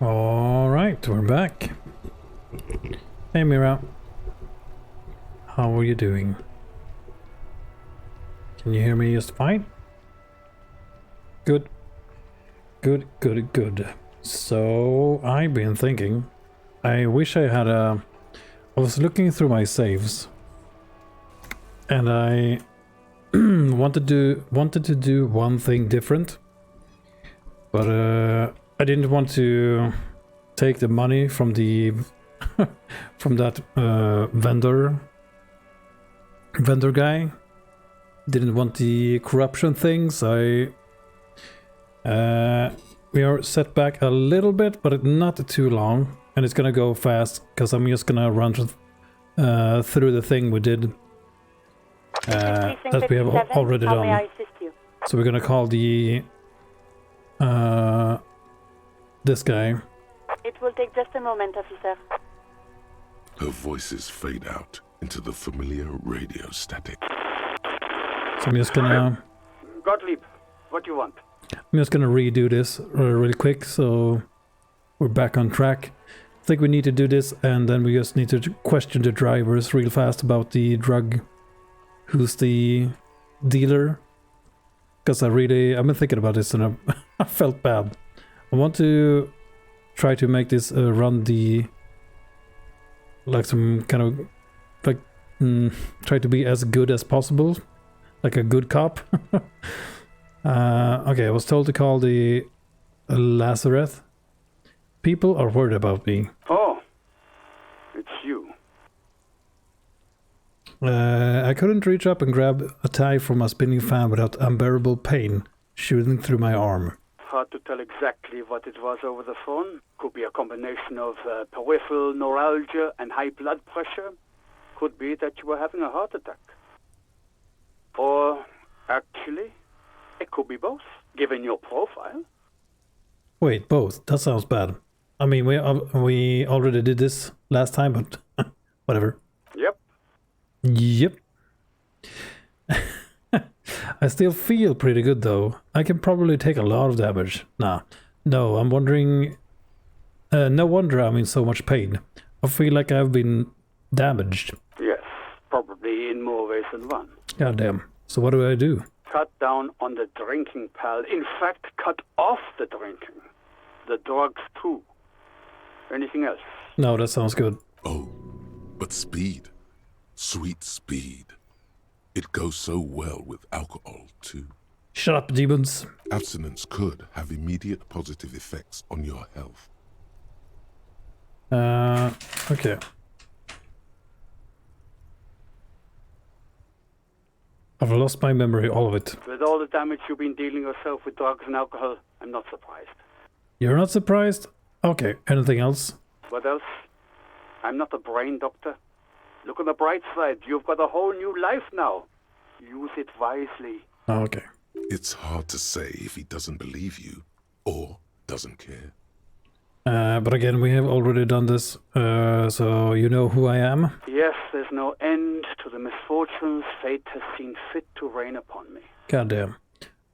Alright, we're back. Hey Mira. How are you doing? Can you hear me just fine? Good. Good. So, I've been thinking. I wish I had I was looking through my saves. And I wanted to do one thing different. But I didn't want to take the money from the from that vendor guy. Didn't want the corruption things. We are set back a little bit, but not too long, and it's gonna go fast because I'm just gonna run through the thing we did that we have already done. So we're gonna call the this guy. It will take just a moment, officer. Her voices fade out into the familiar radio static. So I'm just gonna... Gottlieb, what do you want? I'm just gonna redo this really quick, so we're back on track. I think we need to do this, and then we just need to question the drivers real fast about the drug. Who's the dealer? Because I've been thinking about this, and I felt bad. I want to try to make this run the... like some kind of... like... try to be as good as possible. Like a good cop. Okay, I was told to call the Lazareth. People are worried about me. Oh, it's you. I couldn't reach up and grab a tie from a spinning fan without unbearable pain shooting through my arm. Hard to tell exactly what it was over the phone. Could be a combination of peripheral neuralgia and high blood pressure. Could be that you were having a heart attack. Or, actually, it could be both, given your profile. Wait, both? That sounds bad. I mean, we already did this last time, but whatever. Yep. I still feel pretty good, though. I can probably take a lot of damage. No, I'm wondering... no wonder I'm in so much pain. I feel like I've been damaged. Yes, probably in more ways than one. Goddamn. So what do I do? Cut down on the drinking, pal. In fact, cut off the drinking. The drugs, too. Anything else? No, that sounds good. Oh, but speed. Sweet speed. It goes so well with alcohol, too. Shut up, demons. Abstinence could have immediate positive effects on your health. Okay. I've lost my memory, all of it. With all the damage you've been dealing yourself with drugs and alcohol, I'm not surprised. You're not surprised? Okay, anything else? What else? I'm not a brain doctor. Look on the bright side. You've got a whole new life now. Use it wisely. Oh, okay. It's hard to say if he doesn't believe you or doesn't care. But again, we have already done this, so you know who I am? Yes, there's no end to the misfortunes fate has seen fit to rain upon me. Goddamn.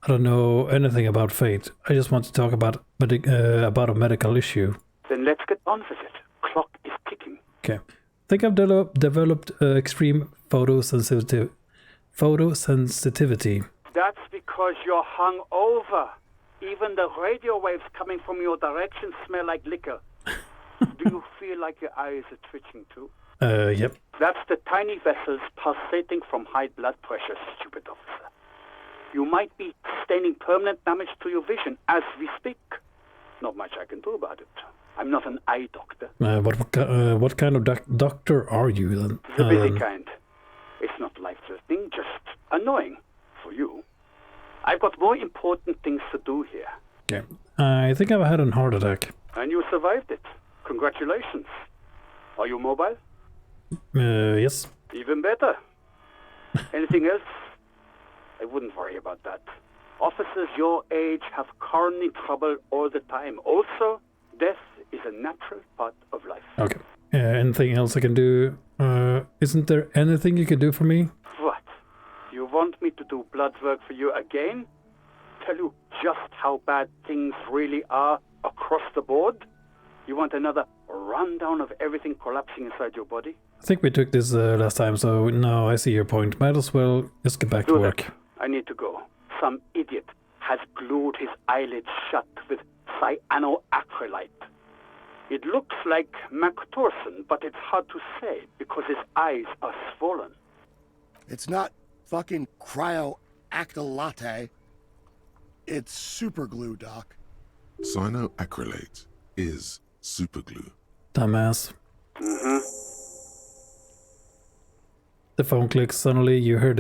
I don't know anything about fate. I just want to talk about a medical issue. Then let's get on with it. Clock is ticking. Okay. I think I've developed extreme photosensitivity. That's because you're hungover. Even the radio waves coming from your direction smell like liquor. Do you feel like your eyes are twitching too? Yep. That's the tiny vessels pulsating from high blood pressure, stupid officer. You might be sustaining permanent damage to your vision as we speak. Not much I can do about it. I'm not an eye doctor. What kind of doctor are you then? The busy kind. It's not life-threatening, just annoying for you. I've got more important things to do here. Okay. I think I've had a heart attack. And you survived it. Congratulations. Are you mobile? Yes. Even better. Anything else? I wouldn't worry about that. Officers your age have coronary trouble all the time. Also, death is a natural part of life. Okay. Anything else I can do? Isn't there anything you can do for me? What? You want me to do blood work for you again? Tell you just how bad things really are across the board? You want another rundown of everything collapsing inside your body? I think we took this last time, so no, I see your point. Might as well just get back to Do work. that. I need to go. Some idiot has glued his eyelids shut with cyanoacrylate. It looks like Mactorson, but it's hard to say because his eyes are swollen. It's not fucking cryoacrylate. It's super glue, Doc. Cyanoacrylate is superglue. Dumbass. Mm-hmm. The phone clicks. Suddenly you hear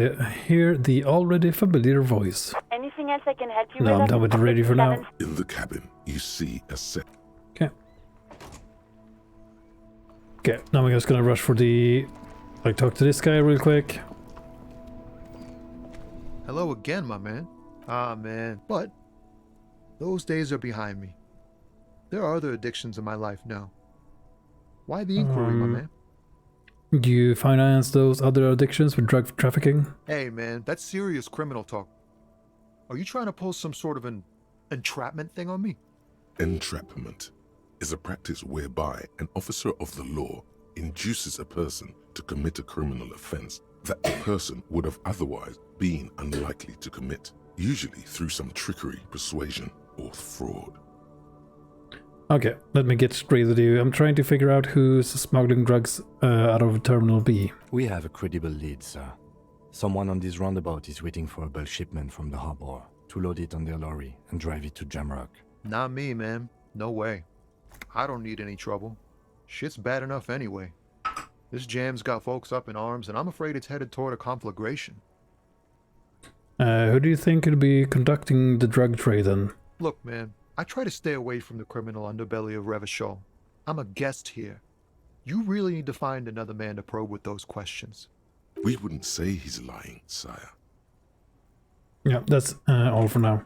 the already familiar voice. Anything else I can help you No, with? I'm done with the radio for now. In the cabin, you see a set. Okay, now we're just gonna rush for the... Like, talk to this guy real quick. Hello again, my man. Ah, man. But those days are behind me. There are other addictions in my life now. Why the inquiry, my man? Do you finance those other addictions with drug trafficking? Hey, man, that's serious criminal talk. Are you trying to pull some sort of an entrapment thing on me? Entrapment is a practice whereby an officer of the law induces a person to commit a criminal offense that the person would have otherwise been unlikely to commit, usually through some trickery, persuasion, or fraud. Okay, let me get straight with you. I'm trying to figure out who's smuggling drugs out of Terminal B. We have a credible lead, sir. Someone on this roundabout is waiting for a bulk shipment from the harbor to load it on their lorry and drive it to Jamrock. Not me, man. No way. I don't need any trouble. Shit's bad enough anyway. This jam's got folks up in arms, and I'm afraid it's headed toward a conflagration. Who do you think could be conducting the drug trade then? Look, man, I try to stay away from the criminal underbelly of Revachol. I'm a guest here. You really need to find another man to probe with those questions. We wouldn't say he's lying, sire. Yeah, that's all for now.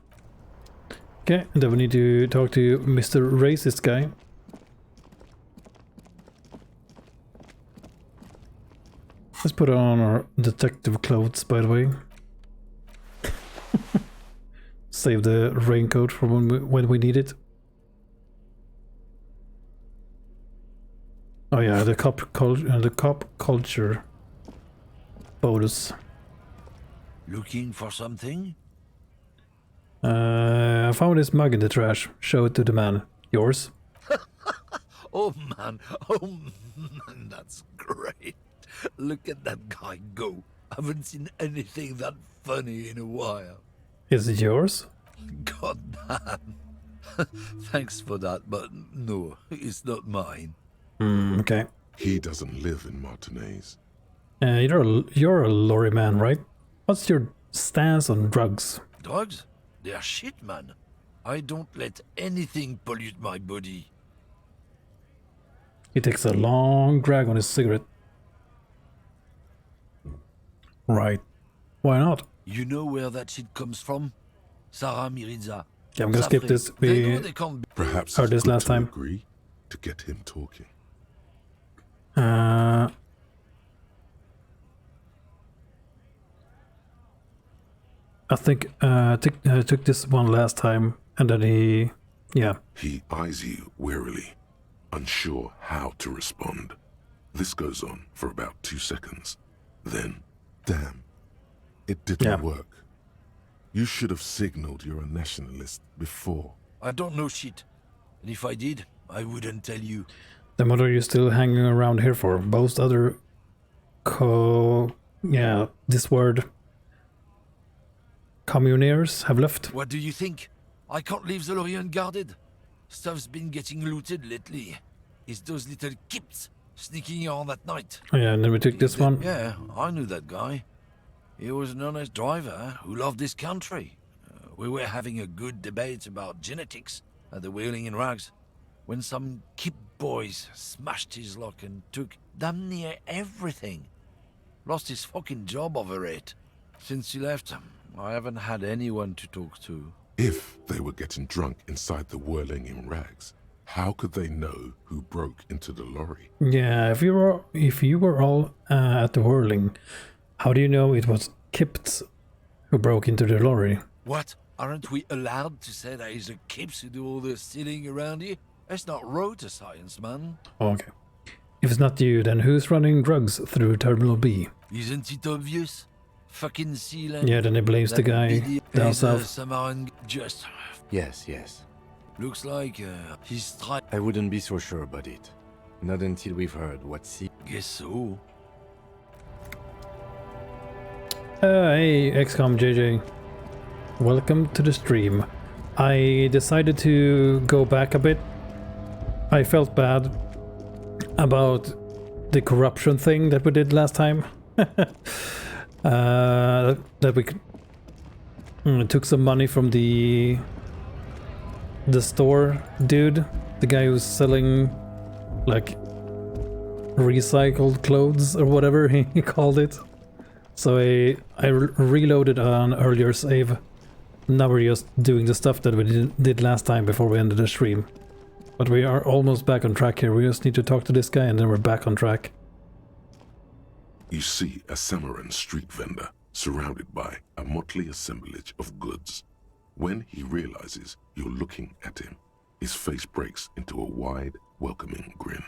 Okay, and then we need to talk to Mr. Racist guy. Let's put on our detective clothes, by the way. Save the raincoat for when we need it. Oh yeah, the cop culture bonus. Looking for something? I found this mug in the trash. Show it to the man. Yours? Oh man, that's great. Look at that guy go. I haven't seen anything that funny in a while. Is it yours? God damn. Thanks for that, but no, it's not mine. Okay. He doesn't live in Martinez. You're a lorry man, right? What's your stance on drugs? Drugs? They're shit, man. I don't let anything pollute my body. He takes a long drag on his cigarette. Right. Why not? You know where that shit comes from? Sarah Miriza. Yeah, I'm gonna skip this. They know We they can't be. Perhaps heard it's this good last to time. agree to get him talking. I think I took this one last time, and then he He eyes you warily, unsure how to respond. This goes on for about 2 seconds. Then, damn, it didn't work. You should have signaled you're a nationalist before. I don't know shit. And if I did, I wouldn't tell you. Then what are you still hanging around here for? Most other this word communeers have left. What do you think? I can't leave the lorry unguarded. Stuff's been getting looted lately. It's those little kips sneaking around at night. Oh yeah, and then we took this one. Yeah, I knew that guy. He was an honest driver who loved this country. We were having a good debate about genetics at the Wheeling in Rags when some kip boys smashed his lock and took damn near everything. Lost his fucking job over it. Since he left, I haven't had anyone to talk to. If they were getting drunk inside the whirling in rags, how could they know who broke into the lorry? Yeah, if you were all at the whirling, how do you know it was Kips who broke into the lorry? What? Aren't we allowed to say that it's the kips who do all the stealing around here? It's not road to science, man. Okay. If it's not you, then who's running drugs through Terminal B? Isn't it obvious? Fucking sealant. Yeah, then he blames the guy down south. Samaran just Yes, yes. looks like he's trying. I wouldn't be so sure about it. Not until we've heard what C. Guess so. Hey, XCOM JJ. Welcome to the stream. I decided to go back a bit. I felt bad about the corruption thing that we did last time. That we took some money from the store dude, the guy who's selling like recycled clothes or whatever he called it. So I reloaded an earlier save. Now we're just doing the stuff that we did last time before we ended the stream. But we are almost back on track here. We just need to talk to this guy and then we're back on track. You see a Samaran street vendor surrounded by a motley assemblage of goods. When he realizes you're looking at him, his face breaks into a wide, welcoming grin.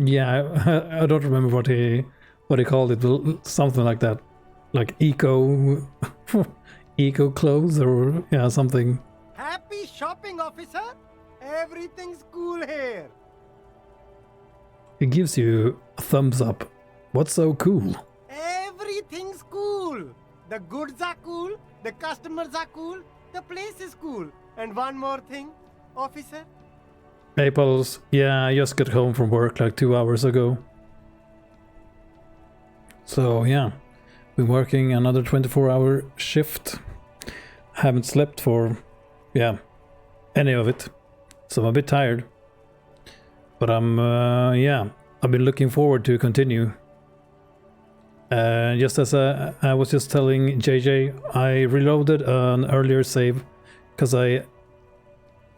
Yeah, I don't remember what he called it, but something like that. Like eco clothes or yeah, something. Happy shopping, officer. Everything's cool here. He gives you a thumbs up. What's so cool? Everything's cool. The goods are cool, the customers are cool, the place is cool. And one more thing, officer. Hey, Pauls. Yeah, I just got home from work like 2 hours ago. So yeah, been working another 24-hour shift. Haven't slept for, yeah, any of it. So I'm a bit tired. But yeah, I've been looking forward to continue. Just as I was just telling JJ, I reloaded an earlier save because I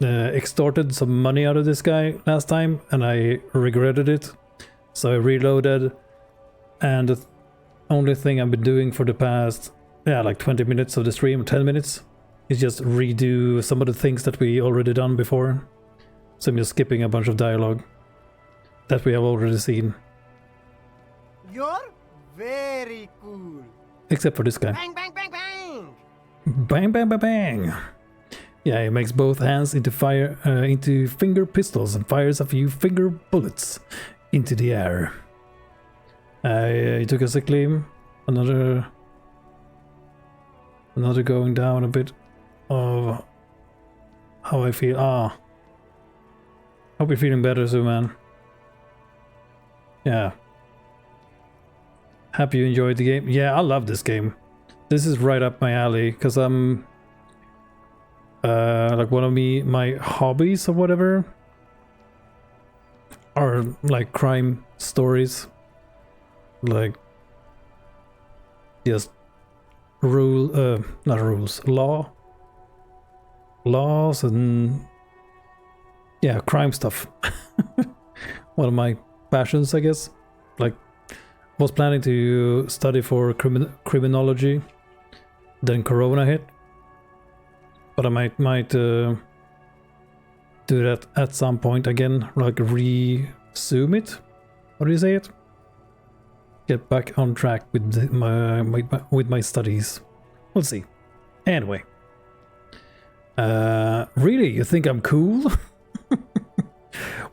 extorted some money out of this guy last time and I regretted it. So I reloaded, and the only thing I've been doing for the past, yeah, like 20 minutes of the stream, 10 minutes, is just redo some of the things that we already done before. So I'm just skipping a bunch of dialogue that we have already seen. You're very cool. Except for this guy. Bang, bang, bang, bang. Bang, bang, bang, bang. Yeah, he makes both hands into finger pistols and fires a few finger bullets into the air. He took a sick leave. Another going down a bit of how I feel. Hope you're feeling better soon, man. Yeah. Happy you enjoyed the game. Yeah, I love this game. This is right up my alley because I'm like one of my hobbies or whatever are like crime stories, like just laws and yeah, crime stuff. One of my passions, I guess. Like, was planning to study for criminology, then Corona hit. But I might do that at some point again, like resume it. What do you say it? Get back on track with my studies. We'll see. Anyway, really, you think I'm cool?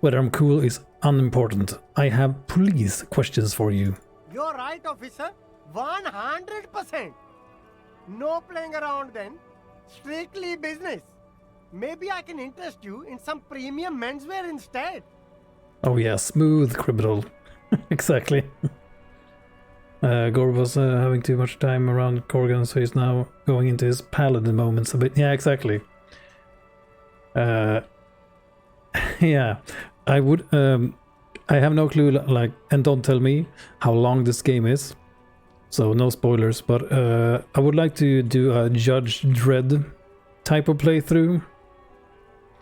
Whether I'm cool is unimportant. I have police questions for you. You're right, officer. 100%. No playing around then. Strictly business. Maybe I can interest you in some premium menswear instead. Oh yeah, smooth criminal. Exactly. Gore was having too much time around Corgan, so he's now going into his paladin moments a bit. Yeah, exactly. Yeah, I would. I have no clue, like, and don't tell me how long this game is, so no spoilers. But I would like to do a Judge Dredd type of playthrough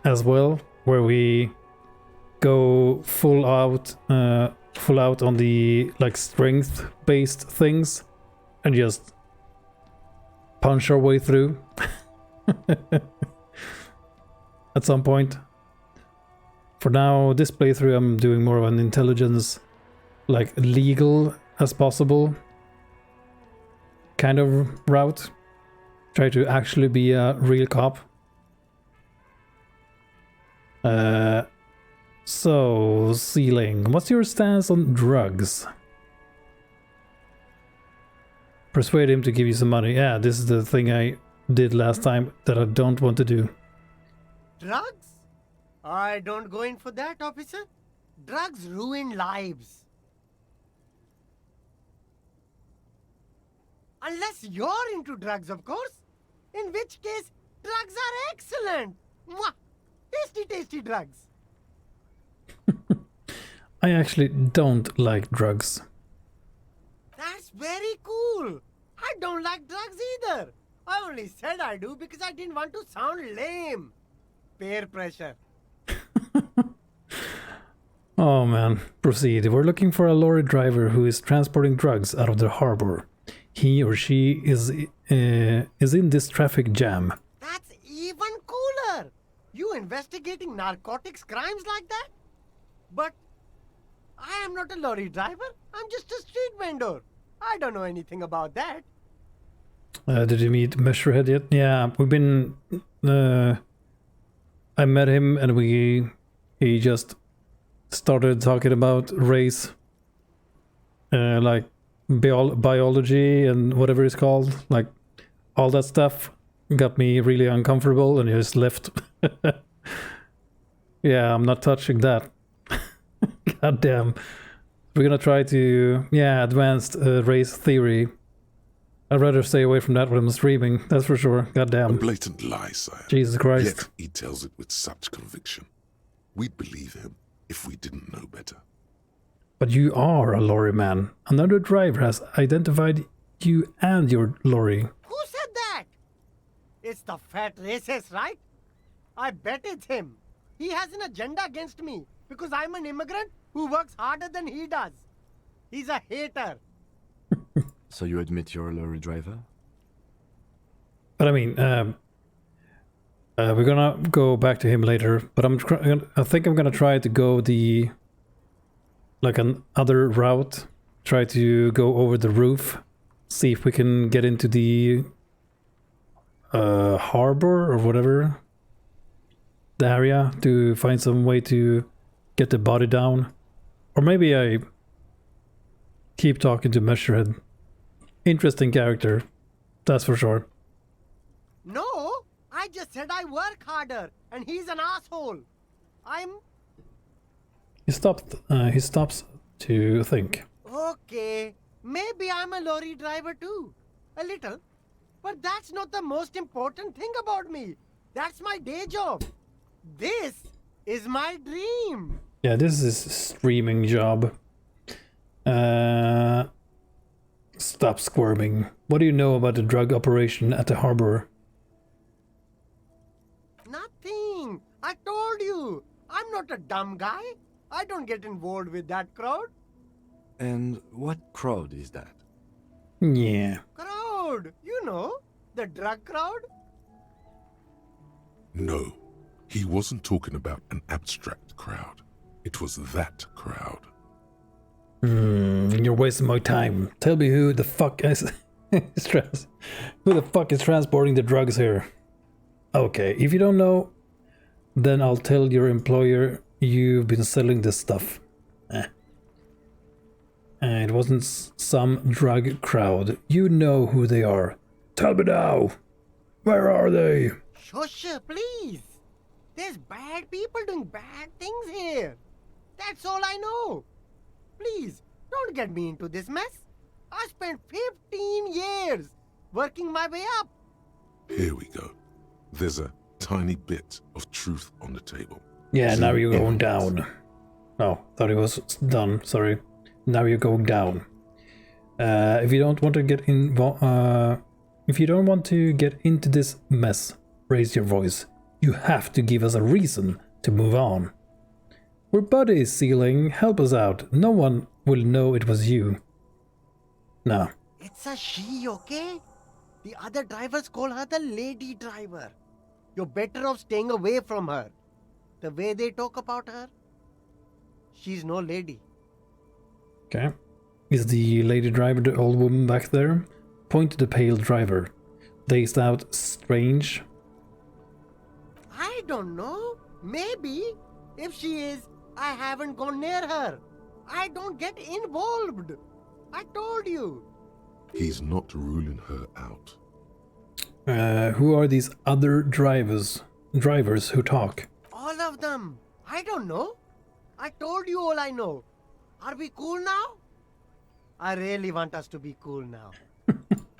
as well, where we go full out on the like strength-based things and just punch our way through at some point. For now, this playthrough, I'm doing more of an intelligence, like legal as possible kind of route. Try to actually be a real cop. So, Sealing, what's your stance on drugs? Persuade him to give you some money. Yeah, this is the thing I did last time that I don't want to do. Drugs? I don't go in for that, officer. Drugs ruin lives. Unless you're into drugs, of course. In which case, drugs are excellent. Mwah! Tasty, tasty drugs. I actually don't like drugs. That's very cool. I don't like drugs either. I only said I do because I didn't want to sound lame. Peer pressure. Oh man, proceed. We're looking for a lorry driver who is transporting drugs out of the harbor. He or she is in this traffic jam. That's even cooler. You investigating narcotics crimes like that? But I am not a lorry driver. I'm just a street vendor. I don't know anything about that. Did you meet Measurehead yet? Yeah, we've been... I met him and he just started talking about race. Like biology and whatever it's called. Like all that stuff got me really uncomfortable and he just left. Yeah, I'm not touching that. God damn. We're gonna try to, advanced race theory. I'd rather stay away from that when I'm streaming, that's for sure. God A damn. blatant lie, sire. Jesus Christ. Yet he tells it with such conviction. We'd believe him if we didn't know better. But you are a lorry man. Another driver has identified you and your lorry. Who said that? It's the fat racist, right? I bet it's him. He has an agenda against me because I'm an immigrant who works harder than he does. He's a hater. So you admit you're a lorry driver? But I mean, we're gonna go back to him later. But I think I'm gonna try to go another route. Try to go over the roof. See if we can get into the harbor or whatever. The area to find some way to get the body down. Or maybe I keep talking to Measurehead. Interesting character, that's for sure. No, I just said I work harder and he's an asshole. He stops to think. Okay, maybe I'm a lorry driver too. A little. But that's not the most important thing about me. That's my day job. This is my dream. Yeah, this is a streaming job. Stop squirming. What do you know about the drug operation at the harbor? Nothing. I told you. I'm not a dumb guy. I don't get involved with that crowd. And what crowd is that? Yeah. Crowd. You know, the drug crowd. No, he wasn't talking about an abstract crowd. It was that crowd. You're wasting my time. Tell me who the fuck is who the fuck is transporting the drugs here? Okay, if you don't know, then I'll tell your employer you've been selling this stuff. It wasn't some drug crowd. You know who they are. Tell me now. Where are they? Shush, please. There's bad people doing bad things here. That's all I know. Please, don't get me into this mess. I spent 15 years working my way up. Here we go. There's a tiny bit of truth on the table. Yeah, now you're going Evidence. down. Oh, thought it was done. Sorry. Now you're going down. If you don't want to get into this mess, raise your voice. You have to give us a reason to move on. We're buddies, Sealing. Help us out. No one will know it was you. No. It's a she, okay? The other drivers call her the lady driver. You're better off staying away from her. The way they talk about her, she's no lady. Okay. Is the lady driver the old woman back there? Point to the pale driver. Dazed out, strange. I don't know. Maybe. If she is, I haven't gone near her. I don't get involved. I told you. He's not ruling her out. Who are these other drivers who talk? All of them. I don't know. I told you all I know. Are we cool now? I really want us to be cool now.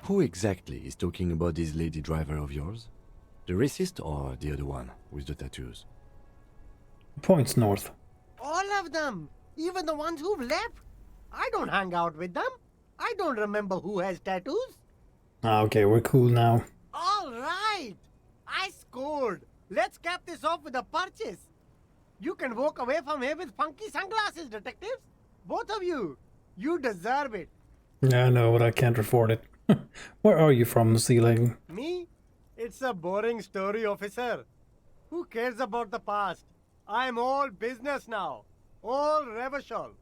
Who exactly is talking about this lady driver of yours? The racist or the other one with the tattoos? Points north. All of them. Even the ones who've left. I don't hang out with them. I don't remember who has tattoos. Okay, we're cool now. All right. I scored. Let's cap this off with a purchase. You can walk away from here with funky sunglasses, detectives. Both of you. You deserve it. Yeah, I know, but I can't afford it. Where are you from, Ceiling? Me? It's a boring story, officer. Who cares about the past? I'm all business now. All Revachol.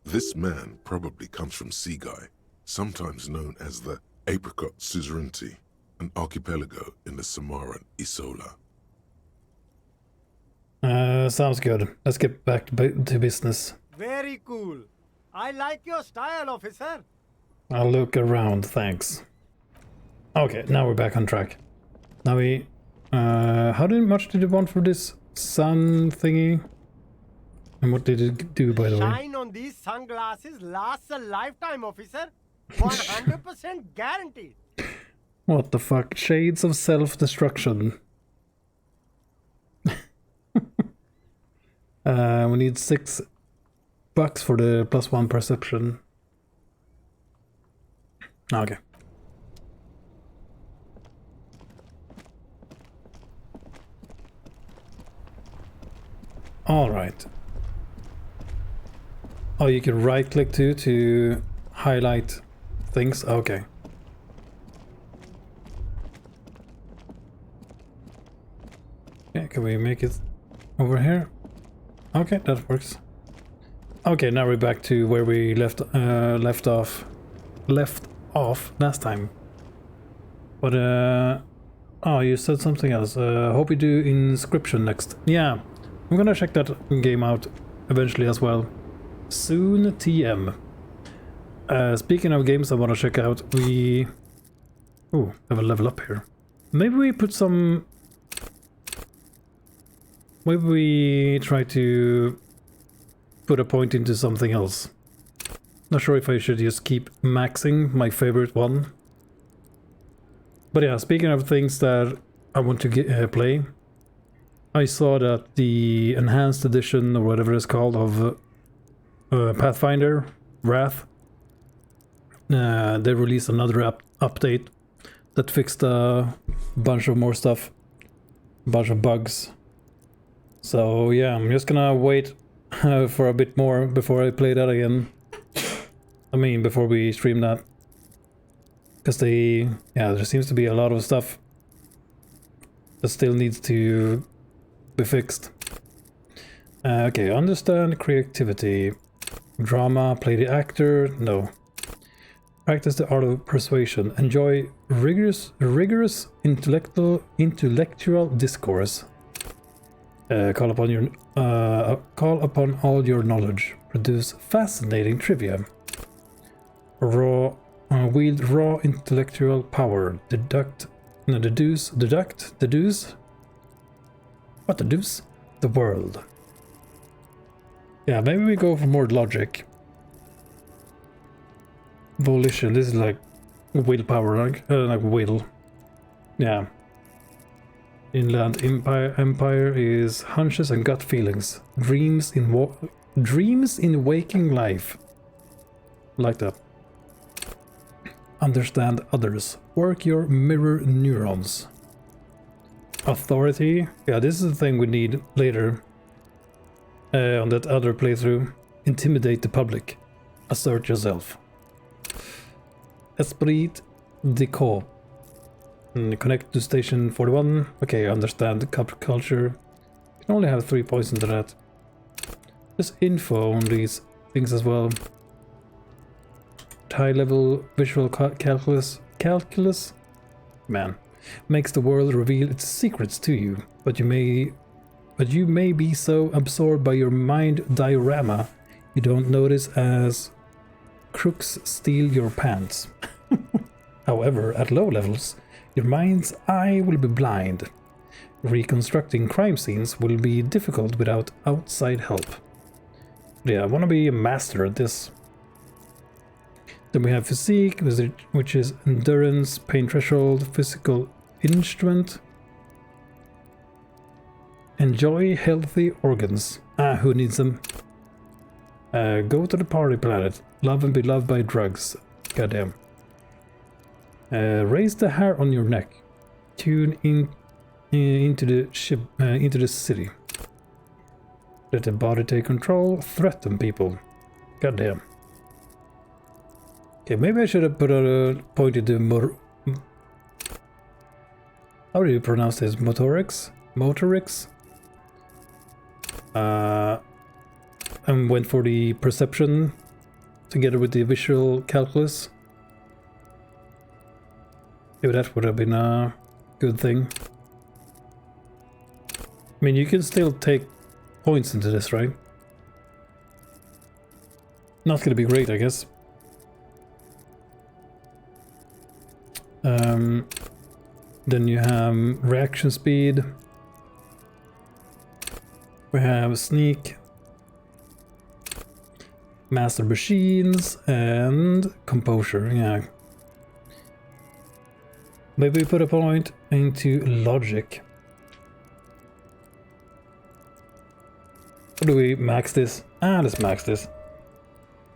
This man probably comes from Seaguy, sometimes known as the Apricot Suzerainty, an archipelago in the Samaran Isola. Sounds good. Let's get back to business. Very cool. I like your style, officer. I'll look around, thanks. Okay, now we're back on track. Now we... how much did you want for this sun thingy? And what did it do, by the way? Shine on these sunglasses lasts a lifetime, officer. 100% guaranteed. What the fuck? Shades of self-destruction. We need $6 for the +1 perception. Okay. All right. Oh, you can right click to highlight things. Okay. Okay, can we make it over here? Okay, that works. Okay, now we're back to where we left off last time. But oh, you said something else. Hope you do Inscription next. Yeah, I'm gonna check that game out eventually as well. Soon, TM. Speaking of games I want to check out, we have a level up here. Maybe we put some... Maybe we try to put a point into something else. Not sure if I should just keep maxing my favorite one. But yeah, speaking of things that I want to play, I saw that the enhanced edition or whatever it's called of Pathfinder Wrath, they released another update that fixed a bunch of more stuff, a bunch of bugs. So yeah, I'm just gonna wait for a bit more before I play that again. I mean, before we stream that. Because there seems to be a lot of stuff that still needs to be fixed. Okay, understand creativity. Drama, play the actor, no. Practice the art of persuasion. Enjoy rigorous intellectual discourse. Call upon all your knowledge. Produce fascinating trivia. Wield raw intellectual power. Deduce. What deduce? The world. Yeah, maybe we go for more logic. Volition. This is like willpower, like will. Yeah. Inland Empire is hunches and gut feelings. Dreams in waking life. Like that. Understand others. Work your mirror neurons. Authority. Yeah, this is the thing we need later. On that other playthrough. Intimidate the public. Assert yourself. Esprit de corps. Connect to station 41. Okay, understand culture. I only have 3 points into that. There's info on these things as well. High level visual calculus? Man. Makes the world reveal its secrets to you, but you may be so absorbed by your mind diorama you don't notice as crooks steal your pants. However, at low levels, your mind's eye will be blind. Reconstructing crime scenes will be difficult without outside help. Yeah, I want to be a master at this. Then we have physique, which is endurance, pain threshold, physical instrument. Enjoy healthy organs. Ah, who needs them? Go to the party planet. Love and be loved by drugs. Goddamn. Raise the hair on your neck. Tune into the ship, into the city. Let the body take control. Threaten people. Goddamn. Okay, maybe I should have put a pointed to how do you pronounce this? Motorix? Motorix? And went for the perception together with the visual calculus. Maybe that would have been a good thing. I mean, you can still take points into this, right? Not gonna be great, I guess. Then you have reaction speed. We have sneak, master machines, and composure. Yeah. Maybe we put a point into logic. Or do we max this? Ah, let's max this.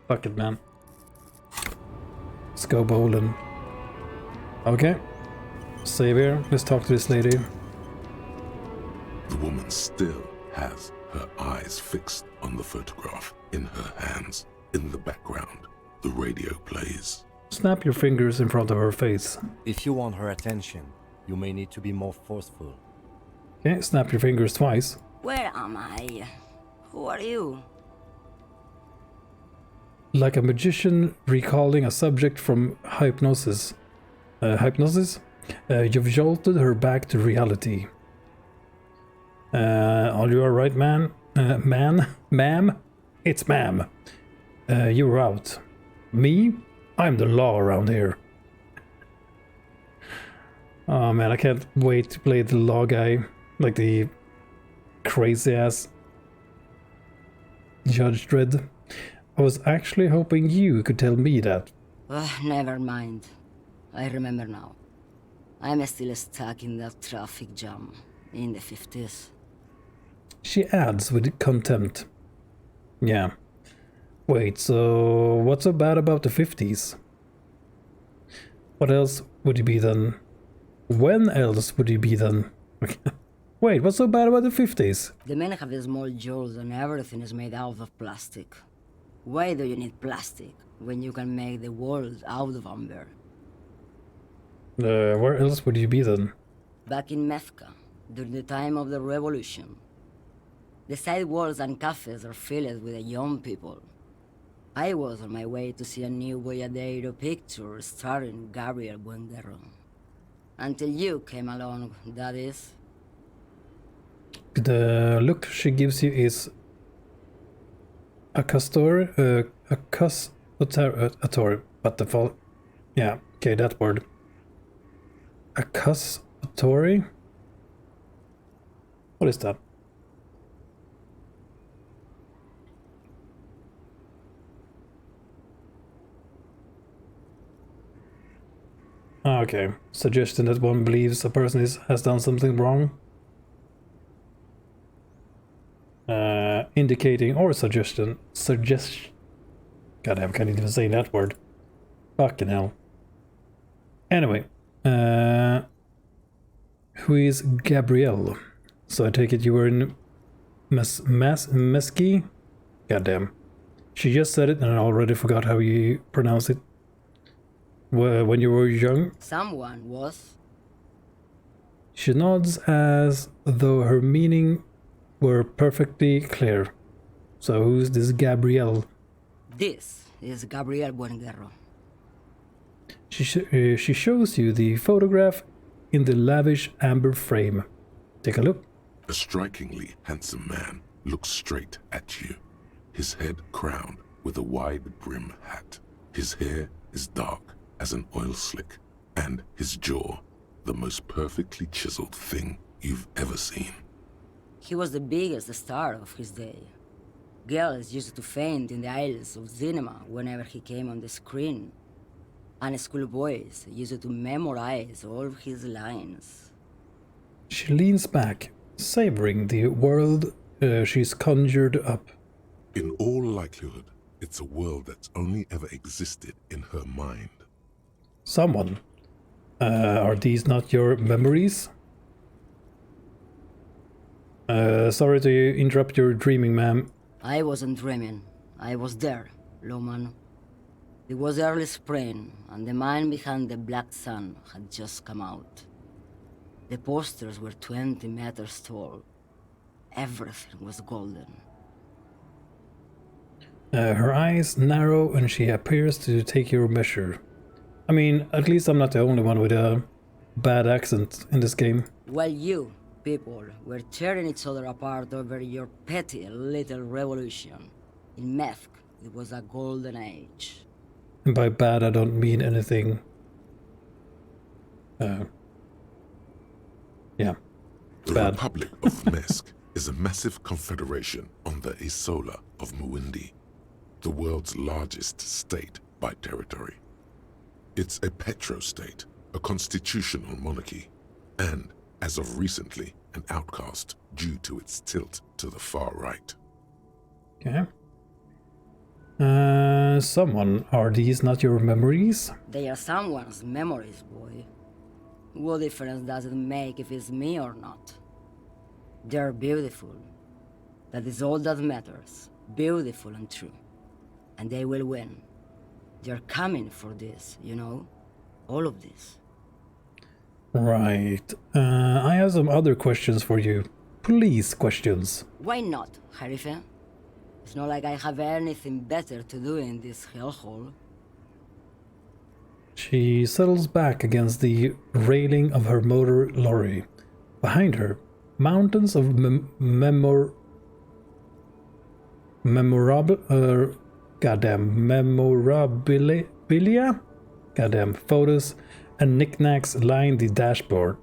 Fuck it, man. Let's go bowling. Okay. Save here. Let's talk to this lady. The woman still has her eyes fixed on the photograph in her hands. In the background, the radio plays. Snap your fingers in front of her face. If you want her attention, you may need to be more forceful. Okay, snap your fingers twice. Where am I? Who are you? Like a magician recalling a subject from hypnosis. You've jolted her back to reality. Are you alright, man? Ma'am? It's ma'am. You were out. Me? I'm the law around here. Oh man, I can't wait to play the law guy. Like the crazy ass Judge Dredd. I was actually hoping you could tell me that. Never mind. I remember now. I'm still stuck in that traffic jam in the 50s. She adds with contempt. Yeah. Wait, so what's so bad about the 50s? What else would you be then? When else would you be then? Wait, what's so bad about the 50s? The men have small jaws and everything is made out of plastic. Why do you need plastic when you can make the world out of amber? Where else would you be then? Back in Mecca, during the time of the revolution. The sidewalks and cafes are filled with young people. I was on my way to see a new Boyadero picture starring Gabriel Buenguerro. Until you came along, that is. The look she gives you is accusatory, but the fault. Yeah, okay, that word. Accusatory? What is that? Okay, suggestion that one believes a person has done something wrong. Indicating or suggestion. God, I can't even say that word. Fucking hell. Anyway, who is Gabrielle? So I take it you were in Mesquite? Goddamn. She just said it and I already forgot how you pronounce it. When you were young? Someone was. She nods as though her meaning were perfectly clear. So who's this Gabrielle? This is Gabriel Buenguerro. She shows you the photograph in the lavish amber frame. Take a look. A strikingly handsome man looks straight at you, his head crowned with a wide brim hat. His hair is dark as an oil slick, and his jaw the most perfectly chiseled thing you've ever seen. He was the biggest star of his day. Girls used to faint in the aisles of cinema whenever he came on the screen. And schoolboys used to memorize all of his lines. She leans back, savoring the world she's conjured up. In all likelihood, it's a world that's only ever existed in her mind. Someone. Are these not your memories? Sorry to interrupt your dreaming, ma'am. I wasn't dreaming. I was there, Loman. It was early spring, and the man behind the black sun had just come out. The posters were 20 meters tall. Everything was golden. Her eyes narrow and she appears to take your measure. I mean, at least I'm not the only one with a bad accent in this game. While you, people, were tearing each other apart over your petty little revolution, in Methk, it was a golden age. And by bad I don't mean anything. Yeah. The Bad. Republic of Mesk is a massive confederation on the Isola of Muindi, the world's largest state by territory. It's a petrostate, a constitutional monarchy, and, as of recently, an outcast due to its tilt to the far right. Okay. Someone, are these not your memories? They are someone's memories, boy. What difference does it make if it's me or not? They're beautiful. That is all that matters. Beautiful and true. And they will win. They're coming for this, you know? All of this. Right. I have some other questions for you. Police questions. Why not, Harife? It's not like I have anything better to do in this hellhole. She settles back against the railing of her motor lorry. Behind her, mountains of memorabilia? Goddamn, photos and knickknacks line the dashboard.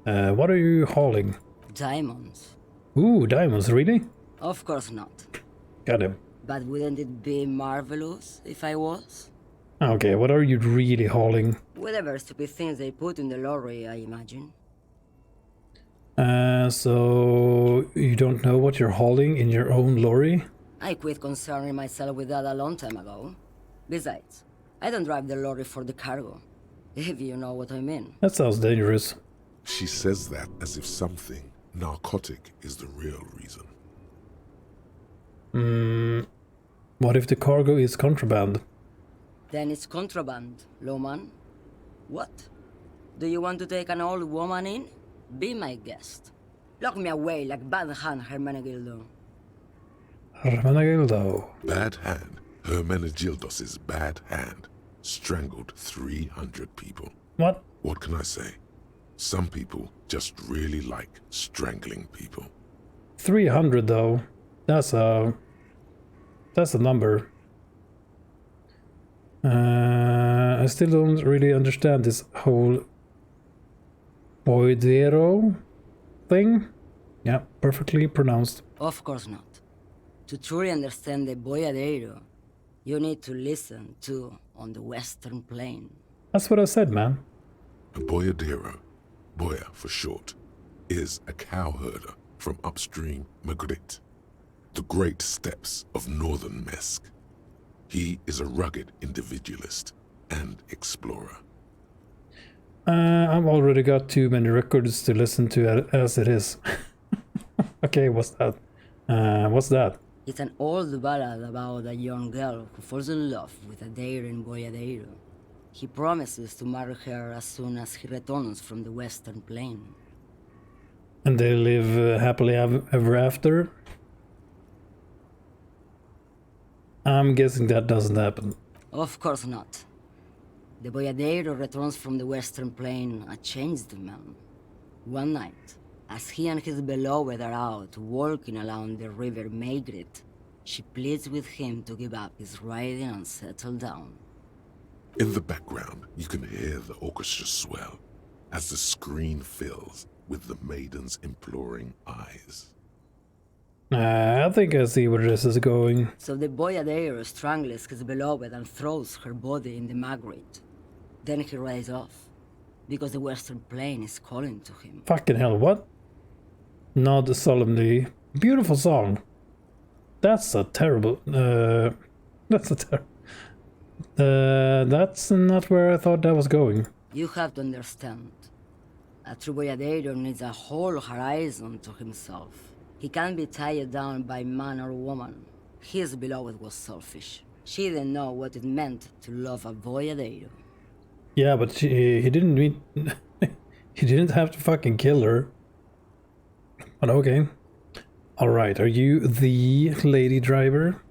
What are you hauling? Diamonds. Ooh, diamonds, really? Of course not. Goddamn. But wouldn't it be marvelous if I was? Okay, what are you really hauling? Whatever stupid things they put in the lorry, I imagine. So you don't know what you're hauling in your own lorry? I quit concerning myself with that a long time ago. Besides, I don't drive the lorry for the cargo, if you know what I mean. That sounds dangerous. She says that as if something narcotic is the real reason. What if the cargo is contraband? Then it's contraband, Loman. What? Do you want to take an old woman in? Be my guest. Lock me away like Bad Hand Hermenegildo. Hermenegildo. Bad Hand, Hermenegildos's bad hand, strangled 300 people. What? What can I say? Some people just really like strangling people. 300 though. That's a number. I still don't really understand this whole Boydero thing. Yeah, perfectly pronounced. Of course not. To truly understand the boyadero, you need to listen to on the Western Plain. That's what I said, man. A boyadero, boya for short, is a cowherder from upstream Magritte, the great steppes of northern Mesk. He is a rugged individualist and explorer. I've already got too many records to listen to as it is. Okay, what's that? What's that? It's an old ballad about a young girl who falls in love with a daring boyadero. He promises to marry her as soon as he returns from the Western Plain. And they live happily ever after. I'm guessing that doesn't happen. Of course not. The Boyadero returns from the Western Plain a changed man. One night, as he and his beloved are out walking along the river Maigret, she pleads with him to give up his riding and settle down. In the background, you can hear the orchestra swell as the screen fills with the maiden's imploring eyes. I think I see where this is going. So the Boyadero strangles his beloved and throws her body in the Maigret. Then he rides off, because the Western Plain is calling to him. Fucking hell, what? Nod solemnly. Beautiful song. That's a terrible... that's not where I thought that was going. You have to understand. A true Boyadero needs a whole horizon to himself. He can't be tied down by man or woman. His beloved was selfish. She didn't know what it meant to love a Boyadero. Yeah, but he didn't mean... he didn't have to fucking kill her. But okay. Alright, are you the lady driver?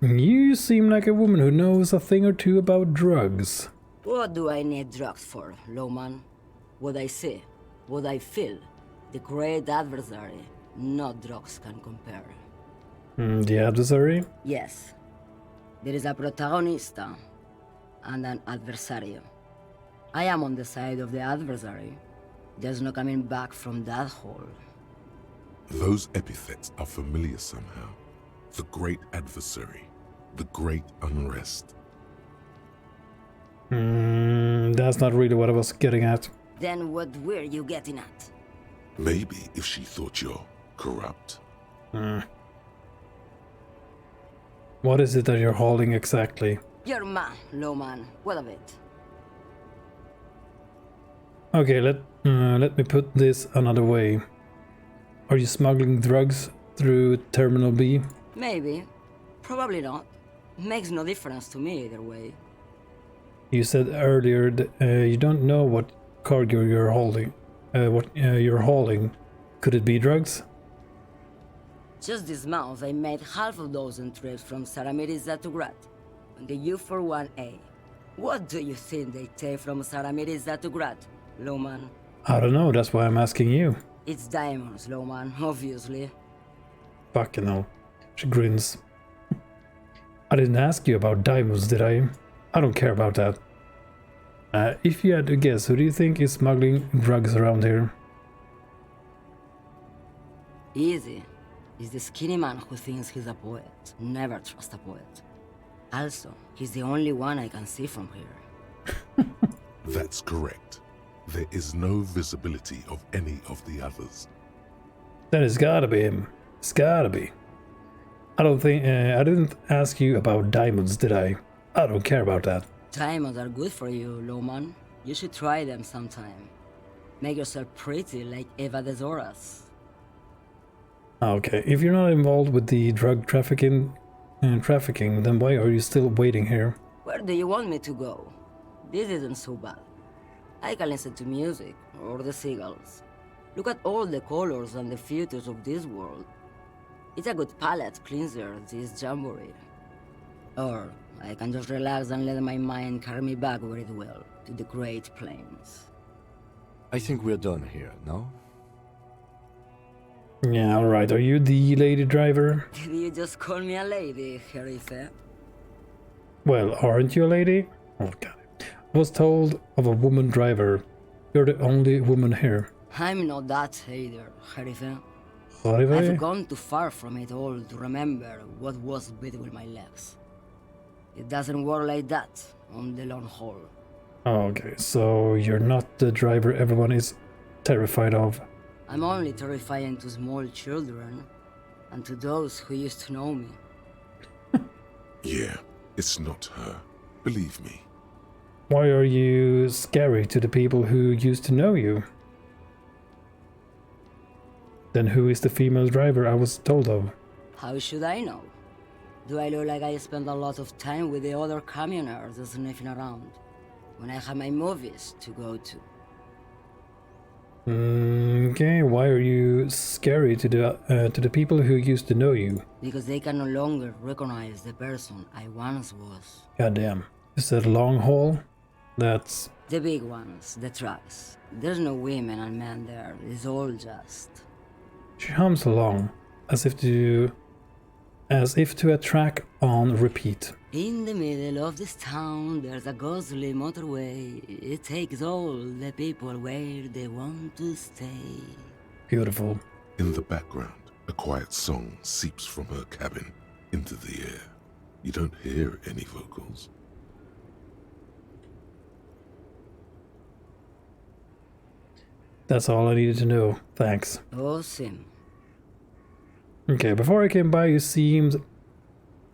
You seem like a woman who knows a thing or two about drugs. What do I need drugs for, Lowman? What I see, what I feel, the great adversary, no drugs can compare. The adversary? Yes. There is a protagonista and an adversario. I am on the side of the adversary. There's no coming back from that hole. Those epithets are familiar somehow. The great adversary, the great unrest. That's not really what I was getting at. Then what were you getting at? Maybe if she thought you're corrupt. What is it that you're holding exactly? You're man, Lowman. What of it? Okay, let me put this another way. Are you smuggling drugs through Terminal B? Maybe. Probably not. Makes no difference to me either way. You said earlier that you don't know what cargo you're holding. You're hauling. Could it be drugs? Just this month, I made half a dozen trips from Saramiriza to Grat on the U41A. What do you think they take from Saramiriza to Grat, Lowman? I don't know, that's why I'm asking you. It's diamonds, Lowman, obviously. Fucking hell. She grins. I didn't ask you about diamonds, did I? I don't care about that. If you had to guess, who do you think is smuggling drugs around here? Easy. He's the skinny man who thinks he's a poet. Never trust a poet. Also, he's the only one I can see from here. That's correct. There is no visibility of any of the others. Then it's gotta be him. It's gotta be. I don't think... I didn't ask you about diamonds, did I? I don't care about that. Diamonds are good for you, Lowman. You should try them sometime. Make yourself pretty like Eva de Zoras. Okay, if you're not involved with the drug trafficking, then why are you still waiting here? Where do you want me to go? This isn't so bad. I can listen to music, or the seagulls. Look at all the colors and the futures of this world. It's a good palate cleanser, this jamboree. Or I can just relax and let my mind carry me back where it will, to the Great Plains. I think we're done here, no? Yeah, alright. Are you the lady driver? Did you just call me a lady, Herife? Well, aren't you a lady? Oh, God. I was told of a woman driver. You're the only woman here. I'm not that either, Herife. Herife? I've gone too far from it all to remember what was between my legs. It doesn't work like that on the long haul. Okay, so you're not the driver everyone is terrified of. I'm only terrifying to small children, and to those who used to know me. Yeah, it's not her. Believe me. Why are you scary to the people who used to know you? Then who is the female driver I was told of? How should I know? Do I look like I spend a lot of time with the other communers sniffing around, when I have my movies to go to? Okay, why are you scary to the people who used to know you? Because they can no longer recognize the person I once was. Goddamn. Is that long haul? That's... The big ones, the trucks. There's no women and men there. It's all just... She hums along, as if to a track on repeat. In the middle of this town, there's a ghostly motorway. It takes all the people where they want to stay. Beautiful. In the background, a quiet song seeps from her cabin into the air. You don't hear any vocals. That's all I needed to know. Thanks. Awesome. Okay, before I came by, you seemed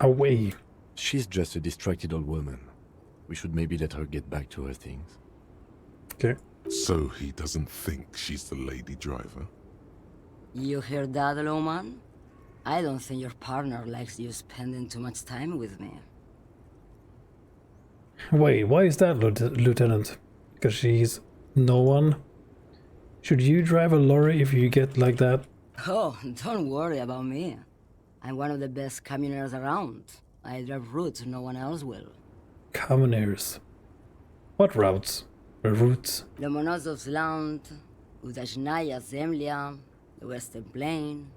away. She's just a distracted old woman. We should maybe let her get back to her things. Okay. So he doesn't think she's the lady driver? You hear that, Lowman? I don't think your partner likes you spending too much time with me. Wait, why is that, Lieutenant? Because she's no one? Should you drive a lorry if you get like that? Oh, don't worry about me. I'm one of the best camioners around. I drive routes no one else will. Commoners. What routes? Or routes? The Monosov's Land, Udashnaya Zemlya, the Western Plain.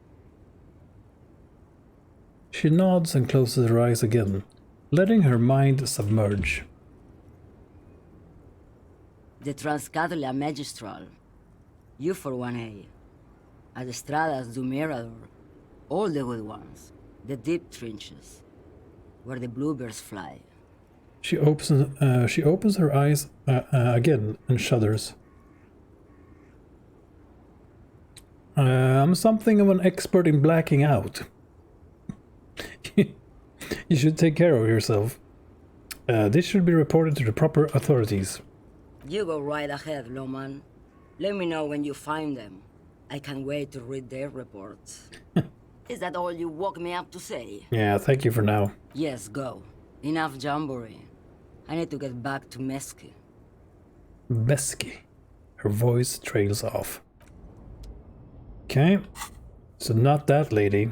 She nods and closes her eyes again, letting her mind submerge. The Transcatalia Magistral, U4-1A, Adestradas du Mirador, all the good ones, the deep trenches, where the bluebirds fly. She opens her eyes again and shudders. I'm something of an expert in blacking out. You should take care of yourself. This should be reported to the proper authorities. You go right ahead, Lowman. Let me know when you find them. I can't wait to read their reports. Is that all you woke me up to say? Yeah, thank you for now. Yes, go. Enough jamboree. I need to get back to Mesky. Besky. Her voice trails off. Okay. So not that lady.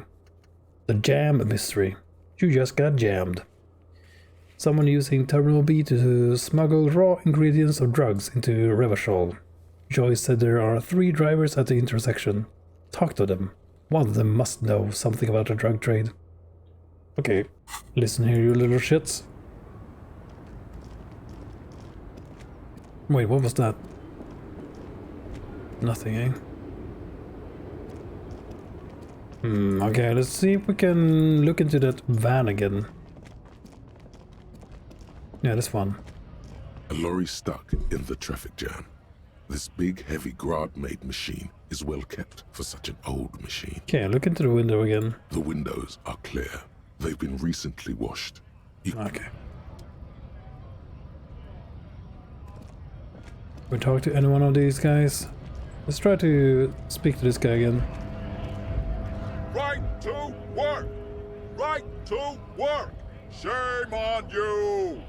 The jam mystery. You just got jammed. Someone using Terminal B to smuggle raw ingredients of drugs into Revachol. Joyce said there are 3 drivers at the intersection. Talk to them. One of them must know something about the drug trade. Okay, listen here, you little shits. Wait, what was that? Nothing, eh? Okay, let's see if we can look into that van again. Yeah, this one. A lorry stuck in the traffic jam. This big, heavy Grad-made machine is well kept for such an old machine. Okay, look into the window again. The windows are clear. They've been recently washed. Okay. We talk to any one of these guys? Let's try to speak to this guy again. Right to work! Right to work! Shame on you!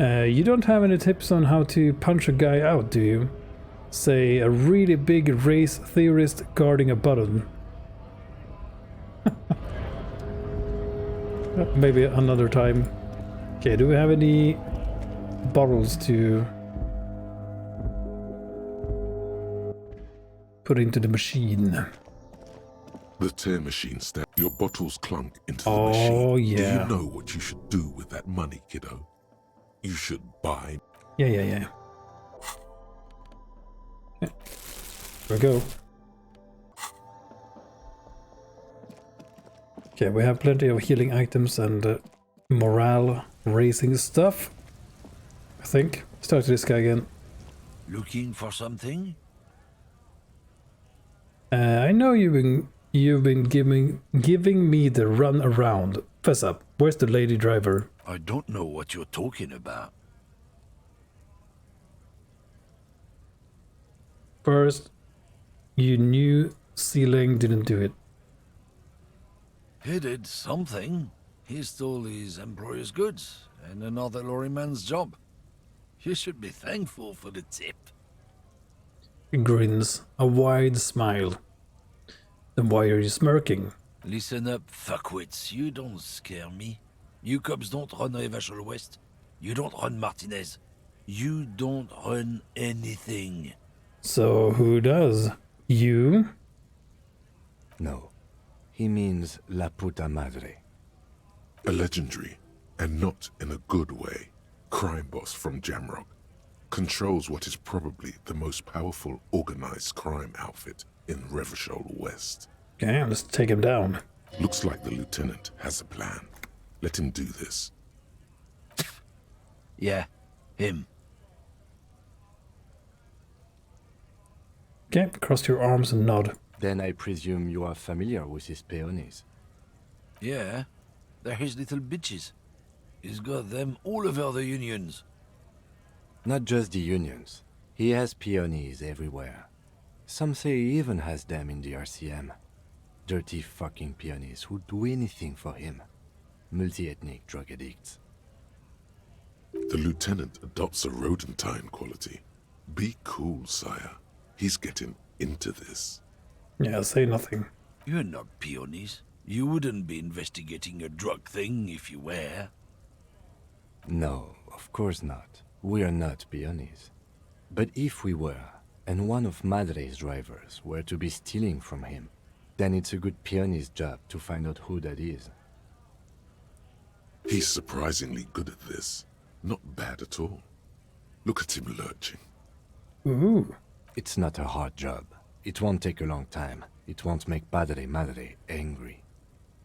You don't have any tips on how to punch a guy out, do you? Say, a really big race theorist guarding a button. Maybe another time. Okay, do we have any bottles to put into the machine? The tear machine stabbed your bottles clunk into the Oh, machine. yeah. Do you know what you should do with that money, kiddo? You should buy. Yeah. Here we go. Okay, we have plenty of healing items and morale raising stuff. I think. Let's talk to this guy again. Looking for something? I know you've been giving me the run around. Fess up. Where's the lady driver? I don't know what you're talking about. First, you knew Sealing didn't do it. He did something. He stole his employer's goods and another lorryman's job. You should be thankful for the tip. He grins, a wide smile. Then why are you smirking? Listen up, fuckwits. You don't scare me. You cops don't run Revachol West. You don't run Martinez. You don't run anything. So who does? You? No. He means La Puta Madre. A legendary, and not in a good way, crime boss from Jamrock. Controls what is probably the most powerful organized crime outfit in Revachol West. Okay, let's take him down. Looks like the lieutenant has a plan. Let him do this. Yeah, him. Okay, cross your arms and nod. Then I presume you are familiar with his peonies. Yeah, they're his little bitches. He's got them all over the unions. Not just the unions. He has peonies everywhere. Some say he even has them in the RCM. Dirty fucking peonies who'd do anything for him. Multi-ethnic drug addicts. The lieutenant adopts a rodentine quality. Be cool, sire. He's getting into this. Yeah, say nothing. You're not peonies. You wouldn't be investigating a drug thing if you were. No, of course not. We are not peonies. But if we were, and one of Madre's drivers were to be stealing from him, then it's a good peony's job to find out who that is. He's surprisingly good at this. Not bad at all. Look at him lurching. Ooh. It's not a hard job. It won't take a long time. It won't make Padre Madre angry.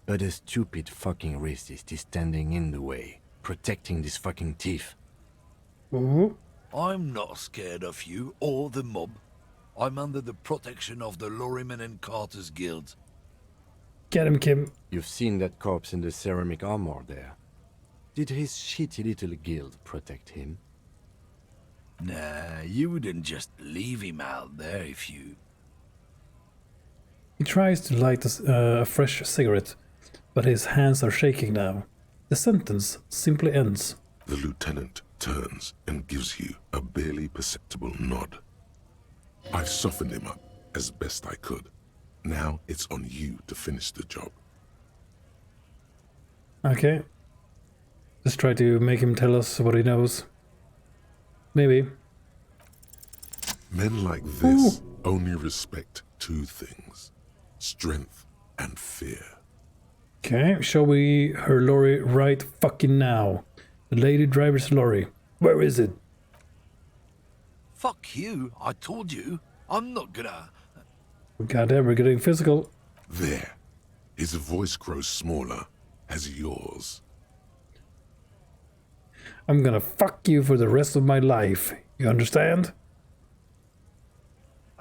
But a stupid fucking racist is standing in the way, protecting this fucking thief. Ooh. I'm not scared of you or the mob. I'm under the protection of the Lorrymen and Carters Guild. Get him, Kim. You've seen that corpse in the ceramic armor there. Did his shitty little guild protect him? Nah, you wouldn't just leave him out there if you... He tries to light a fresh cigarette, but his hands are shaking now. The sentence simply ends. The lieutenant turns and gives you a barely perceptible nod. I've softened him up as best I could. Now it's on you to finish the job. Okay. Let's try to make him tell us what he knows. Maybe. Men like this only respect two things: strength and fear. Okay, show me her lorry right fucking now. The lady driver's lorry. Where is it? Fuck you, I told you. I'm not gonna... Goddamn, we're getting physical. There. His voice grows smaller as yours. I'm gonna fuck you for the rest of my life. You understand?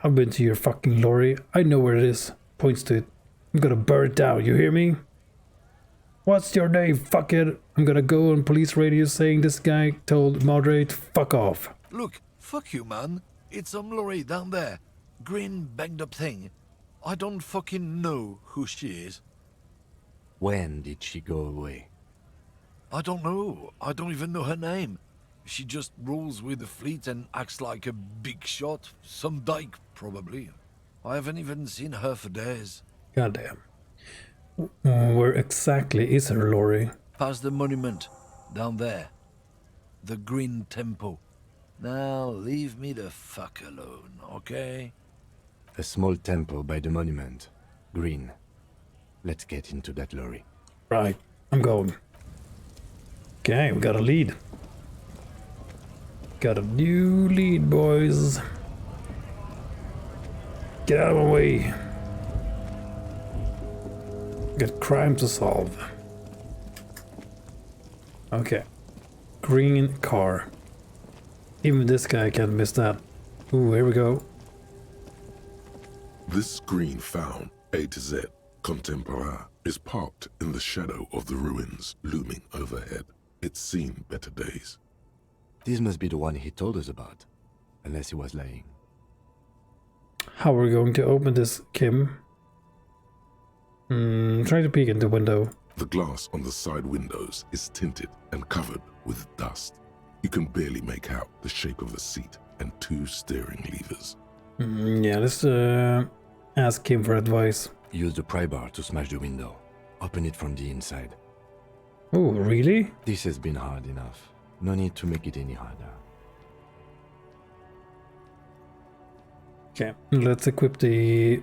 I've been to your fucking lorry. I know where it is. Points to it. I'm gonna burn it down, you hear me? What's your name, fuckhead? I'm gonna go on police radio saying this guy told Madre to fuck off. Look, fuck you, man. It's some lorry down there. Green, banged up thing. I don't fucking know who she is. When did she go away? I don't know. I don't even know her name. She just rolls with the fleet and acts like a big shot. Some dyke, probably. I haven't even seen her for days. Goddamn. Where exactly is her lorry? Past the monument. Down there. The Green Temple. Now, leave me the fuck alone, okay? A small temple by the monument. Green. Let's get into that lorry. Right, I'm going. Okay, we got a lead. Got a new lead, boys. Get out of my way. Got crime to solve. Okay. Green car. Even this guy can't miss that. Ooh, here we go. This green found, A to Z, contemporaire, is parked in the shadow of the ruins looming overhead. It's seen better days. This must be the one he told us about. Unless he was lying. How are we going to open this, Kim? Try to peek in the window. The glass on the side windows is tinted and covered with dust. You can barely make out the shape of a seat and two steering levers. Yeah, let's ask him for advice. Use the pry bar to smash the window. Open it from the inside. Oh, really? This has been hard enough. No need to make it any harder. Okay, let's equip the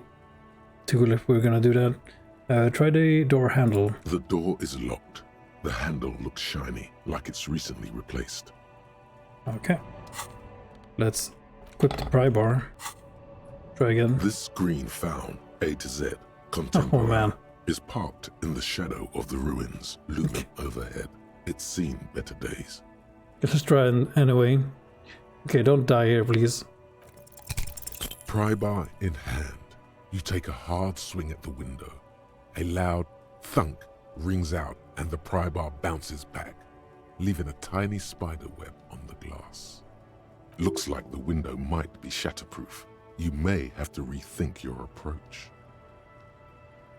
tool if we're gonna do that. Try the door handle. The door is locked. The handle looks shiny, like it's recently replaced. Okay. Let's equip the pry bar. Try again. This screen found, A to Z, contemporary, Oh man. is parked in the shadow of the ruins, looming overhead. It's seen better days. Let's try it anyway. Okay, don't die here, please. Pry bar in hand, you take a hard swing at the window. A loud thunk rings out and the pry bar bounces back, leaving a tiny spider web on the glass. Looks like the window might be shatterproof. You may have to rethink your approach.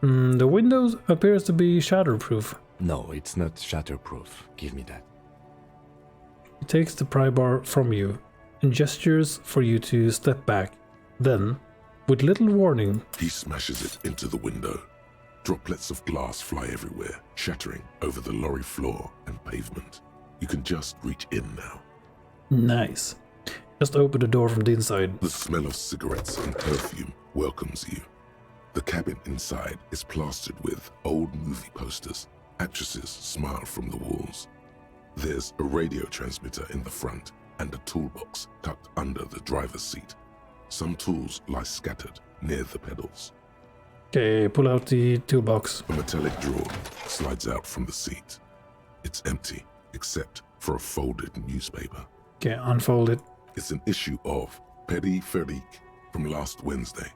The window appears to be shatterproof. No, it's not shatterproof. Give me that. He takes the pry bar from you and gestures for you to step back. Then, with little warning, He smashes it into the window. Droplets of glass fly everywhere, shattering over the lorry floor and pavement. You can just reach in now. nice. Just open the door from the inside. The smell of cigarettes and perfume welcomes you. The cabin inside is plastered with old movie posters. Actresses smile from the walls. There's a radio transmitter in the front and a toolbox tucked under the driver's seat. Some tools lie scattered near the pedals. Okay, pull out the toolbox. A metallic drawer slides out from the seat. It's empty, except for a folded newspaper. Okay, unfold it. It's an issue of Périphérique from last Wednesday.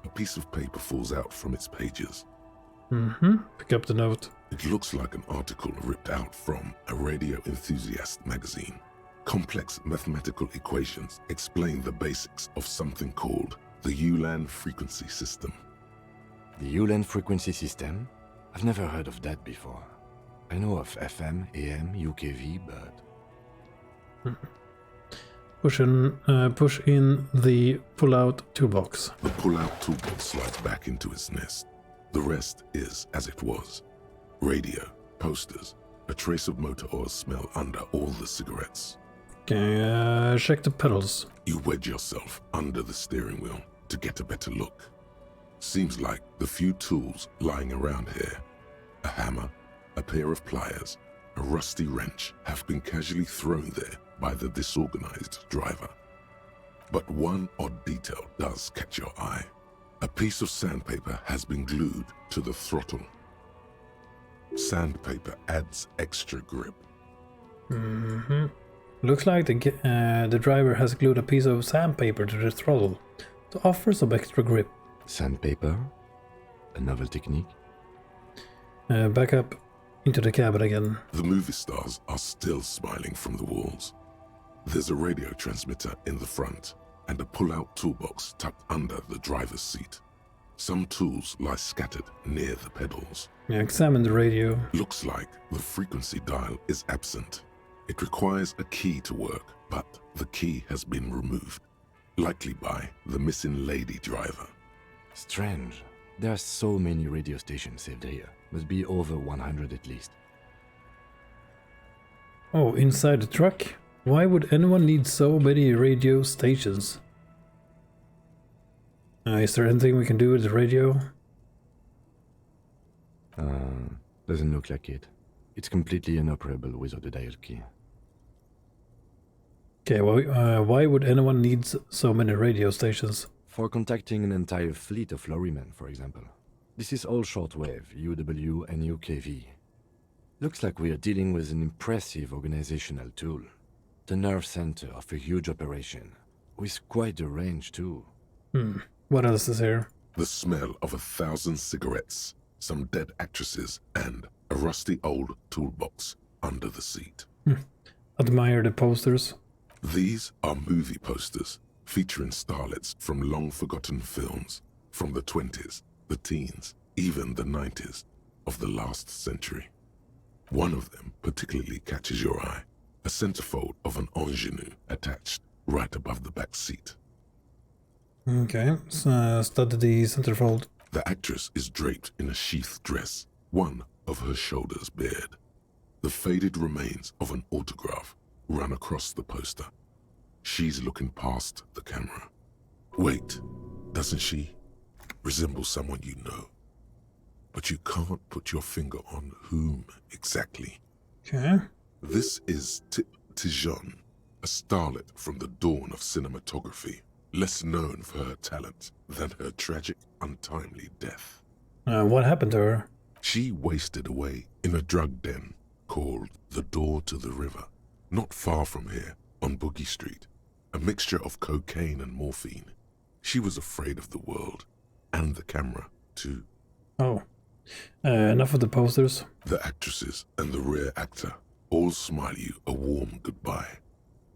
A piece of paper falls out from its pages. Pick up the note. It looks like an article ripped out from a radio enthusiast magazine. Complex mathematical equations explain the basics of something called the ULAN frequency system. The ULAN frequency system? I've never heard of that before. I know of FM, AM, UKV, but... Push in the pull-out toolbox. The pull-out toolbox slides back into its nest. The rest is as it was. Radio, posters, a trace of motor oil smell under all the cigarettes. Okay, check the pedals. You wedge yourself under the steering wheel to get a better look. Seems like the few tools lying around here, a hammer, a pair of pliers, a rusty wrench, have been casually thrown there by the disorganized driver. But one odd detail does catch your eye. A piece of sandpaper has been glued to the throttle. Sandpaper adds extra grip. Looks like the driver has glued a piece of sandpaper to the throttle to offer some extra grip. Sandpaper? A novel technique? Back up into the cabin again. The movie stars are still smiling from the walls. There's a radio transmitter in the front and a pull-out toolbox tucked under the driver's seat. Some tools lie scattered near the pedals. Yeah, examine the radio. Looks like the frequency dial is absent. It requires a key to work, but the key has been removed, likely by the missing lady driver. Strange. There are so many radio stations saved here. Must be over 100 at least. Oh, inside the truck? Why would anyone need so many radio stations? Is there anything we can do with the radio? Doesn't look like it. It's completely inoperable without the dial key. Okay, well, why would anyone need so many radio stations? For contacting an entire fleet of lorrymen, for example. This is all shortwave, UW and UKV. Looks like we are dealing with an impressive organizational tool. The nerve center of a huge operation, with quite a range too. What else is here? The smell of 1,000 cigarettes, some dead actresses, and a rusty old toolbox under the seat. Admire the posters. These are movie posters featuring starlets from long-forgotten films from the 20s, the teens, even the 90s of the last century. One of them particularly catches your eye, a centerfold of an ingenue attached right above the back seat. Okay, so study the centerfold. The actress is draped in a sheath dress, one of her shoulders bared. The faded remains of an autograph run across the poster. She's looking past the camera. Wait, doesn't she resemble someone you know? But you can't put your finger on whom exactly. Okay. This is Tip Tijon, a starlet from the dawn of cinematography, less known for her talent than her tragic, untimely death. What happened to her? She wasted away in a drug den called the Door to the River, not far from here, on Boogie Street, a mixture of cocaine and morphine. She was afraid of the world, and the camera, too. Oh. Enough of the posters. The actresses and the rear actor all smile you a warm goodbye.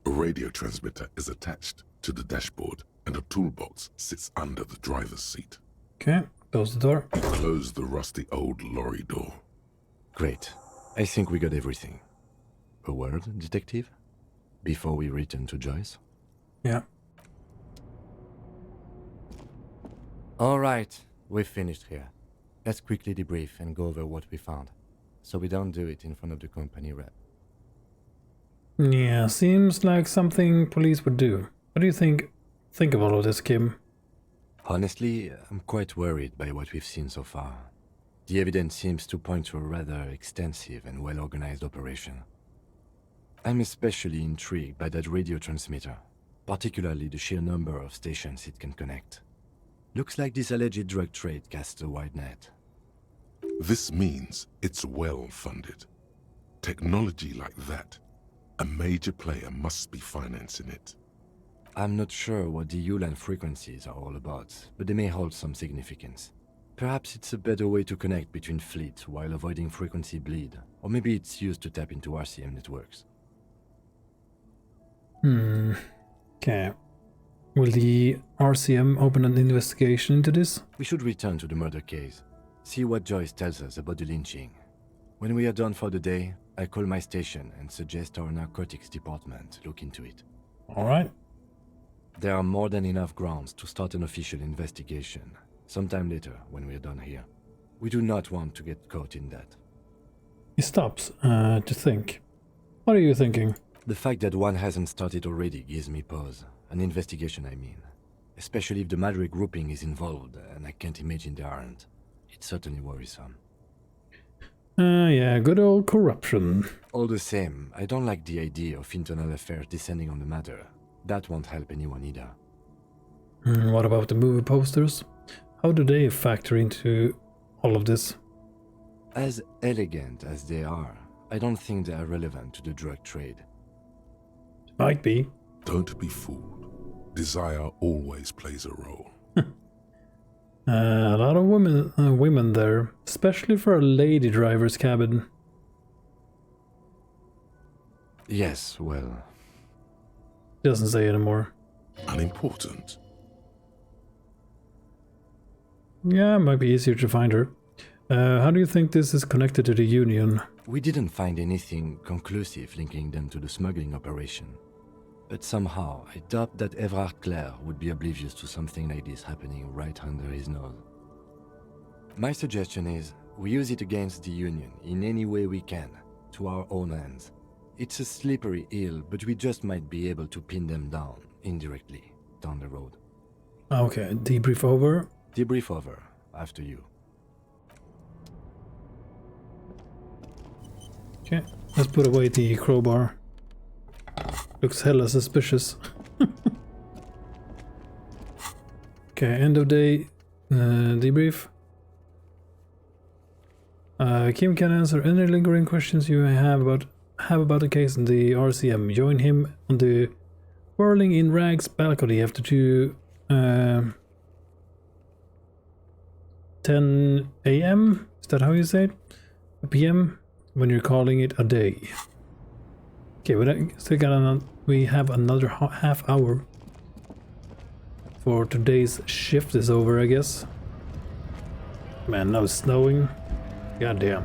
A radio transmitter is attached to the dashboard, and a toolbox sits under the driver's seat. Okay, close the door. Close the rusty old lorry door. Great. I think we got everything. A word, detective? Before we return to Joyce? Yeah. All right, we've finished here. Let's quickly debrief and go over what we found, so we don't do it in front of the company rep. Yeah, seems like something police would do. What do you think of all of this, Kim? Honestly, I'm quite worried by what we've seen so far. The evidence seems to point to a rather extensive and well-organized operation. I'm especially intrigued by that radio transmitter, particularly the sheer number of stations it can connect. Looks like this alleged drug trade casts a wide net. This means it's well funded. Technology like that, a major player must be financing it. I'm not sure what the ULAN frequencies are all about, but they may hold some significance. Perhaps it's a better way to connect between fleets while avoiding frequency bleed, or maybe it's used to tap into RCM networks. Okay. Will the RCM open an investigation into this? We should return to the murder case, see what Joyce tells us about the lynching. When we are done for the day, I call my station and suggest our narcotics department look into it. Alright. There are more than enough grounds to start an official investigation, sometime later when we are done here. We do not want to get caught in that. He stops to think. What are you thinking? The fact that one hasn't started already gives me pause. An investigation, I mean. Especially if the Madrid grouping is involved, and I can't imagine they aren't. It's certainly worrisome. Yeah, good old corruption. All the same, I don't like the idea of internal affairs descending on the matter. That won't help anyone either. What about the movie posters? How do they factor into all of this? As elegant as they are, I don't think they are relevant to the drug trade. Might be. Don't be fooled. Desire always plays a role. A lot of women there, especially for a lady driver's cabin. Yes, well... Doesn't say anymore. Unimportant. Yeah, it might be easier to find her. How do you think this is connected to the Union? We didn't find anything conclusive linking them to the smuggling operation. But somehow, I doubt that Everard Clare would be oblivious to something like this happening right under his nose. My suggestion is, we use it against the Union in any way we can, to our own ends. It's a slippery hill, but we just might be able to pin them down, indirectly, down the road. Okay, debrief over. Debrief over, after you. Okay, let's put away the crowbar. Looks hella suspicious. Okay, end of day debrief. Kim can answer any lingering questions you have about the case in the RCM. Join him on the Whirling in Rags balcony after 10 a.m. Is that how you say it? PM when you're calling it a day. Okay, we have another half hour for today's shift is over, I guess. Man, now it's snowing. God damn.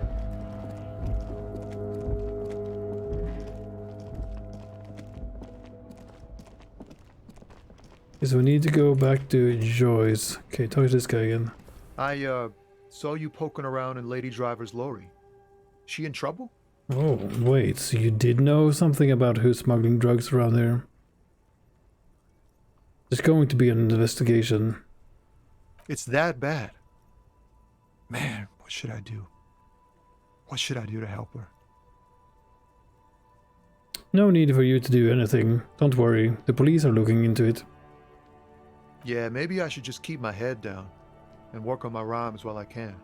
So we need to go back to Joyce. Okay, talk to this guy again. I saw you poking around in Lady Driver's lorry. She in trouble? Oh, wait, so you did know something about who's smuggling drugs around here? There's going to be an investigation. It's that bad. Man, what should I do? What should I do to help her? No need for you to do anything. Don't worry, the police are looking into it. Yeah, maybe I should just keep my head down and work on my rhymes while I can.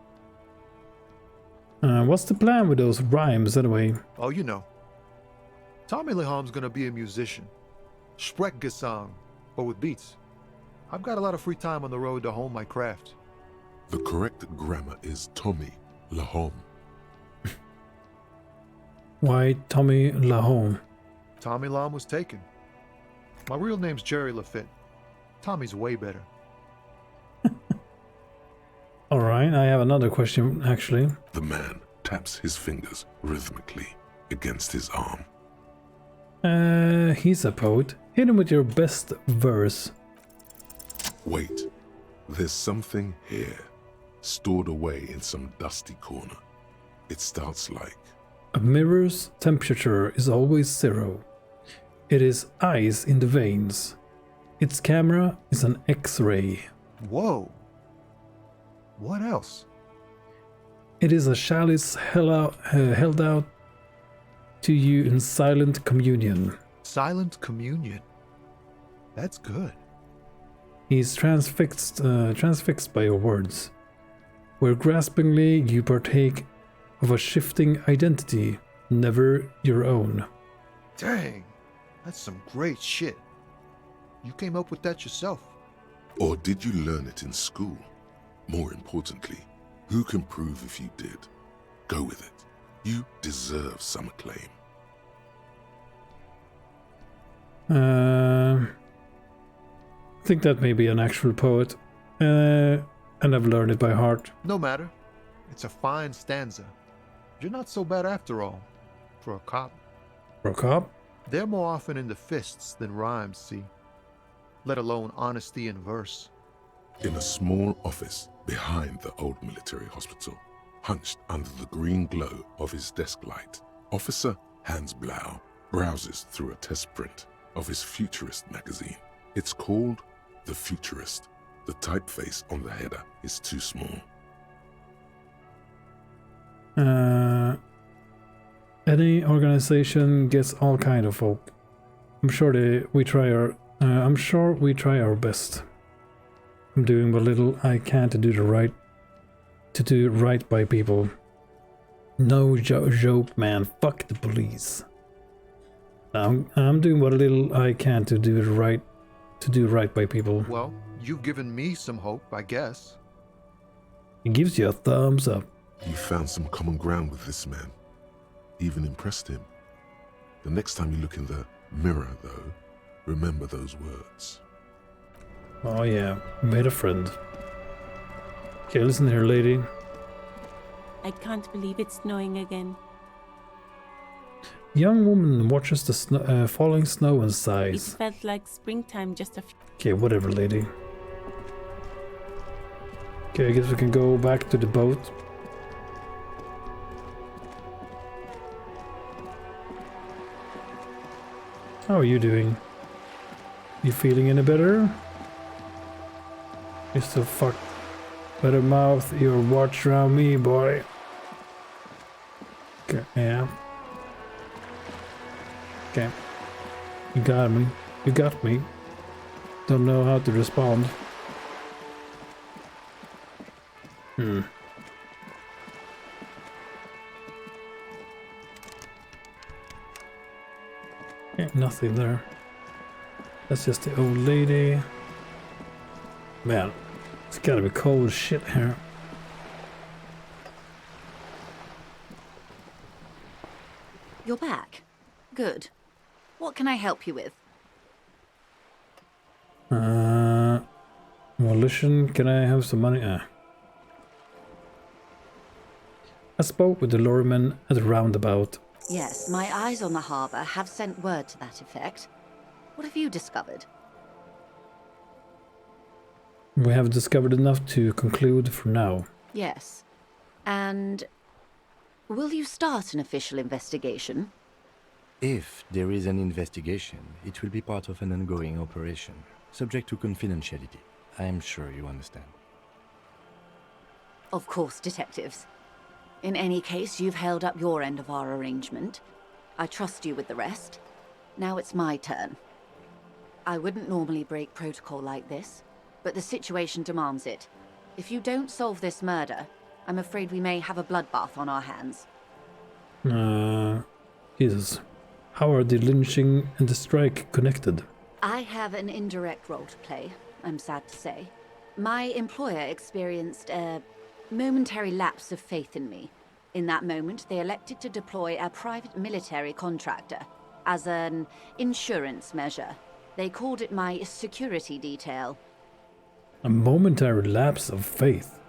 What's the plan with those rhymes anyway? Oh, you know. Tommy Leham's gonna be a musician. Sprechgesang, but with beats. I've got a lot of free time on the road to hone my craft. The correct grammar is Tommy Lahom. Why Tommy Lahome? Tommy Lam was taken. My real name's Jerry Lafitte. Tommy's way better. Alright, I have another question actually. The man taps his fingers rhythmically against his arm. He's a poet. Hit him with your best verse. Wait, there's something here, stored away in some dusty corner. It starts like, A mirror's temperature is always 0. It is ice in the veins. Its camera is an X-ray. Whoa. What else? It is a chalice held out to you in silent communion. Silent communion. That's good. He's transfixed by your words, where graspingly you partake of a shifting identity, never your own. Dang, that's some great shit. You came up with that yourself. or did you learn it in school? More importantly, who can prove if you did? Go with it. You deserve some acclaim. I think that may be an actual poet, and I've learned it by heart. No matter. It's a fine stanza. You're not so bad after all, for a cop. For a cop? They're more often in the fists than rhymes, see? Let alone honesty in verse. In a small office behind the old military hospital, hunched under the green glow of his desk light, Officer Hans Blau browses through a test print of his Futurist magazine. It's called The Futurist. The typeface on the header is too small. Any organization gets all kind of folk. I'm sure we try our best. I'm doing what little I can to do right by people. No joke, man. Fuck the police. I'm doing what little I can to do right by people. Well, you've given me some hope, I guess. It gives you a thumbs up. You found some common ground with this man. Even impressed him. The next time you look in the mirror, though, remember those words. Oh yeah, made a friend. Okay, listen here, lady. I can't believe it's snowing again. Young woman watches the falling snow and It sighs. felt like springtime just a few. Okay, whatever, lady. Okay, I guess we can go back to the boat. How are you doing? You feeling any better? Mr. Fuck. Better mouth your watch around me, boy. Okay, yeah. Okay. You got me. You got me. Don't know how to respond. Yeah, nothing there. That's just the old lady. Man, it's gotta be cold as shit here. You're back. Good. What can I help you with? Volition, can I have some money? I spoke with the lorryman at the roundabout. Yes, my eyes on the harbour have sent word to that effect. What have you discovered? We have discovered enough to conclude for now. Yes. And will you start an official investigation? If there is an investigation, it will be part of an ongoing operation, subject to confidentiality. I am sure you understand. Of course, detectives. In any case, you've held up your end of our arrangement. I trust you with the rest. Now it's my turn. I wouldn't normally break protocol like this, but the situation demands it. If you don't solve this murder, I'm afraid we may have a bloodbath on our hands. Jesus. How are the lynching and the strike connected? I have an indirect role to play, I'm sad to say. My employer experienced a momentary lapse of faith in me. In that moment, they elected to deploy a private military contractor as an insurance measure. They called it my security detail. A momentary lapse of faith.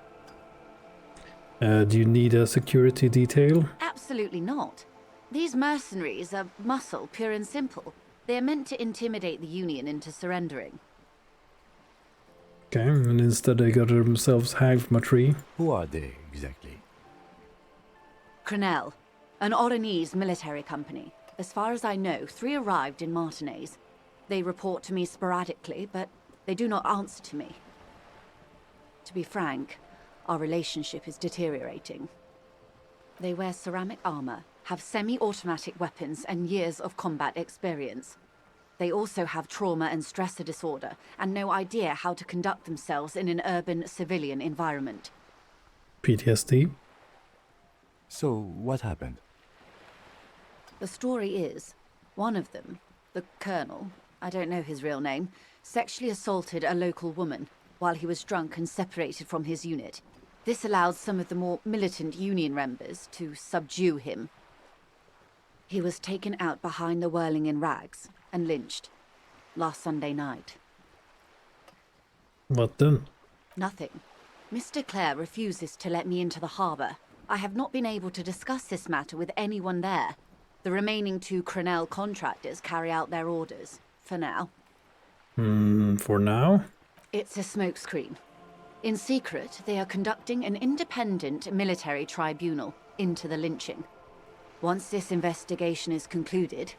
Do you need a security detail? Absolutely not. These mercenaries are muscle, pure and simple. They are meant to intimidate the Union into surrendering. Okay, and instead they got themselves hanged from a tree. Who are they, exactly? Crenel, an Oranese military company. As far as I know, 3 arrived in Martinez. They report to me sporadically, but they do not answer to me. To be frank, our relationship is deteriorating. They wear ceramic armor, have semi-automatic weapons, and years of combat experience. They also have trauma and stressor disorder, and no idea how to conduct themselves in an urban civilian environment. PTSD? So, what happened? The story is, one of them, the colonel, I don't know his real name, sexually assaulted a local woman while he was drunk and separated from his unit. This allowed some of the more militant Union members to subdue him. He was taken out behind the whirling in rags and lynched last Sunday night. What then? Nothing. Mr. Clare refuses to let me into the harbour. I have not been able to discuss this matter with anyone there. The remaining 2 Crenel contractors carry out their orders, for now. For now? It's a smokescreen. In secret, they are conducting an independent military tribunal into the lynching. Once this investigation is concluded,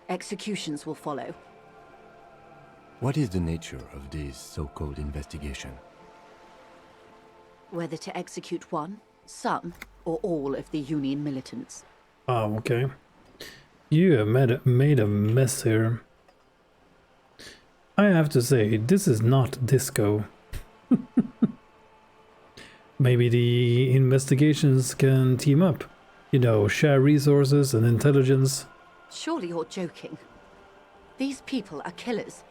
executions will follow. What is the nature of this so-called investigation? Whether to execute one, some, or all of the Union militants. Oh, okay. You have made a mess here. I have to say, this is not disco. Maybe the investigations can team up. You know, share resources and intelligence. Surely you're joking. These people are killers.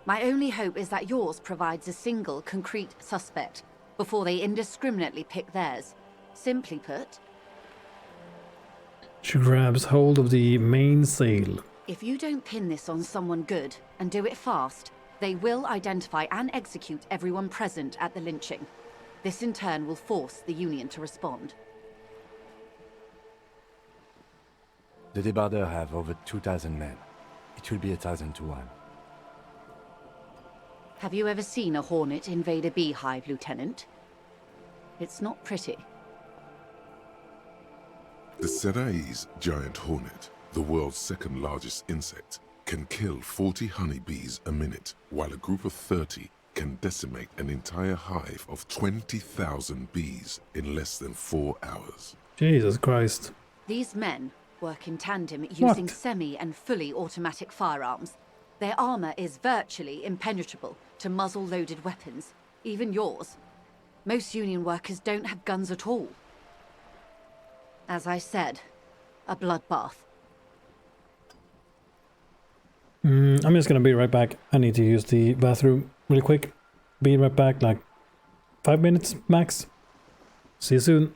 My only hope is that yours provides a single, concrete suspect before they indiscriminately pick theirs. Simply put, She grabs hold of the mainsail. if you don't pin this on someone good and do it fast, they will identify and execute everyone present at the lynching. This in turn will force the Union to respond. The Debarders have over 2,000 men. It will be 1,000 to 1. Have you ever seen a hornet invade a beehive, Lieutenant? It's not pretty. The Seraï's giant hornet, the world's 2nd largest insect, can kill 40 honeybees a minute, while a group of 30 can decimate an entire hive of 20,000 bees in less than 4 hours. Jesus Christ. These men work in tandem using semi and fully automatic firearms. Their armor is virtually impenetrable to muzzle-loaded weapons, even yours. Most Union workers don't have guns at all. As I said, a bloodbath. I'm just gonna be right back. I need to use the bathroom really quick. Be right back, like 5 minutes max. See you soon.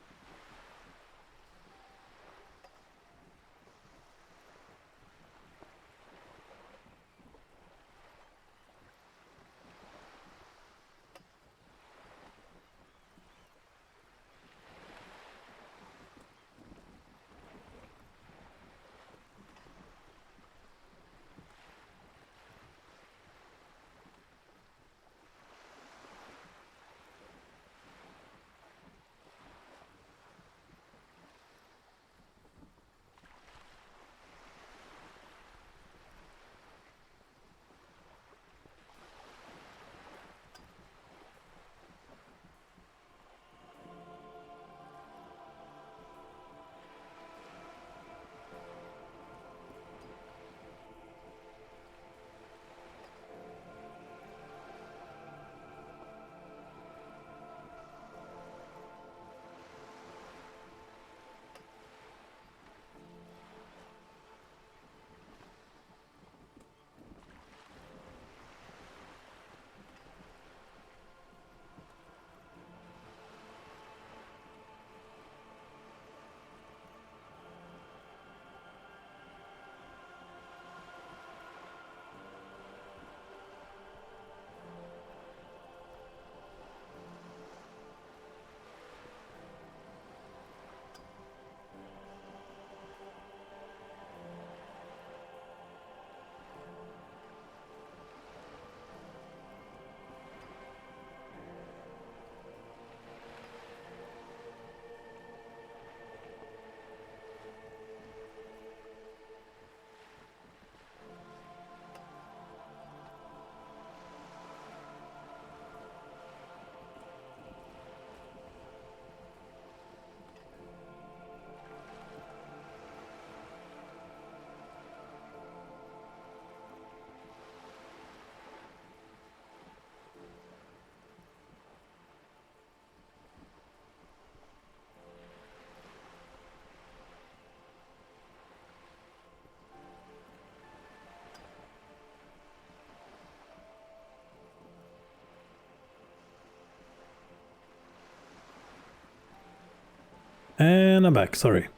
And I'm back, sorry.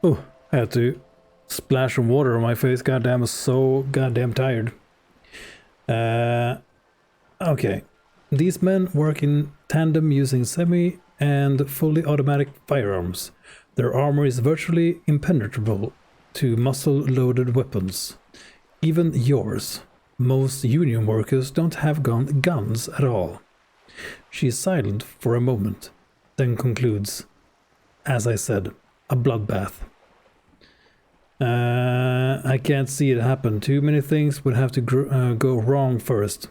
Oh, I had to splash some water on my face. Goddamn, I was so goddamn tired. Okay. These men work in tandem using semi and fully automatic firearms. Their armor is virtually impenetrable to muzzle-loaded weapons. Even yours. Most union workers don't have guns at all. She is silent for a moment, then concludes, as I said, a bloodbath. I can't see it happen. Too many things would have to go wrong first.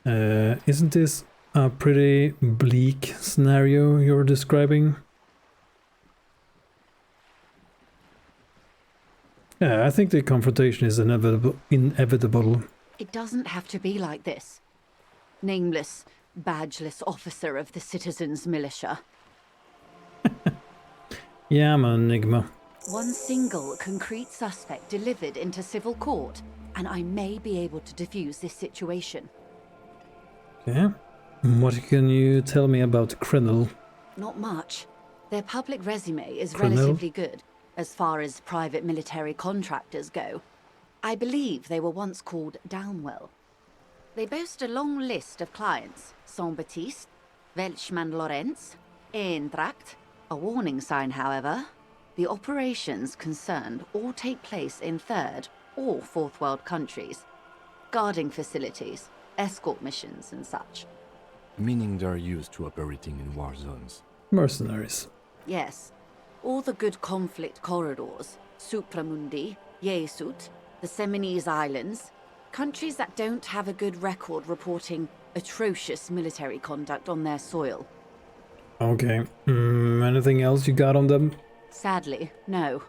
Isn't this a pretty bleak scenario you're describing? Yeah, I think the confrontation is inevitable. It doesn't have to be like this. Nameless, badgeless officer of the citizens' militia. Yeah, I'm an enigma. One single concrete suspect delivered into civil court, and I may be able to defuse this situation. Okay. What can you tell me about Krennel? Not much. Their public resume is Krennel? relatively good, as far as private military contractors go. I believe they were once called Downwell. They boast a long list of clients: Saint-Baptiste, Welchman Lorenz, Eintracht. A warning sign, however. The operations concerned all take place in third or fourth world countries. Guarding facilities, escort missions and such. Meaning they're used to operating in war zones. Mercenaries. Yes. All the good conflict corridors, Supramundi, Yesut, the Seminese Islands, countries that don't have a good record reporting atrocious military conduct on their soil. Okay. Anything else you got on them? Sadly, no.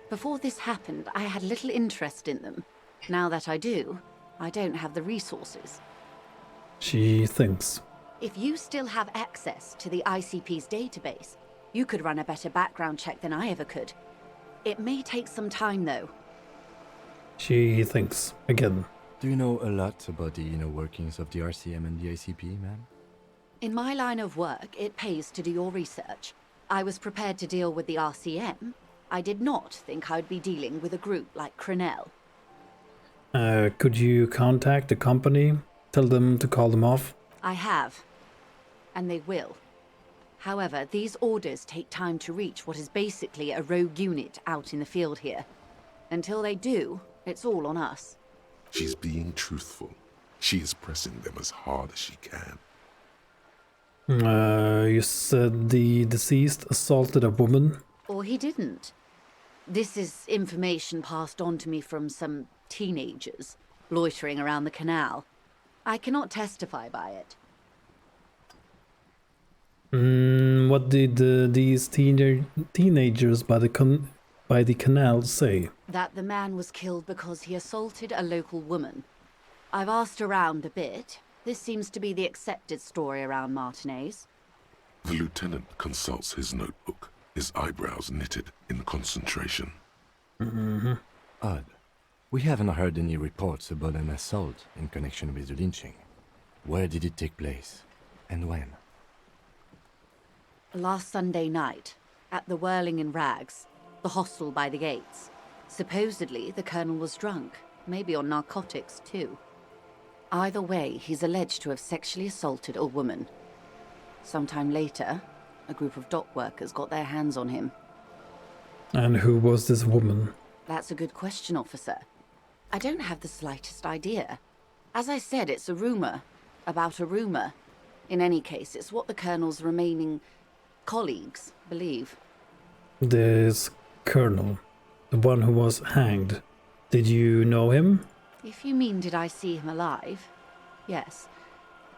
Before this happened, I had little interest in them. Now that I do, I don't have the resources. She thinks. If you still have access to the ICP's database, you could run a better background check than I ever could. It may take some time, though. She thinks. Again. Do you know a lot about the inner workings of the RCM and the ICP, ma'am? In my line of work, it pays to do your research. I was prepared to deal with the RCM. I did not think I'd be dealing with a group like Krennel. Could you contact the company? Tell them to call them off? I have. And they will. However, these orders take time to reach what is basically a rogue unit out in the field here. Until they do, it's all on us. She's being truthful. She is pressing them as hard as she can. You said the deceased assaulted a woman? Or he didn't. This is information passed on to me from some teenagers loitering around the canal. I cannot testify by it. What did these teenagers by the canal say? That the man was killed because he assaulted a local woman. I've asked around a bit. This seems to be the accepted story around Martinez. The lieutenant consults his notebook, his eyebrows knitted in concentration. Odd. We haven't heard any reports about an assault in connection with the lynching. Where did it take place? And when? Last Sunday night, at the Whirling in Rags, the hostel by the gates. Supposedly, the colonel was drunk, maybe on narcotics too. Either way, he's alleged to have sexually assaulted a woman. Sometime later, a group of dock workers got their hands on him. And who was this woman? That's a good question, officer. I don't have the slightest idea. As I said, it's a rumor about a rumor. In any case, it's what the colonel's remaining colleagues believe. This colonel, the one who was hanged, did you know him? If you mean did I see him alive, yes.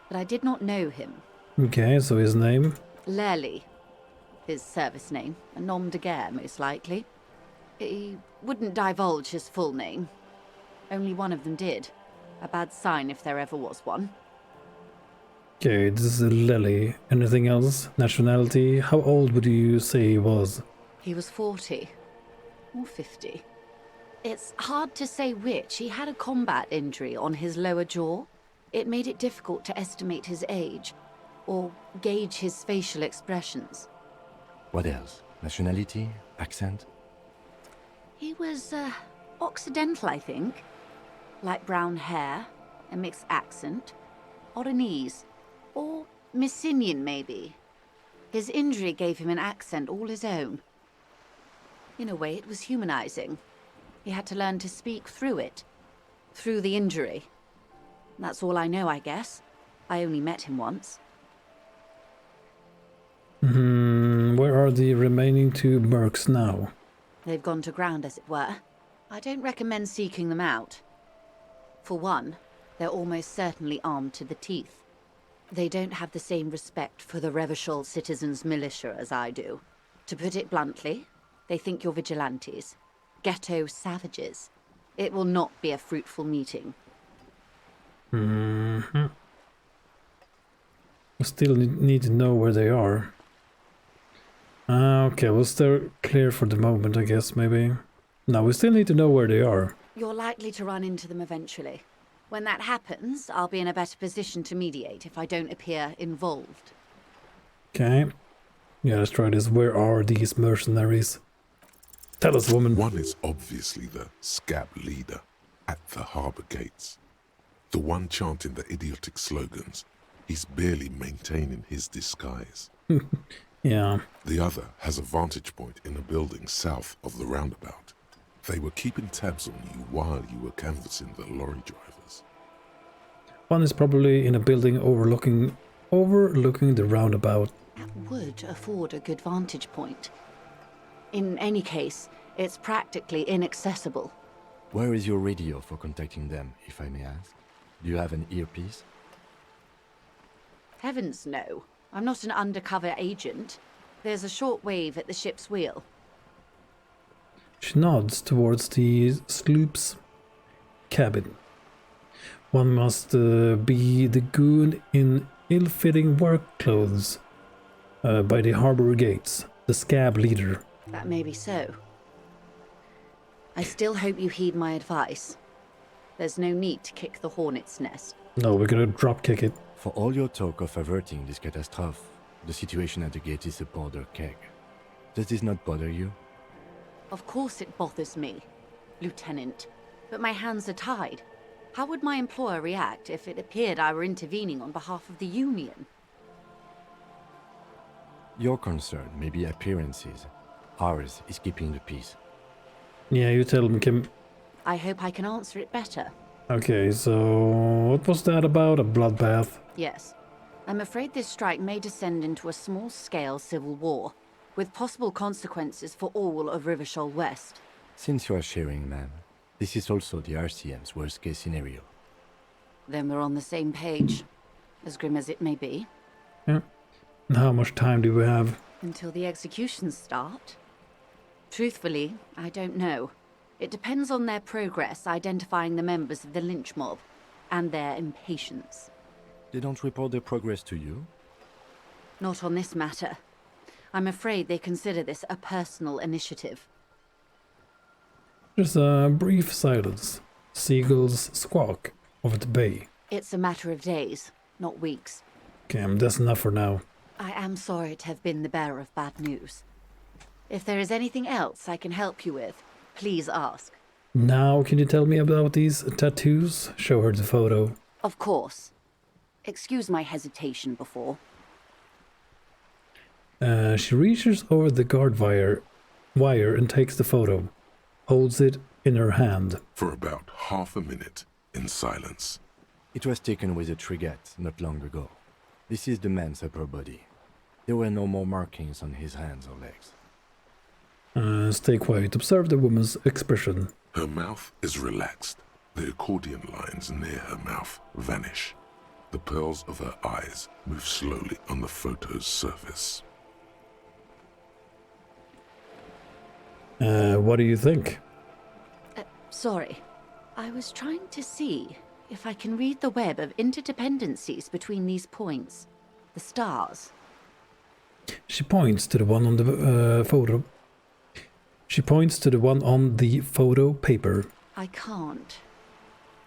But I did not know him. Okay, so his name? Lely. His service name, a nom de guerre, most likely. He wouldn't divulge his full name. Only one of them did. A bad sign if there ever was one. Okay, this is Lely. Anything else? Nationality? How old would you say he was? He was 40. Or 50. It's hard to say which. He had a combat injury on his lower jaw. It made it difficult to estimate his age, or gauge his facial expressions. What else? Nationality? Accent? He was, Occidental, I think. Light brown hair, a mixed accent, Oranese, or Messinian, maybe. His injury gave him an accent all his own. In a way, it was humanizing. He had to learn to speak through it, through the injury. That's all I know, I guess. I only met him once. Where are the remaining 2 mercs now? They've gone to ground, as it were. I don't recommend seeking them out. For one, they're almost certainly armed to the teeth. They don't have the same respect for the Revachol citizens' militia as I do. To put it bluntly, they think you're vigilantes. Ghetto savages. It will not be a fruitful meeting. We still need to know where they are. Okay, well, they're clear for the moment, I guess, maybe. No, we still need to know where they are. You're likely to run into them eventually. When that happens, I'll be in a better position to mediate if I don't appear involved. Okay. Yeah, let's try this. Where are these mercenaries? Tell us, woman. One is obviously the scab leader at the harbour gates. The one chanting the idiotic slogans. He's barely maintaining his disguise. Yeah. The other has a vantage point in a building south of the roundabout. They were keeping tabs on you while you were canvassing the lorry drivers. One is probably in a building overlooking the roundabout. That would afford a good vantage point. In any case, it's practically inaccessible. Where is your radio for contacting them, if I may ask? Do you have an earpiece? Heavens no. I'm not an undercover agent. There's a shortwave at the ship's wheel. She nods towards the sloop's cabin. One must be the goon in ill-fitting work clothes by the harbor gates, the scab leader. That may be so. I still hope you heed my advice. There's no need to kick the hornet's nest. No, we're gonna drop kick it. For all your talk of averting this catastrophe, the situation at the gate is a powder keg. Does this not bother you? Of course it bothers me, Lieutenant. But my hands are tied. How would my employer react if it appeared I were intervening on behalf of the Union? Your concern may be appearances. Ours is keeping the peace. Yeah, you tell him, Kim. I hope I can answer it better. Okay, so what was that about? A bloodbath? Yes. I'm afraid this strike may descend into a small-scale civil war, with possible consequences for all of Rivachol West. Since you are sharing, ma'am, this is also the RCM's worst-case scenario. Then we're on the same page, as grim as it may be. Yeah. And how much time do we have? Until the executions start? Truthfully, I don't know. It depends on their progress identifying the members of the lynch mob, and their impatience. They don't report their progress to you? Not on this matter. I'm afraid they consider this a personal initiative. There's a brief silence. Seagulls squawk over the bay. It's a matter of days, not weeks. Okay, that's enough for now. I am sorry to have been the bearer of bad news. If there is anything else I can help you with, please ask. Now, can you tell me about these tattoos? Show her the photo. Of course. Excuse my hesitation before. She reaches over the guard wire and takes the photo. Holds it in her hand. For about half a minute, in silence. It was taken with a trigette not long ago. This is the man's upper body. There were no more markings on his hands or legs. Stay quiet. Observe the woman's expression. Her mouth is relaxed. The accordion lines near her mouth vanish. The pearls of her eyes move slowly on the photo's surface. What do you think? Sorry. I was trying to see if I can read the web of interdependencies between these points. The stars. She points to the one on the photo. She points to the one on the photo paper. I can't.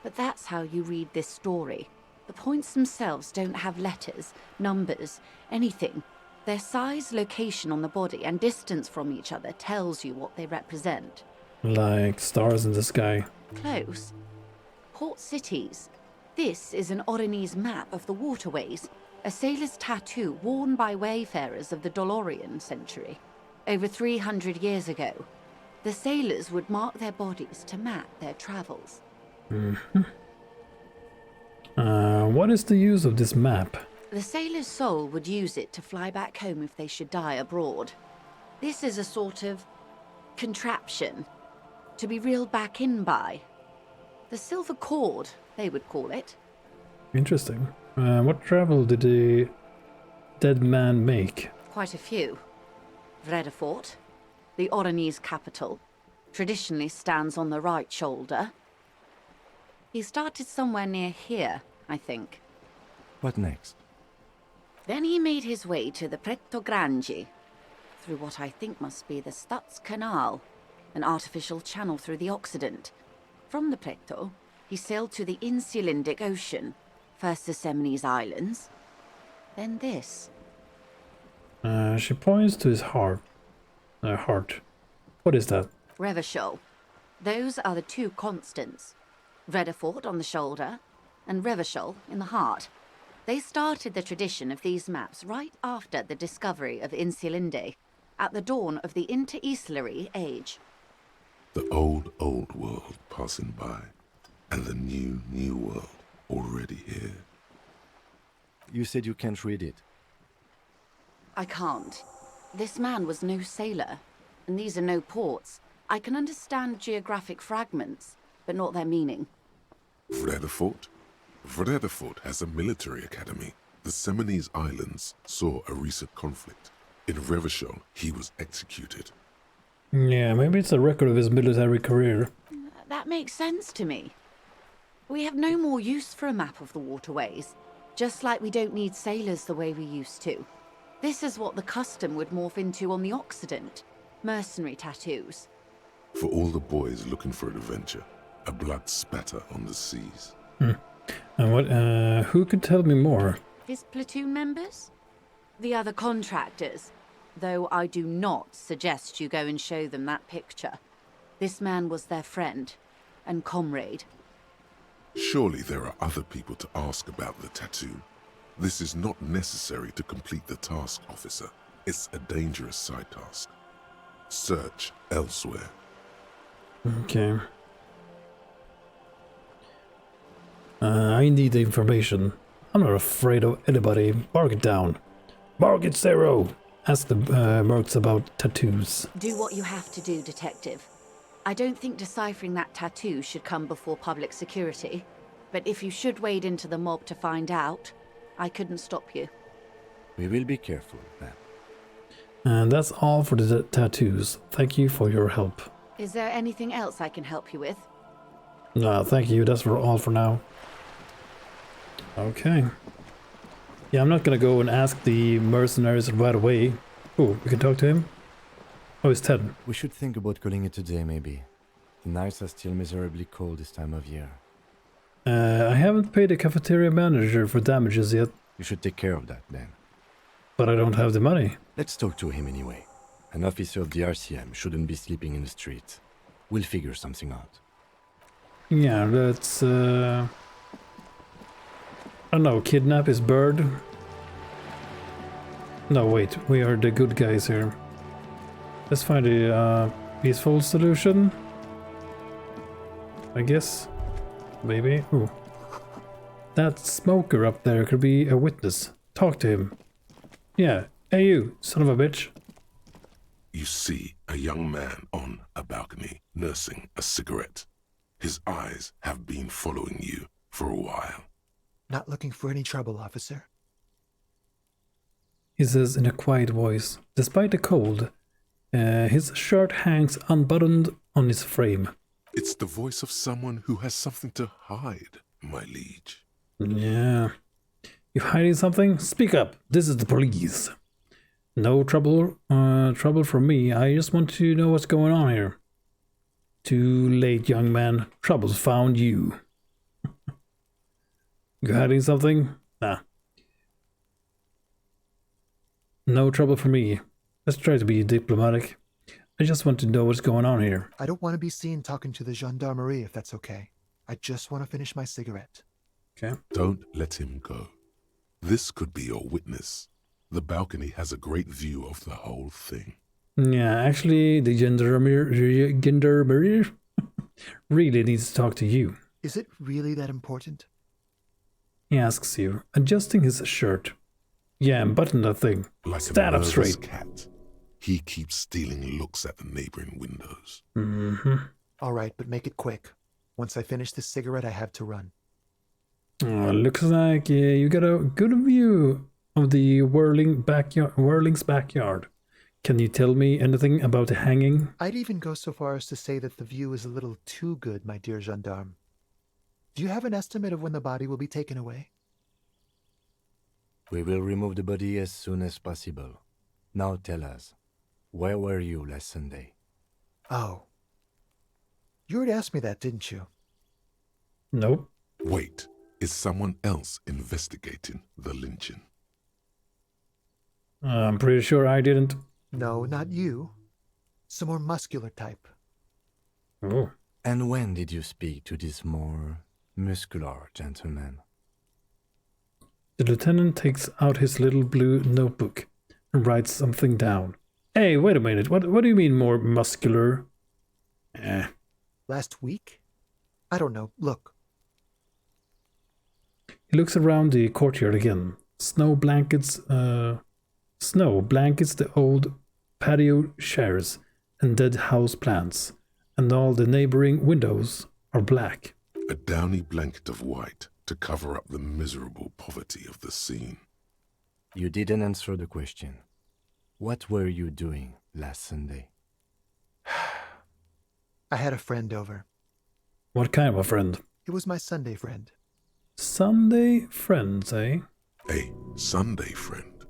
But that's how you read this story. The points themselves don't have letters, numbers, anything. Their size, location on the body, and distance from each other tells you what they represent. Like stars in the sky. Close. Port cities. This is an Oronese map of the waterways, a sailor's tattoo worn by wayfarers of the Dolorian century. Over 300 years ago, the sailors would mark their bodies to map their travels. What is the use of this map? The sailor's soul would use it to fly back home if they should die abroad. This is a sort of contraption to be reeled back in by. The silver cord, they would call it. Interesting. What travel did the dead man make? Quite a few. Vredefort, the Oronese capital, traditionally stands on the right shoulder. He started somewhere near here, I think. What next? Then he made his way to the Pretto Grande, through what I think must be the Stutz Canal, an artificial channel through the Occident. From the Pretto, he sailed to the Insulindic Ocean, first the Semines Islands, then this. She points to his heart. What is that? Revachol. Those are the two constants. Vredefort on the shoulder, and Revachol in the heart. They started the tradition of these maps right after the discovery of Insulinde, at the dawn of the Interinsulary Age. The old world passing by, and the new world already here. You said you can't read it. I can't. This man was no sailor, and these are no ports. I can understand geographic fragments, but not their meaning. Vredefort? Vredefort has a military academy. The Semines Islands saw a recent conflict. In Revachol, he was executed. Yeah, maybe it's a record of his military career. That makes sense to me. We have no more use for a map of the waterways, just like we don't need sailors the way we used to. This is what the custom would morph into on the Occident. Mercenary tattoos. For all the boys looking for adventure, a blood spatter on the seas. And what, who could tell me more? His platoon members? The other contractors. Though I do not suggest you go and show them that picture. This man was their friend and comrade. Surely there are other people to ask about the tattoo. This is not necessary to complete the task, officer. It's a dangerous side task. Search elsewhere. Okay. I need the information. I'm not afraid of anybody. Mark it down. Mark it 0. Ask the mercs about tattoos. Do what you have to do, Detective. I don't think deciphering that tattoo should come before public security. But if you should wade into the mob to find out, I couldn't stop you. We will be careful, ma'am. And that's all for the tattoos. Thank you for your help. Is there anything else I can help you with? No, thank you. That's all for now. Okay. Yeah, I'm not gonna go and ask the mercenaries right away. Oh, we can talk to him? Oh, it's Ted. We should think about calling it a day, maybe. The nights are still miserably cold this time of year. I haven't paid the cafeteria manager for damages yet. You should take care of that, then. But I don't have the money. Let's talk to him anyway. An officer of the RCM shouldn't be sleeping in the streets. We'll figure something out. Yeah, let's, I don't know, kidnap his bird? No, wait, we are the good guys here. Let's find a peaceful solution. I guess. Maybe. Ooh. That smoker up there could be a witness. Talk to him. Yeah. Hey you, son of a bitch. You see a young man on a balcony nursing a cigarette. His eyes have been following you for a while. Not looking for any trouble, officer. He says in a quiet voice. Despite the cold, his shirt hangs unbuttoned on his frame. It's the voice of someone who has something to hide, my liege. Yeah. You hiding something? Speak up. This is the police. No trouble from me. I just want to know what's going on here. Too late, young man. Trouble's found you. You hiding something? Nah. No trouble for me. Let's try to be diplomatic. I just want to know what's going on here. I don't want to be seen talking to the gendarmerie if that's okay. I just want to finish my cigarette. Okay. Don't let him go. This could be your witness. The balcony has a great view of the whole thing. Yeah, actually, the gendarmerie really needs to talk to you. Is it really that important? He asks you, adjusting his shirt. Yeah, button that thing. Like Stand a up nervous straight. cat, he keeps stealing looks at the neighboring windows. Mm-hmm. All right, but make it quick. Once I finish this cigarette, I have to run. Looks like you got a good view of the Whirling's backyard. Can you tell me anything about the hanging? I'd even go so far as to say that the view is a little too good, my dear gendarme. Do you have an estimate of when the body will be taken away? We will remove the body as soon as possible. Now tell us, where were you last Sunday? Oh. You already asked me that, didn't you? Nope. Wait, is someone else investigating the lynching? I'm pretty sure I didn't. No, not you. Some more muscular type. Oh. And when did you speak to this more muscular gentleman? The lieutenant takes out his little blue notebook and writes something down. Hey, wait a minute. What do you mean more muscular? Last week? I don't know. Look. He looks around the courtyard again. Snow blankets the old patio chairs and dead house plants, and all the neighboring windows are black. A downy blanket of white to cover up the miserable poverty of the scene. You didn't answer the question. What were you doing last Sunday? I had a friend over. What kind of a friend? It was my Sunday friend. Sunday friends, eh? A Sunday friend.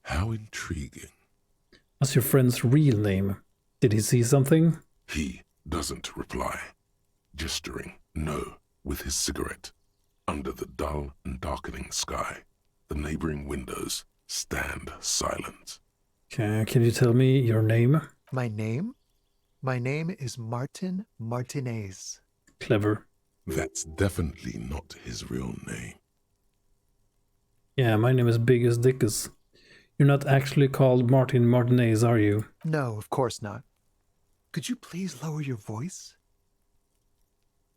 How intriguing. What's your friend's real name? Did he see something? He doesn't reply, gesturing no with his cigarette. Under the dull and darkening sky, the neighboring windows stand silent. Can you tell me your name? My name? My name is Martin Martinez. Clever. That's definitely not his real name. Yeah, my name is Biggest Dickus. You're not actually called Martin Martinez, are you? No, of course not. Could you please lower your voice?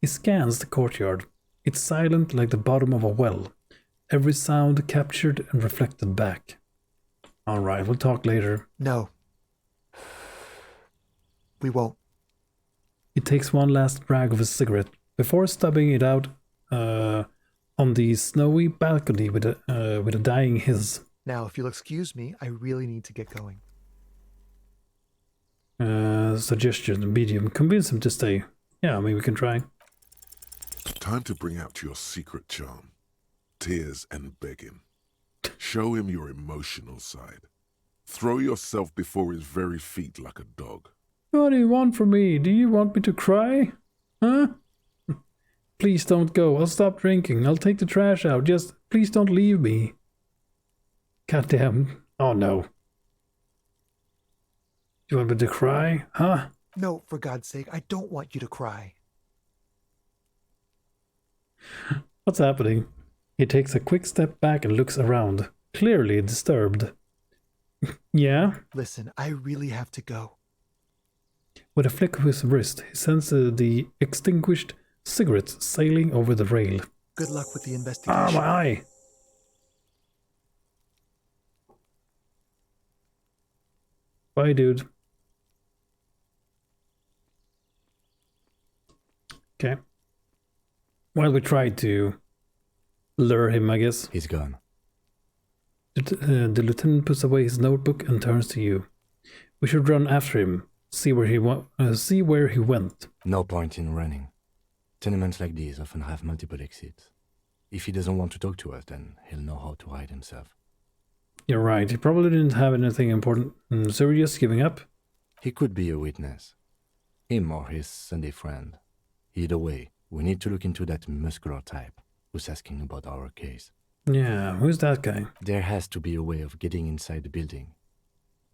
He scans the courtyard. It's silent like the bottom of a well. Every sound captured and reflected back. Alright, we'll talk later. No. We won't. He takes one last drag of his cigarette before stubbing it out on the snowy balcony with a dying hiss. Now, if you'll excuse me, I really need to get going. Suggestion, medium. Convince him to stay. Yeah, I mean, we can try. Time to bring out your secret charm. Tears and begging. Show him your emotional side. Throw yourself before his very feet like a dog. What do you want from me? Do you want me to cry? Huh? Please don't go. I'll stop drinking. I'll take the trash out. Just please don't leave me. Goddamn. Oh no. You want me to cry? Huh? No, for God's sake, I don't want you to cry. What's happening? He takes a quick step back and looks around, clearly disturbed. Yeah? Listen, I really have to go. With a flick of his wrist, he sends the extinguished cigarettes sailing over the rail. Good luck with the investigation. Ah, my eye! Bye, dude. Okay. Well, we tried to lure him, I guess. He's gone. The lieutenant puts away his notebook and turns to you. We should run after him. See where he went. No point in running. Tenements like these often have multiple exits. If he doesn't want to talk to us, then he'll know how to hide himself. You're right. He probably didn't have anything important. So we're just giving up? He could be a witness. Him or his Sunday friend. Either way, we need to look into that muscular type who's asking about our case. Yeah, who's that guy? There has to be a way of getting inside the building.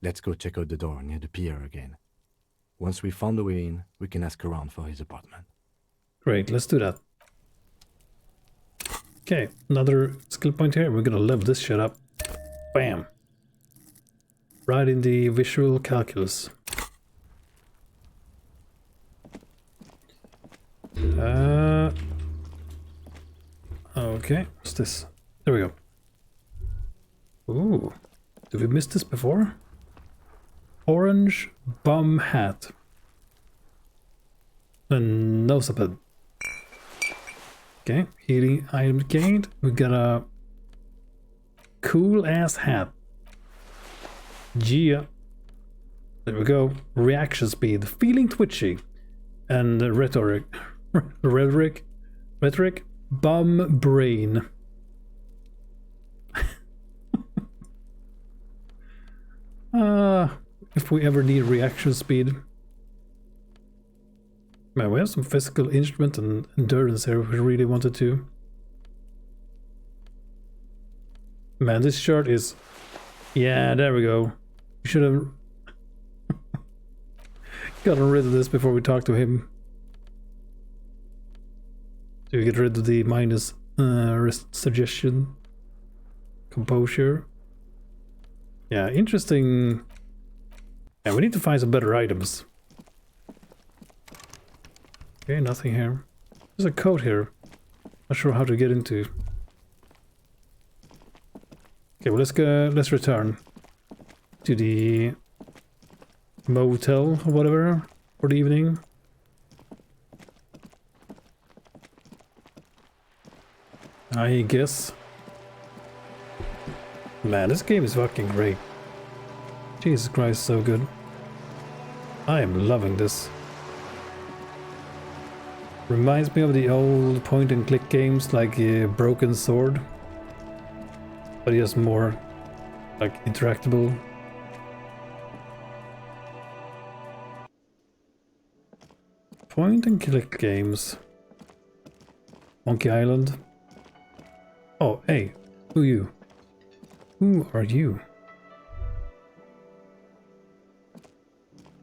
Let's go check out the door near the pier again. Once we found a way in, we can ask around for his apartment. Great, let's do that. Okay, another skill point here. We're gonna level this shit up. Bam. Right in the visual calculus. Okay, what's this? There we go. Ooh, did we miss this before? Orange bum hat. And no support. Okay, healing item gained. We got a cool ass hat. Gia. There we go. Reaction speed. Feeling twitchy. And rhetoric. Rhetoric. Bum brain. If we ever need reaction speed. Man, we have some physical instrument and endurance here if we really wanted to. Man, this shirt is... Yeah, there we go. We should have gotten rid of this before we talked to him. So we get rid of the minus suggestion. Composure. Yeah, interesting. Yeah, we need to find some better items. Okay, nothing here. There's a code here. Not sure how to get into. Okay, well let's return to the motel or whatever for the evening. I guess. Man, this game is fucking great. Jesus Christ, so good. I am loving this. Reminds me of the old point and click games like Broken Sword. But just more like interactable. Point and click games. Monkey Island. Oh, hey, who you? Who are you?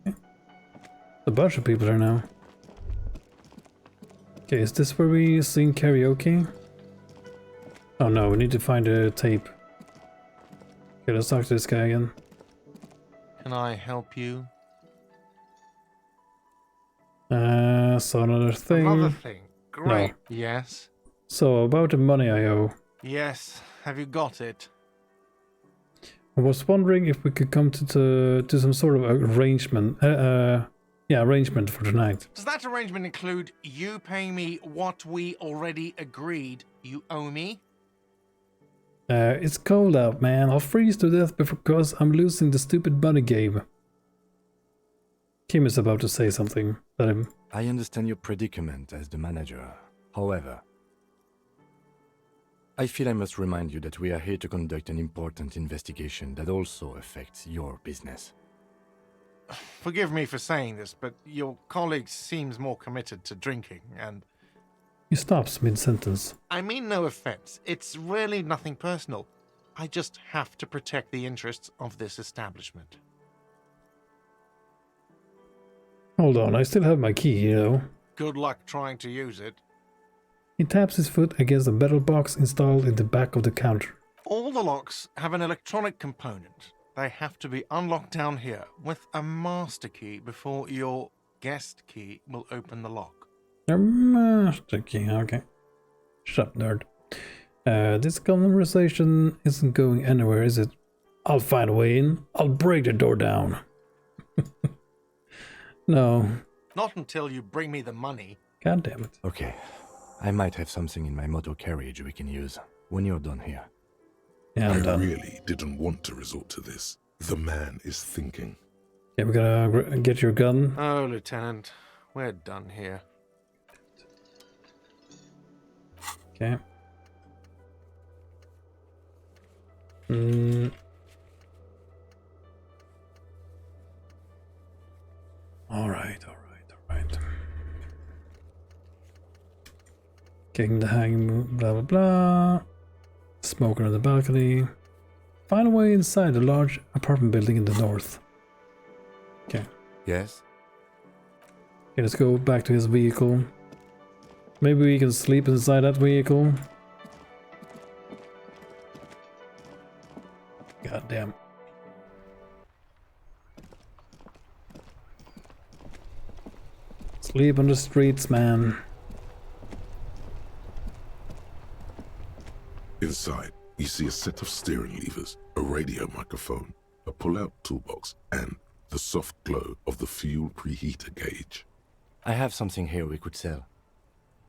Okay. A bunch of people here now. Okay, is this where we sing karaoke? Oh no, we need to find a tape. Okay, let's talk to this guy again. Can I help you? So another thing. Another thing. Great. No. Yes. So about the money I owe. Yes. Have you got it? I was wondering if we could come to some sort of arrangement. Yeah, arrangement for tonight. Does that arrangement include you paying me what we already agreed you owe me? It's cold out, man. I'll freeze to death because I'm losing the stupid money game. Kim is about to say something. Let him. I understand your predicament as the manager. However, I feel I must remind you that we are here to conduct an important investigation that also affects your business. Forgive me for saying this, but your colleague seems more committed to drinking, and... He stops mid-sentence. I mean no offense. It's really nothing personal. I just have to protect the interests of this establishment. Hold on, I still have my key, you know. Good luck trying to use it. He taps his foot against a metal box installed in the back of the counter. All the locks have an electronic component. They have to be unlocked down here with a master key before your guest key will open the lock. A master key, okay. Shut up, nerd. This conversation isn't going anywhere, is it? I'll find a way in. I'll break the door down. No. Not until you bring me the money. God damn it. Okay. I might have something in my motor carriage we can use when you're done here. Yeah, I'm done. Really didn't want to resort to this. The man is thinking. Yeah, we gotta get your gun. Oh, Lieutenant, we're done here. Okay. Alright. Getting the hang, blah blah blah. smoker on the balcony. Find a way inside the large apartment building in the north. Okay. Yes? Okay, let's go back to his vehicle. Maybe we can sleep inside that vehicle. God damn. Sleep on the streets, man. Inside, you see a set of steering levers, a radio microphone, a pull-out toolbox, and the soft glow of the fuel preheater gauge. I have something here we could sell.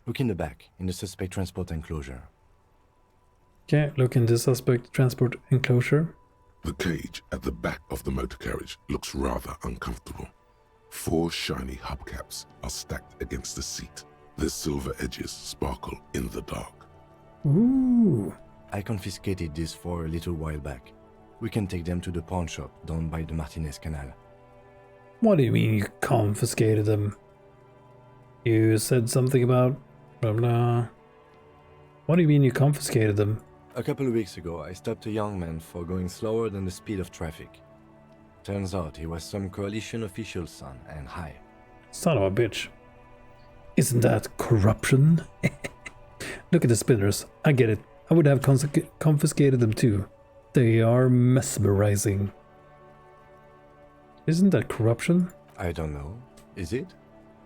Look in the back, in the suspect transport enclosure. Okay, look in the suspect transport enclosure. The cage at the back of the motor carriage looks rather uncomfortable. 4 shiny hubcaps are stacked against the seat. Their silver edges sparkle in the dark. Ooh. I confiscated these 4 a little while back. We can take them to the pawn shop down by the Martinez Canal. What do you mean you confiscated them? You said something about blah blah. What do you mean you confiscated them? A couple of weeks ago, I stopped a young man for going slower than the speed of traffic. Turns out he was some coalition official's son and high. Son of a bitch. Isn't that corruption? Look at the spinners. I get it. I would have confiscated them too. They are mesmerizing. Isn't that corruption? I don't know. Is it?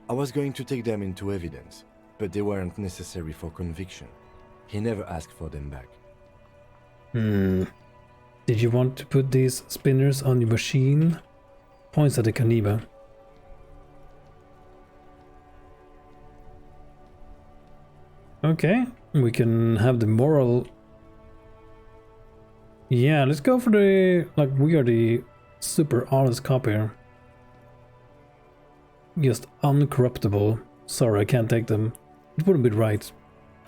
I was going to take them into evidence, but they weren't necessary for conviction. He never asked for them back. Did you want to put these spinners on your machine? Points at the Kaniba. Okay, we can have the moral. Yeah, let's go for the, like, we are the super honest cop here. Just uncorruptible. Sorry, I can't take them. It wouldn't be right.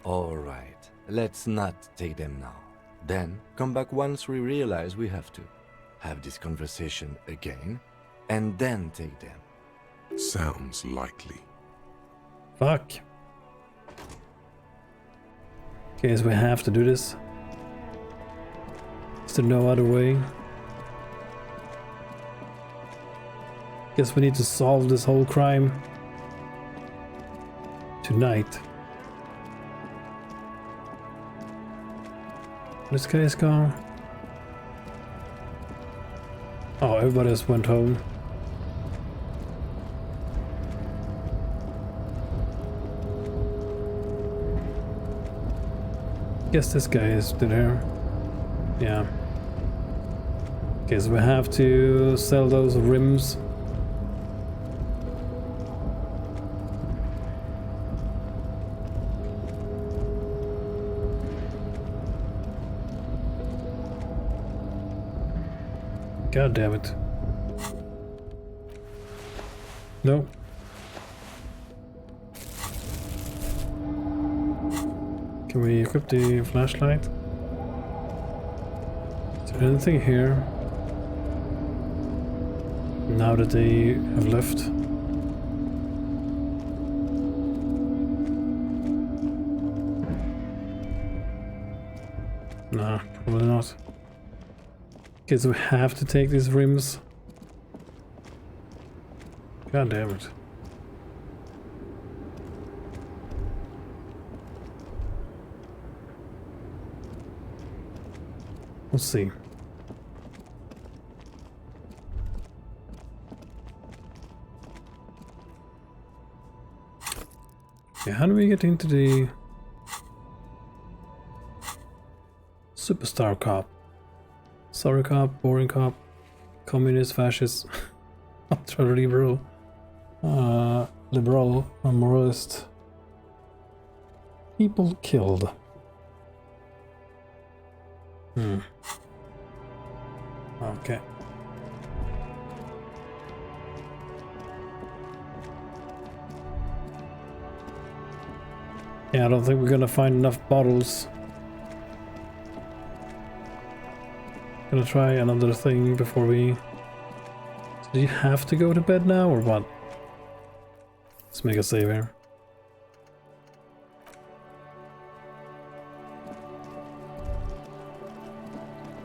Alright, let's not take them now. Then, come back once we realize we have to. Have this conversation again, and then take them. Sounds likely. Fuck. Okay, so we have to do this. Is there no other way? Guess we need to solve this whole crime tonight. This guy's gone. Oh, everybody else went home. Guess this guy is still here. Yeah. Okay, so we have to sell those rims. God damn it. No. Can we equip the flashlight? Is there anything here? Now that they have left? Nah, probably not. Okay, so we have to take these rims. God damn it. Let's see. Okay, how do we get into the Superstar Cop? Sorry cop, boring cop, communist, fascist, ultra liberal, liberal, moralist. People killed. Okay. Yeah, I don't think we're gonna find enough bottles. Gonna try another thing before we... Do you have to go to bed now or what? Let's make a save here.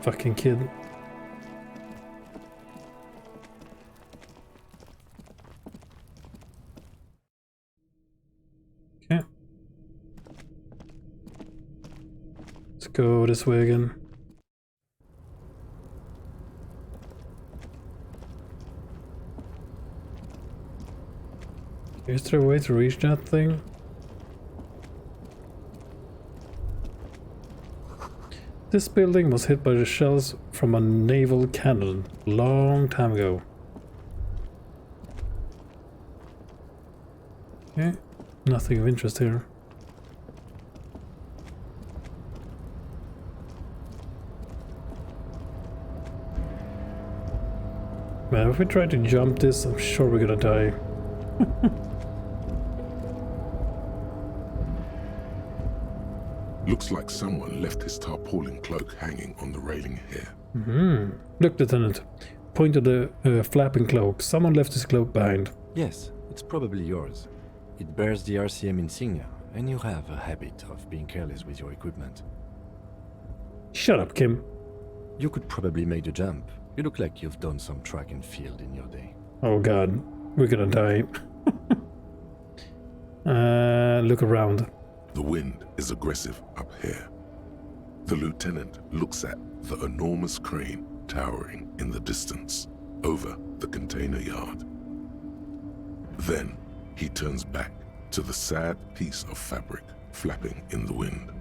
Fucking kid. Okay. Let's go this way again. Is there a way to reach that thing? This building was hit by the shells from a naval cannon a long time ago. Okay, nothing of interest here. Man, if we try to jump this, I'm sure we're gonna die. Looks like someone left his tarpaulin cloak hanging on the railing here. Look, Lieutenant. Point to the flapping cloak. Someone left his cloak behind. Yes, it's probably yours. It bears the RCM insignia, and you have a habit of being careless with your equipment. Shut up, Kim. You could probably make the jump. You look like you've done some track and field in your day. Oh god, we're gonna die. Look around. The wind is aggressive up here. The lieutenant looks at the enormous crane towering in the distance over the container yard. Then he turns back to the sad piece of fabric flapping in the wind.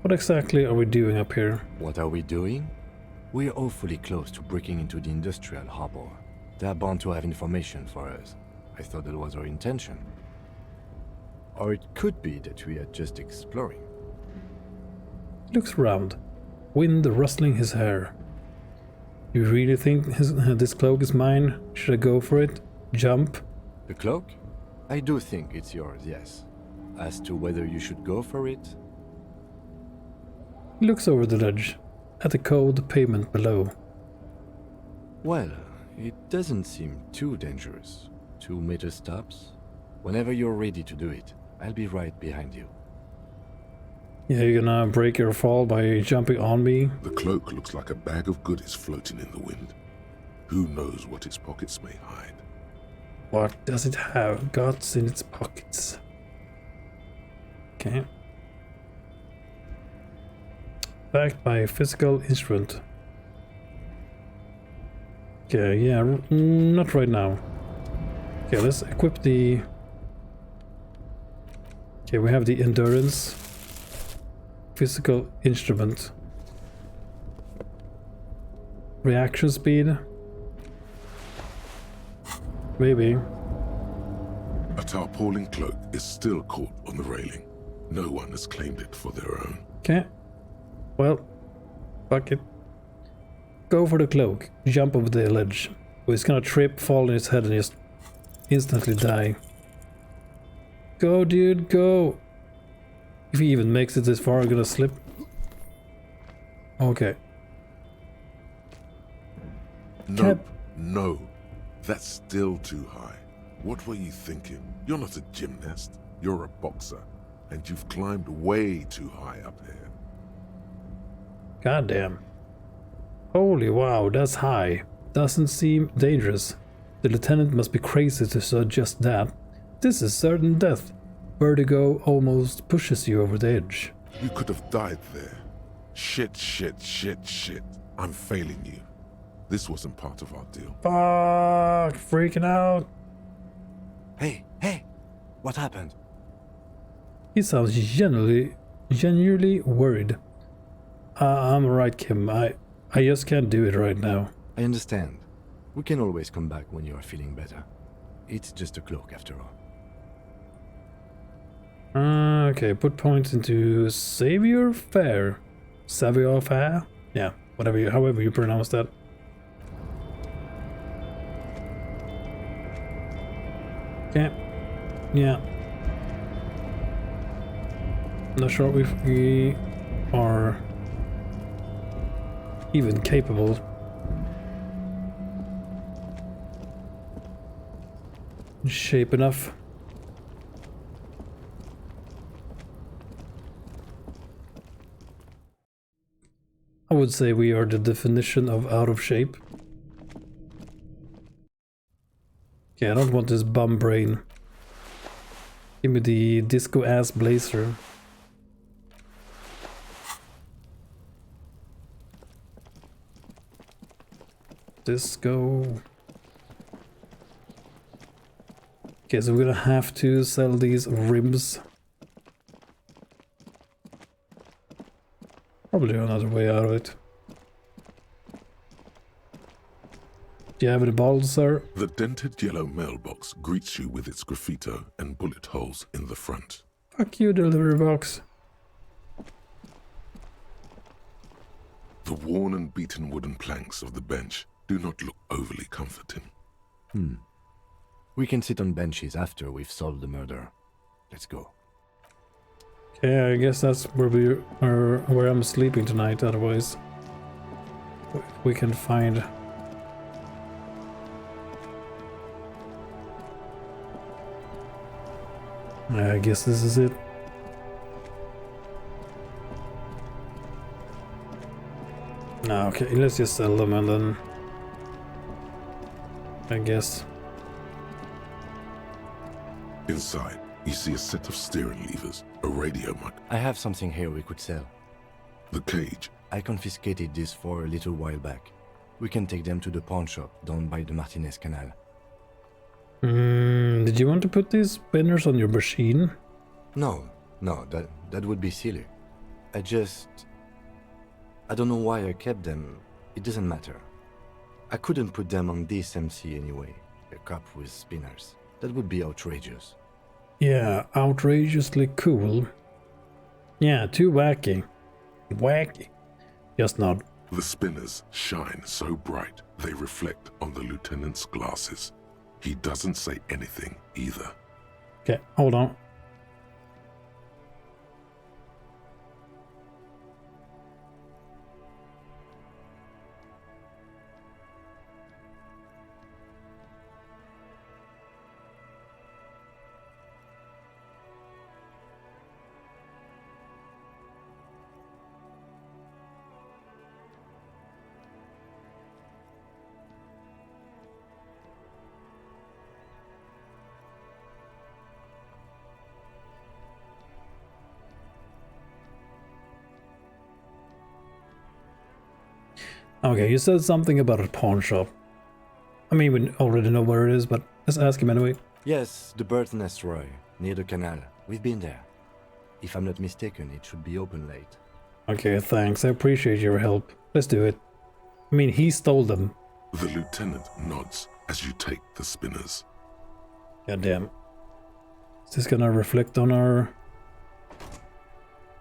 What exactly are we doing up here? What are we doing? We're awfully close to breaking into the industrial harbor. They're bound to have information for us. I thought that was our intention. Or it could be that we are just exploring. He looks around, wind rustling his hair. You really think this cloak is mine? Should I go for it? Jump? The cloak? I do think it's yours, yes. As to whether you should go for it? He looks over the ledge, at the cold pavement below. Well, it doesn't seem too dangerous. 2 meter stops. Whenever you're ready to do it, I'll be right behind you. Yeah, you're gonna break your fall by jumping on me? The cloak looks like a bag of goodies floating in the wind. Who knows what its pockets may hide? What does it have? Guts in its pockets. Okay. Backed by a physical instrument. Okay, yeah, not right now. Okay, let's equip the... Okay, we have the endurance. Physical instrument. Reaction speed. Maybe. A tarpaulin cloak is still caught on the railing. No one has claimed it for their own. Okay. Well, fuck it. Go for the cloak. Jump over the ledge. Or he's gonna trip, fall on his head and just instantly die. Go, dude, go! If he even makes it this far, I'm gonna slip. Okay. No, no. That's still too high. What were you thinking? You're not a gymnast. You're a boxer. And you've climbed way too high up here. Goddamn. Holy wow, that's high. Doesn't seem dangerous. The lieutenant must be crazy to suggest that. This is certain death. Vertigo almost pushes you over the edge. You could have died there. Shit. I'm failing you. This wasn't part of our deal. Fuck, freaking out. Hey, what happened? He sounds genuinely worried. I'm alright, Kim. I just can't do it right now. I understand. We can always come back when you are feeling better. It's just a cloak after all. Okay, put points into Savior Fair. Savior Fair? Yeah, however you pronounce that. Okay. Yeah. Not sure if we are even capable. Shape enough. I would say we are the definition of out of shape. Yeah, I don't want this bum brain. Give me the disco ass blazer. Disco. Okay, so we're gonna have to sell these rims. Probably another way out of it. Do you have any balls, sir? The dented yellow mailbox greets you with its graffito and bullet holes in the front. Fuck you, delivery box. The worn and beaten wooden planks of the bench do not look overly comforting. We can sit on benches after we've solved the murder. Let's go. Okay, I guess that's where we are, where I'm sleeping tonight. Otherwise, we can find. I guess this is it. No, okay, let's just sell them and then I guess. Inside, you see a set of steering levers, a radio mic. I have something here we could sell. The cage. I confiscated this for a little while back. We can take them to the pawn shop down by the Martinez Canal. Did you want to put these spinners on your machine? No, that would be silly. I don't know why I kept them. It doesn't matter. I couldn't put them on this MC anyway. A cup with spinners. That would be outrageous. Yeah, outrageously cool. Yeah, too wacky. Wacky. Just not. The spinners shine so bright they reflect on the lieutenant's glasses. He doesn't say anything either. Okay, hold on. Okay, you said something about a pawn shop. I mean, we already know where it is, but let's ask him anyway. Yes, the Bird's Nest Roy, near the canal. We've been there. If I'm not mistaken, it should be open late. Okay, thanks. I appreciate your help. Let's do it. I mean, he stole them. The lieutenant nods as you take the spinners. God damn. Is this gonna reflect on our...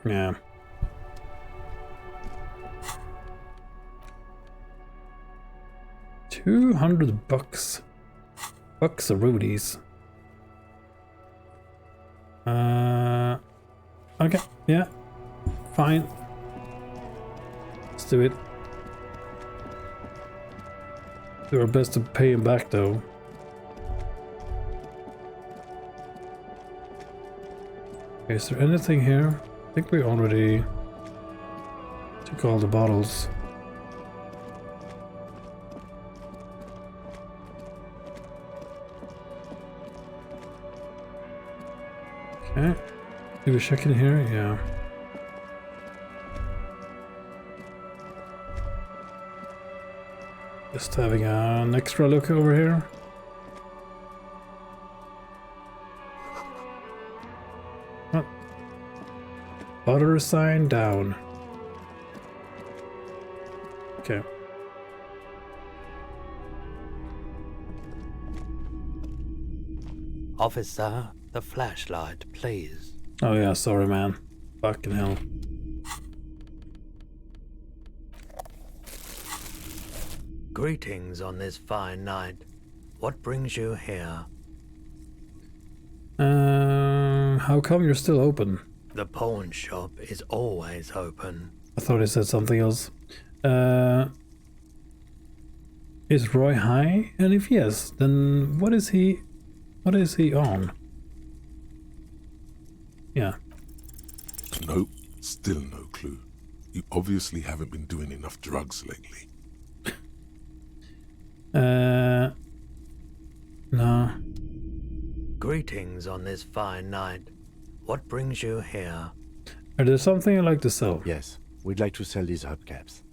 Yeah. $200. Bucks of rudies. Okay, yeah. Fine. Let's do it. Do our best to pay him back though. Okay, is there anything here? I think we already took all the bottles. Okay. Do we check in here? Yeah. Just having an extra look over here. Oh. Butter sign down. Okay. Officer, the flashlight, please. Oh yeah, sorry man. Fucking hell. Greetings on this fine night. What brings you here? How come you're still open? The pawn shop is always open. I thought he said something else. Is Roy high? And if yes, then what is he on? Yeah. Nope, still no clue. You obviously haven't been doing enough drugs lately. No. Greetings on this fine night. What brings you here? Is there something I'd like to sell? Yes, we'd like to sell these hubcaps.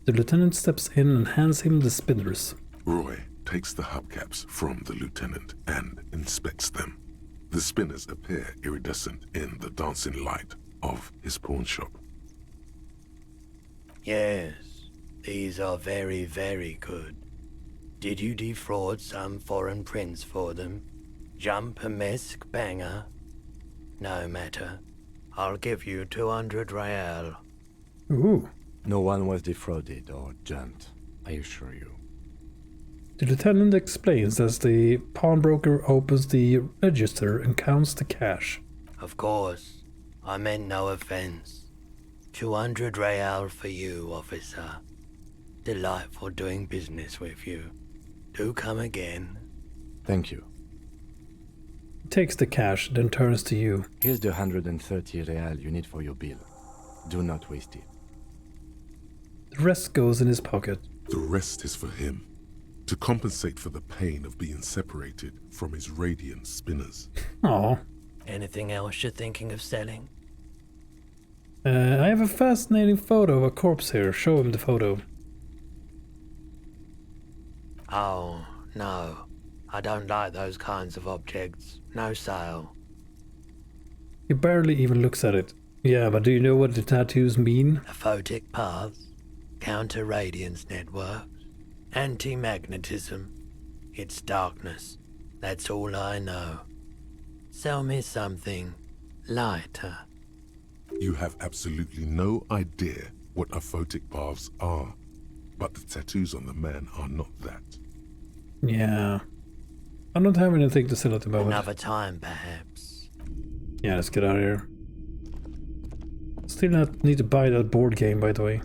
The lieutenant steps in and hands him the spinners. Roy takes the hubcaps from the lieutenant and inspects them. The spinners appear iridescent in the dancing light of his pawn shop. Yes, these are very, very good. Did you defraud some foreign prince for them? Jump a mesk banger? No matter. I'll give you 200 real. Ooh. No one was defrauded or jumped, I assure you. The lieutenant explains as the pawnbroker opens the register and counts the cash. Of course, I meant no offense. 200 real for you, officer. Delightful doing business with you. Do come again. Thank you. He takes the cash, then turns to you. Here's the 130 real you need for your bill. Do not waste it. The rest goes in his pocket. The rest is for him, to compensate for the pain of being separated from his radiant spinners. Aww. Anything else you're thinking of selling? I have a fascinating photo of a corpse here. Show him the photo. Oh, no. I don't like those kinds of objects. No sale. He barely even looks at it. Yeah, but do you know what the tattoos mean? Aphotic paths, counter-radiance networks, anti-magnetism. It's darkness. That's all I know. Sell me something lighter. You have absolutely no idea what aphotic paths are, but the tattoos on the man are not that. Yeah. I don't have anything to sell at the moment. Another time, perhaps. Yeah, let's get out of here. Still not need to buy that board game, by the way.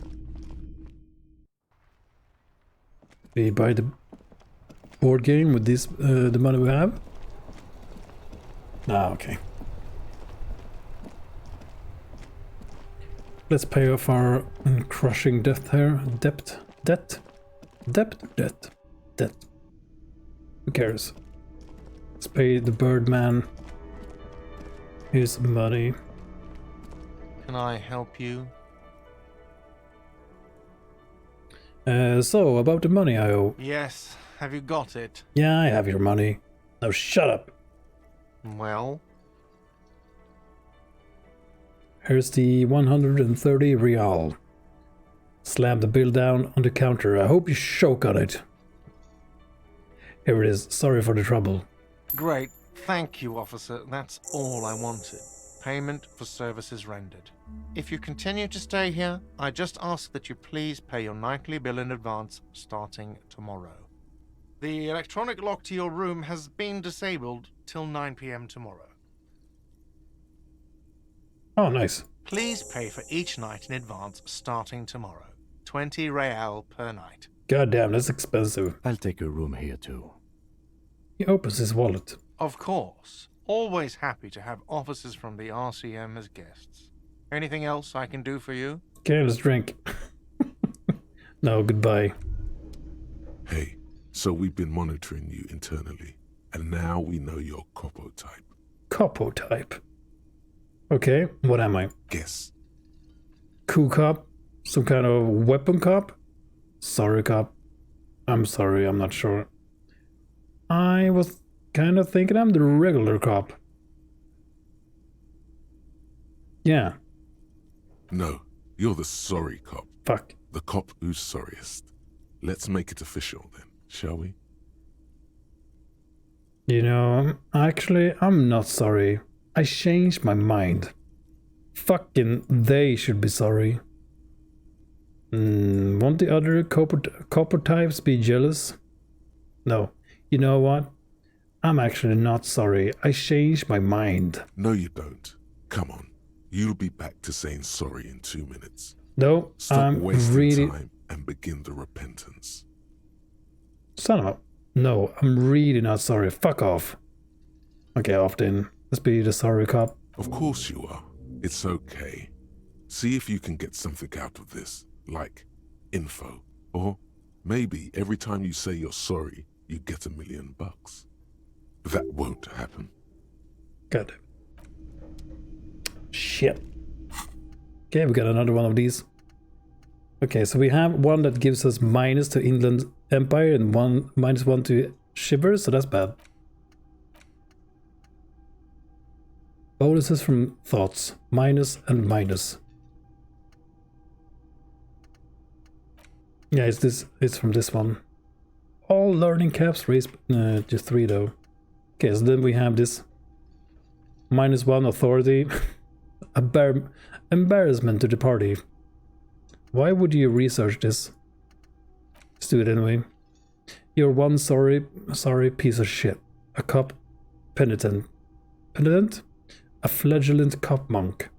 We buy the board game with this, the money we have? Ah, okay. Let's pay off our crushing debt here. Debt? Who cares? Let's pay the Birdman his money. Can I help you? So, about the money I owe. Yes, have you got it? Yeah, I have your money. Now shut up. Well? Here's the 130 real. Slam the bill down on the counter. I hope you choke on it. Here it is. Sorry for the trouble. Great. Thank you, officer. That's all I wanted. Payment for services rendered. If you continue to stay here, I just ask that you please pay your nightly bill in advance starting tomorrow. The electronic lock to your room has been disabled till 9 p.m. tomorrow. Oh, nice. Please pay for each night in advance starting tomorrow. 20 real per night. God damn, that's expensive. I'll take a room here too. He opens his wallet. Of course. Always happy to have officers from the RCM as guests. Anything else I can do for you? Okay, let's drink. No, goodbye. Hey, so we've been monitoring you internally, and now we know your Copo type. Copo type? Okay, what am I? Guess. Cool cop? Some kind of weapon cop? Sorry cop. I'm sorry, I'm not sure. I was kind of thinking I'm the regular cop. Yeah. No, you're the sorry cop. Fuck. The cop who's sorriest. Let's make it official then, shall we? You know, actually, I'm not sorry. I changed my mind. Fucking they should be sorry. Won't the other copper types be jealous? No. You know what? I'm actually not sorry. I changed my mind. No, you don't. Come on. You'll be back to saying sorry in 2 minutes. No, Stop I'm wasting really... time and begin the repentance. Son of a... No, I'm really not sorry. Fuck off. Okay, off then. Let's be the sorry cop. Of course you are. It's okay. See if you can get something out of this, like info. Or maybe every time you say you're sorry, you get $1 million. That won't happen. Good. Shit. Okay, we got another one of these. Okay, so we have one that gives us minus to Inland Empire and -1 to Shivers, so that's bad. Bonuses from thoughts, minus and minus. Yeah, it's from this one. All learning caps raised just 3 though. Okay, so then we have this -1 authority. Embarrassment to the party. Why would you research this? Let's do it anyway. You're one sorry piece of shit. A cop penitent. Penitent? A flagellant cop monk.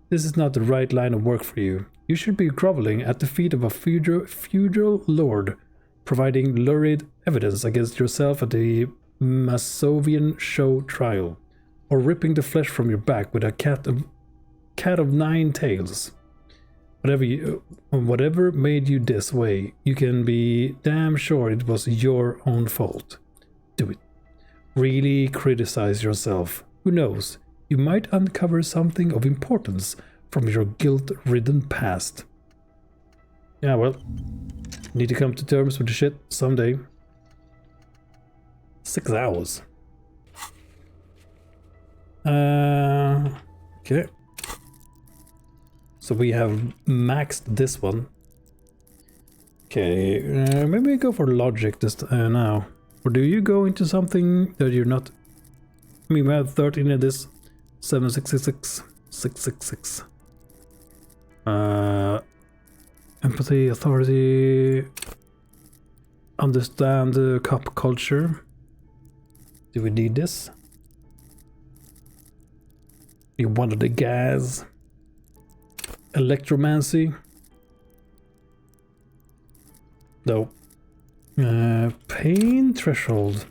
This is not the right line of work for you. You should be groveling at the feet of a feudal lord, providing lurid evidence against yourself at the Masovian show trial, or ripping the flesh from your back with a cat of 9 tails. Whatever made you this way, you can be damn sure it was your own fault. Do it. Really criticize yourself. Who knows? You might uncover something of importance from your guilt-ridden past. Yeah, well, need to come to terms with the shit someday. 6 hours. Okay. So we have maxed this one. Okay, maybe we go for logic this now. Or do you go into something that you're not... I mean, we have 13 in this. 766, 666. Empathy, authority, understand the cop culture. Do we need this? You wanted the gas. Electromancy. No. Pain threshold.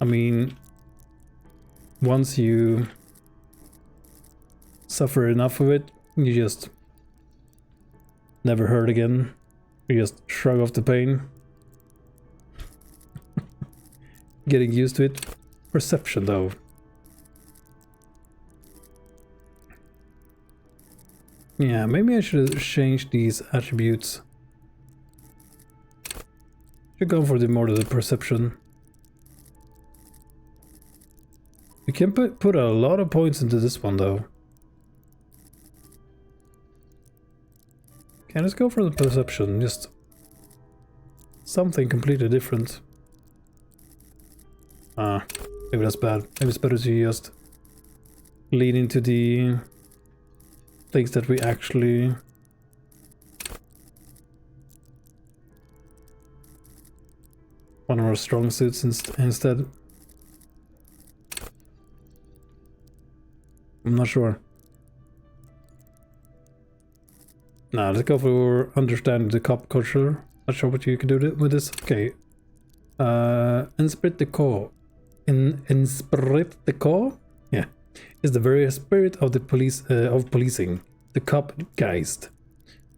I mean, once you suffer enough of it, you just never hurt again. You just shrug off the pain. Getting used to it. Perception though. Yeah, maybe I should change these attributes. Should go for the more of the perception. We can put a lot of points into this one though. Okay, let's go for the perception, just something completely different. Maybe that's bad. Maybe it's better to just lean into the things that we actually one of our strong suits instead. I'm not sure. Nah, let's go for understanding the cop culture. Not sure what you can do with this. Okay. Inspirit the core. Inspirit the core? Yeah. Is the very spirit of the police of policing. The cop geist.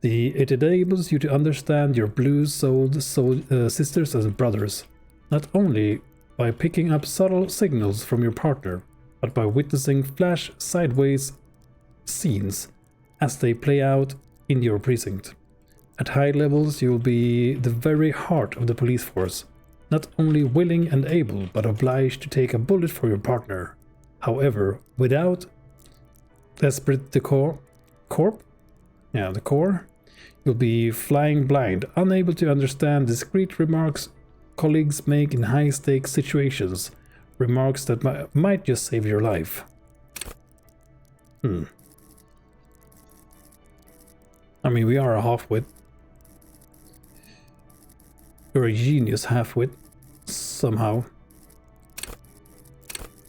It enables you to understand your blue-souled sisters and brothers, not only by picking up subtle signals from your partner, but by witnessing flash sideways scenes as they play out in your precinct. At high levels, you will be the very heart of the police force, not only willing and able, but obliged to take a bullet for your partner. However, without Esprit de Corps, the core, you'll be flying blind, unable to understand discreet remarks colleagues make in high-stakes situations, remarks that might just save your life. I mean, we are a half-wit. You're a genius half-wit, somehow.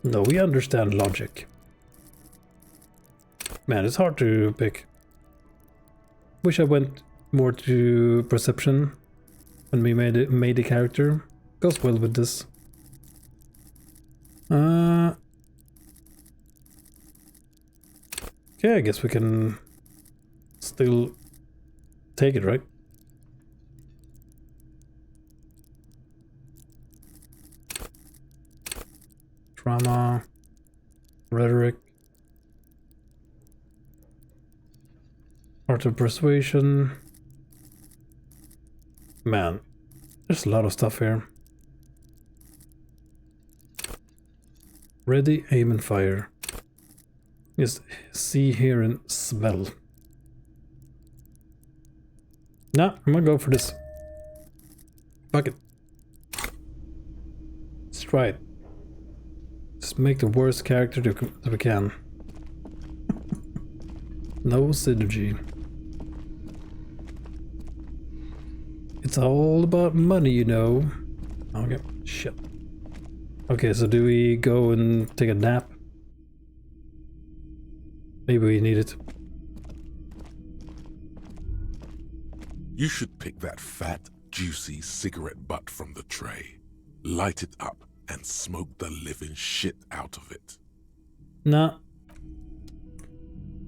No, we understand logic. Man, it's hard to pick. Wish I went more to perception when we made the character. Goes well with this. Okay, I guess we can still take it, right? Trauma, rhetoric, art of persuasion. Man, there's a lot of stuff here. Ready, aim, and fire. Just see, hear, and smell. Nah, I'm gonna go for this. Fuck it. Let's try it. Just make the worst character that we can. No synergy. It's all about money, you know. Okay, shit. Okay, so do we go and take a nap? Maybe we need it. You should pick that fat, juicy cigarette butt from the tray, light it up, and smoke the living shit out of it. Nah.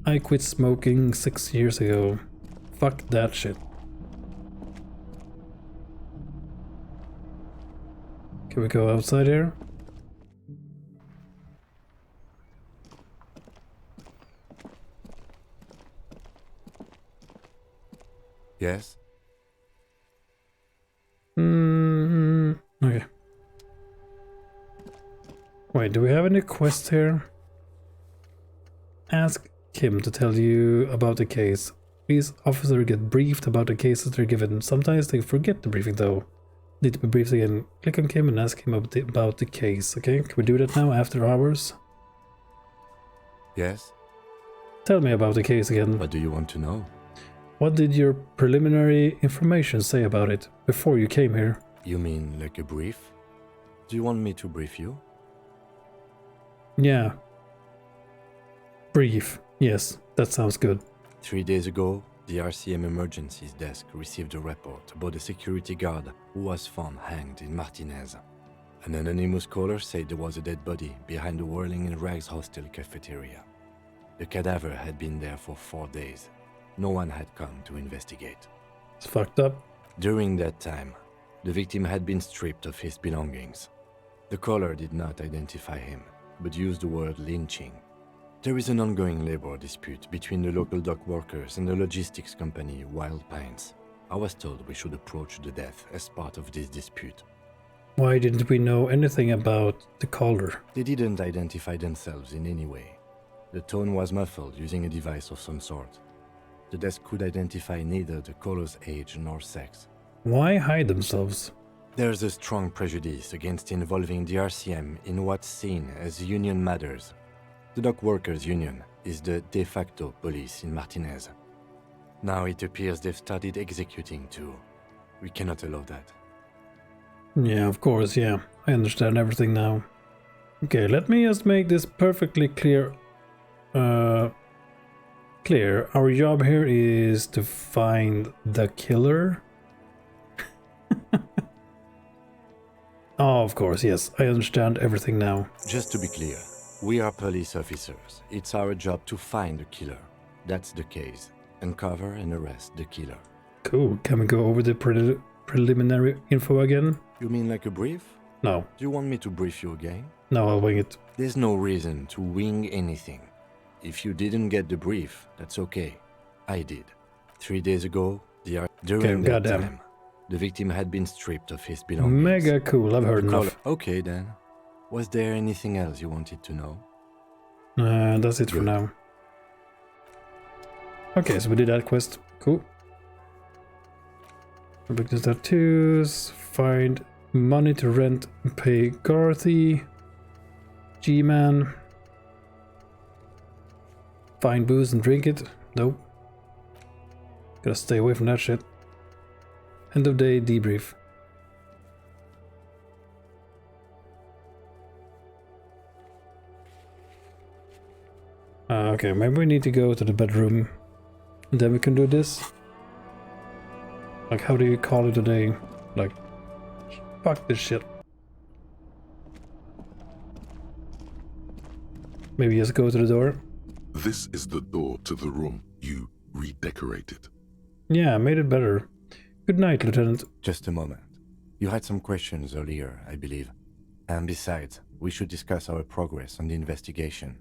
I quit smoking 6 years ago. Fuck that shit. Can we go outside here? Yes? Okay. Wait, do we have any quests here? Ask Kim to tell you about the case. Please, officer, get briefed about the cases they're given. Sometimes they forget the briefing though. Need to be briefed again. Click on Kim and ask him about the case, okay? Can we do that now after hours? Yes? Tell me about the case again. What do you want to know? What did your preliminary information say about it before you came here? You mean like a brief? Do you want me to brief you? Yeah. Brief. Yes, that sounds good. 3 days ago, the RCM Emergencies Desk received a report about a security guard who was found hanged in Martinez. An anonymous caller said there was a dead body behind the Whirling in Rags hostel cafeteria. The cadaver had been there for 4 days. No one had come to investigate. It's fucked up. During that time, the victim had been stripped of his belongings. The caller did not identify him, but used the word lynching. There is an ongoing labor dispute between the local dock workers and the logistics company Wild Pines. I was told we should approach the death as part of this dispute. Why didn't we know anything about the caller? They didn't identify themselves in any way. The tone was muffled using a device of some sort. The desk could identify neither the caller's age nor sex. Why hide themselves? There's a strong prejudice against involving the RCM in what's seen as union matters. The dock workers' union is the de facto police in Martinez. Now it appears they've started executing too. We cannot allow that. Yeah, of course, yeah. I understand everything now. Okay, let me just make this perfectly clear. Our job here is to find the killer. Oh, of course, yes. I understand everything now. Just to be clear, we are police officers. It's our job to find the killer. That's the case. Uncover and arrest the killer. Cool. Can we go over the preliminary info again? You mean like a brief? No. Do you want me to brief you again? No, I'll wing it. There's no reason to wing anything. If you didn't get the brief, that's okay. I did. 3 days ago, during that time, the victim had been stripped of his belongings. Mega cool, I've heard enough. Okay then. Was there anything else you wanted to know? That's it for now. Okay, so we did that quest. Cool. Business tattoos. Find money to rent and pay Garthy. G-Man. Find booze and drink it. Nope. Gotta stay away from that shit. End of day debrief. Okay, maybe we need to go to the bedroom. And then we can do this. Like, how do you call it a day? Like, fuck this shit. Maybe just go to the door. This is the door to the room you redecorated. Yeah, made it better. Good night, Lieutenant. Just a moment. You had some questions earlier, I believe. And besides, we should discuss our progress on the investigation.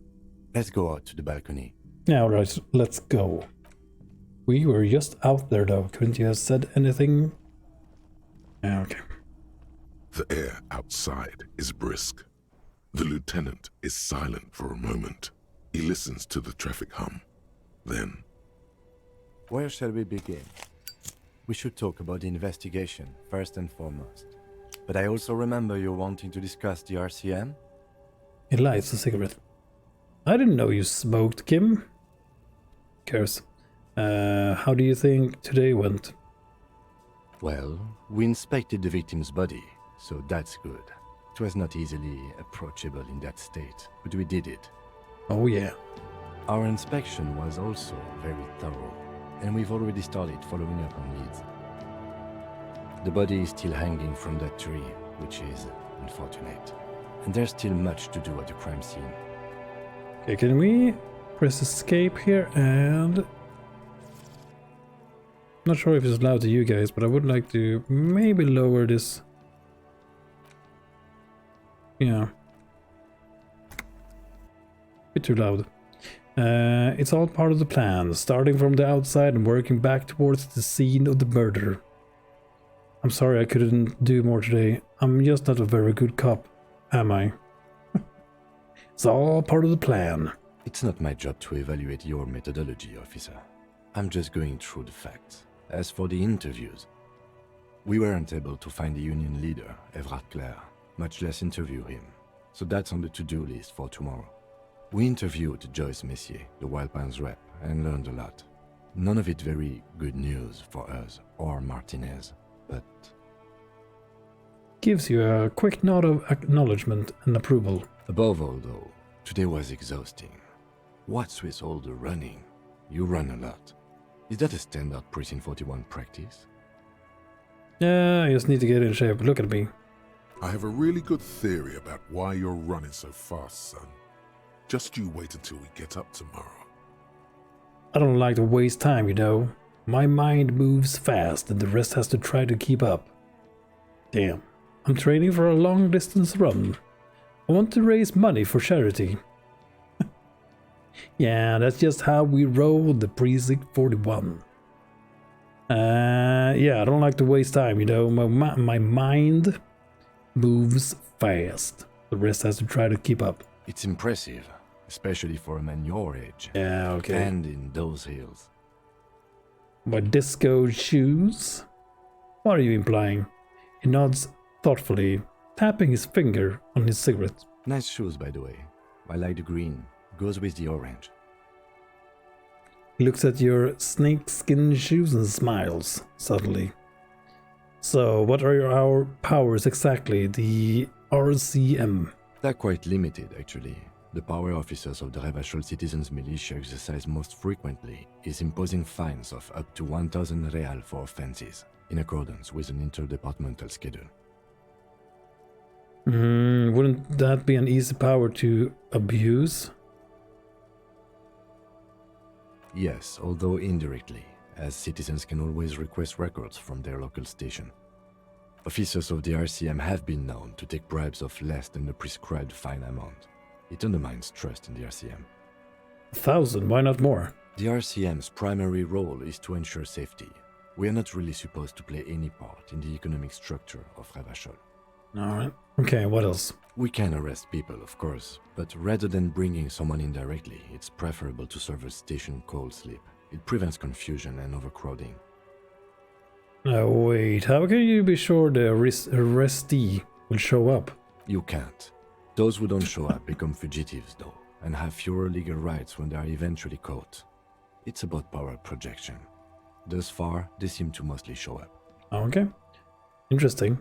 Let's go out to the balcony. Yeah, alright, let's go. We were just out there though, couldn't you have said anything? Yeah, okay. The air outside is brisk. The lieutenant is silent for a moment. He listens to the traffic hum. Then... Where shall we begin? We should talk about the investigation, first and foremost. But I also remember you wanting to discuss the RCM? He lights a cigarette. I didn't know you smoked, Kim. Cares. How do you think today went? Well, we inspected the victim's body, so that's good. It was not easily approachable in that state, but we did it. Oh yeah. Our inspection was also very thorough, and we've already started following up on leads. The body is still hanging from that tree, which is unfortunate. And there's still much to do at the crime scene. Okay, can we press escape here and... Not sure if it's allowed to you guys, but I would like to maybe lower this. Yeah. Bit too loud. It's all part of the plan, starting from the outside and working back towards the scene of the murder. I'm sorry I couldn't do more today. I'm just not a very good cop, am I? It's all part of the plan. It's not my job to evaluate your methodology, officer. I'm just going through the facts. As for the interviews, we weren't able to find the union leader, Everard Clare, much less interview him. So that's on the to-do list for tomorrow. We interviewed Joyce Messier, the Wild Pines rep, and learned a lot. None of it very good news for us or Martinez, but... Gives you a quick nod of acknowledgement and approval. Above all, though, today was exhausting. What's with all the running? You run a lot. Is that a standard Precinct 41 practice? Yeah, I just need to get in shape. Look at me. I have a really good theory about why you're running so fast, son. Just you wait until we get up tomorrow. I don't like to waste time, you know. My mind moves fast and the rest has to try to keep up. Damn, I'm training for a long distance run. I want to raise money for charity. Yeah, that's just how we roll the Precinct 41. Yeah, I don't like to waste time, you know. My mind moves fast. The rest has to try to keep up. It's impressive, especially for a man your age. Yeah, okay. And in those hills. My disco shoes? What are you implying? He nods thoughtfully, tapping his finger on his cigarette. Nice shoes, by the way. I like the green. Goes with the orange. He looks at your snakeskin shoes and smiles suddenly. So, what are our powers exactly? The RCM? They're quite limited, actually. The power officers of the Revachol Citizens Militia exercise most frequently is imposing fines of up to 1,000 real for offenses, in accordance with an interdepartmental schedule. Wouldn't that be an easy power to abuse? Yes, although indirectly, as citizens can always request records from their local station. Officers of the RCM have been known to take bribes of less than the prescribed fine amount. It undermines trust in the RCM. 1,000, why not more? The RCM's primary role is to ensure safety. We are not really supposed to play any part in the economic structure of Revachol. Alright. Okay, what else? We can arrest people, of course, but rather than bringing someone in directly, it's preferable to serve a station cold sleep. It prevents confusion and overcrowding. Wait, how can you be sure the arrestee will show up? You can't. Those who don't show up become fugitives, though, and have fewer legal rights when they are eventually caught. It's about power projection. Thus far, they seem to mostly show up. Okay. Interesting.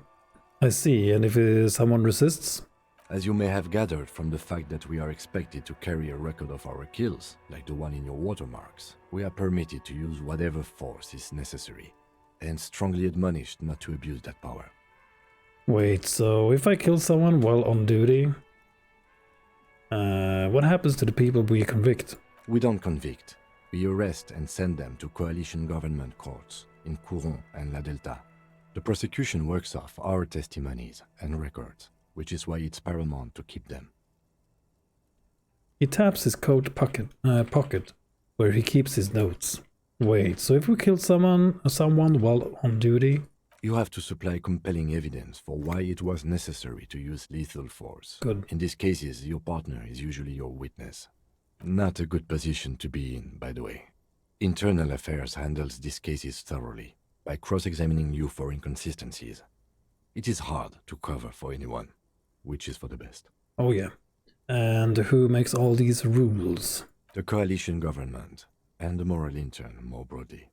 I see, and if someone resists? As you may have gathered from the fact that we are expected to carry a record of our kills, like the one in your watermarks, we are permitted to use whatever force is necessary, and strongly admonished not to abuse that power. Wait, so if I kill someone while on duty, what happens to the people we convict? We don't convict. We arrest and send them to coalition government courts in Couron and La Delta. The prosecution works off our testimonies and records, which is why it's paramount to keep them. He taps his coat pocket, where he keeps his notes. Wait, so if we kill someone while on duty? You have to supply compelling evidence for why it was necessary to use lethal force. Good. In these cases, your partner is usually your witness. Not a good position to be in, by the way. Internal Affairs handles these cases thoroughly, by cross-examining you for inconsistencies. It is hard to cover for anyone, which is for the best. Oh yeah. And who makes all these rules? The coalition government, and the moral intern more broadly.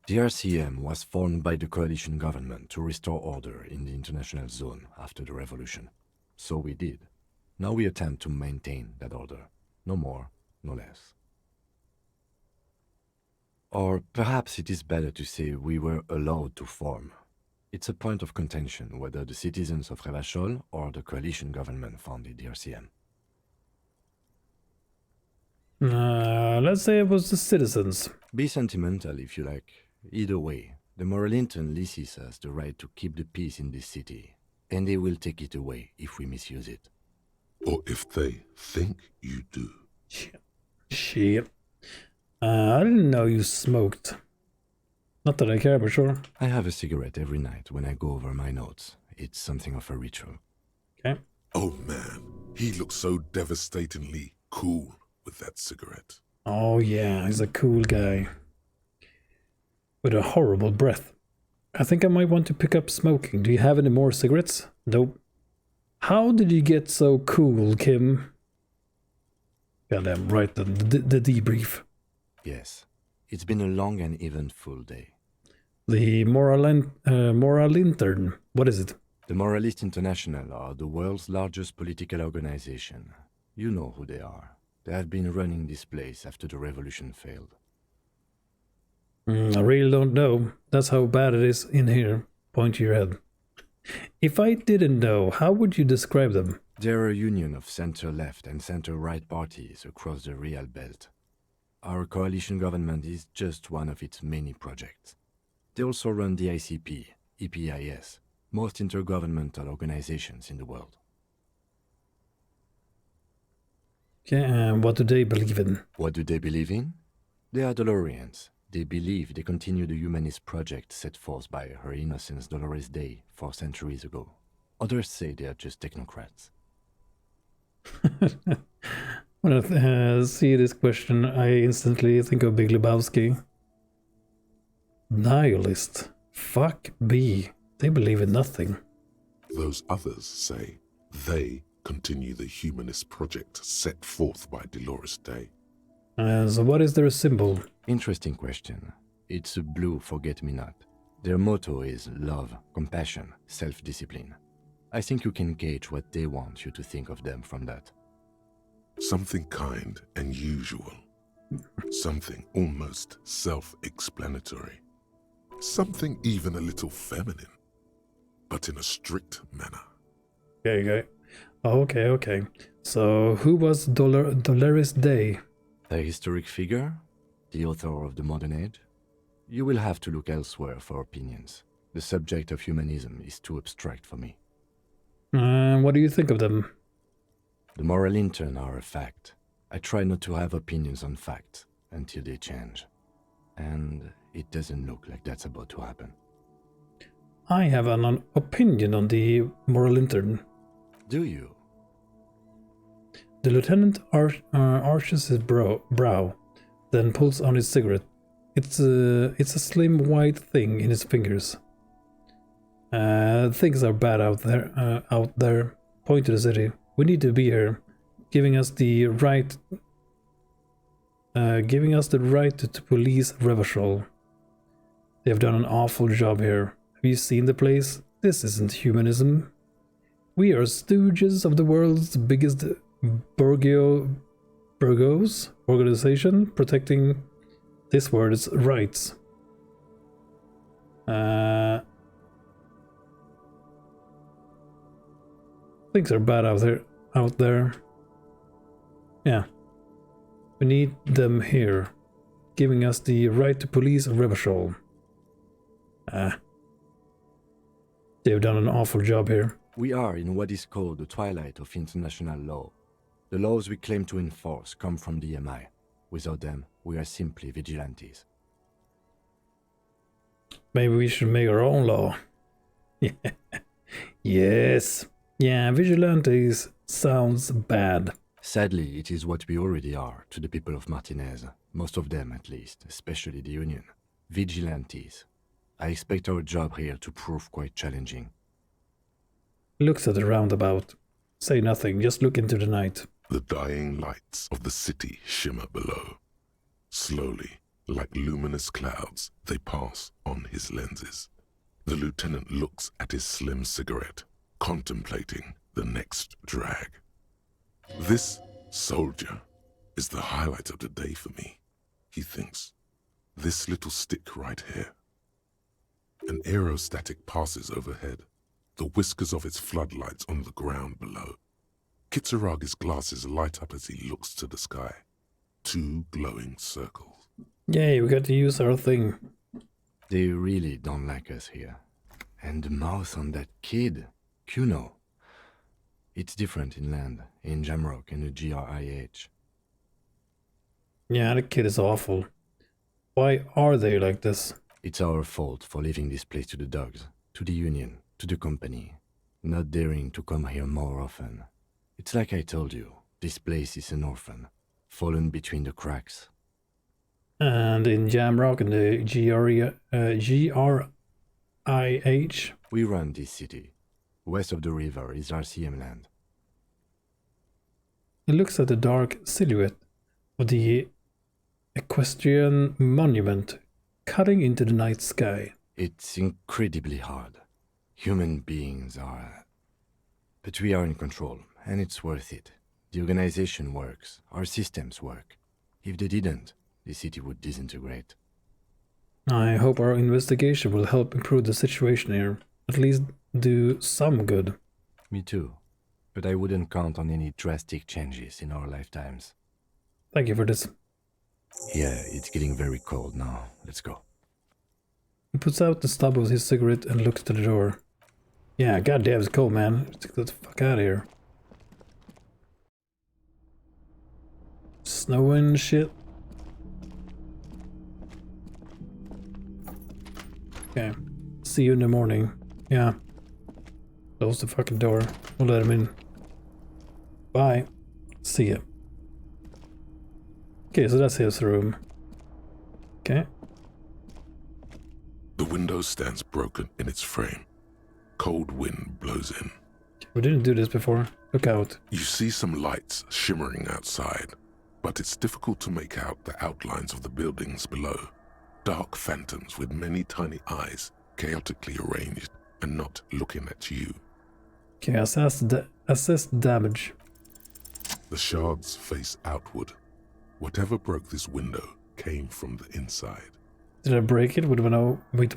The RCM was formed by the coalition government to restore order in the international zone after the revolution. So we did. Now we attempt to maintain that order. No more, no less. Or perhaps it is better to say we were allowed to form. It's a point of contention whether the citizens of Revachol or the coalition government founded the RCM. Let's say it was the citizens. Be sentimental if you like. Either way, the moral intern leases us the right to keep the peace in this city, and they will take it away if we misuse it. Or if they think you do. Shit. I didn't know you smoked. Not that I care, but sure. I have a cigarette every night when I go over my notes. It's something of a ritual. Okay. Oh man, he looks so devastatingly cool with that cigarette. Oh yeah, he's a cool guy. With a horrible breath. I think I might want to pick up smoking. Do you have any more cigarettes? Nope. How did you get so cool, Kim? Goddamn right, the debrief. Yes. It's been a long and eventful day. The Moral Intern. What is it? The Moralist International are the world's largest political organization. You know who they are. They have been running this place after the revolution failed. I really don't know. That's how bad it is in here. Point to your head. If I didn't know, how would you describe them? They're a union of center-left and center-right parties across the Real Belt. Our coalition government is just one of its many projects. They also run the ICP, EPIS, most intergovernmental organizations in the world. Okay, and what do they believe in? What do they believe in? They are Dolorians. They believe they continue the humanist project set forth by Her Innocence Dolores Day 4 centuries ago. Others say they are just technocrats. When I see this question, I instantly think of Big Lebowski. Nihilist. Fuck B. They believe in nothing. Those others say they continue the humanist project set forth by Dolores Day. So what is their symbol? Interesting question. It's a blue forget-me-not. Their motto is love, compassion, self-discipline. I think you can gauge what they want you to think of them from that. Something kind and usual. Something almost self-explanatory. Something even a little feminine, but in a strict manner. Okay. So who was Dolores Day? A historic figure? The author of the modern age? You will have to look elsewhere for opinions. The subject of humanism is too abstract for me. What do you think of them? The moral intern are a fact. I try not to have opinions on facts until they change. And it doesn't look like that's about to happen. I have an opinion on the moral intern. Do you? The lieutenant arches his brow, then pulls on his cigarette. It's a slim white thing in his fingers. Things are bad out there. Point to the city. We need to be here, giving us the right to police Revachol. They have done an awful job here. Have you seen the place? This isn't humanism. We are stooges of the world's biggest Burgos organization, protecting this world's rights. Things are bad out there. Yeah. We need them here. giving us the right to police a river shoal. Ah. They've done an awful job here. We are in what is called the twilight of international law. The laws we claim to enforce come from the MI. Without them, we are simply vigilantes. Maybe we should make our own law. Yes. Yeah, vigilantes sounds bad. Sadly, it is what we already are to the people of Martinez. Most of them, at least, especially the Union. Vigilantes. I expect our job here to prove quite challenging. Looks at the roundabout. Say nothing, just look into the night. The dying lights of the city shimmer below. Slowly, like luminous clouds, they pass on his lenses. The lieutenant looks at his slim cigarette, contemplating the next drag. This soldier is the highlight of the day for me, he thinks. This little stick right here. An aerostatic passes overhead, the whiskers of its floodlights on the ground below. Kitsuragi's glasses light up as he looks to the sky. 2 glowing circles. Yay, we got to use our thing. They really don't like us here. And the mouth on that kid, Kuno. It's different in land, in Jamrock and the GRIH. Yeah, the kid is awful. Why are they like this? It's our fault for leaving this place to the dogs, to the Union, to the company. Not daring to come here more often. It's like I told you, this place is an orphan, fallen between the cracks. And in Jamrock and the GRIH? We run this city. West of the river is RCM land. It looks at the dark silhouette of the equestrian monument cutting into the night sky. It's incredibly hard. Human beings are... But we are in control, and it's worth it. The organization works, our systems work. If they didn't, the city would disintegrate. I hope our investigation will help improve the situation here. At least do some good. Me too. But I wouldn't count on any drastic changes in our lifetimes. Thank you for this. Yeah, it's getting very cold now. Let's go. He puts out the stub of his cigarette and looks to the door. Yeah, goddamn, it's cold, man. Let's get the fuck out of here. Snow and shit. Okay. See you in the morning. Yeah. Close the fucking door. We'll let him in. Bye. See ya. Okay, so that's his room. Okay. The window stands broken in its frame. Cold wind blows in. We didn't do this before. Look out. You see some lights shimmering outside, but it's difficult to make out the outlines of the buildings below. Dark phantoms with many tiny eyes, chaotically arranged and not looking at you. Okay, assess damage. The shards face outward. Whatever broke this window came from the inside. Did I break it with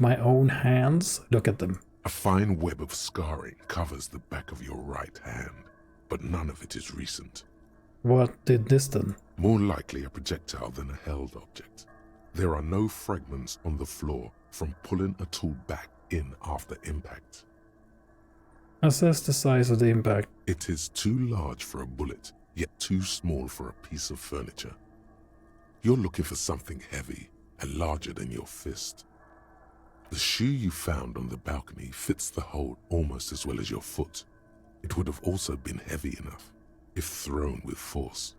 my own hands? Look at them. A fine web of scarring covers the back of your right hand, but none of it is recent. What did this then? More likely a projectile than a held object. There are no fragments on the floor from pulling a tool back in after impact. Assess the size of the impact. It is too large for a bullet, yet too small for a piece of furniture. You're looking for something heavy and larger than your fist. The shoe you found on the balcony fits the hole almost as well as your foot. It would have also been heavy enough if thrown with force.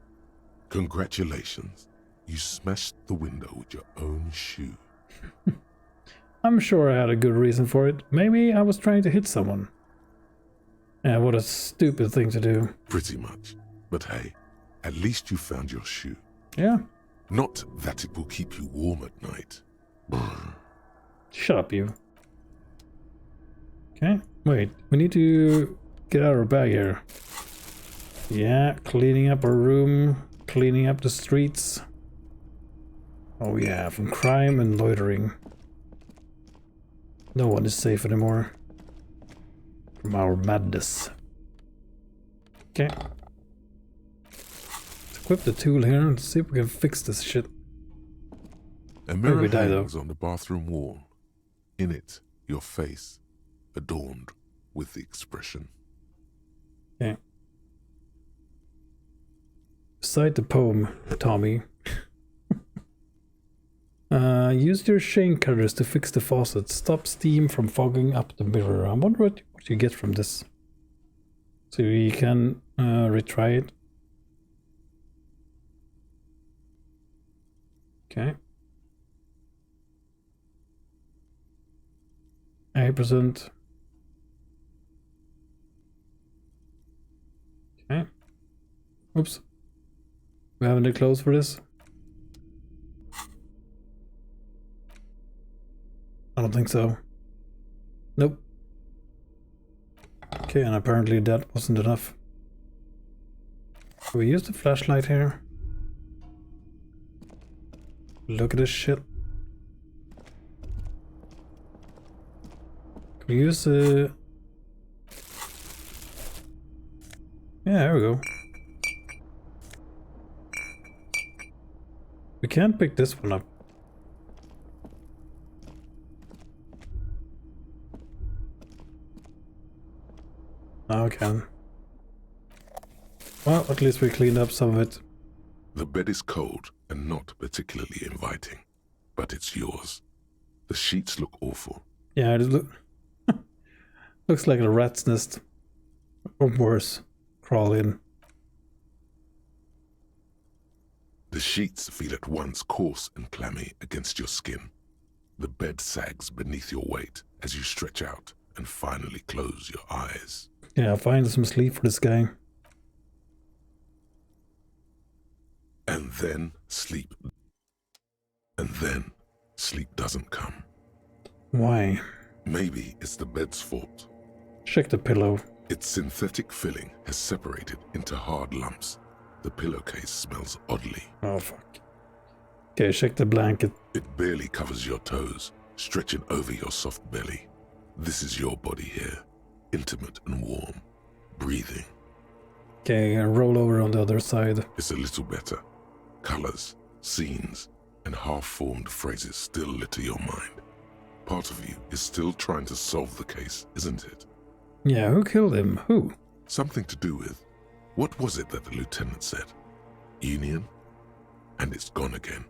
Congratulations, you smashed the window with your own shoe. I'm sure I had a good reason for it. Maybe I was trying to hit someone. Yeah, what a stupid thing to do. Pretty much. But hey, at least you found your shoe. Yeah. Not that it will keep you warm at night. Shut up, you. Okay, wait. We need to get out of our bag here. Yeah, cleaning up our room, cleaning up the streets. Oh yeah, from crime and loitering. No one is safe anymore. From our madness. Okay. Let's equip the tool here and see if we can fix this shit. A mirror we die, though. hangs on the bathroom wall. In it, your face, adorned with the expression. Okay. Recite the poem, Tommy. Use your chain cutters to fix the faucet. Stop steam from fogging up the mirror. I wonder what you get from this. So you can retry it. Okay. 8%. Okay. Oops. We have any clothes for this? I don't think so. Nope. Okay, and apparently that wasn't enough. Can we use the flashlight here? Look at this shit. Can we use the... Yeah, there we go. We can't pick this one up. Now I can. Well, at least we cleaned up some of it. The bed is cold and not particularly inviting, but it's yours. The sheets look awful. Yeah, it looks like a rat's nest. Or worse, crawl in. The sheets feel at once coarse and clammy against your skin. The bed sags beneath your weight as you stretch out and finally close your eyes. Yeah, find some sleep for this guy. And then sleep. And then sleep doesn't come. Why? Maybe it's the bed's fault. Check the pillow. Its synthetic filling has separated into hard lumps. The pillowcase smells oddly. Oh, fuck. Okay, check the blanket. It barely covers your toes, stretching over your soft belly. This is your body here, intimate and warm, breathing. Okay, and roll over on the other side. It's a little better. Colors, scenes, and half-formed phrases still litter your mind. Part of you is still trying to solve the case, isn't it? Yeah, who killed him? Who? Something to do with... What was it that the lieutenant said? Union? And it's gone again.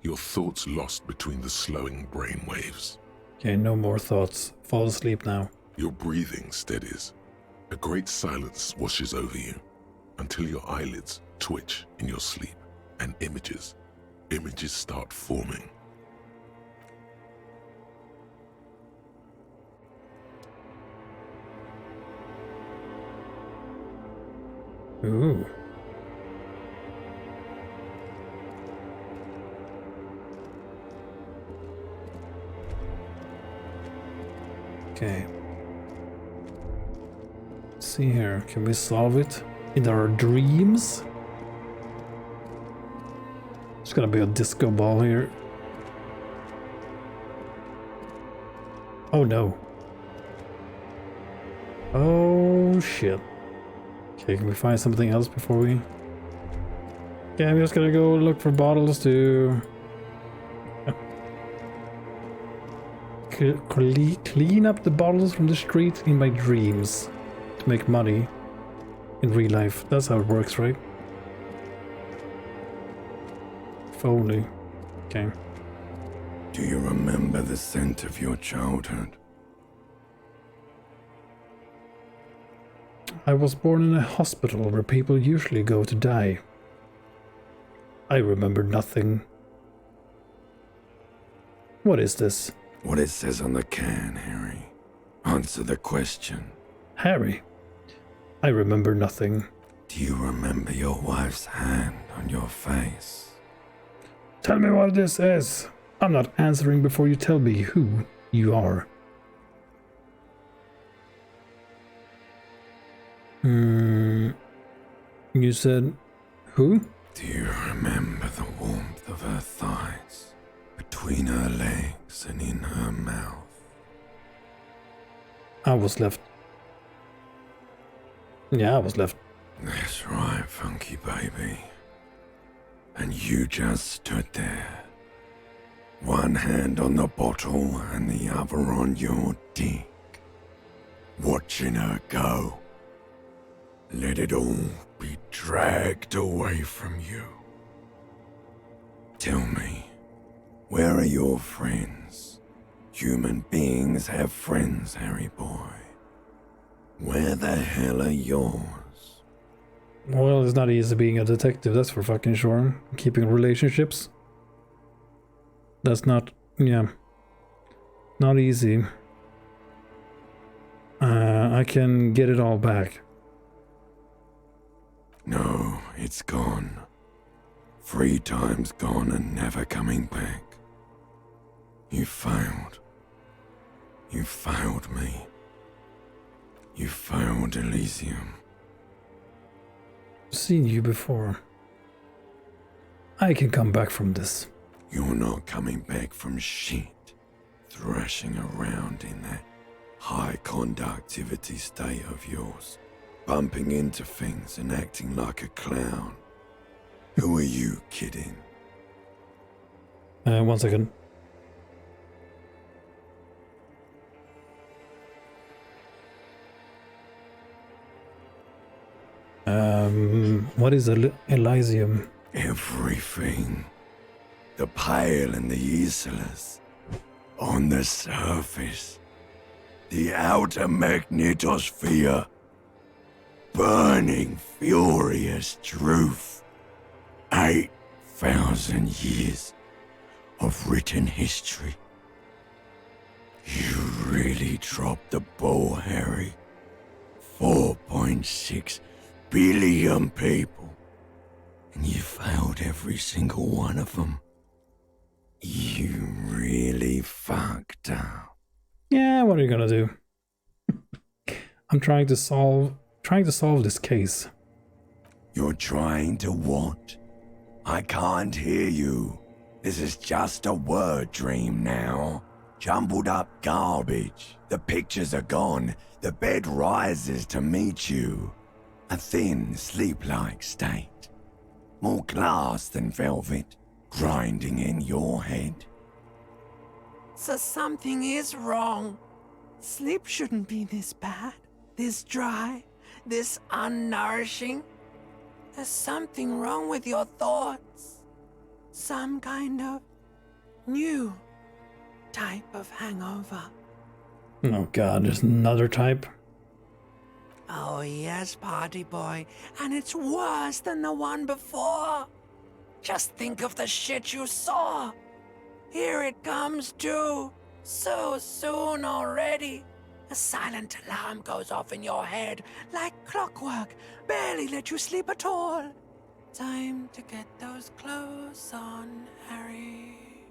Your thoughts lost between the slowing brain waves. Okay, no more thoughts. Fall asleep now. Your breathing steadies. A great silence washes over you until your eyelids twitch in your sleep and images start forming. Ooh. Okay. Let's see here. Can we solve it in our dreams? There's gonna be a disco ball here. Oh no. Oh shit. Okay, can we find something else before we... Okay, I'm just gonna go look for bottles to... clean up the bottles from the street in my dreams. To make money in real life. That's how it works, right? If only. Okay. Do you remember the scent of your childhood? I was born in a hospital where people usually go to die. I remember nothing. What is this? What it says on the can, Harry. Answer the question. Harry, I remember nothing. Do you remember your wife's hand on your face? Tell me what this is. I'm not answering before you tell me who you are. You said who? Do you remember the warmth of her thighs, between her legs and in her mouth? I was left. Yeah, I was left. That's right, funky baby. And you just stood there, One hand on the bottle and the other on your dick. Watching her go. Let it all be dragged away from you. Tell me, where are your friends? Human beings have friends, Harry boy. Where the hell are yours? Well, it's not easy being a detective, that's for fucking sure. Keeping relationships. That's not, yeah, not easy. I can get it all back. No, it's gone. 3 times gone and never coming back. You failed. You failed me. You failed Elysium. Seen you before. I can come back from this. You're not coming back from shit. Thrashing around in that high conductivity state of yours. Bumping into things and acting like a clown. Who are you kidding? 1 second. What is Elysium? Everything. The pale and the useless. On the surface. The outer magnetosphere. Burning, furious truth. 8,000 years of written history. You really dropped the ball, Harry. 4.6 billion people. And you failed every single one of them. You really fucked up. Yeah, what are you gonna do? I'm trying to solve this case. You're trying to what? I can't hear you. This is just a word dream now. Jumbled up garbage. The pictures are gone. The bed rises to meet you. A thin, sleep-like state. More glass than velvet, grinding in your head. So something is wrong. Sleep shouldn't be this bad, this dry, this unnourishing. There's something wrong with your thoughts. Some kind of new type of hangover. Oh god, there's another type. Oh yes, party boy, and it's worse than the one before. Just think of the shit you saw. Here it comes too, so soon already. A silent alarm goes off in your head like clockwork, barely let you sleep at all. Time to get those clothes on, Harry.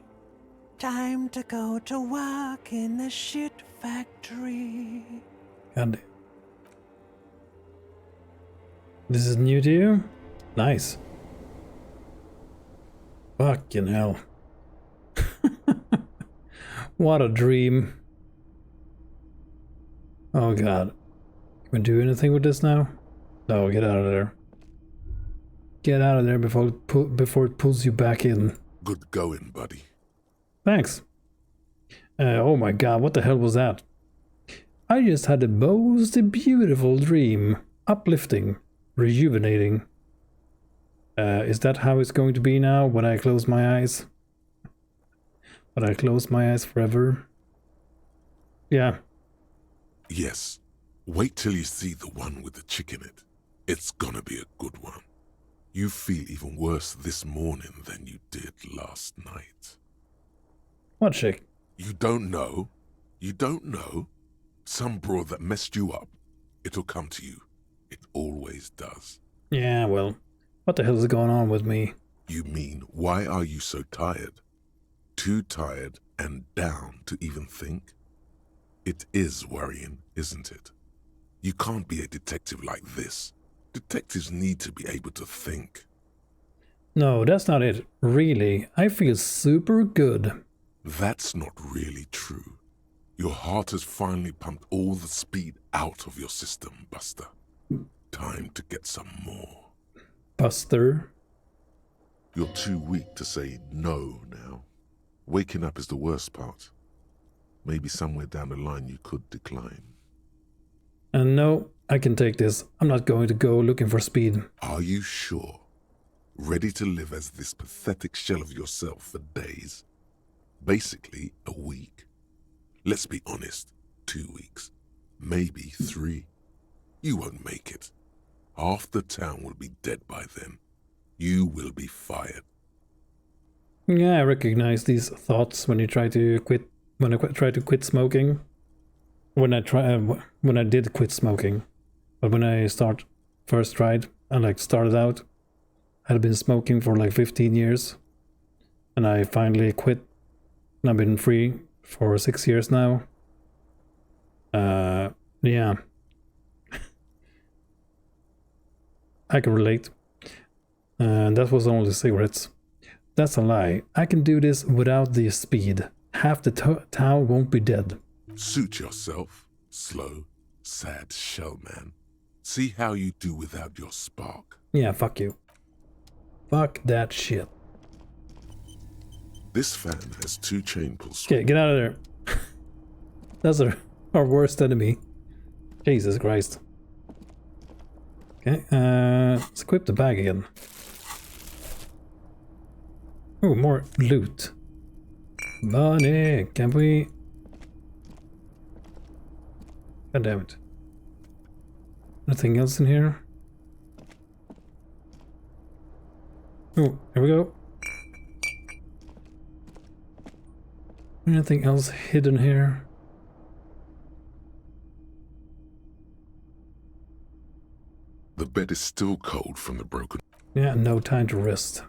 Time to go to work in the shit factory. God. This is new to you? Nice. Fucking hell. What a dream. Oh god. Can we do anything with this now? No, get out of there. Get out of there before it pulls you back in. Good going, buddy. Thanks. Oh my god, what the hell was that? I just had the most beautiful dream. Uplifting. Rejuvenating. Is that how it's going to be now when I close my eyes? When I close my eyes forever? Yeah. Yes. Wait till you see the one with the chick in it. It's gonna be a good one. You feel even worse this morning than you did last night. What chick? You don't know? You don't know? Some broad that messed you up. It'll come to you. It always does. Yeah, well, what the hell is going on with me? You mean, why are you so tired? Too tired and down to even think? It is worrying, isn't it? You can't be a detective like this. Detectives need to be able to think. No, that's not it. Really, I feel super good. That's not really true. Your heart has finally pumped all the speed out of your system, Buster. Time to get some more. Buster? You're too weak to say no now. Waking up is the worst part. Maybe somewhere down the line you could decline. And no, I can take this. I'm not going to go looking for speed. Are you sure? Ready to live as this pathetic shell of yourself for days? Basically, a week. Let's be honest, 2 weeks. Maybe 3. You won't make it. Half the town will be dead by then. You will be fired. Yeah, I recognize these thoughts when you try to quit. When I try to quit smoking. When I did quit smoking. But when I first tried and like started out, I had been smoking for like 15 years. And I finally quit. And I've been free for 6 years now. Yeah. I can relate. And that was only cigarettes. That's a lie. I can do this without the speed. Half the town won't be dead. Suit yourself, slow, sad shell man. See how you do without your spark. Yeah, fuck you. Fuck that shit. This fan has 2 chain pulls. Okay, get out of there. That's our worst enemy. Jesus Christ. Okay, let's equip the bag again. Oh, more loot. Money, can we? God damn it. Nothing else in here? Oh, here we go. Anything else hidden here? The bed is still cold from the broken. Yeah, no time to rest.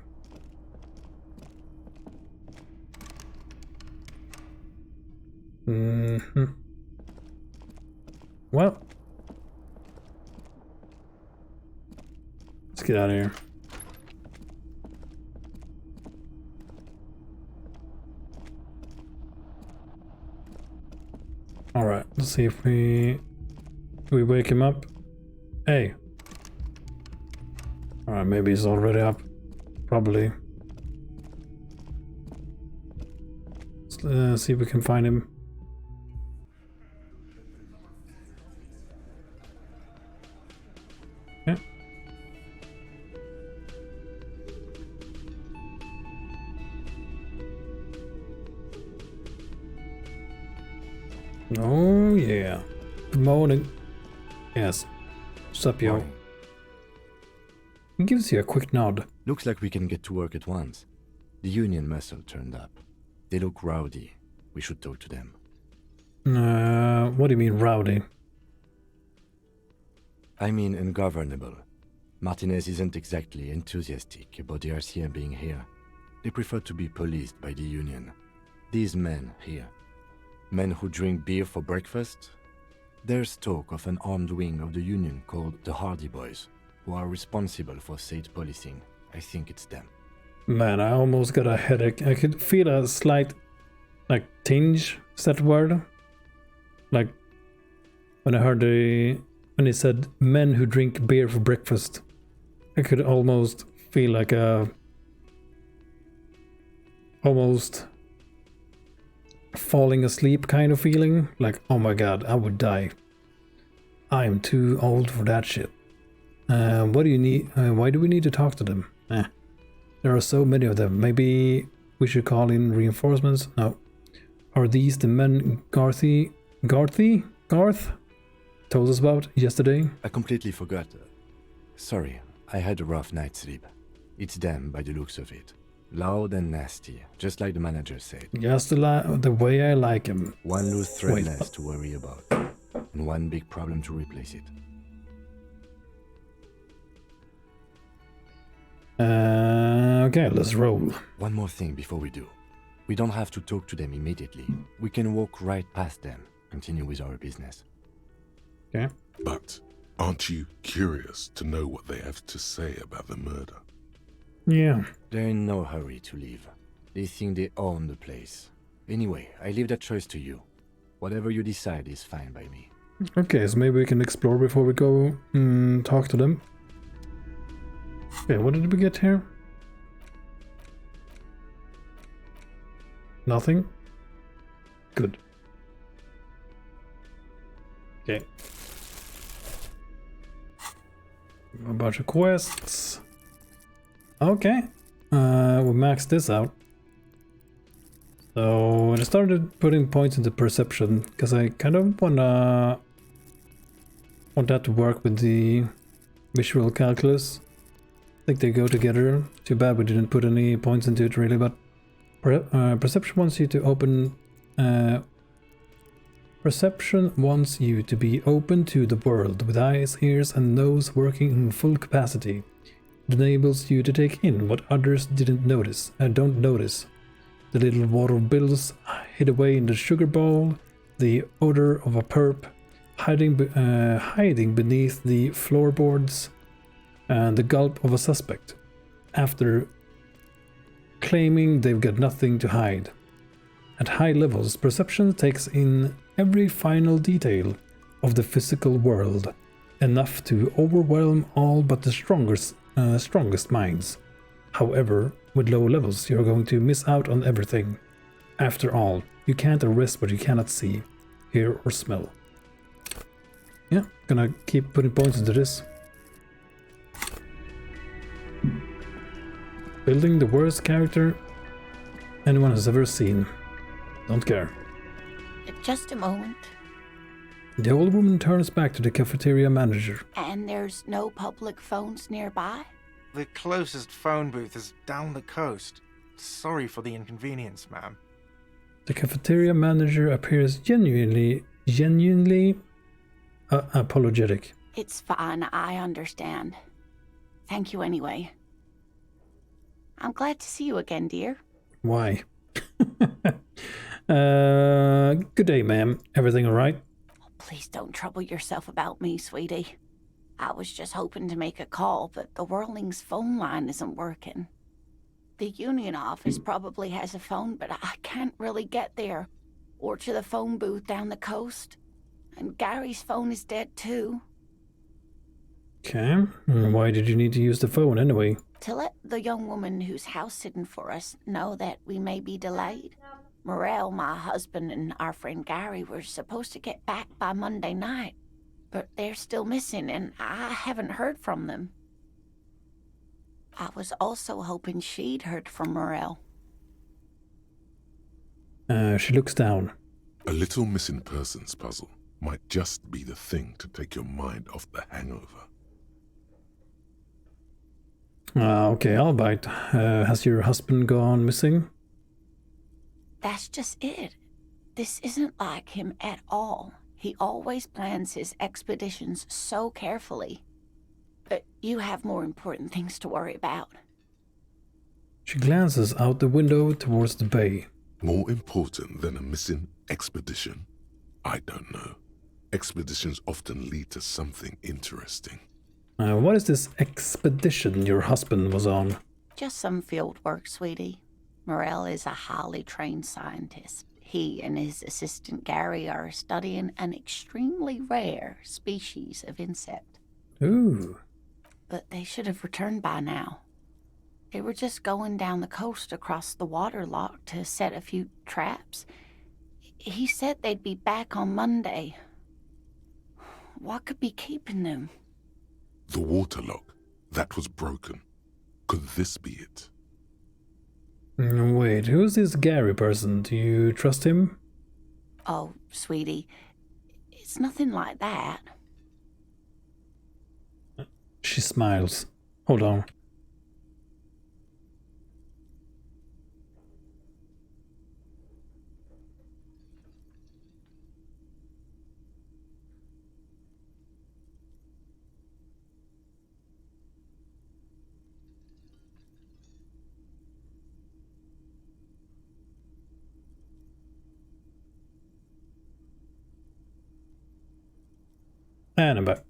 Well, let's get out of here. All right, let's see if we wake him up. Hey. All right, maybe he's already up. Probably. Let's see if we can find him. Yeah. Oh yeah. Good morning. Yes. What's up, yo? He gives you a quick nod. Looks like we can get to work at once. The Union muscle turned up. They look rowdy. We should talk to them. What do you mean rowdy? I mean ungovernable. Martinez isn't exactly enthusiastic about the RCM being here. They prefer to be policed by the Union. These men here. Men who drink beer for breakfast? There's talk of an armed wing of the Union called the Hardy Boys, who are responsible for state policing. I think it's them. Man, I almost got a headache. I could feel a slight, like, tinge, is that word? Like, when I heard when he said men who drink beer for breakfast. I could almost feel like almost falling asleep kind of feeling. Like, oh my god, I would die. I am too old for that shit. What do you need? Why do we need to talk to them? There are so many of them. Maybe we should call in reinforcements? No. Are these the men Garth told us about yesterday? I completely forgot. Sorry, I had a rough night's sleep. It's them by the looks of it. Loud and nasty, just like the manager said. Just the way I like him. One loose thread less to worry about, and one big problem to replace it. Okay, let's roll. One more thing before we do. We don't have to talk to them immediately. We can walk right past them, continue with our business. Okay. But aren't you curious to know what they have to say about the murder? Yeah. They're in no hurry to leave. They think they own the place. Anyway, I leave that choice to you. Whatever you decide is fine by me. Okay, so maybe we can explore before we go talk to them. Okay, what did we get here? Nothing? Good. Okay. A bunch of quests. Okay. We maxed this out. So I started putting points into perception because I kind of want that to work with the visual calculus. I think they go together. Too bad we didn't put any points into it really, but perception wants you to open. Perception wants you to be open to the world with eyes, ears, and nose working in full capacity. It enables you to take in what others didn't notice and don't notice. The little water bills hid away in the sugar bowl, the odor of a perp hiding beneath the floorboards, and the gulp of a suspect after claiming they've got nothing to hide. At high levels, perception takes in every final detail of the physical world, enough to overwhelm all but the strongest minds. However, with low levels, you're going to miss out on everything. After all, you can't arrest what you cannot see, hear, or smell. Yeah, gonna keep putting points into this. Building the worst character anyone has ever seen. Don't care. Just a moment. The old woman turns back to the cafeteria manager. And there's no public phones nearby? The closest phone booth is down the coast. Sorry for the inconvenience, ma'am. The cafeteria manager appears genuinely apologetic. It's fine, I understand. Thank you anyway. I'm glad to see you again, dear. Why? Good day, ma'am. Everything all right? Oh, please don't trouble yourself about me, sweetie. I was just hoping to make a call, but the Whirling's phone line isn't working. The union office probably has a phone, but I can't really get there. Or to the phone booth down the coast. And Gary's phone is dead too. Okay. Why did you need to use the phone anyway? To let the young woman who's house-sitting for us know that we may be delayed. Morel, my husband, and our friend Gary were supposed to get back by Monday night, but they're still missing, and I haven't heard from them. I was also hoping she'd heard from Morel. She looks down. A little missing persons puzzle might just be the thing to take your mind off the hangover. Okay, I'll bite. Has your husband gone missing? That's just it. This isn't like him at all. He always plans his expeditions so carefully. But you have more important things to worry about. She glances out the window towards the bay. More important than a missing expedition? I don't know. Expeditions often lead to something interesting. What is this expedition your husband was on? Just some field work, sweetie. Morel is a highly trained scientist. He and his assistant Gary are studying an extremely rare species of insect. Ooh. But they should have returned by now. They were just going down the coast across the water lock to set a few traps. He said they'd be back on Monday. What could be keeping them? The waterlock. That was broken. Could this be it? Wait, who's this Gary person? Do you trust him? Oh, sweetie, it's nothing like that. She smiles. Hold on. And I'm back.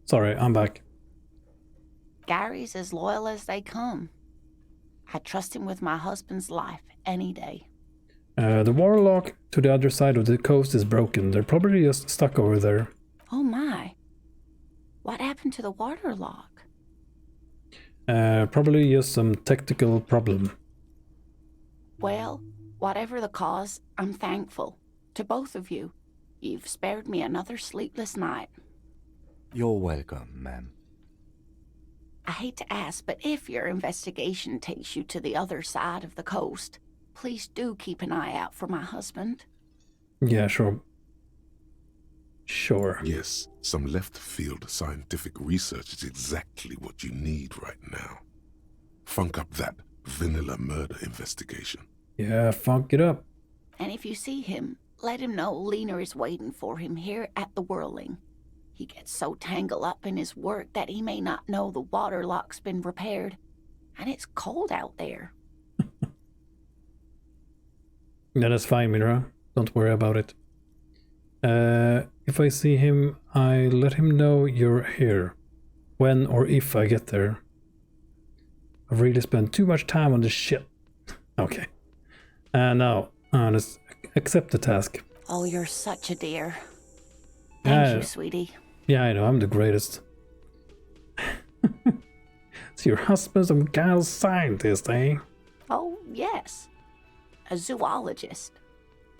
Sorry, I'm back. Gary's as loyal as they come. I trust him with my husband's life any day. The warlock to the other side of the coast is broken. They're probably just stuck over there. Oh my. What happened to the water lock? Probably just some technical problem. Well, whatever the cause, I'm thankful. To both of you. You've spared me another sleepless night. You're welcome, ma'am. I hate to ask, but if your investigation takes you to the other side of the coast, please do keep an eye out for my husband. Yeah, sure. Sure. Yes, some left-field scientific research is exactly what you need right now. Funk up that vanilla murder investigation. Yeah, funk it up. And if you see him, let him know Lena is waiting for him here at the Whirling. He gets so tangled up in his work that he may not know the water lock's been repaired. And it's cold out there. Yeah, that's fine, Mira. Don't worry about it. If I see him, I let him know you're here. When or if I get there. I've really spent too much time on this shit. Okay. Now, let's accept the task. Oh, you're such a dear. Thank you, sweetie. Yeah, I know, I'm the greatest. So your husband's some kind of scientist, eh? Oh, yes. A zoologist.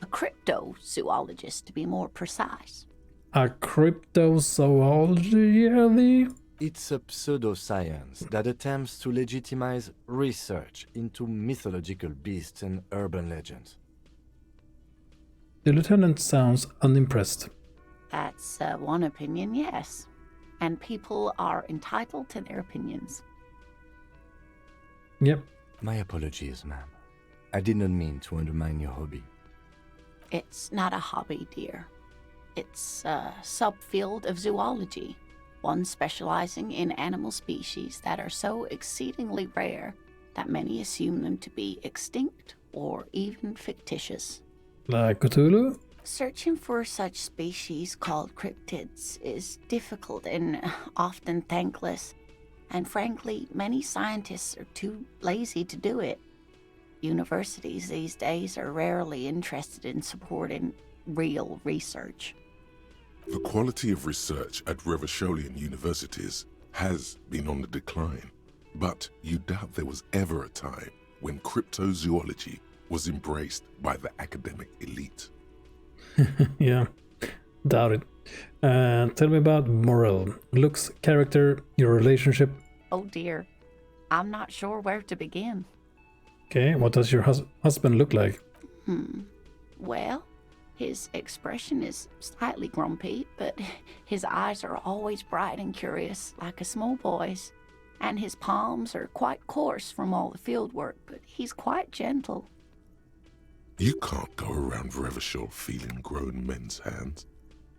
A cryptozoologist, to be more precise. A cryptozoology, really? It's a pseudoscience that attempts to legitimize research into mythological beasts and urban legends. The lieutenant sounds unimpressed. That's one opinion, yes. And people are entitled to their opinions. Yep. My apologies, ma'am. I did not mean to undermine your hobby. It's not a hobby, dear. It's a subfield of zoology, one specializing in animal species that are so exceedingly rare that many assume them to be extinct or even fictitious. Like Cthulhu? Searching for such species called cryptids is difficult and often thankless, and frankly, many scientists are too lazy to do it. Universities these days are rarely interested in supporting real research. The quality of research at Revacholian universities has been on the decline, but you doubt there was ever a time when cryptozoology was embraced by the academic elite. Yeah, doubt it. Tell me about Morel. Looks, character, your relationship. Oh dear, I'm not sure where to begin. Okay, what does your husband look like? Well, his expression is slightly grumpy, but his eyes are always bright and curious, like a small boy's. And his palms are quite coarse from all the field work, but he's quite gentle. You can't go around Revachol feeling grown men's hands.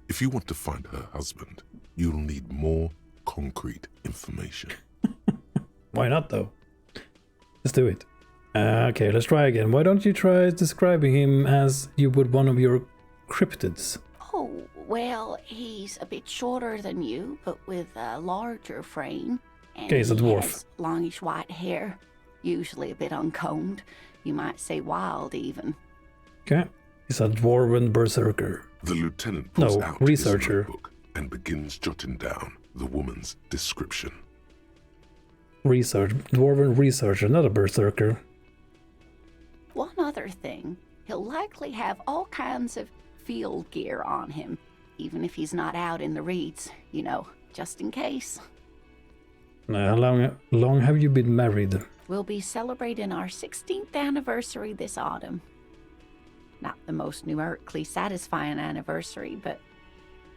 If you want to find her husband, you'll need more concrete information. Why not, though? Let's do it. Okay, let's try again. Why don't you try describing him as you would one of your cryptids? Oh, well, he's a bit shorter than you, but with a larger frame. And okay, he's a dwarf. He has longish white hair, usually a bit uncombed. You might say wild, even. Okay, he's a dwarven berserker. The lieutenant pulls out researcher. his notebook and begins jotting down the woman's description. Dwarven researcher, not a berserker. One other thing, he'll likely have all kinds of field gear on him, even if he's not out in the reeds, you know, just in case. How long have you been married? We'll be celebrating our 16th anniversary this autumn. Not the most numerically satisfying anniversary, but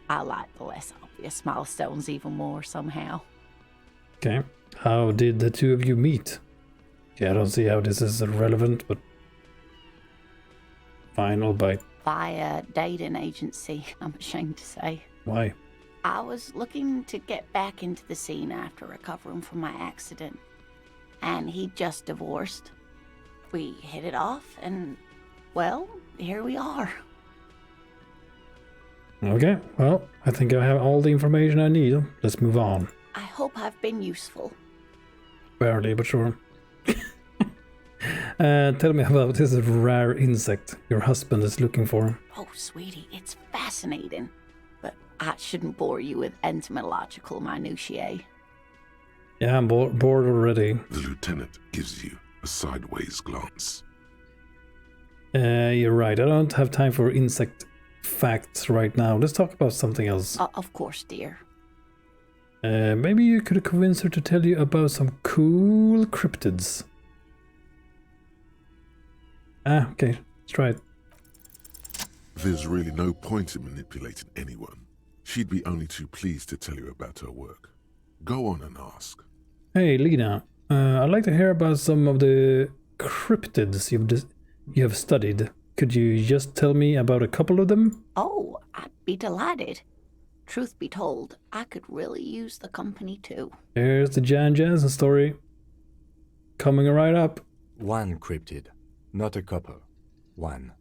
I like the less obvious milestones even more somehow. Okay, how did the two of you meet? Okay, I don't see how this is relevant, but fine, I'll bite. Via dating agency, I'm ashamed to say. Why? I was looking to get back into the scene after recovering from my accident, and he'd just divorced. We hit it off, and, well, here we are. Okay, well, I think I have all the information I need. Let's move on. I hope I've been useful. Barely, but sure. Tell me about this rare insect your husband is looking for. Oh, sweetie, it's fascinating. But I shouldn't bore you with entomological minutiae. Yeah, I'm bored already. The lieutenant gives you a sideways glance. You're right. I don't have time for insect facts right now. Let's talk about something else. Of course, dear. Maybe you could convince her to tell you about some cool cryptids. Ah, okay. Let's try it. There's really no point in manipulating anyone. She'd be only too pleased to tell you about her work. Go on and ask. Hey, Lena. I'd like to hear about some of the cryptids you have studied. Could you just tell me about a couple of them? Oh, I'd be delighted. Truth be told, I could really use the company too. Here's the Jan Jansen story. Coming right up. One cryptid, not a couple. One.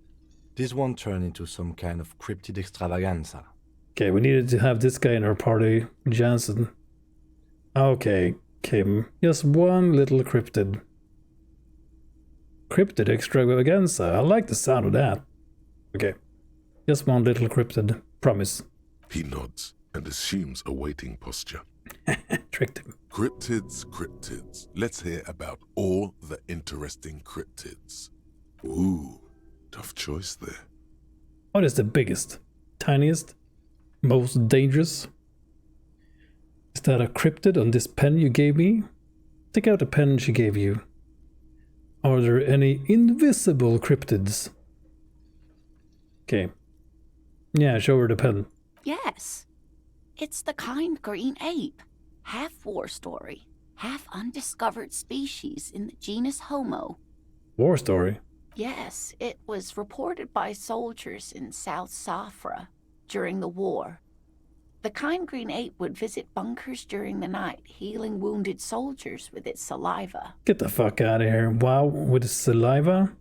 This won't turn into some kind of cryptid extravaganza. Okay, we needed to have this guy in our party, Jansen. Okay, Kim, just one little cryptid. Cryptid extravaganza, I like the sound of that. Okay, just one little cryptid, promise. He nods and assumes a waiting posture. Tricked him. Cryptids. Let's hear about all the interesting cryptids. Ooh, tough choice there. What is the biggest, tiniest, most dangerous? Is that a cryptid on this pen you gave me? Take out the pen she gave you. Are there any invisible cryptids? Okay. Yeah, show her the pen. Yes. It's the kind green ape. Half war story, half undiscovered species in the genus Homo. War story? Yes, it was reported by soldiers in South Safra during the war. The kind green ape would visit bunkers during the night, healing wounded soldiers with its saliva. Get the fuck out of here. Wow, with his saliva?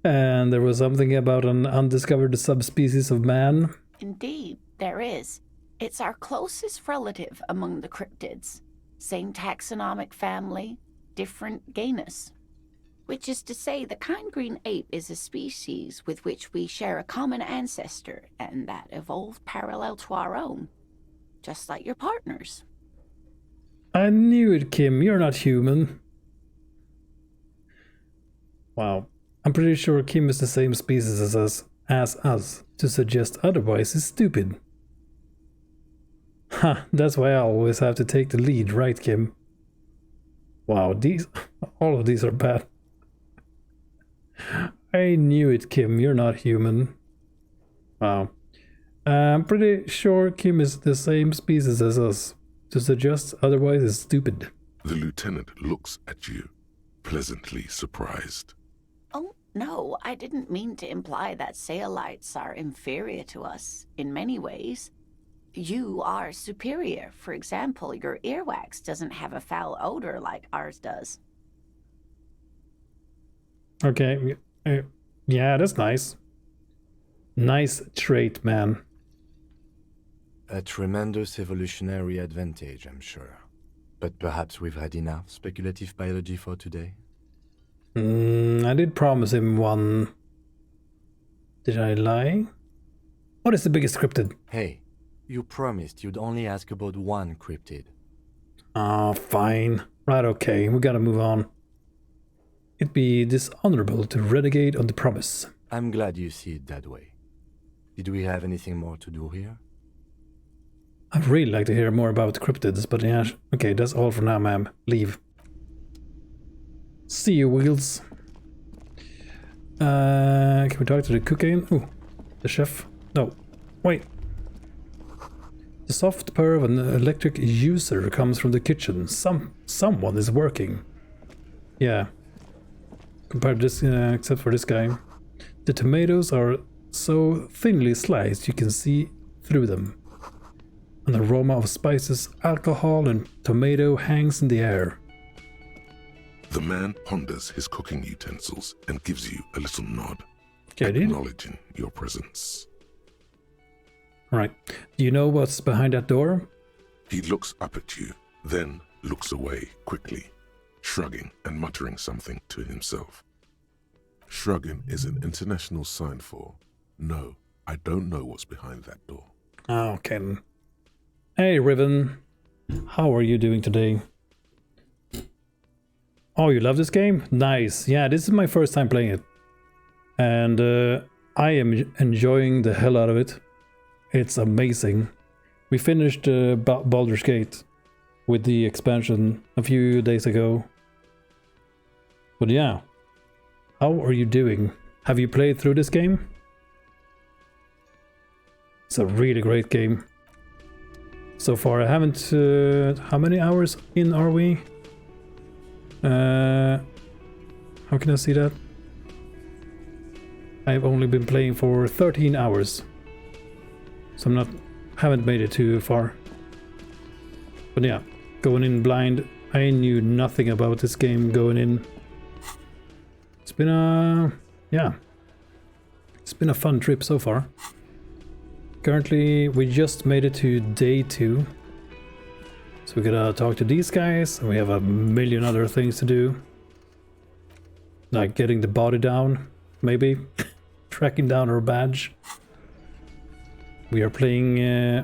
And there was something about an undiscovered subspecies of man? Indeed, there is. It's our closest relative among the cryptids. Same taxonomic family, different genus. Which is to say, the kind green ape is a species with which we share a common ancestor, and that evolved parallel to our own. Just like your partners. I knew it, Kim. You're not human. Wow. I'm pretty sure Kim is the same species as us. To suggest otherwise is stupid. Ha, that's why I always have to take the lead, right, Kim? Wow, all of these are bad. I knew it, Kim. You're not human. Wow. I'm pretty sure Kim is the same species as us. To suggest otherwise is stupid. The lieutenant looks at you, pleasantly surprised. Oh, no, I didn't mean to imply that Saelites are inferior to us in many ways. You are superior. For example, your earwax doesn't have a foul odor like ours does. Okay, yeah, that's nice. Nice trait, man. A tremendous evolutionary advantage, I'm sure. But perhaps we've had enough speculative biology for today? I did promise him one. Did I lie? What is the biggest cryptid? Hey, you promised you'd only ask about one cryptid. Ah, fine. Right, okay, we gotta move on. It'd be dishonorable to renegade on the promise. I'm glad you see it that way. Did we have anything more to do here? I'd really like to hear more about cryptids, but yeah, okay, that's all for now, ma'am. Leave. See you, Wheels. Can we talk to the cook again? Ooh, the chef. No, wait. The soft purr of an electric user comes from the kitchen. Someone is working. Yeah. Compared to this, except for this guy. The tomatoes are so thinly sliced you can see through them. An aroma of spices, alcohol, and tomato hangs in the air. The man ponders his cooking utensils and gives you a little nod, Okay, acknowledging your presence. Right. Do you know what's behind that door? He looks up at you, then looks away quickly, shrugging and muttering something to himself. Shrugging is an international sign for, no, I don't know what's behind that door. Oh, okay. Hey, Riven. How are you doing today? Oh, you love this game? Nice. Yeah, this is my first time playing it. And I am enjoying the hell out of it. It's amazing. We finished Baldur's Gate with the expansion a few days ago. But yeah, how are you doing? Have you played through this game? It's a really great game. So far I haven't... how many hours in are we? How can I see that? I've only been playing for 13 hours. So haven't made it too far. But yeah, going in blind, I knew nothing about this game going in. It's been it's been a fun trip so far. Currently, we just made it to day 2. So we gotta talk to these guys, and we have a million other things to do. Like getting the body down, maybe. Tracking down our badge. We are playing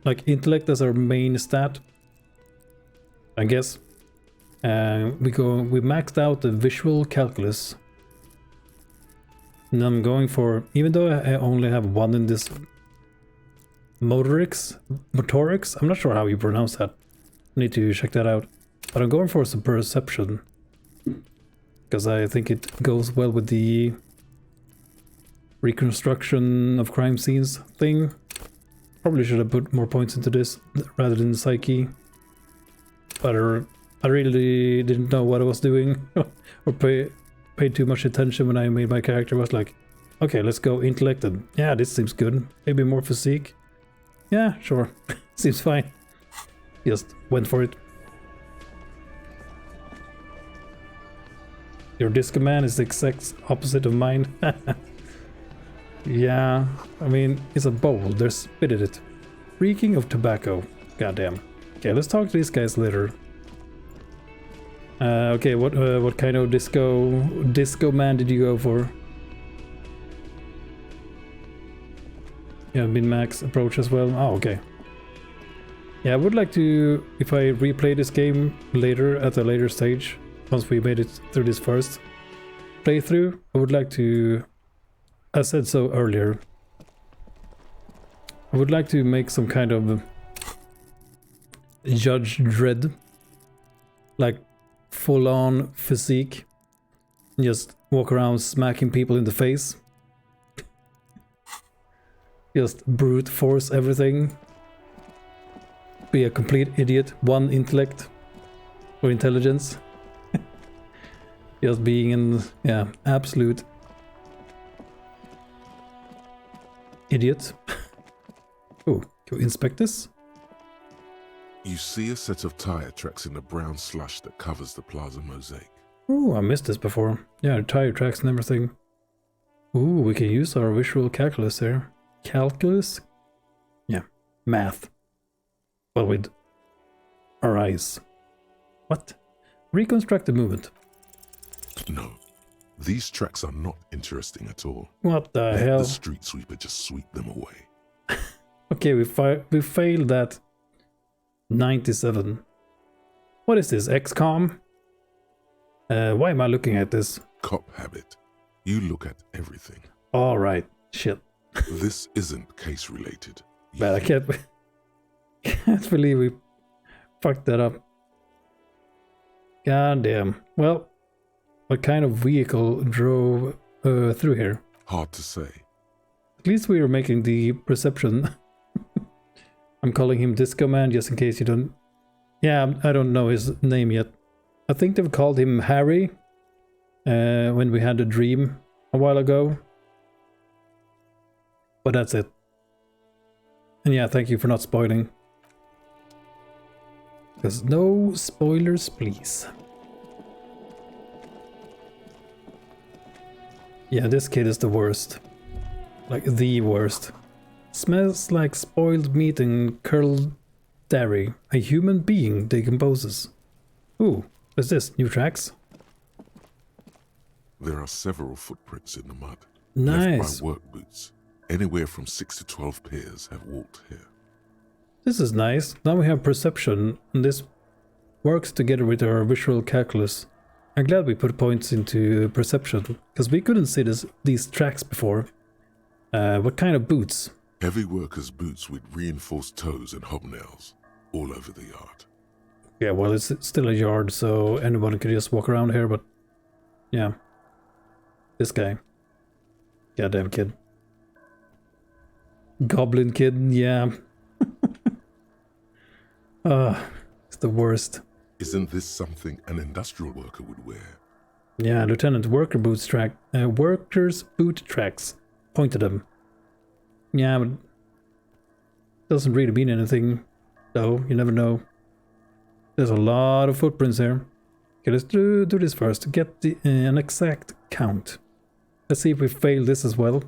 like intellect as our main stat, I guess. We maxed out the visual calculus. And I'm going for, even though I only have 1 in this motorics, I'm not sure how you pronounce that. I need to check that out. But I'm going for some perception, because I think it goes well with the reconstruction of crime scenes thing. Probably should have put more points into this rather than psyche. But I really didn't know what I was doing or paid too much attention when I made my character. I was like, okay, let's go intellect, and yeah, this seems good. Maybe more physique. Yeah, sure. Seems fine. Just went for it. Your disco man is the exact opposite of mine. Yeah, I mean, it's a bowl. There's spit in it. Reeking of tobacco. Goddamn. Okay, let's talk to these guys later. Okay, what kind of disco man did you go for? Yeah, min-max approach as well. Oh, okay. Yeah, I would like to, if I replay this game later at a later stage, once we made it through this first playthrough, I would like to, I said so earlier, I would like to make some kind of Judge Dredd, like full-on physique, just walk around smacking people in the face, just brute force everything, be a complete idiot, 1 intellect or intelligence, just being an absolute idiot. Oh, can we inspect this? You see a set of tire tracks in the brown slush that covers the plaza mosaic. Oh, I missed this before. Yeah, tire tracks and everything. Ooh, we can use our visual calculus there. Calculus? Yeah, math. Well, with our eyes. What? Reconstruct the movement. No, these tracks are not interesting at all. What the Let hell? the street sweeper just sweep them away. Okay, we failed that. 97. What is this, XCOM? Why am I looking at this? Cop habit. You look at everything. Alright, shit. This isn't case related. Man, I can't believe we fucked that up. God damn. Well, what kind of vehicle drove through here? Hard to say. At least we were making the perception. I'm calling him Disco Man just in case you don't... Yeah, I don't know his name yet. I think they've called him Harry when we had a dream a while ago. But that's it. And yeah, thank you for not spoiling. Because no spoilers, please. Yeah, this kid is the worst. Like, the worst. Smells like spoiled meat and curdled dairy. A human being decomposes. Ooh, what's this? New tracks? There are several footprints in the mud. Nice. Left by work boots. Anywhere from 6 to 12 pairs have walked here. This is nice. Now we have perception, and this works together with our visual calculus. I'm glad we put points into perception, because we couldn't see these tracks before. What kind of boots? Heavy workers' boots with reinforced toes and hobnails all over the yard. Yeah, well, it's still a yard, so anyone could just walk around here, but yeah. This guy. Goddamn kid. Goblin kid, yeah. It's the worst. Isn't this something an industrial worker would wear? Yeah, Lieutenant, workers' boot tracks. Point to them. Yeah, but doesn't really mean anything, though. You never know. There's a lot of footprints here. Okay, let's do this first. Get an exact count. Let's see if we fail this as well.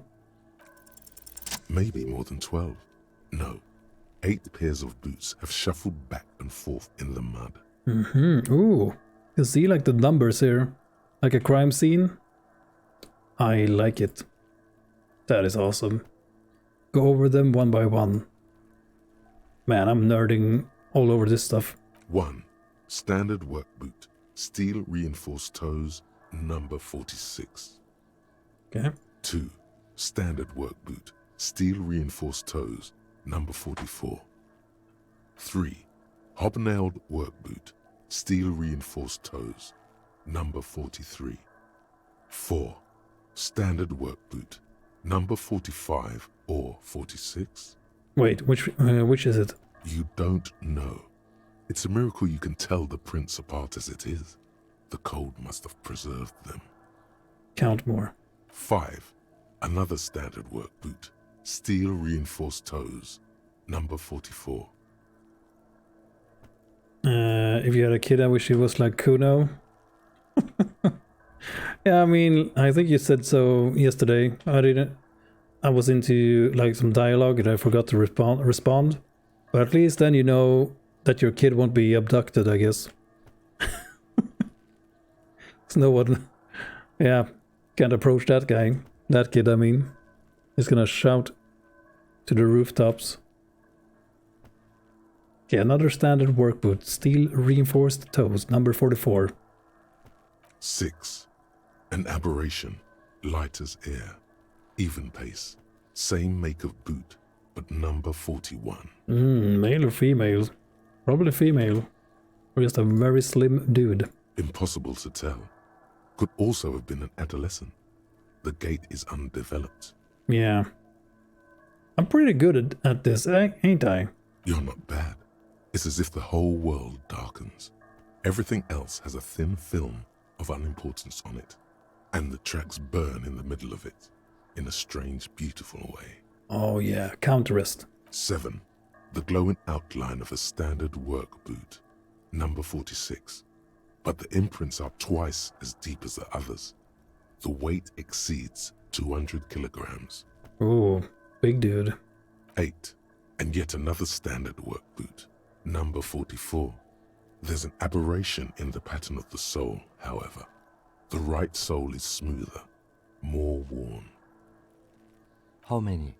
Maybe more than 12. No. 8 pairs of boots have shuffled back and forth in the mud. Ooh. You see like the numbers here? Like a crime scene? I like it. That is awesome. Go over them one by one. Man, I'm nerding all over this stuff. 1. Standard work boot. Steel reinforced toes. Number 46. Okay. 2. Standard work boot. Steel reinforced toes. Number 44. 3. Hobnailed work boot. Steel reinforced toes. Number 43. 4. Standard work boot. Number 45 or 46. Wait, which is it? You don't know. It's a miracle you can tell the prints apart as it is. The cold must have preserved them. Count more. 5. Another standard work boot. Steel reinforced toes. Number 44. If you had a kid, I wish he was like Kuno. Yeah, I mean, I think you said so yesterday. I was into like some dialogue and I forgot to respond. But at least then you know that your kid won't be abducted, I guess. There's no one... Yeah, can't approach that guy. That kid, I mean. He's gonna shout to the rooftops. Okay, another standard work boot. Steel reinforced toes, number 44. 6. An aberration. Light as air. Even pace. Same make of boot, but number 41. Male or female? Probably female. Or just a very slim dude. Impossible to tell. Could also have been an adolescent. The gait is undeveloped. Yeah. I'm pretty good at this, ain't I? You're not bad. It's as if the whole world darkens. Everything else has a thin film of unimportance on it. And the tracks burn in the middle of it. In a strange, beautiful way. Oh yeah, counterist. 7. The glowing outline of a standard work boot. Number 46. But the imprints are twice as deep as the others. The weight exceeds 200 kilograms. Ooh, big dude. 8. And yet another standard work boot. Number 44. There's an aberration in the pattern of the sole, however. The right sole is smoother, more worn. How many?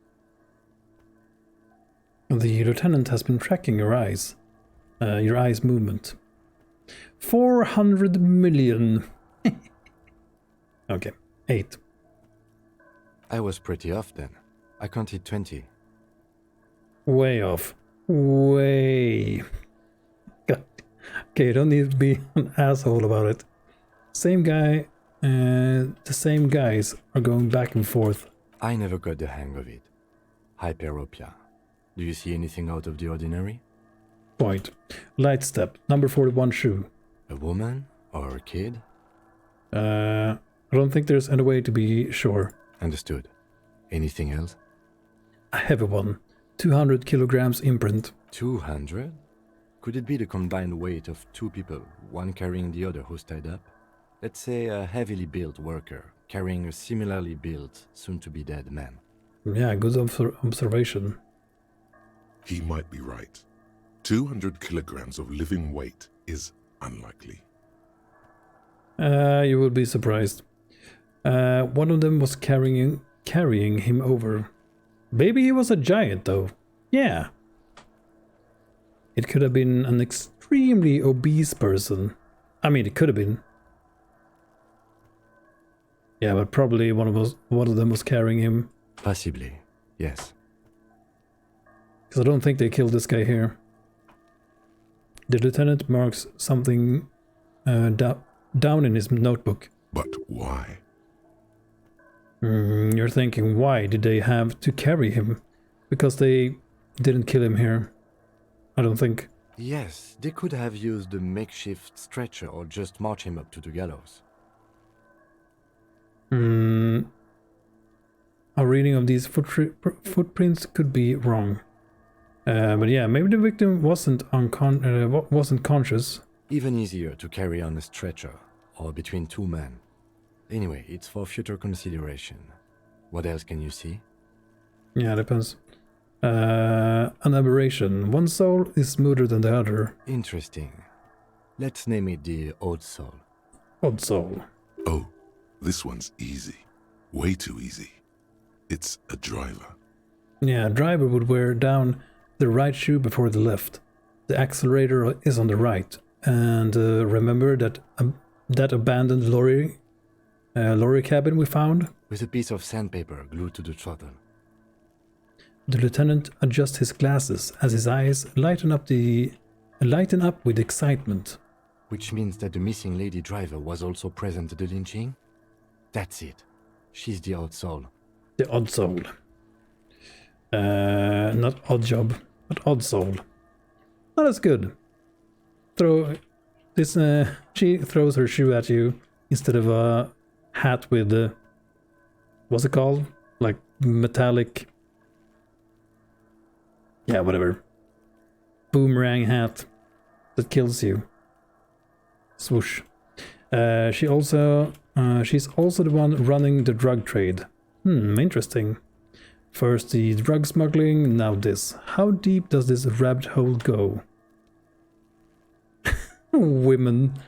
The lieutenant has been tracking your eyes movement. 400 million. Okay, 8. I was pretty off then. I counted 20. Way off. Way. God. Okay, you don't need to be an asshole about it. Same guy, the same guys are going back and forth. I never got the hang of it. Hyperopia. Do you see anything out of the ordinary? Point. Light step, number 41 shoe. A woman? Or a kid? I don't think there's any way to be sure. Understood. Anything else? A heavy one. 200 kilograms imprint. 200? Could it be the combined weight of 2 people, one carrying the other who's tied up? Let's say a heavily built worker carrying a similarly built, soon-to-be-dead man. Yeah, good observation. He might be right. 200 kilograms of living weight is unlikely. You will be surprised. One of them was carrying him over. Maybe he was a giant, though. Yeah. It could have been an extremely obese person. I mean, it could have been. Yeah, but probably one of them was carrying him. Possibly, yes. Because I don't think they killed this guy here. The lieutenant marks something down in his notebook. But why? You're thinking, why did they have to carry him? Because they didn't kill him here. I don't think. Yes, they could have used a makeshift stretcher or just march him up to the gallows. Our reading of these footprints could be wrong. But yeah, maybe the victim wasn't conscious. Even easier to carry on a stretcher, or between two men. Anyway, it's for future consideration. What else can you see? Yeah, depends. An aberration. One soul is smoother than the other. Interesting. Let's name it the Odd Soul. Odd Soul. Oh, this one's easy. Way too easy. It's a driver. Yeah, a driver would wear down the right shoe before the left. The accelerator is on the right. And remember that that abandoned lorry cabin we found? With a piece of sandpaper glued to the throttle. The lieutenant adjusts his glasses as his eyes lighten up with excitement. Which means that the missing lady driver was also present at the lynching? That's it. She's the Odd Soul. The Odd Soul. Not Odd Job, but Odd Soul. Oh, that's good. She throws her shoe at you instead of a hat with what's it called? Like metallic. Yeah, whatever. Boomerang hat that kills you. Swoosh. She's also the one running the drug trade. Interesting. First the drug smuggling, now this. How deep does this rabbit hole go? Women.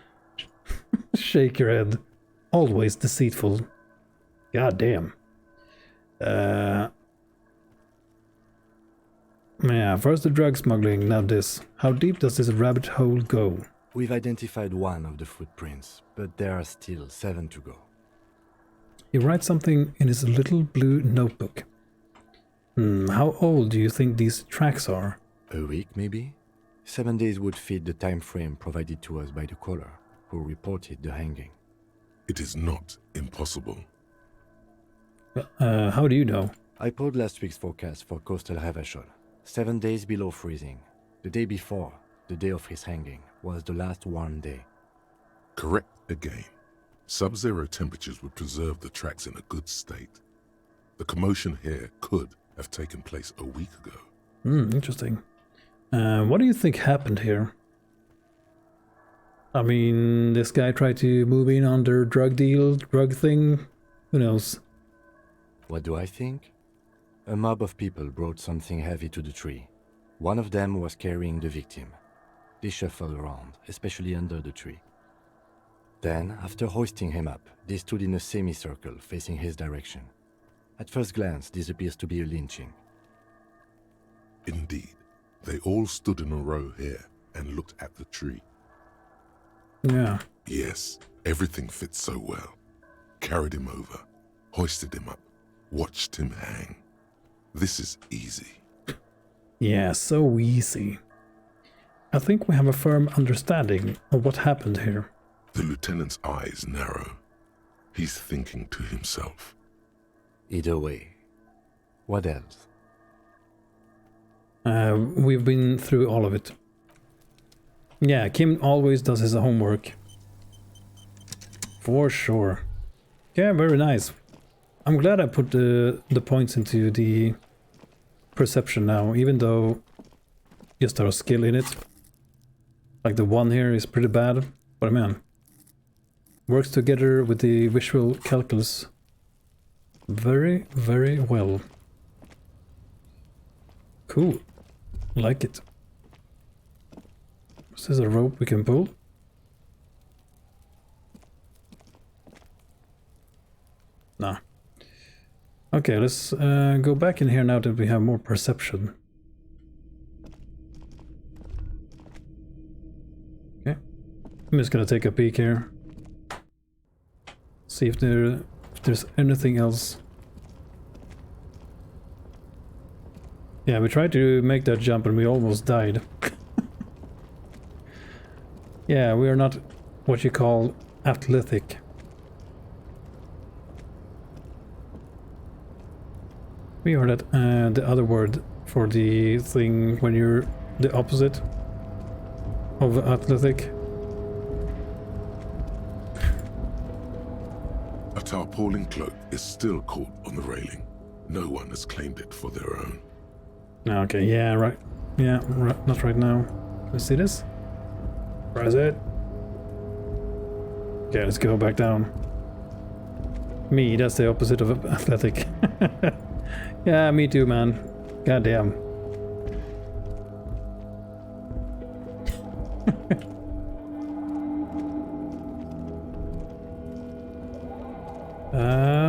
Shake your head. Always deceitful. God damn. Yeah, first the drug smuggling, now this. How deep does this rabbit hole go? We've identified one of the footprints, but there are still 7 to go. He writes something in his little blue notebook. How old do you think these tracks are? A week, maybe? 7 days would fit the time frame provided to us by the caller, who reported the hanging. It is not impossible. How do you know? I pulled last week's forecast for coastal Havashol. 7 days below freezing. The day before, the day of his hanging, was the last warm day. Correct again. Sub-zero temperatures would preserve the tracks in a good state. The commotion here could have taken place a week ago. Interesting. What do you think happened here? I mean, this guy tried to move in on their drug thing. Who knows? What do I think? A mob of people brought something heavy to the tree. One of them was carrying the victim. They shuffled around, especially under the tree. Then, after hoisting him up, they stood in a semicircle facing his direction. At first glance, this appears to be a lynching. Indeed. They all stood in a row here and looked at the tree. Yeah. Yes, everything fits so well. Carried him over, hoisted him up, watched him hang. This is easy. Yeah, so easy. I think we have a firm understanding of what happened here. The lieutenant's eyes narrow. He's thinking to himself. Either way. What else? We've been through all of it. Yeah, Kim always does his homework. For sure. Yeah, very nice. I'm glad I put the points into the perception now, even though just our skill in it. Like the one here is pretty bad, but man, works together with the visual calculus very, very well. Cool. Like it. Is this a rope we can pull? Nah. Okay, let's go back in here now that we have more perception. I'm just gonna take a peek here. See if there's anything else. Yeah, we tried to make that jump and we almost died. Yeah, we are not what you call athletic. We are that the other word for the thing when you're the opposite of athletic. A tarpaulin cloak is still caught on the railing. No one has claimed it for their own. Okay, yeah, right. Yeah, right, not right now. Can you see this? Where is it? Okay, let's go back down. Me, that's the opposite of athletic. Yeah, me too, man. Goddamn.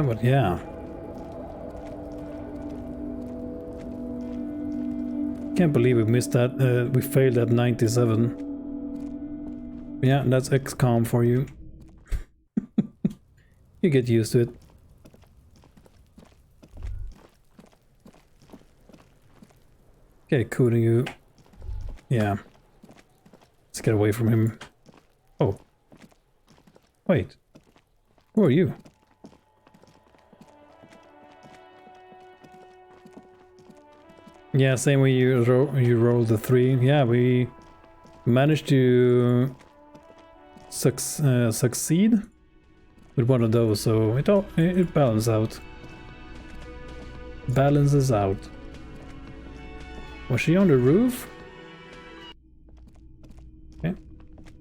But yeah. Can't believe we missed that. We failed at 97. Yeah, that's XCOM for you. You get used to it. Okay, cooling you. Yeah. Let's get away from him. Oh. Wait. Who are you? Yeah, same way you rolled the 3. Yeah, we managed to succeed with one of those, so it balances out. Balances out. Was she on the roof? Okay.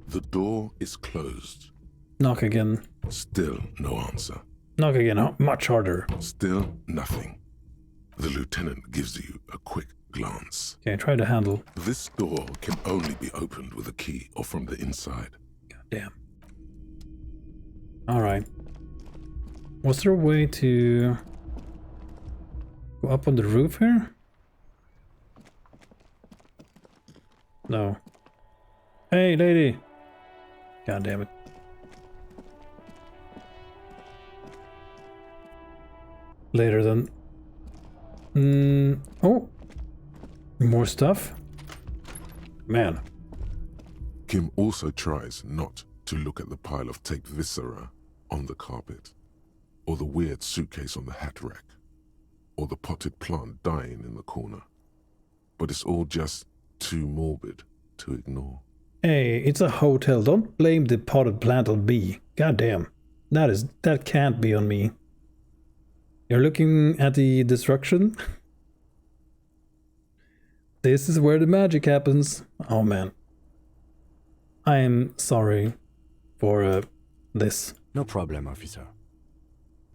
The door is closed. Knock again. Still no answer. Knock again, much harder. Still nothing. The lieutenant gives you a quick glance. Okay, try to handle. This door can only be opened with a key or from the inside. Goddamn. Alright. Was there a way to go up on the roof here? No. Hey, lady! God damn it. Later then. Oh! More stuff? Man. Kim also tries not to look at the pile of taped viscera on the carpet, or the weird suitcase on the hat rack, or the potted plant dying in the corner. But it's all just too morbid to ignore. Hey, it's a hotel. Don't blame the potted plant on me. Goddamn. That can't be on me. You're looking at the destruction? This is where the magic happens. Oh man. I am sorry for this. No problem, officer.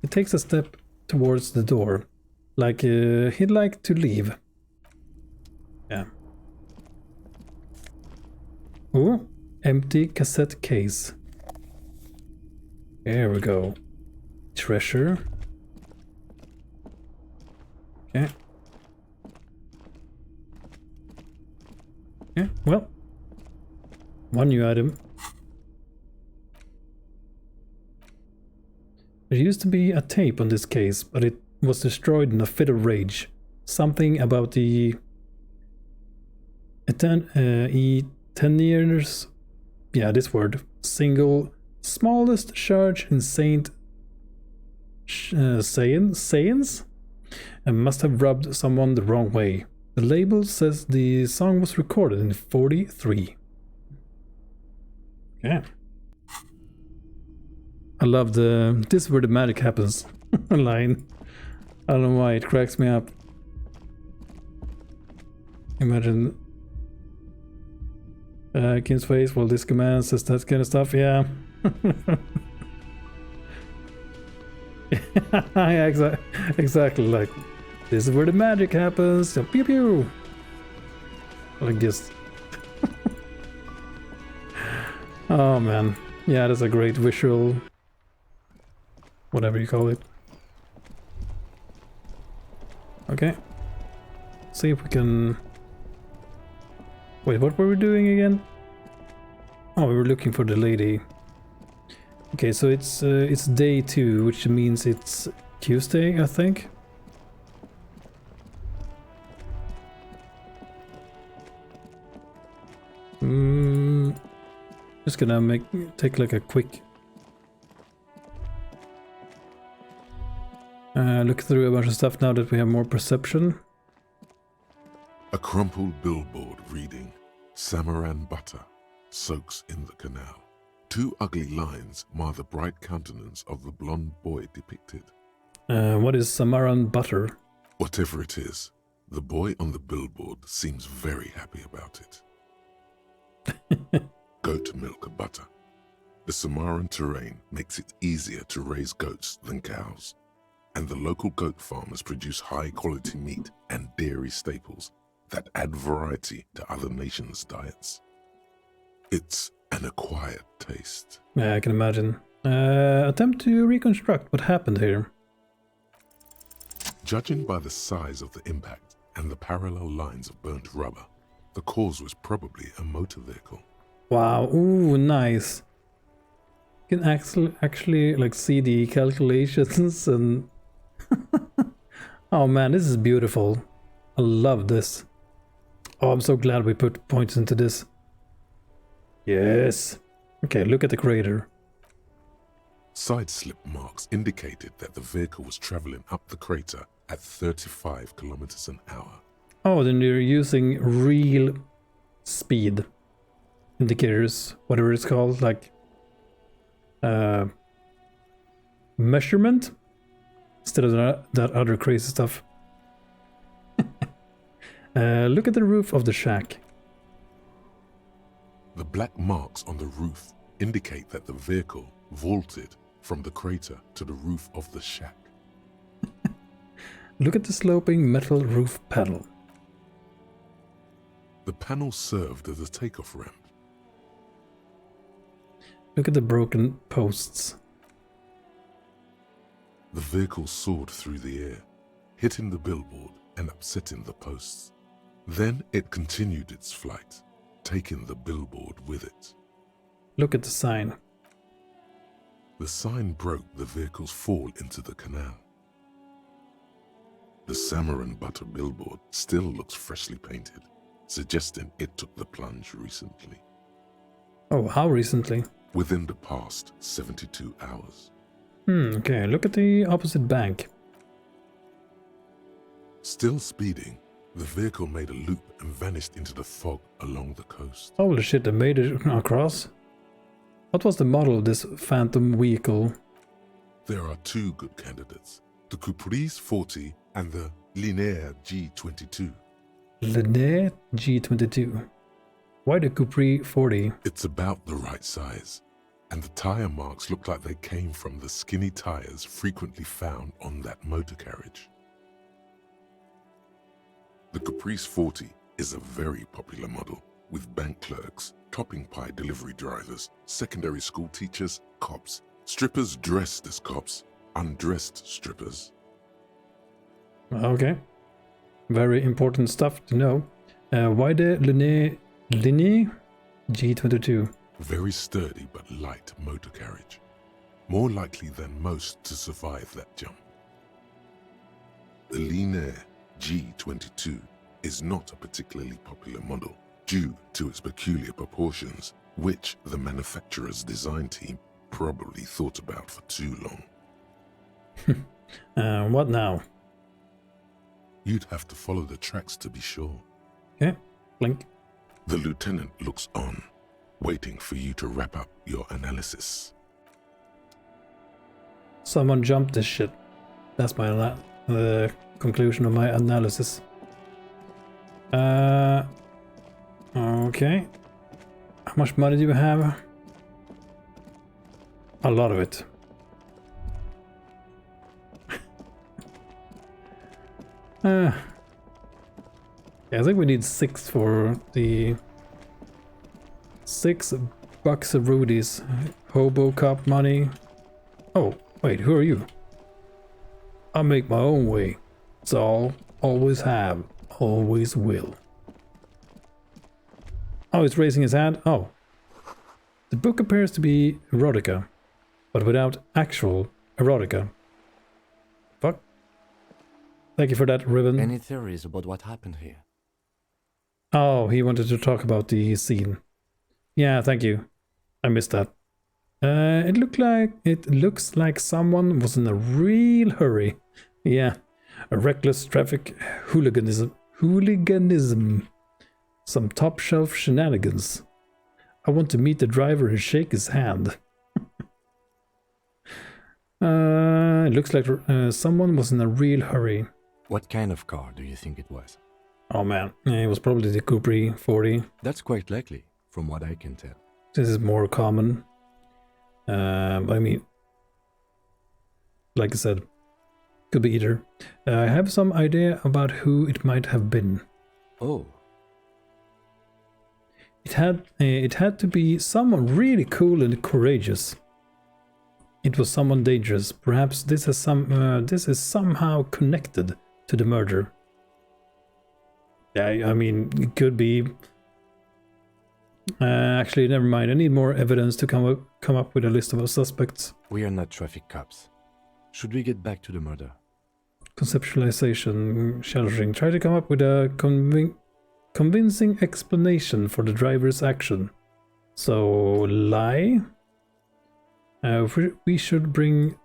He takes a step towards the door, like he'd like to leave. Yeah. Ooh, empty cassette case. There we go. Treasure. Okay. Yeah, well. One new item. There used to be a tape on this case, but it was destroyed in a fit of rage. Something about the 10 years, yeah, this word, single smallest church in Saint Sayans, and must have rubbed someone the wrong way. The label says the song was recorded in 43. Yeah. I love the "this is where the magic happens" line. I don't know why, it cracks me up. Imagine Kim's face while this command says that kind of stuff, yeah. Yeah, exactly, like, this is where the magic happens. So, pew pew. I guess. Oh man, yeah, that's a great visual, whatever you call it. Okay, see if we can. Wait, what were we doing again? Oh, we were looking for the lady. Okay, so it's day 2, which means it's Tuesday, I think. Just gonna take like a quick look through a bunch of stuff now that we have more perception. A crumpled billboard reading, Samaran butter soaks in the canal. 2 ugly lines mar the bright countenance of the blonde boy depicted. What is Samaran butter? Whatever it is, the boy on the billboard seems very happy about it. Goat milk butter. The Samaran terrain makes it easier to raise goats than cows, and the local goat farmers produce high-quality meat and dairy staples that add variety to other nations' diets. It's an acquired taste. Yeah, I can imagine. Attempt to reconstruct what happened here. Judging by the size of the impact and the parallel lines of burnt rubber, the cause was probably a motor vehicle. Wow, ooh, nice. You can actually like see the calculations and... Oh man, this is beautiful. I love this. Oh, I'm so glad we put points into this. Yes. Okay, look at the crater. Side slip marks indicated that the vehicle was traveling up the crater at 35 kilometers an hour. Oh, then you're using real speed indicators, whatever it's called, like measurement instead of that other crazy stuff. Look at the roof of the shack. The black marks on the roof indicate that the vehicle vaulted from the crater to the roof of the shack. Look at the sloping metal roof panel. The panel served as a takeoff ramp. Look at the broken posts. The vehicle soared through the air, hitting the billboard and upsetting the posts. Then it continued its flight, taking the billboard with it. Look at the sign. The sign broke the vehicle's fall into the canal. The Samaran butter billboard still looks freshly painted, suggesting it took the plunge recently. Oh, how recently? Within the past 72 hours. Okay, look at the opposite bank. Still speeding, the vehicle made a loop and vanished into the fog along the coast. Holy shit, they made it across? What was the model of this phantom vehicle? There are 2 good candidates, the Caprice 40 and the Linéaire G22. Linéaire G22. Why the Capri 40? It's about the right size, and the tire marks look like they came from the skinny tires frequently found on that motor carriage. The Caprice 40 is a very popular model, with bank clerks, topping pie delivery drivers, secondary school teachers, cops, strippers dressed as cops, undressed strippers. Okay. Very important stuff to know. Why the Linéaire G22? Very sturdy but light motor carriage. More likely than most to survive that jump. The Linéaire G22 is not a particularly popular model due to its peculiar proportions, which the manufacturer's design team probably thought about for too long. What now? You'd have to follow the tracks to be sure. Okay, blink. The lieutenant looks on, waiting for you to wrap up your analysis. Someone jumped this shit. That's my the conclusion of my analysis. Okay. How much money do you have? A lot of it. Yeah, I think we need 6 for the $6 of rudies. Hobo cop money. Oh, wait, who are you? I make my own way. It's all, always have, always will. Oh, he's raising his hand? Oh. The book appears to be erotica, but without actual erotica. Fuck. Thank you for that, Ribbon. Any theories about what happened here? Oh, he wanted to talk about the scene. Yeah, thank you. I missed that. It looks like someone was in a real hurry. Yeah, a reckless traffic hooliganism. Some top shelf shenanigans. I want to meet the driver and shake his hand. It looks like someone was in a real hurry. What kind of car do you think it was? Oh man, it was probably the Cupri 40. That's quite likely, from what I can tell. This is more common. I mean, like I said, could be either. I have some idea about who it might have been. Oh. It had to be someone really cool and courageous. It was someone dangerous. Perhaps this is somehow connected to the murder. Yeah, I mean, it could be. Actually, never mind. I need more evidence to come up with a list of suspects. We are not traffic cops. Should we get back to the murder? Conceptualization, challenging. Try to come up with a convincing explanation for the driver's action. So, lie? We should bring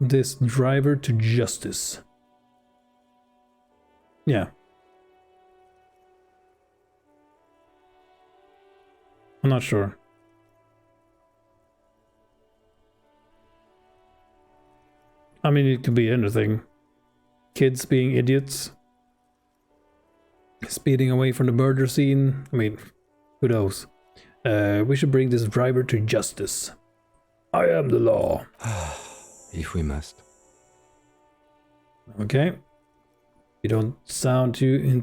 this driver to justice. Yeah. I'm not sure. I mean, it could be anything. Kids being idiots. Speeding away from the murder scene. I mean, who knows? We should bring this driver to justice. I am the law. If we must. Okay. You don't sound too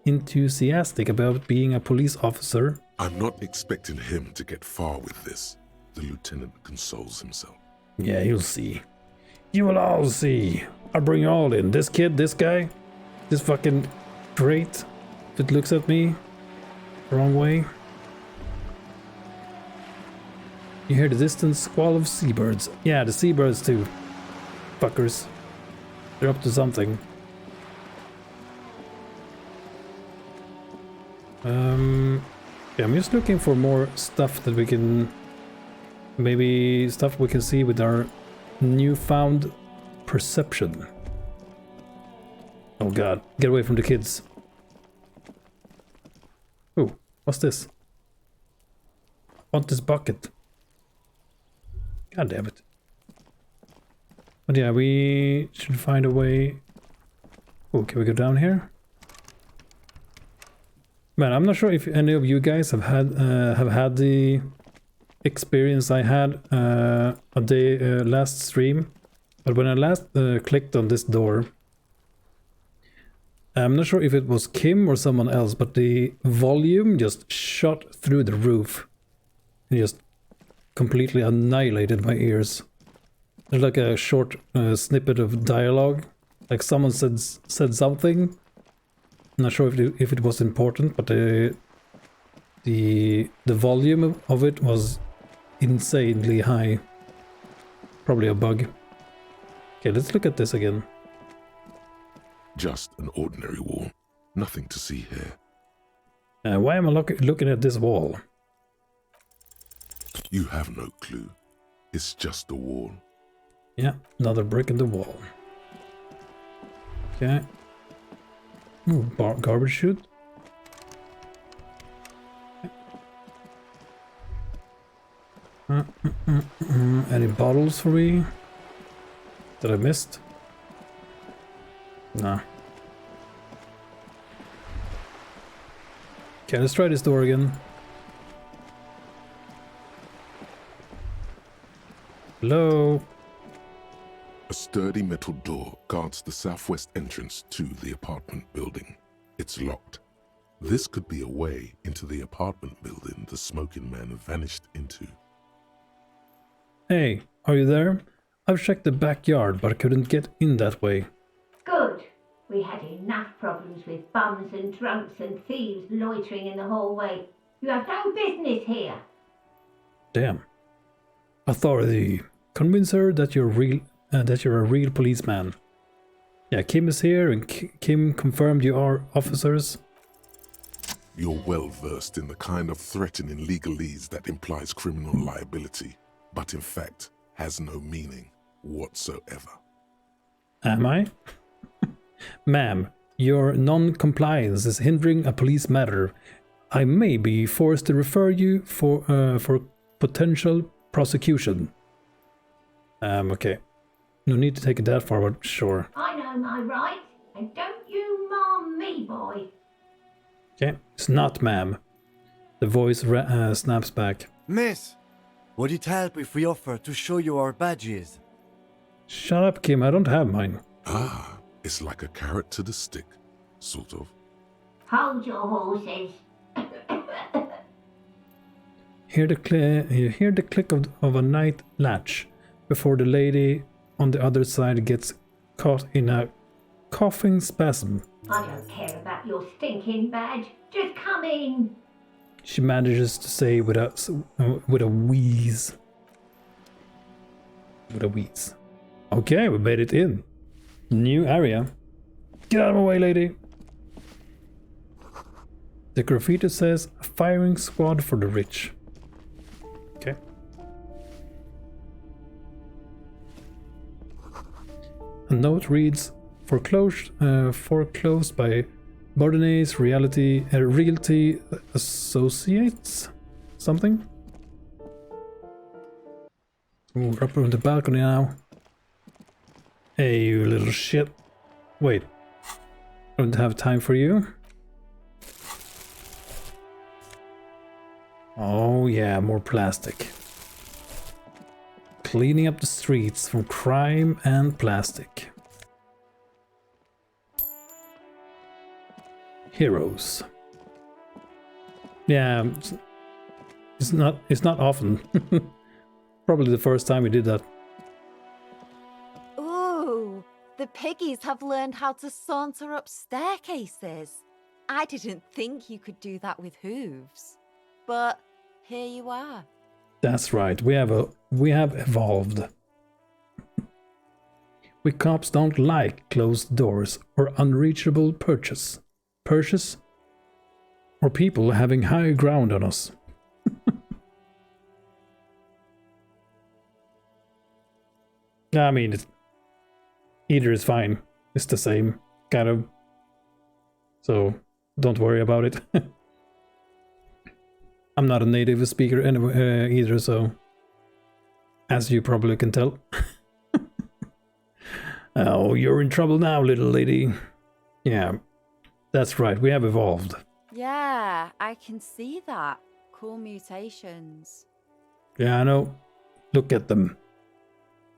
enthusiastic about being a police officer. I'm not expecting him to get far with this. The lieutenant consoles himself. Yeah, you'll see. You will all see. I'll bring you all in. This kid, this guy, this fucking crate that looks at me the wrong way. You hear the distant squall of seabirds. Yeah, the seabirds too. Fuckers. They're up to something. Yeah, I'm just looking for more stuff that we can... Maybe stuff we can see with our newfound perception. Oh god, get away from the kids. Oh, what's this? I want this bucket. God damn it. But yeah, we should find a way... Oh, can we go down here? Man, I'm not sure if any of you guys have had the experience I had a day last stream, but when I last clicked on this door, I'm not sure if it was Kim or someone else, but the volume just shot through the roof and just completely annihilated my ears. There's like a short snippet of dialogue, like someone said something. I'm not sure if it was important, but the volume of it was insanely high. Probably a bug. Okay, let's look at this again. Just an ordinary wall. Nothing to see here. Why am I looking at this wall? You have no clue. It's just a wall. Yeah, another brick in the wall. Okay. Ooh, garbage chute. Any bottles for me that I missed? Nah. Okay, let's try this door again. Hello? A sturdy metal door guards the southwest entrance to the apartment building. It's locked. This could be a way into the apartment building the smoking man vanished into. Hey, are you there? I've checked the backyard, but I couldn't get in that way. Good. We had enough problems with bums and drunks and thieves loitering in the hallway. You have no business here. Damn. Authority. Convince her that you're a real policeman. Yeah, Kim is here, and Kim confirmed you are officers. You're well versed in the kind of threatening legalese that implies criminal liability, but in fact has no meaning whatsoever. Am I? Ma'am, your non-compliance is hindering a police matter. I may be forced to refer you for potential prosecution. Okay. No need to take it that forward, sure. I know my rights, and don't you mom me, boy. Okay, it's not, ma'am. The voice snaps back. Miss, would it help if we offer to show you our badges? Shut up, Kim, I don't have mine. Ah, it's like a carrot to the stick, sort of. Hold your horses. You hear the click of a night latch before the lady on the other side gets caught in a coughing spasm. I don't care about your stinking badge. Just come in. She manages to say with a wheeze. With a wheeze. Okay, we made it in. New area. Get out of my way, lady. The graffiti says, a firing squad for the rich. Okay. A note reads, foreclosed by Bordenay's Realty Associates? Something? Ooh, up on the balcony now. Hey, you little shit. Wait. I don't have time for you. Oh yeah, more plastic. Cleaning up the streets from crime and plastic. Heroes. Yeah, it's not often. Probably the first time we did that. Ooh, the piggies have learned how to saunter up staircases. I didn't think you could do that with hooves. But here you are. That's right, we have evolved. We cops don't like closed doors or unreachable purchase, or people having high ground on us. I mean, either is fine. It's the same, kind of. So, don't worry about it. I'm not a native speaker anyway, either, so... As you probably can tell. Oh, you're in trouble now, little lady. Yeah, that's right, we have evolved. Yeah, I can see that. Cool mutations. Yeah, I know. Look at them.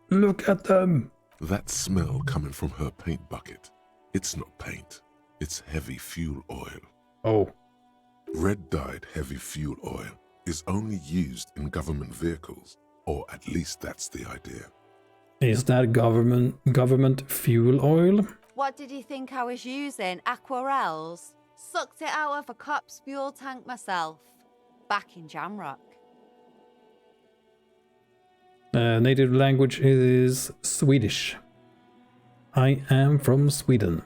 Look at them! That smell coming from her paint bucket. It's not paint. It's heavy fuel oil. Oh. Red-dyed heavy fuel oil is only used in government vehicles, or at least that's the idea. Is that government fuel oil? What did you think I was using? Aquarels? Sucked it out of a cop's fuel tank myself. Back in Jamrock. Native language is Swedish. I am from Sweden.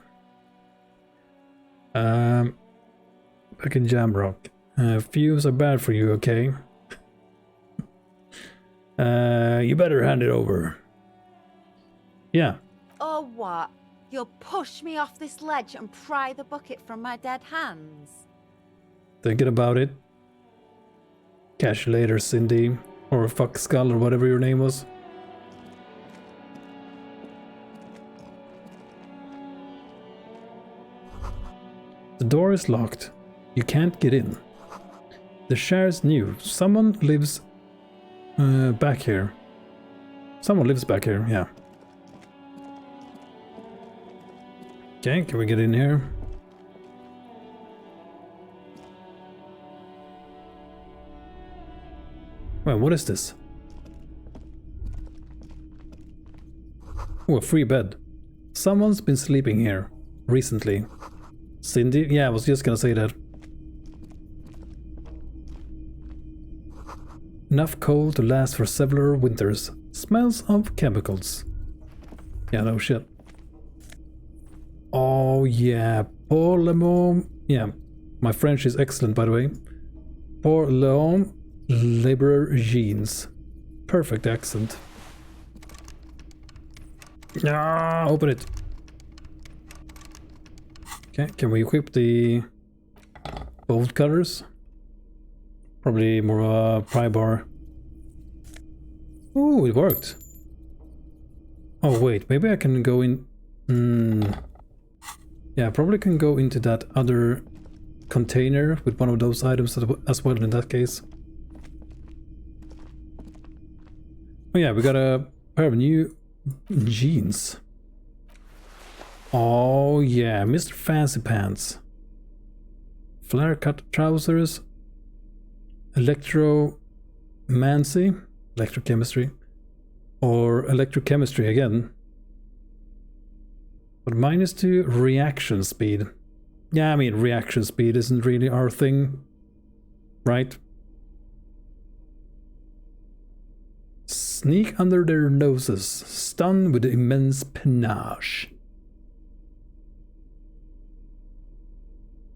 Back in Jamrock. Fuels are bad for you, okay? You better hand it over. Yeah. Oh, what? You'll push me off this ledge and pry the bucket from my dead hands? Thinking about it. Catch you later, Cindy. Or fuck Skull, or whatever your name was. The door is locked. You can't get in. The share's new. Someone lives back here. Someone lives back here, yeah. Okay, can we get in here? Well, what is this? Oh, a free bed. Someone's been sleeping here recently. Cindy? Yeah, I was just gonna say that. Enough coal to last for several winters. Smells of chemicals. Yeah, no shit. Oh yeah, pour le monde. Yeah, my French is excellent, by the way. Pour l'homme laborer jeans. Perfect accent. Ah, open it. Okay, can we equip the bolt cutters? Probably more of a pry bar. Ooh, it worked. Oh wait, maybe I can go in... Yeah, I probably can go into that other container with one of those items as well in that case. Oh yeah, we got a pair of new jeans. Oh yeah, Mr. Fancy Pants. Flare cut trousers. Electrochemistry. Or electrochemistry again. But -2 reaction speed. Yeah, I mean, reaction speed isn't really our thing, right? Sneak under their noses, stun with immense panache.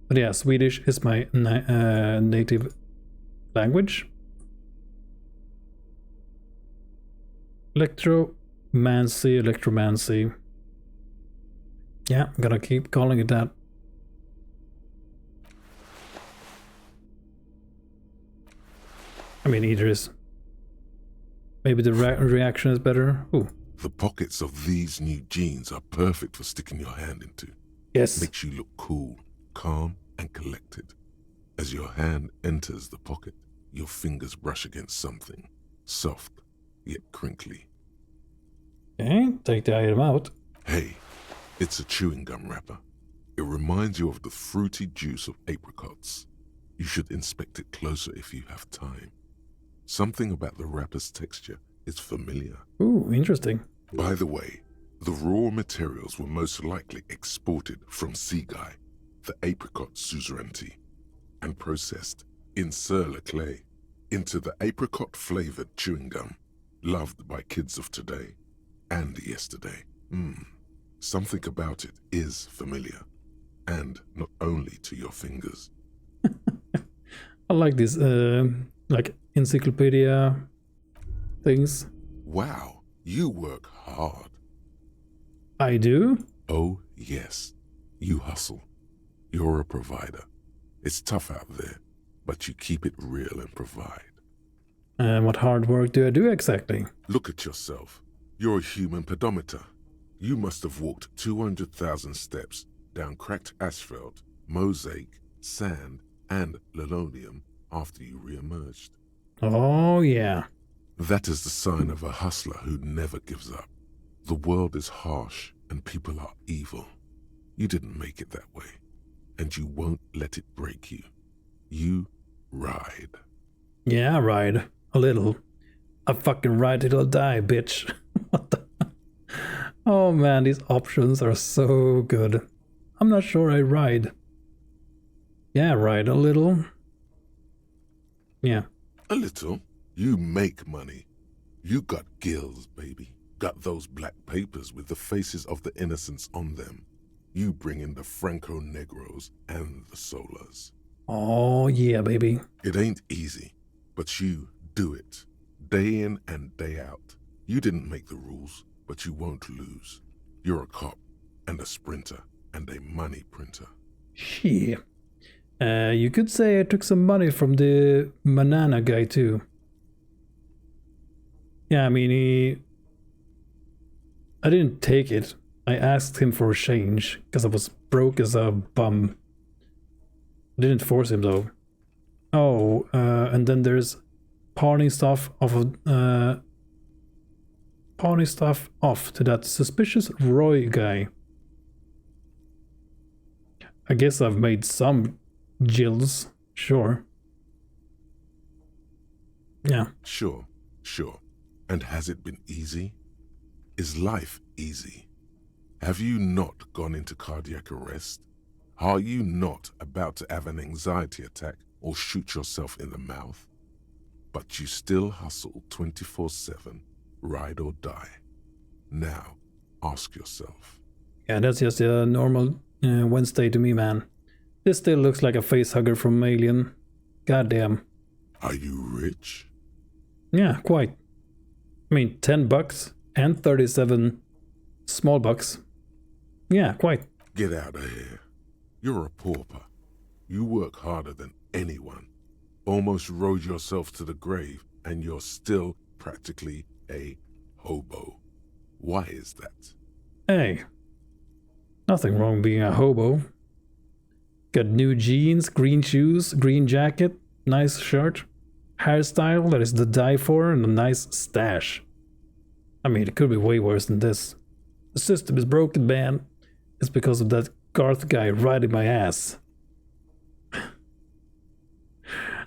But yeah, Swedish is my native language. Electromancy. Yeah, I'm gonna keep calling it that. I mean, either is... Maybe the reaction is better. Ooh. The pockets of these new jeans are perfect for sticking your hand into. Yes. Makes you look cool, calm, and collected. As your hand enters the pocket, your fingers brush against something. Soft, yet crinkly. Okay, take the item out. Hey, it's a chewing gum wrapper. It reminds you of the fruity juice of apricots. You should inspect it closer if you have time. Something about the wrapper's texture is familiar. Ooh, interesting. By the way, the raw materials were most likely exported from Seaguy, the apricot suzerainty, and processed in sur-le-clay into the apricot-flavored chewing gum, loved by kids of today and yesterday. Something about it is familiar, and not only to your fingers. I like these, like, encyclopedia things. Wow, you work hard. I do? Oh, yes. You hustle. You're a provider. It's tough out there, but you keep it real and provide. And what hard work do I do exactly? Look at yourself. You're a human pedometer. You must have walked 200,000 steps down cracked asphalt, mosaic, sand, and linoleum after you re-emerged. Oh, yeah. That is the sign of a hustler who never gives up. The world is harsh and people are evil. You didn't make it that way, and you won't let it break you. You ride. Yeah, I ride. A little. I fucking ride till I die, bitch. What the... Oh man, these options are so good. I'm not sure I ride. Yeah, ride a little. Yeah. A little? You make money. You got gills, baby. Got those black papers with the faces of the innocents on them. You bring in the Franco-Negros and the Solas. Oh yeah, baby. It ain't easy, but you do it. Day in and day out. You didn't make the rules, but you won't lose. You're a cop, and a sprinter, and a money printer. Shit. You could say I took some money from the banana guy too. Yeah, I mean, I didn't take it. I asked him for a change, because I was broke as a bum. I didn't force him though. Oh, and then there's pawning stuff off to that suspicious Roy guy. I guess I've made some jills, sure. Yeah. Sure. And has it been easy? Is life easy? Have you not gone into cardiac arrest? Are you not about to have an anxiety attack or shoot yourself in the mouth? but you still hustle 24/7, ride or die. Now, ask yourself. Yeah, that's just a normal Wednesday to me, man. This still looks like a facehugger from Alien. Goddamn. Are you rich? Yeah, quite. I mean, $10 and 37 small bucks. Yeah, quite. Get out of here. You're a pauper. You work harder than anyone. Almost rode yourself to the grave, and you're still practically a hobo. Why is that? Hey, nothing wrong being a hobo. Got new jeans, green shoes, green jacket, nice shirt, hairstyle that is to die for, and a nice stash. I mean, it could be way worse than this. The system is broken, man. It's because of that Garth guy riding my ass.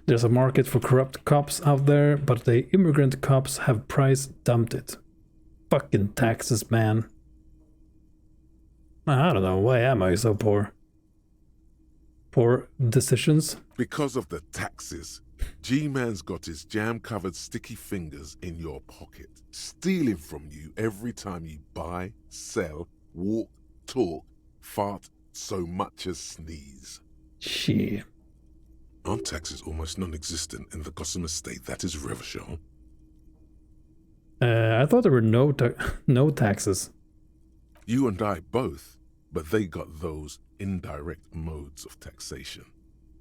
There's a market for corrupt cops out there, but the immigrant cops have price dumped it. Fucking taxes, man. I don't know, why am I so poor? Poor decisions? Because of the taxes. G-Man's got his jam-covered sticky fingers in your pocket, stealing from you every time you buy, sell, walk, talk, fart, so much as sneeze. Shit. Aren't taxes almost non-existent in the Gotham estate that is Revachol? I thought there were no taxes. You and I both, but they got those indirect modes of taxation.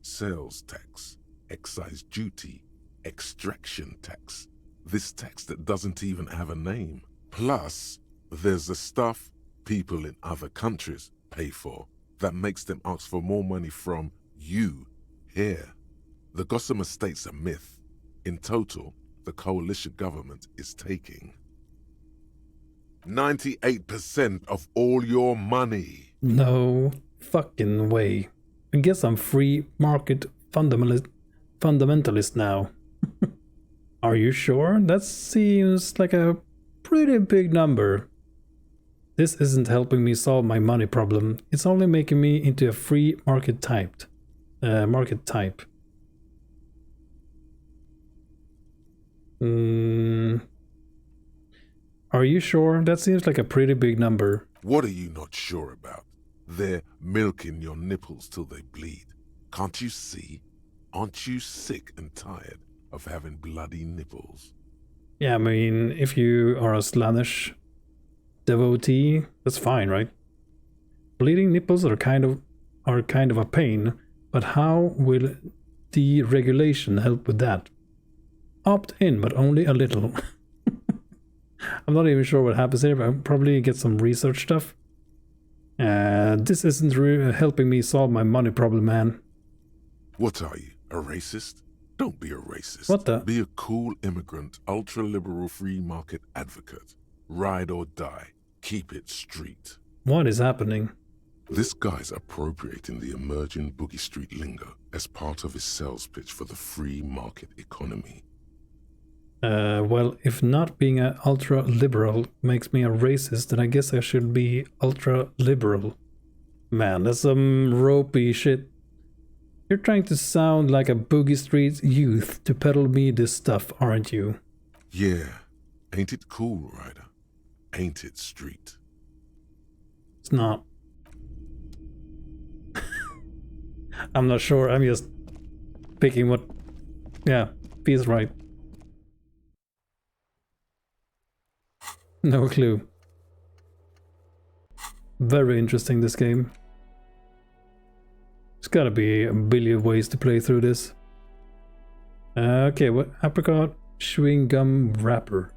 Sales tax, excise duty, extraction tax. This tax that doesn't even have a name. Plus, there's the stuff people in other countries pay for that makes them ask for more money from you here. The Gotham estate's a myth. In total, the coalition government is taking 98% of all your money. No fucking way. I guess I'm free market fundamentalist now. Are you sure? That seems like a pretty big number. This isn't helping me solve my money problem. It's only making me into a free market type. Are you sure? That seems like a pretty big number. What are you not sure about? They're milking your nipples till they bleed. Can't you see? Aren't you sick and tired of having bloody nipples? Yeah, I mean, if you are a Slaanesh devotee, that's fine, right? Bleeding nipples are kind of a pain, but how will deregulation help with that? Opt in, but only a little. I'm not even sure what happens here, but I'll probably get some research stuff. This isn't really helping me solve my money problem, man. What are you, a racist? Don't be a racist. What the? Be a cool immigrant, ultra-liberal free market advocate. Ride or die. Keep it street. What is happening? This guy's appropriating the emerging Boogie Street lingo as part of his sales pitch for the free market economy. Well, if not being an ultra-liberal makes me a racist, then I guess I should be ultra-liberal. Man, that's some ropey shit. You're trying to sound like a Boogie Street youth to peddle me this stuff, aren't you? Yeah. Ain't it cool, Ryder? Ain't it street? It's not. I'm not sure, I'm just picking what... Yeah, P's right. No clue. Very interesting, this game. There's gotta be a billion ways to play through this. Okay, what? Apricot chewing gum wrapper.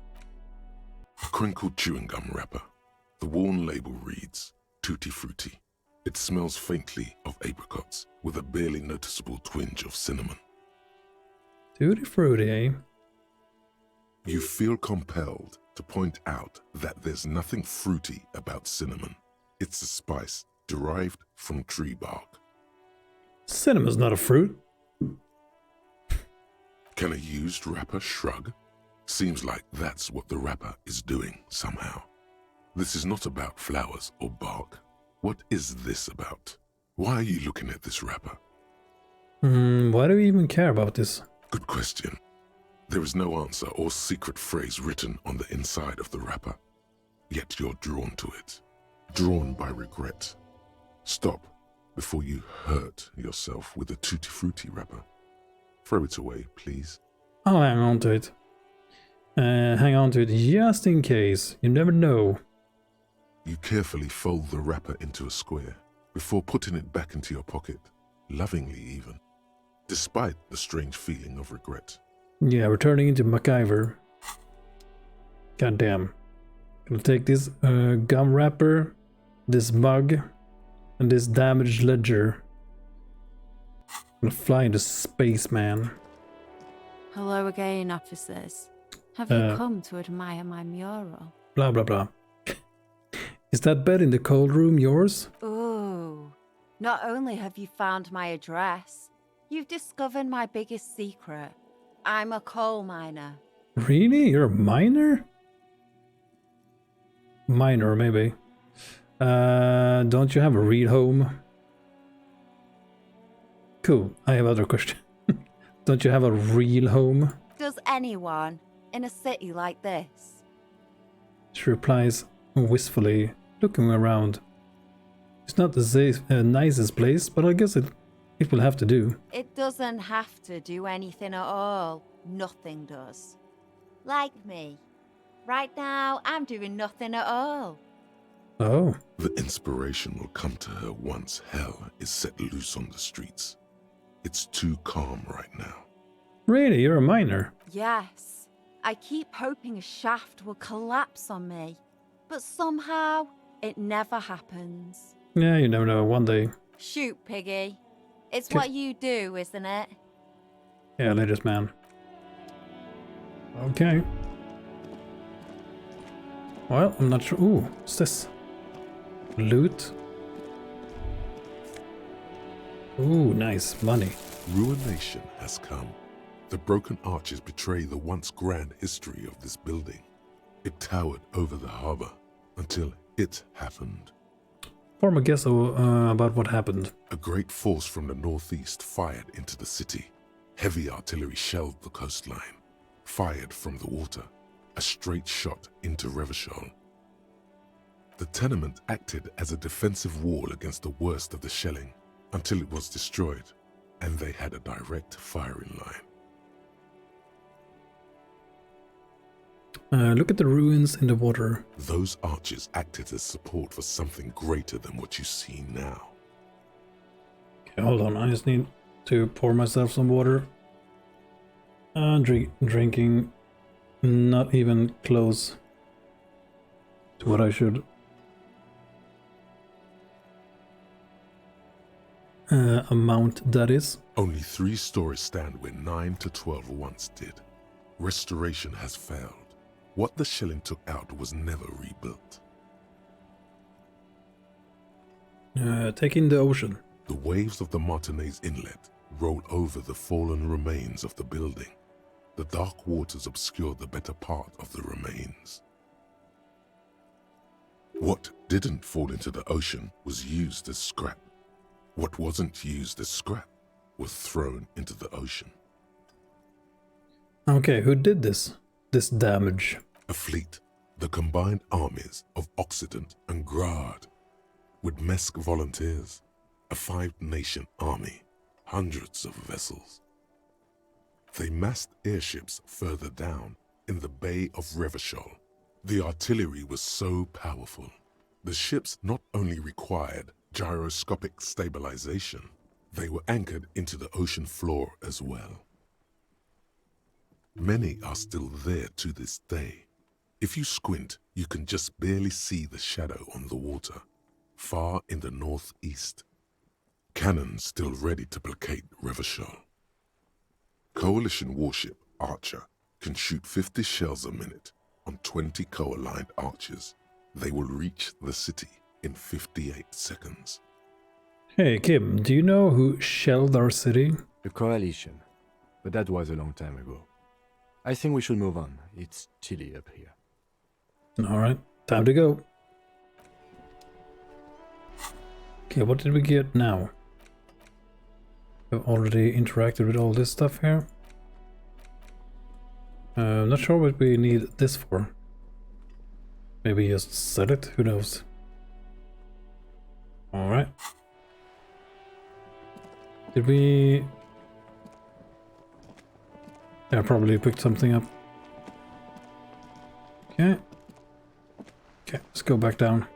A crinkled chewing gum wrapper. The worn label reads, Tutti Frutti. It smells faintly of apricots, with a barely noticeable twinge of cinnamon. Tutti Frutti, eh? You feel compelled to point out that there's nothing fruity about cinnamon. It's a spice derived from tree bark. Cinnamon's not a fruit. Can a used wrapper shrug? Seems like that's what the wrapper is doing somehow. This is not about flowers or bark. What is this about? Why are you looking at this wrapper? Why do we even care about this? Good question. There is no answer or secret phrase written on the inside of the wrapper. Yet you're drawn to it. Drawn by regret. Stop before you hurt yourself with the Tutti Frutti wrapper. Throw it away, please. I'll hang on to it. Hang on to it just in case. You never know. You carefully fold the wrapper into a square before putting it back into your pocket, lovingly even, despite the strange feeling of regret. Yeah, we're turning into MacGyver. Goddamn. Gonna take this gum wrapper, this mug, and this damaged ledger. Gonna fly into space, man. Hello again, officers. Have you come to admire my mural? Blah, blah, blah. Is that bed in the cold room yours? Ooh. Not only have you found my address, you've discovered my biggest secret. I'm a coal miner. Really? You're a miner? Miner, maybe. Don't you have a real home? Cool, I have other question. Don't you have a real home? Does anyone in a city like this? She replies wistfully, looking around. It's not the nicest place, but I guess it will have to do. It doesn't have to do anything at all. Nothing does. Like me. Right now, I'm doing nothing at all. Oh. The inspiration will come to her once hell is set loose on the streets. It's too calm right now. Really? You're a miner? Yes. I keep hoping a shaft will collapse on me. But somehow, it never happens. Yeah, you never know. One day. Shoot, Piggy. It's what you do, isn't it? Yeah, latest man. Okay. Well, I'm not sure. Ooh, what's this? Loot. Ooh, nice. Money. Ruination has come. The broken arches betray the once grand history of this building. It towered over the harbor until it happened. Form a guess about what happened. A great force from the northeast fired into the city. Heavy artillery shelled the coastline. Fired from the water. A straight shot into Revachol. The tenement acted as a defensive wall against the worst of the shelling until it was destroyed, and they had a direct firing line. Look at the ruins in the water. Those arches acted as support for something greater than what you see now. Okay, hold on, I just need to pour myself some water. Drinking not even close to what I should. Amount, that is. Only 3 stories stand where 9 to 12 once did. Restoration has failed. What the shelling took out was never rebuilt. Take in the ocean. The waves of the Martinez Inlet roll over the fallen remains of the building. The dark waters obscure the better part of the remains. What didn't fall into the ocean was used as scrap. What wasn't used as scrap was thrown into the ocean. Okay, who did this? This damage? A fleet, the combined armies of Occident and Grad, with Mesk volunteers, a 5-nation army, hundreds of vessels. They massed airships further down in the Bay of Revachol. The artillery was so powerful. The ships not only required gyroscopic stabilization, they were anchored into the ocean floor as well. Many are still there to this day. If you squint, you can just barely see the shadow on the water, far in the northeast. Cannons still ready to placate Revachol. Coalition warship Archer can shoot 50 shells a minute on 20 co-aligned archers. They will reach the city in 58 seconds. Hey Kim, do you know who shelled our city? The Coalition, but that was a long time ago. I think we should move on. It's chilly up here. Alright, time to go. Okay, what did we get now? We've already interacted with all this stuff here. I'm not sure what we need this for. Maybe just sell it, who knows. Alright. Did we... Yeah, probably picked something up. Okay. Okay, let's go back down.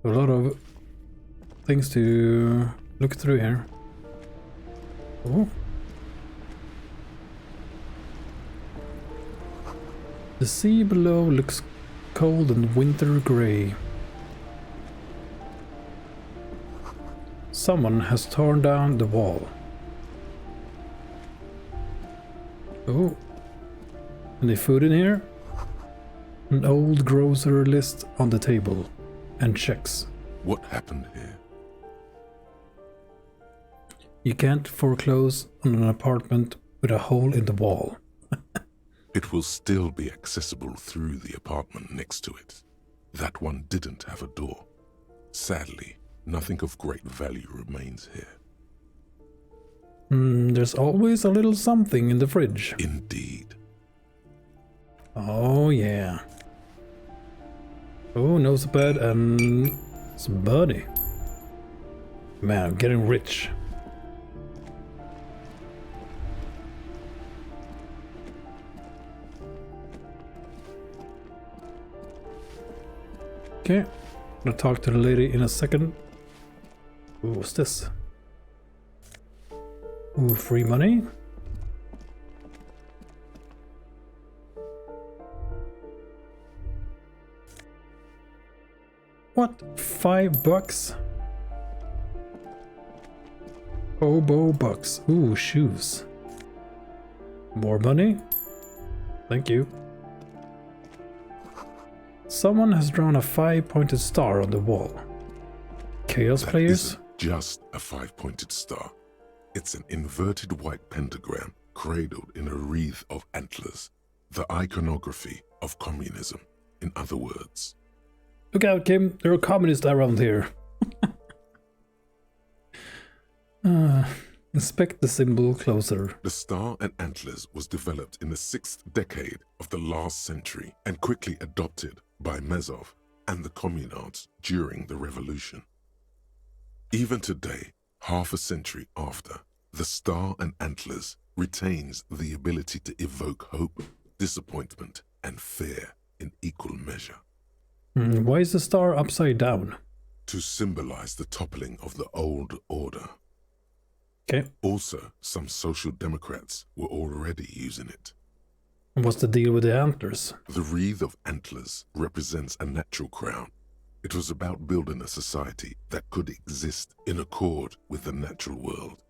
A lot of things to look through here. Oh. The sea below looks cold and winter grey. Someone has torn down the wall. Oh. Any food in here? An old grocery list on the table. And checks. What happened here? You can't foreclose on an apartment with a hole in the wall. It will still be accessible through the apartment next to it. That one didn't have a door. Sadly, nothing of great value remains here. There's always a little something in the fridge. Indeed. Oh yeah. Oh, nosepad and some buddy. Man, I'm getting rich. Okay, I'll talk to the lady in a second. Ooh, what's this? Ooh, free money? What? $5? Hobo bucks. Ooh, shoes. More money? Thank you. Someone has drawn a 5-pointed star on the wall. Chaos That players? isn't just a 5-pointed star. It's an inverted white pentagram cradled in a wreath of antlers. The iconography of communism, in other words. Look out, Kim. There are communists around here. Inspect the symbol closer. The star and antlers was developed in the 6th decade of the last century and quickly adopted by Mezov and the communards during the revolution. Even today, half a century after, the star and antlers retains the ability to evoke hope, disappointment, and fear in equal measure. Why is the star upside down? To symbolize the toppling of the old order. Okay. Also, some social democrats were already using it. And what's the deal with the antlers? The wreath of antlers represents a natural crown. It was about building a society that could exist in accord with the natural world,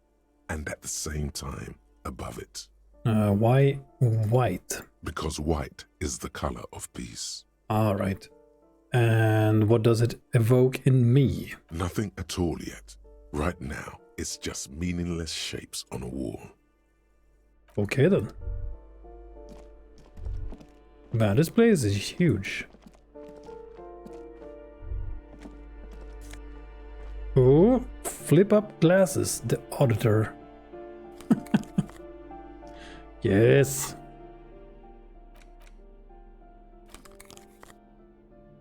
and at the same time above it. Why white? Because white is the color of peace. Alright. And what does it evoke in me? Nothing at all yet. Right now, it's just meaningless shapes on a wall. Okay then. Man, this place is huge. Oh, flip up glasses, the auditor. Yes.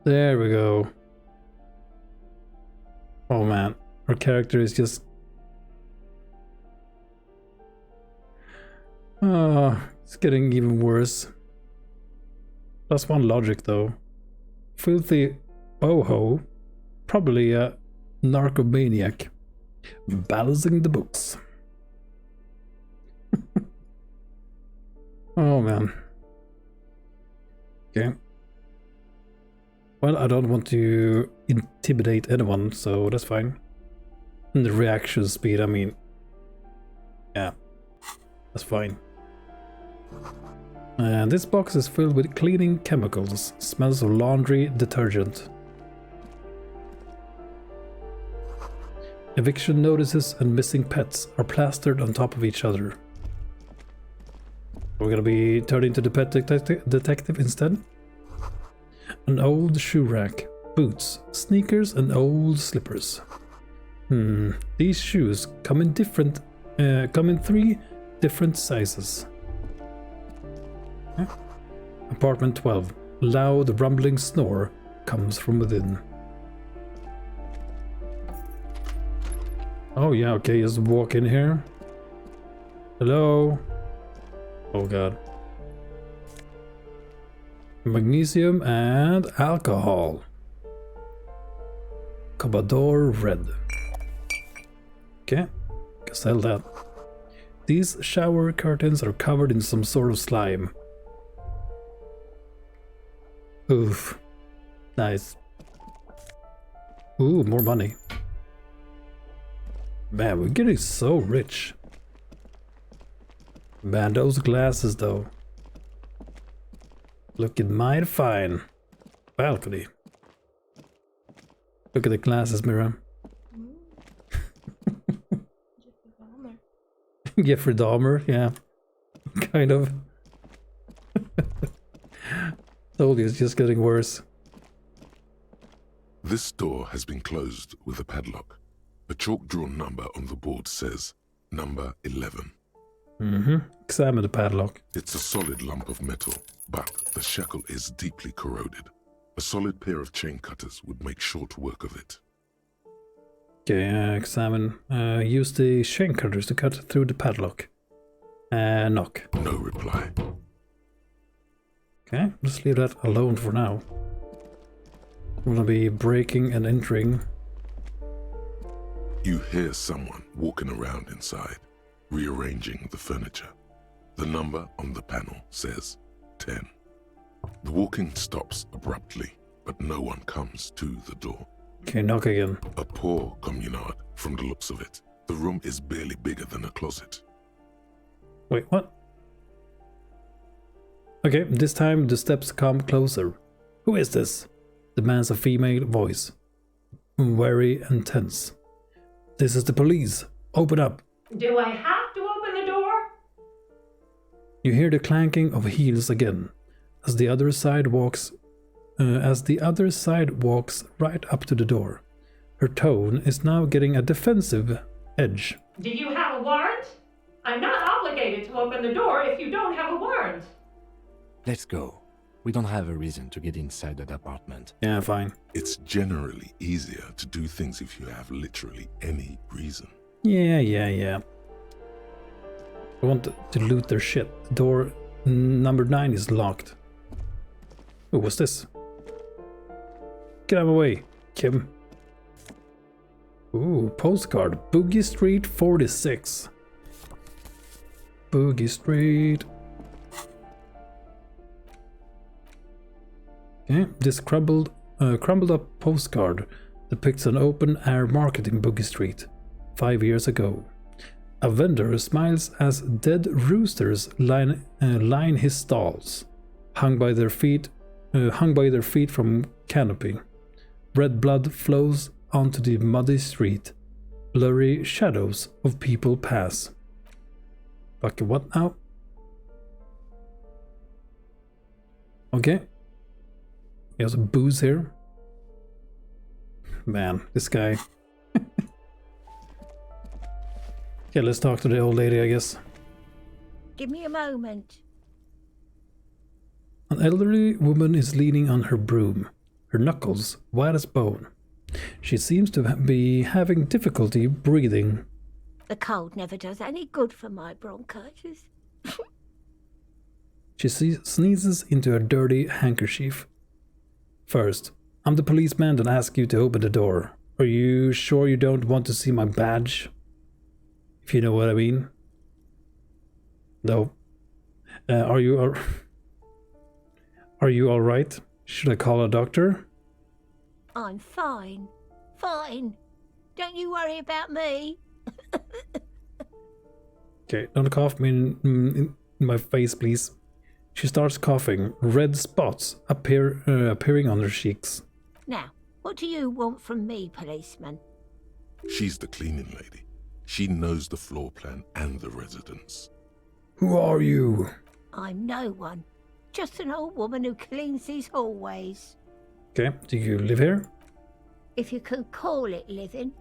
There we go. Oh man, our character is just... Oh, it's getting even worse. +1 logic though. Filthy boho. Probably a narcomaniac. Balancing the books. Oh man. Okay. Well, I don't want to intimidate anyone, so that's fine. And the reaction speed, I mean... Yeah. That's fine. And this box is filled with cleaning chemicals. Smells of laundry detergent. Eviction notices and missing pets are plastered on top of each other. We're gonna be turned into the pet detective instead. An old shoe rack, boots, sneakers, and old slippers. These shoes come in 3 different sizes. Apartment 12. Loud rumbling snore comes from within. Oh yeah, okay, just walk in here. Hello? Oh god. Magnesium and alcohol. Cobador Red. Okay, can sell that. These shower curtains are covered in some sort of slime. Oof. Nice. Ooh, more money. Man, we're getting so rich. Man, those glasses though. Looking mighty fine. Balcony. Look at the glasses, Mira. Jeffrey Dahmer, yeah. Kind of. Told you, it's just getting worse. This door has been closed with a padlock. A chalk-drawn number on the board says, number 11. Examine the padlock. It's a solid lump of metal, but the shackle is deeply corroded. A solid pair of chain cutters would make short work of it. Okay, examine. Use the chain cutters to cut through the padlock. Knock. No reply. Okay, let's leave that alone for now. I'm gonna be breaking and entering. You hear someone walking around inside, rearranging the furniture. The number on the panel says 10. The walking stops abruptly, but no one comes to the door. Okay, knock again. A poor communard, from the looks of it. The room is barely bigger than a closet. Wait, what? Okay, this time the steps come closer. Who is this? Demands a female voice. Very intense. This is the police. Open up. Do I have to open the door? You hear the clanking of heels again, as the other side walks right up to the door. Her tone is now getting a defensive edge. Do you have a warrant? I'm not obligated to open the door if you don't have a warrant. Let's go. We don't have a reason to get inside that apartment. Yeah, fine. It's generally easier to do things if you have literally any reason. Yeah. I want to loot their shit. Door number 9 is locked. Oh, what's this? Get out of my way, Kim. Ooh, postcard. Boogie Street 46. Boogie Street. Okay, this crumbled up postcard depicts an open-air market in Boogie Street 5 years ago. A vendor smiles as dead roosters line his stalls, hung by their feet from canopy. Red blood flows onto the muddy street. Blurry shadows of people pass. Fuck, what now? Okay. There's booze here. Man, this guy. Okay, let's talk to the old lady, I guess. Give me a moment. An elderly woman is leaning on her broom, her knuckles white as bone. She seems to be having difficulty breathing. The cold never does any good for my bronchitis. She sneezes into a dirty handkerchief. First, I'm the policeman that asked you to open the door. Are you sure you don't want to see my badge? If you know what I mean. No. Are you all right? Should I call a doctor? I'm fine. Fine. Don't you worry about me. Okay, don't cough me in my face, please. She starts coughing. Red spots appearing on her cheeks. Now, what do you want from me, policeman? She's the cleaning lady. She knows the floor plan and the residence. Who are you? I'm no one. Just an old woman who cleans these hallways. Okay, do you live here? If you can call it living.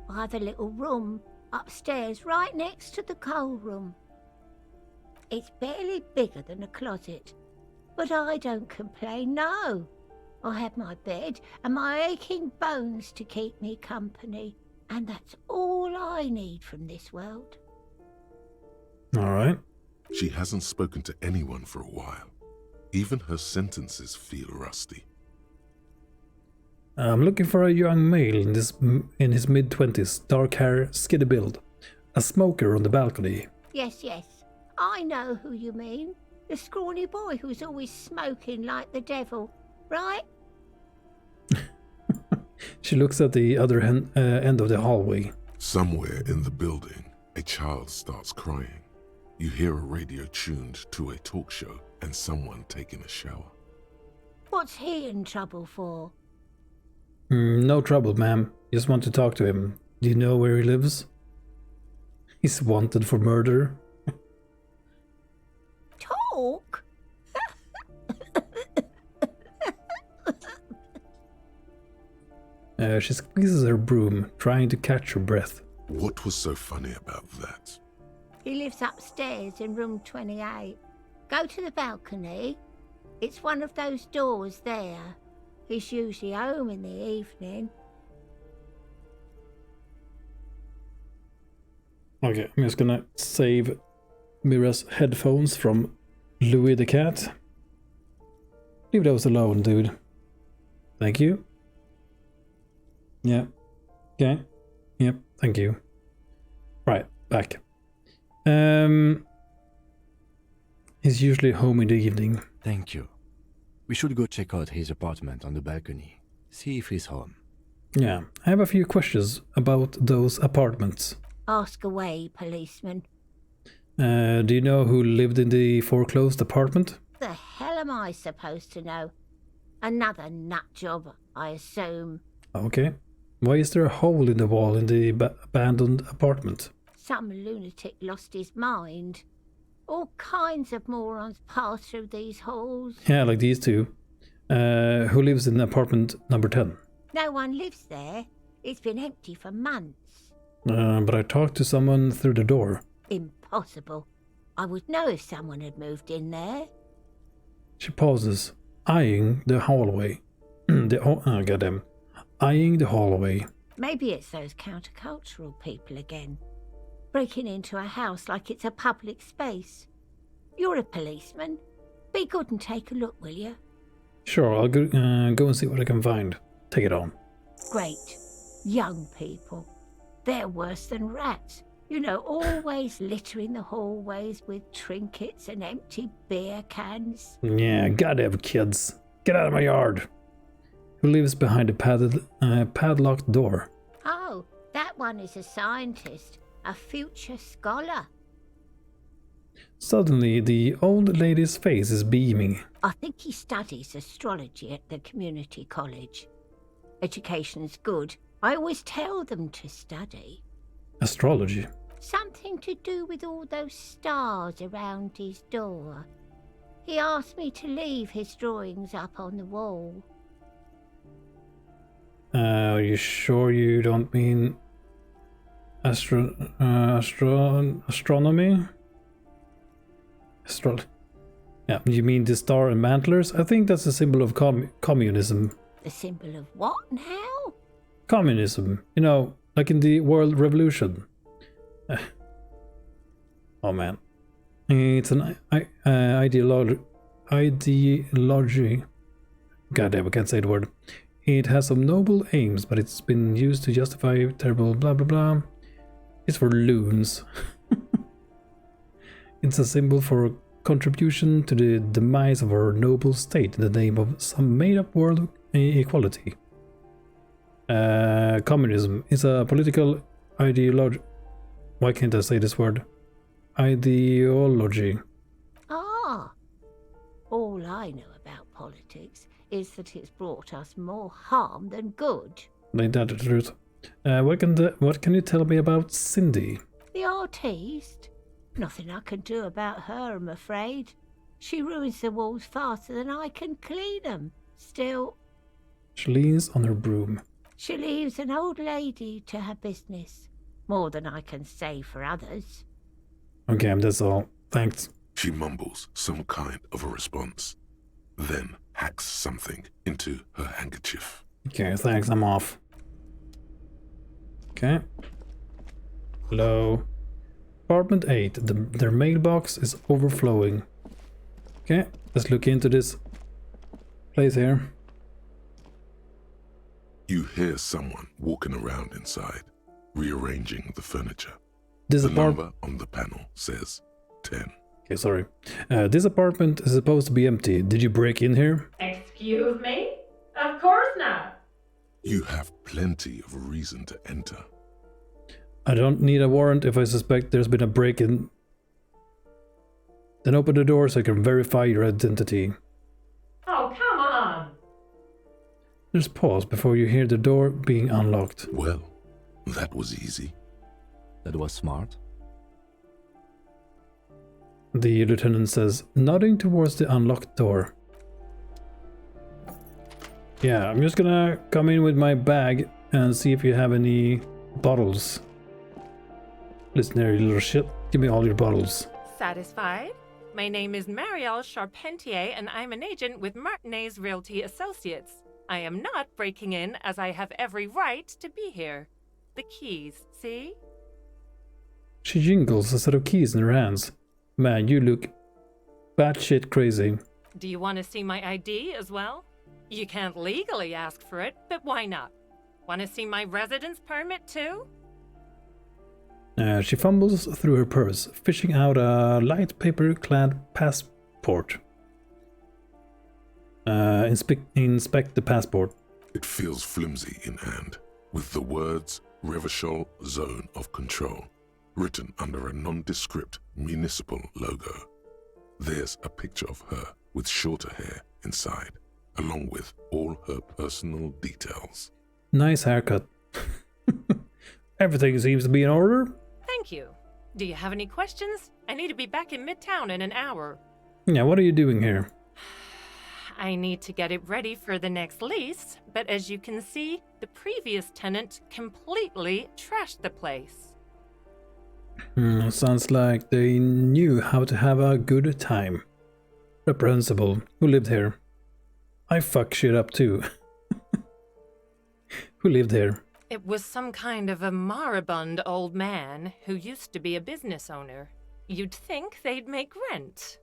I have a little room upstairs right next to the coal room. It's barely bigger than a closet. But I don't complain, no. I have my bed and my aching bones to keep me company, and that's all I need from this world. All right. She hasn't spoken to anyone for a while. Even her sentences feel rusty. I'm looking for a young male in his mid-20s, dark hair, skinny build. A smoker on the balcony. Yes, I know who you mean. The scrawny boy who's always smoking like the devil, right? She looks at the other end of the hallway. Somewhere in the building, a child starts crying. You hear a radio tuned to a talk show and someone taking a shower. What's he in trouble for? No trouble, ma'am. Just want to talk to him. Do you know where he lives? He's wanted for murder. Talk? She squeezes her broom, trying to catch her breath. What was so funny about that? He lives upstairs in room 28. Go to the balcony. It's one of those doors there. He's usually home in the evening. Okay, I'm just gonna save Mira's headphones from Louis the Cat. Leave those alone, dude. Thank you. Yeah. Okay. Yep, thank you. Right, back. He's usually home in the evening. Thank you. We should go check out his apartment on the balcony. See if he's home. Yeah, I have a few questions about those apartments. Ask away, policeman. Do you know who lived in the foreclosed apartment? The hell am I supposed to know? Another nut job, I assume. Okay. Why is there a hole in the wall in the abandoned apartment? Some lunatic lost his mind. All kinds of morons pass through these halls. Yeah, like these two. Who lives in apartment number 10? No one lives there. It's been empty for months. But I talked to someone through the door. Impossible. I would know if someone had moved in there. She pauses, eyeing the hallway. Goddamn. Eyeing the hallway. Maybe it's those countercultural people again. Breaking into a house like it's a public space. You're a policeman. Be good and take a look, will you? Sure, I'll go and see what I can find. Take it on. Great. Young people. They're worse than rats. You know, always littering the hallways with trinkets and empty beer cans. Yeah, goddamn kids. Get out of my yard. Who lives behind a padlocked door? Oh, that one is a scientist. A future scholar. Suddenly, the old lady's face is beaming. I think he studies astrology at the community college. Education's good. I always tell them to study. Astrology? Something to do with all those stars around his door. He asked me to leave his drawings up on the wall. Are you sure you don't mean astronomy? Yeah, you mean the star and mantlers? I think that's a symbol of communism. The symbol of what now? Communism. You know, like in the World Revolution. Oh man. It's an ideology. Goddamn, I can't say the word. It has some noble aims, but it's been used to justify terrible blah blah blah. It's for loons. It's a symbol for contribution to the demise of our noble state in the name of some made-up world equality. Communism is a political ideology. Why can't I say this word? Ideology. Ah, all I know about politics is that it's brought us more harm than good. Ain't that the truth? What can you tell me about Cindy? The artiste? Nothing I can do about her, I'm afraid. She ruins the walls faster than I can clean them. Still... She leans on her broom. She leaves an old lady to her business. More than I can say for others. Okay, that's all. Thanks. She mumbles some kind of a response, then hacks something into her handkerchief. Okay, thanks, I'm off. Okay. Hello. Apartment 8. Their mailbox is overflowing. Okay, let's look into this place here. You hear someone walking around inside, rearranging the furniture. This The number on the panel says 10. Okay, sorry. This apartment is supposed to be empty. Did you break in here? Excuse me? Of course not. You have plenty of reason to enter. I don't need a warrant if I suspect there's been a break-in. Then open the door so I can verify your identity. Oh, come on. Just pause before you hear the door being unlocked. Well, that was easy. That was smart. The lieutenant says, nodding towards the unlocked door. Yeah, I'm just gonna come in with my bag and see if you have any bottles. Listen here, you little shit. Give me all your bottles. Satisfied? My name is Marielle Charpentier, and I'm an agent with Martinez Realty Associates. I am not breaking in, as I have every right to be here. The keys, see? She jingles a set of keys in her hands. Man, you look batshit crazy. Do you want to see my ID as well? You can't legally ask for it, but why not? Want to see my residence permit too? She fumbles through her purse, fishing out a light paper-clad passport. Inspect the passport. It feels flimsy in hand, with the words Revachol Zone of Control written under a nondescript municipal logo. There's a picture of her with shorter hair inside, along with all her personal details. Nice haircut. Everything seems to be in order. Thank you. Do you have any questions? I need to be back in Midtown in an hour. Yeah, what are you doing here? I need to get it ready for the next lease, but as you can see, the previous tenant completely trashed the place. Sounds like they knew how to have a good time. Reprehensible. Who lived here? I fuck shit up too. Who lived here? It was some kind of a moribund old man who used to be a business owner. You'd think they'd make rent.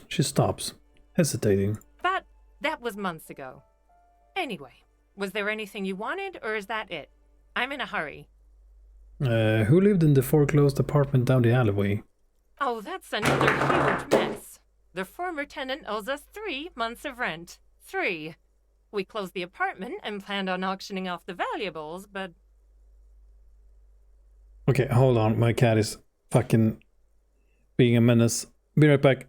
She stops, hesitating. But that was months ago. Anyway, was there anything you wanted, or is that it? I'm in a hurry. Who lived in the foreclosed apartment down the alleyway? Oh, that's another huge mess. The former tenant owes us 3 months of rent. 3. We closed the apartment and planned on auctioning off the valuables, but... Okay, hold on. My cat is fucking being a menace. Be right back.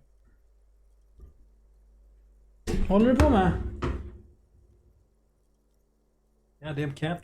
Håller du på med? Goddamn cat.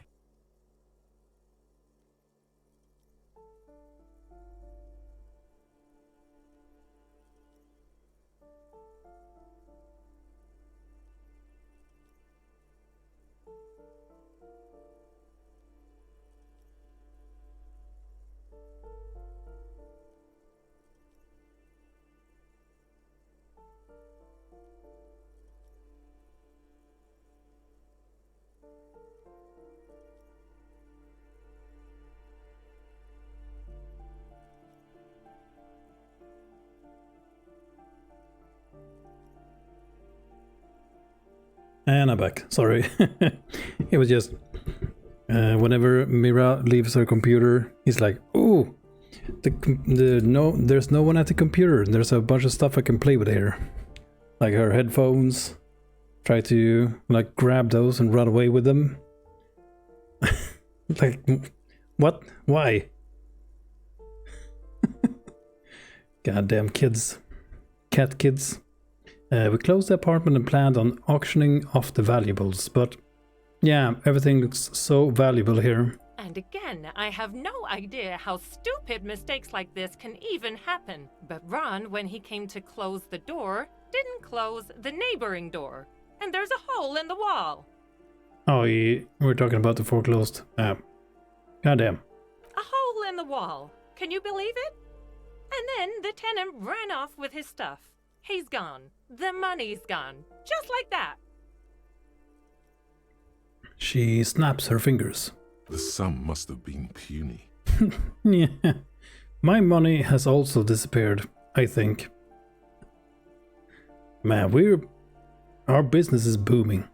And I'm back. Sorry. It was just whenever Mira leaves her computer, he's like, "Oh, there's no one at the computer. There's a bunch of stuff I can play with here, like her headphones. Try to like grab those and run away with them. Like, what? Why? Goddamn kids, cat kids." We closed the apartment and planned on auctioning off the valuables, but yeah, everything looks so valuable here. And again, I have no idea how stupid mistakes like this can even happen. But Ron, when he came to close the door, didn't close the neighboring door. And there's a hole in the wall. Oh, yeah, we're talking about the foreclosed. Goddamn. A hole in the wall. Can you believe it? And then the tenant ran off with his stuff. He's gone. The money's gone. Just like that. She snaps her fingers. The sum must have been puny. Yeah. My money has also disappeared, I think. Man, our business is booming.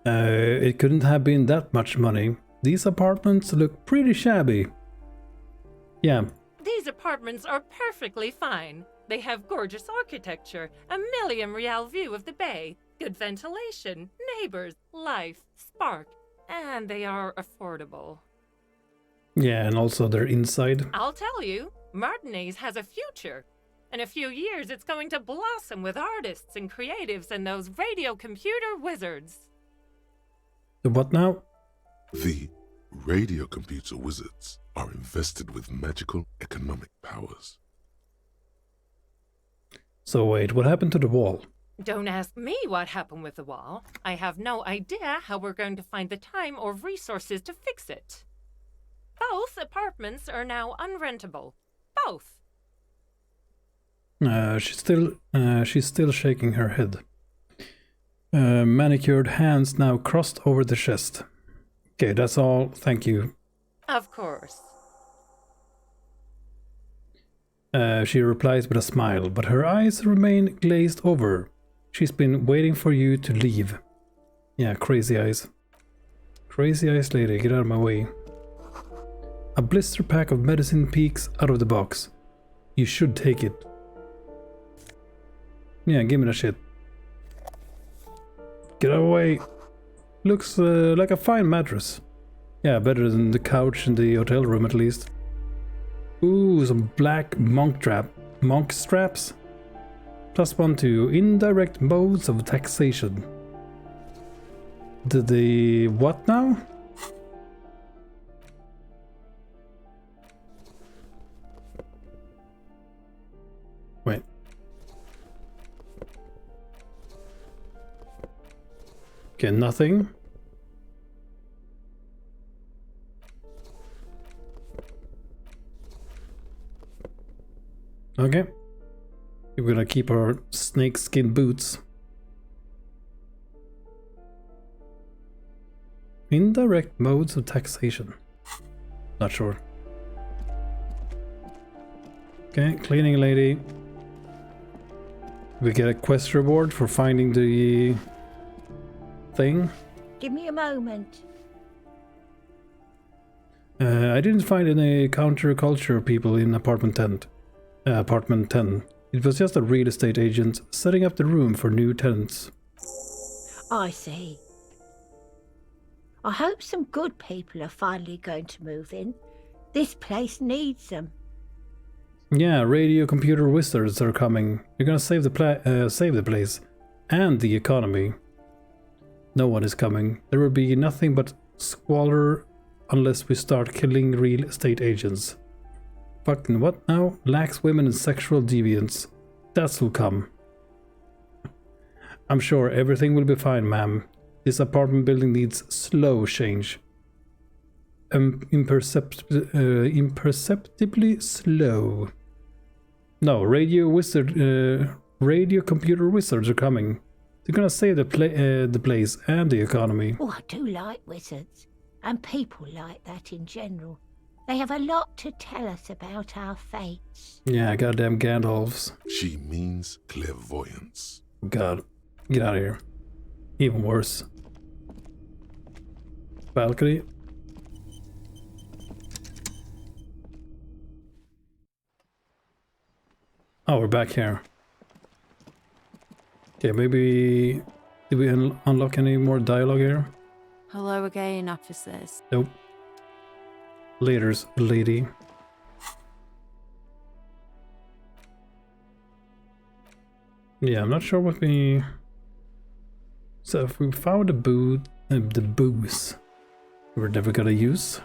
It couldn't have been that much money. These apartments look pretty shabby. Yeah. These apartments are perfectly fine. They have gorgeous architecture, a million-real view of the bay, good ventilation, neighbors, life, spark, and they are affordable. Yeah, and also they're inside. I'll tell you, Martinez has a future. In a few years, it's going to blossom with artists and creatives and those radio computer wizards. The what now? The radio computer wizards are invested with magical economic powers. So wait, what happened to the wall? Don't ask me what happened with the wall. I have no idea how we're going to find the time or resources to fix it. Both apartments are now unrentable. Both. She's still shaking her head. Manicured hands now crossed over the chest. Okay, that's all. Thank you. Of course. She replies with a smile, but her eyes remain glazed over. She's been waiting for you to leave. Yeah, crazy eyes. Crazy eyes lady, get out of my way. A blister pack of medicine peeks out of the box. You should take it. Yeah, give me that shit. Get out of the way. Looks like a fine mattress. Yeah, better than the couch in the hotel room at least. Ooh, some black monk straps. +1 to indirect modes of taxation. The what now? Wait. Okay, nothing. Okay. We're gonna keep our snakeskin boots. Indirect modes of taxation. Not sure. Okay, cleaning lady. We get a quest reward for finding the thing. Give me a moment. I didn't find any counterculture people in apartment 10. It was just a real estate agent setting up the room for new tenants. I see. I hope some good people are finally going to move in. This place needs them. Yeah, radio computer wizards are coming. They're gonna save the place and the economy. No one is coming. There will be nothing but squalor unless we start killing real estate agents. Fucking what now? Lax women and sexual deviants. That will come. I'm sure everything will be fine, ma'am. This apartment building needs slow change. Imperceptibly slow. No, radio computer wizards are coming. They're gonna save the place and the economy. Oh, I do like wizards. And people like that in general. They have a lot to tell us about our fates. Yeah, goddamn Gandalfs. She means clairvoyance. God, get out of here. Even worse. Balcony. Oh, we're back here. Okay, maybe... Did we unlock any more dialogue here? Hello again, officers. Nope. Laters, lady. Yeah, I'm not sure what we... So if we found the booze we're never gonna use.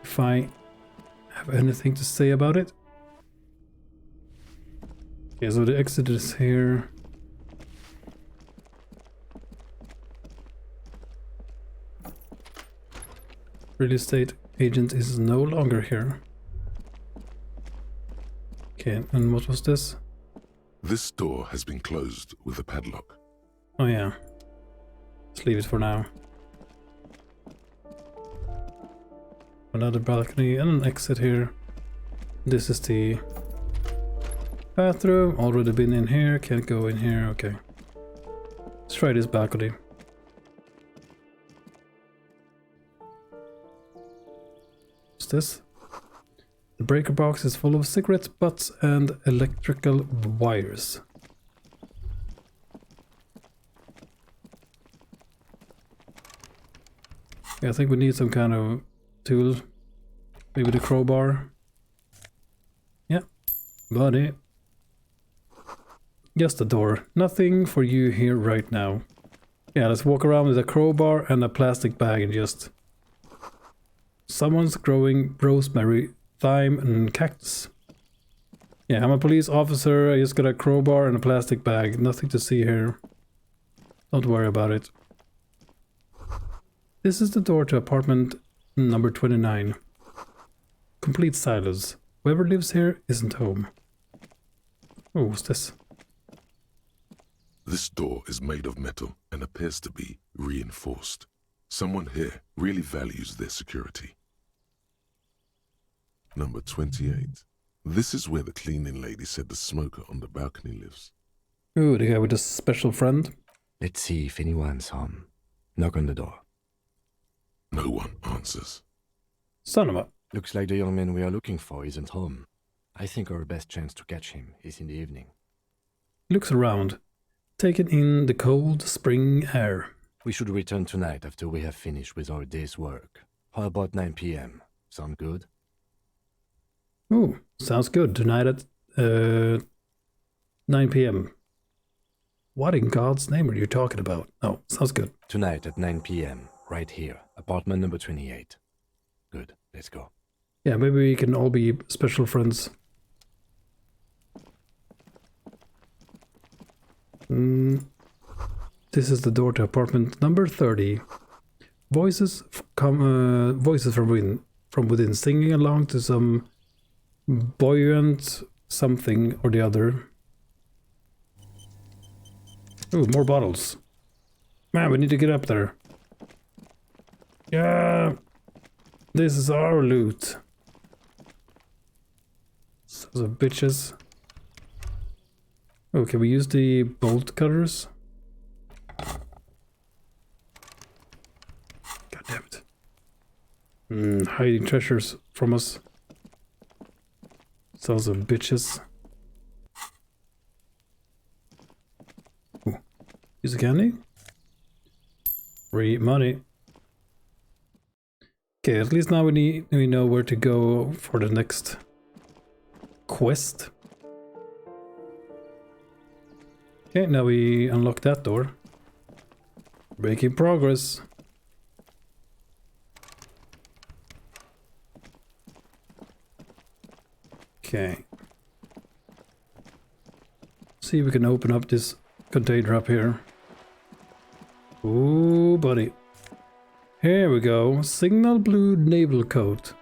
If I have anything to say about it. Okay, so the exit is here. Real estate agent is no longer here. Okay, and what was this? This door has been closed with a padlock. Oh yeah. Let's leave it for now. Another balcony and an exit here. This is the bathroom. Already been in here. Can't go in here. Okay. Let's try this balcony. What's this? The breaker box is full of cigarette butts and electrical wires. Yeah, I think we need some kind of tool. Maybe the crowbar. Yeah, buddy. Just a door. Nothing for you here right now. Yeah, let's walk around with a crowbar and a plastic bag and just... Someone's growing rosemary, thyme and cactus. Yeah, I'm a police officer. I just got a crowbar and a plastic bag. Nothing to see here. Don't worry about it. This is the door to apartment number 29. Complete silence. Whoever lives here isn't home. Oh, what's this? This door is made of metal and appears to be reinforced. Someone here really values their security. Number 28. This is where the cleaning lady said the smoker on the balcony lives. Ooh, the guy with a special friend. Let's see if anyone's home. Knock on the door. No one answers. Son of a... Looks like the young man we are looking for isn't home. I think our best chance to catch him is in the evening. Looks around, taking in the cold spring air. We should return tonight after we have finished with our day's work. How about 9 p.m.? Sound good? Ooh, sounds good. Tonight at 9 p.m. What in God's name are you talking about? Oh, sounds good. Tonight at 9 p.m. Right here. Apartment number 28. Good. Let's go. Yeah, maybe we can all be special friends. This is the door to apartment number 30. Voices from within, singing along to some buoyant something or the other. Ooh, more bottles. Man, we need to get up there. Yeah, this is our loot. Sons of bitches. Oh, can we use the bolt cutters? God damn it. Hiding treasures from us. Sons of bitches. Ooh. Use the candy? Free money. Okay, at least now we know where to go for the next quest. Okay, now we unlock that door. Making progress. Okay. See if we can open up this container up here. Ooh, buddy. Here we go. Signal blue naval coat.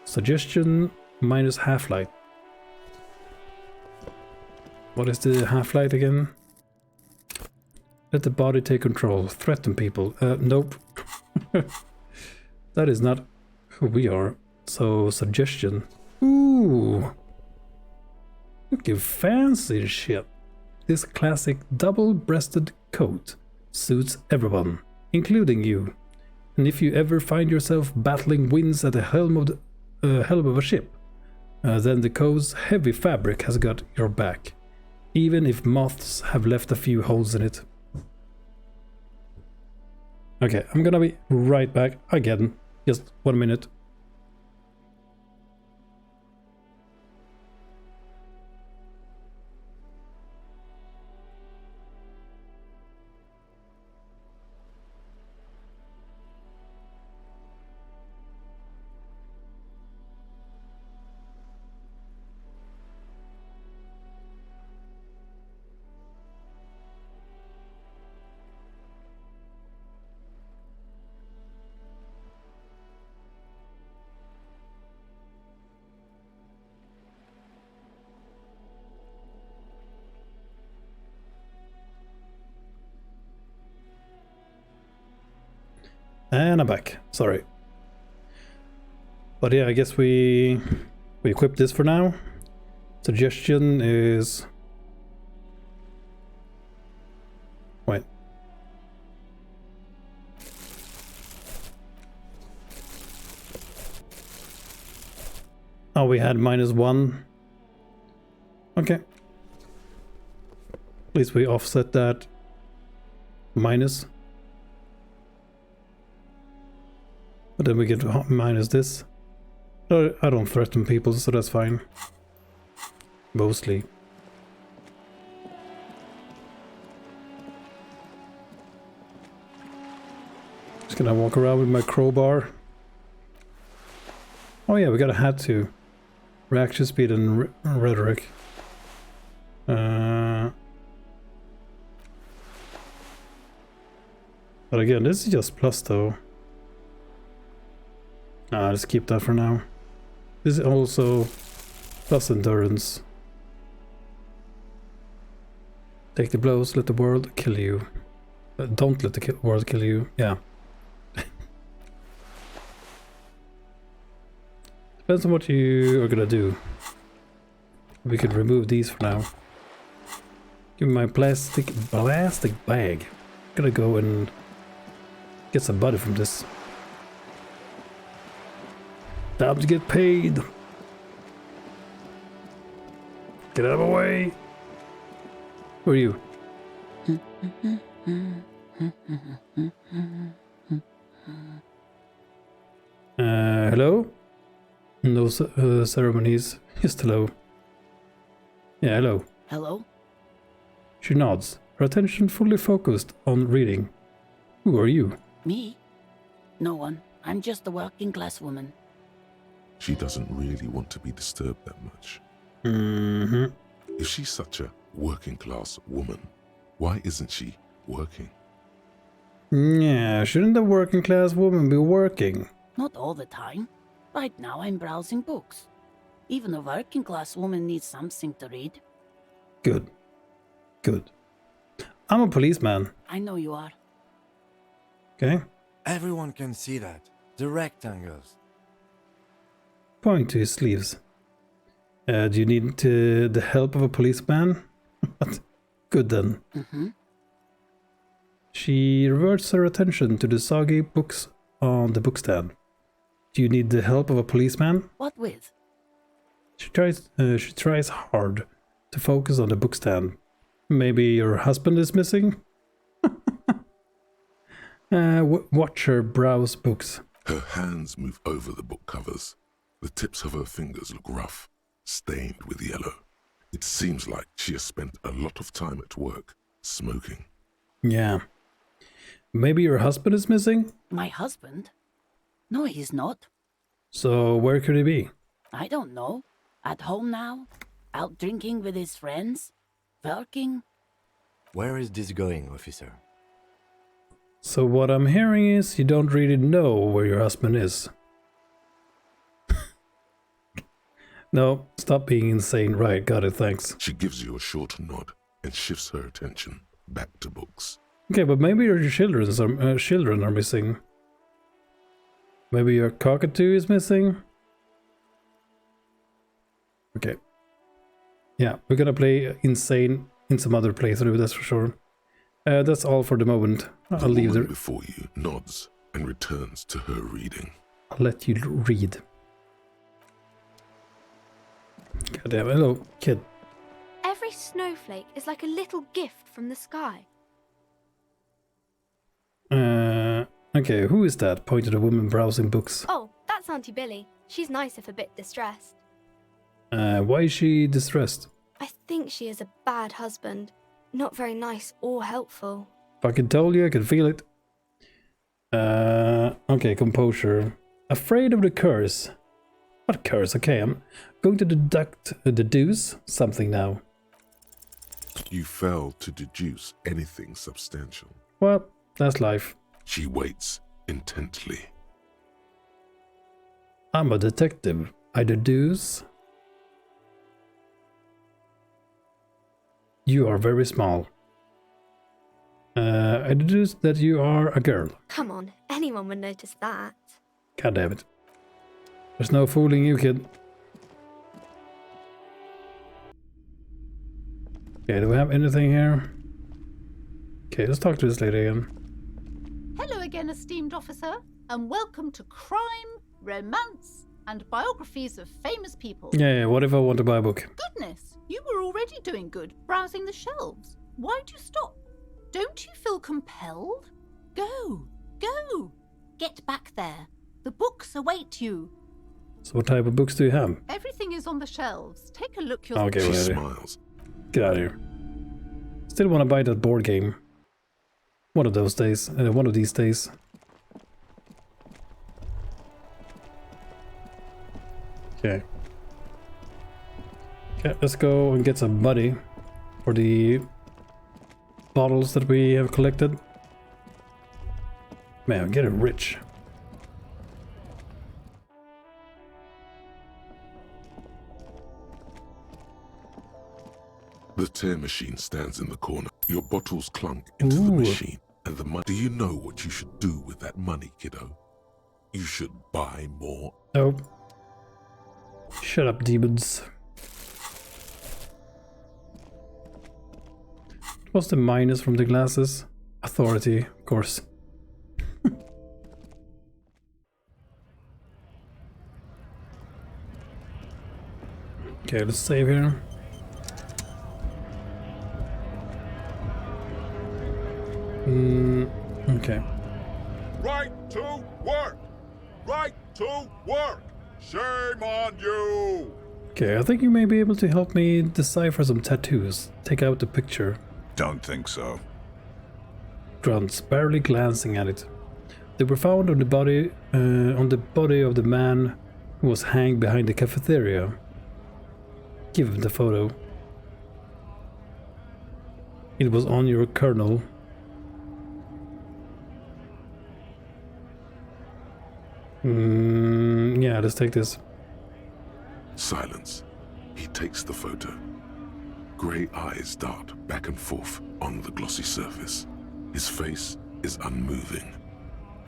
Suggestion minus half-light. What is the half-light again? Let the body take control. Threaten people. Nope. That is not who we are. So, suggestion. Ooh. Looking fancy shit. This classic double-breasted coat suits everyone, including you. And if you ever find yourself battling winds at the helm of a ship, then the coat's heavy fabric has got your back, even if moths have left a few holes in it. Okay, I'm gonna be right back again. Just 1 minute. And I'm back. Sorry. But yeah, I guess we equip this for now. Suggestion is... Wait. Oh, we had -1. Okay. At least we offset that minus. But then we get minus this. I don't threaten people, so that's fine. Mostly. Just gonna walk around with my crowbar. Oh yeah, we got a hat too. Reaction speed and rhetoric. But again, this is just plus though. Let's keep that for now. This is also plus endurance. Take the blows, let the world kill you. Don't let the world kill you. Yeah. Depends on what you are gonna do. We could remove these for now. Give me my plastic bag. I'm gonna go and get some money from this. Time to get paid. Get out of my way. Who are you? Hello? No ceremonies. Just hello. Yeah, hello. Hello? She nods, her attention fully focused on reading. Who are you? Me? No one. I'm just a working class woman. She doesn't really want to be disturbed that much. Mm-hmm. If she's such a working class woman, why isn't she working? Yeah, shouldn't a working class woman be working? Not all the time. Right now I'm browsing books. Even a working class woman needs something to read. Good. Good. I'm a policeman. I know you are. Okay. Everyone can see that. The rectangles. Point to his sleeves. Do you need the help of a policeman? Good then. Mm-hmm. She reverts her attention to the soggy books on the bookstand. Do you need the help of a policeman? What with? She tries hard to focus on the bookstand. Maybe your husband is missing? Watch her browse books. Her hands move over the book covers. The tips of her fingers look rough, stained with yellow. It seems like she has spent a lot of time at work, smoking. Yeah. Maybe your husband is missing? My husband? No, he's not. So where could he be? I don't know. At home now? Out drinking with his friends? Working? Where is this going, officer? So what I'm hearing is you don't really know where your husband is. No, stop being insane. Right, got it, thanks. She gives you a short nod and shifts her attention back to books. Okay, but maybe your children are missing. Maybe your cockatoo is missing. Okay. Yeah, we're gonna play insane in some other playthrough, that's for sure. That's all for the moment. I'll leave The woman before you nods and returns to her reading. I'll let you read. Goddamn, hello, kid. Every snowflake is like a little gift from the sky. Okay, who is that? Pointed a woman browsing books. Oh, that's Auntie Billy. She's nice if a bit distressed. Why is she distressed? I think she is a bad husband. Not very nice or helpful. Fucking told you, I could feel it. Okay, composure. Afraid of the curse. What curse? Okay, I'm going to deduce something now. You fail to deduce anything substantial. Well, that's life. She waits intently. I'm a detective. I deduce. You are very small. I deduce that you are a girl. Come on, Anyone would notice that. God damn it. There's no fooling you, kid. Okay, do we have anything here? Okay, let's talk to this lady again. Hello again, esteemed officer, and welcome to Crime, Romance, and Biographies of Famous People. Yeah, what if I want to buy a book? Goodness, you were already doing good, browsing the shelves. Why'd you stop? Don't you feel compelled? Go, go, get back there. The books await you. So what type of books do you have? Everything is on the shelves. Take a look yourself. Okay, She whatever. smiles. Get out of here. Still want to buy that board game. One of those days. One of these days. Okay. Okay, let's go and get some money for the bottles that we have collected. Man, I'm getting rich. The tear machine stands in the corner. Your bottles clunk into the machine, and the money. Do you know what you should do with that money, kiddo? You should buy more. Oh. Shut up, demons. What's the minus from the glasses? Authority, of course. Okay, let's save here. Okay. Right to work! Right to work! Shame on you! Okay, I think you may be able to help me decipher some tattoos. Take out the picture. Don't think so. Grunts, barely glancing at it. They were found on the body of the man who was hanged behind the cafeteria. Give him the photo. It was on your kernel. Yeah, let's take this. Silence. He takes the photo. Grey eyes dart back and forth on the glossy surface. His face is unmoving.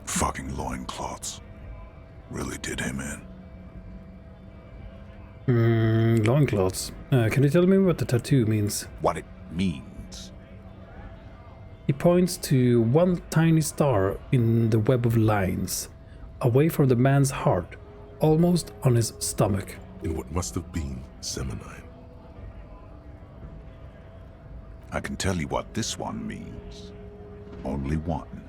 Fucking loincloths. Really did him in. Loincloths. Can you tell me what the tattoo means? What it means? He points to one tiny star in the web of lines, away from the man's heart, almost on his stomach. In what must have been Seminine. I can tell you what this one means. Only one.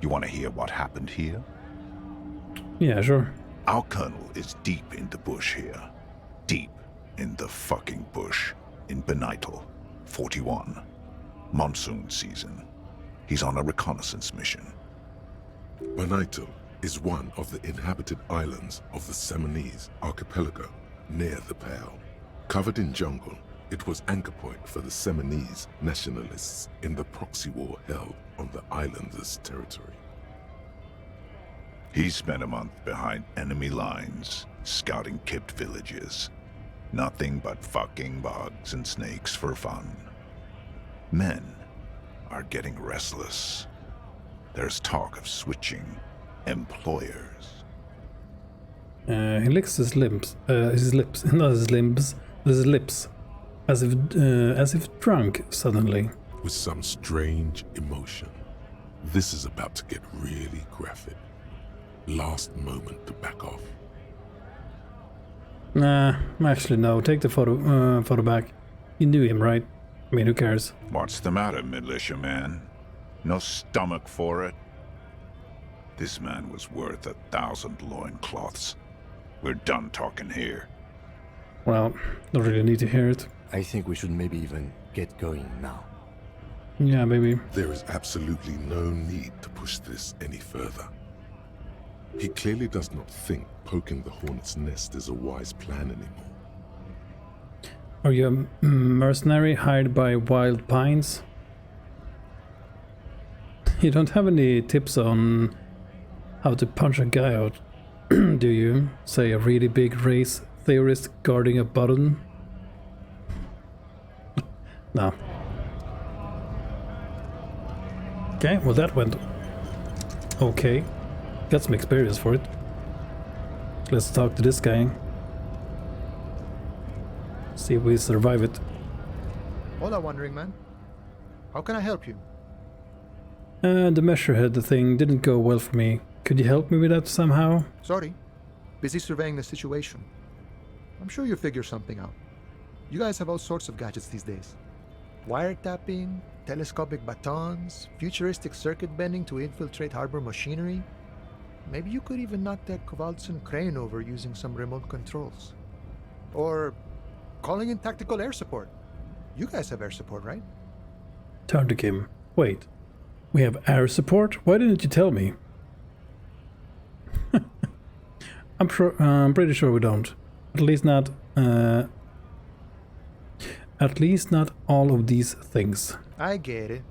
You want to hear what happened here? Yeah, sure. Our colonel is deep in the bush here. Deep in the fucking bush. In Benital, 41. Monsoon season. He's on a reconnaissance mission. Benital is one of the inhabited islands of the Seminese archipelago near the Pale. Covered in jungle, it was anchor point for the Seminese nationalists in the proxy war held on the islanders' territory. He spent a month behind enemy lines, scouting kipped villages. Nothing but fucking bugs and snakes for fun. Men are getting restless. There's talk of switching employers. He licks his lips, not his limbs, his lips, as if drunk suddenly. With some strange emotion. This is about to get really graphic. Last moment to back off. Nah, actually no. Take the photo back. You knew him, right? I mean, who cares? What's the matter, militiaman? No stomach for it? This man was worth 1,000 loincloths. We're done talking here. Well, don't really need to hear it. I think we should maybe even get going now. Yeah, maybe. There is absolutely no need to push this any further. He clearly does not think poking the hornet's nest is a wise plan anymore. Are you a mercenary hired by Wild Pines? You don't have any tips on how to punch a guy out, do you? Say a really big race theorist guarding a button? No. Okay, well that went Okay. Got some experience for it. Let's talk to this guy. See if we survive it. Hola, wandering man. How can I help you? The measure head thing didn't go well for me. Could you help me with that somehow? Sorry. Busy surveying the situation. I'm sure you'll figure something out. You guys have all sorts of gadgets these days. Wiretapping, telescopic batons, futuristic circuit bending to infiltrate harbor machinery. Maybe you could even knock that Kowalson crane over using some remote controls. Or calling in tactical air support. You guys have air support, right? Turn to Kim. Wait. We have air support? Why didn't you tell me? I'm pretty sure we don't. At least not all of these things. I get it.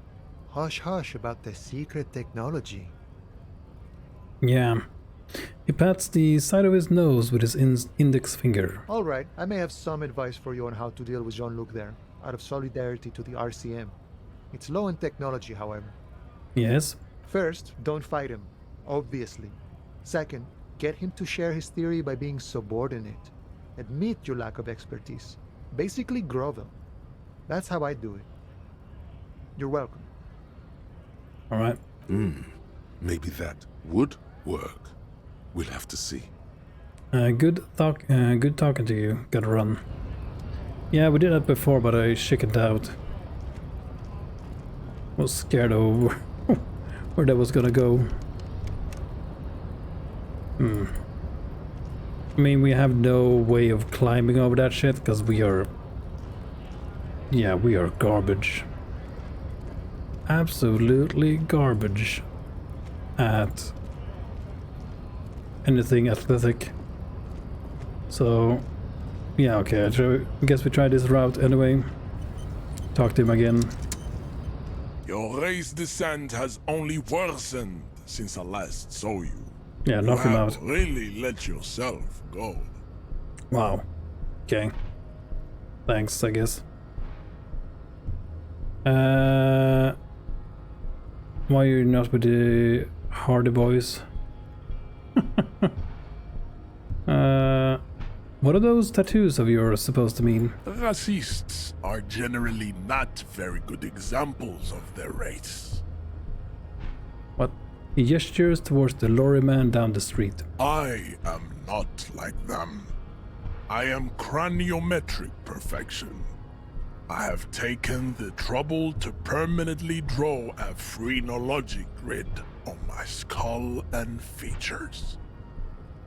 Hush hush about the secret technology. Yeah. He pats the side of his nose with his index finger. All right, I may have some advice for you on how to deal with Jean-Luc there, out of solidarity to the RCM. It's low in technology, however. Yes? First, don't fight him, obviously. Second, get him to share his theory by being subordinate. Admit your lack of expertise. Basically grovel. That's how I do it. You're welcome. All right. Maybe that would work. We'll have to see. Good talking to you. Gotta run. Yeah, we did that before, but I chickened out. Was scared of where that was gonna go. I mean, we have no way of climbing over that shit because we are... Yeah, we are garbage. Absolutely garbage at anything athletic. So, yeah, okay, I guess we try this route anyway. Talk to him again. Your race descent has only worsened since I last saw you. Yeah, knock him out. You have really let yourself go. Wow. Okay. Thanks, I guess. Why are you not with the Hardy Boys? What are those tattoos of yours supposed to mean? Racists are generally not very good examples of their race. What? He gestures towards the lorry man down the street. I am not like them. I am craniometric perfection. I have taken the trouble to permanently draw a phrenologic grid on my skull and features.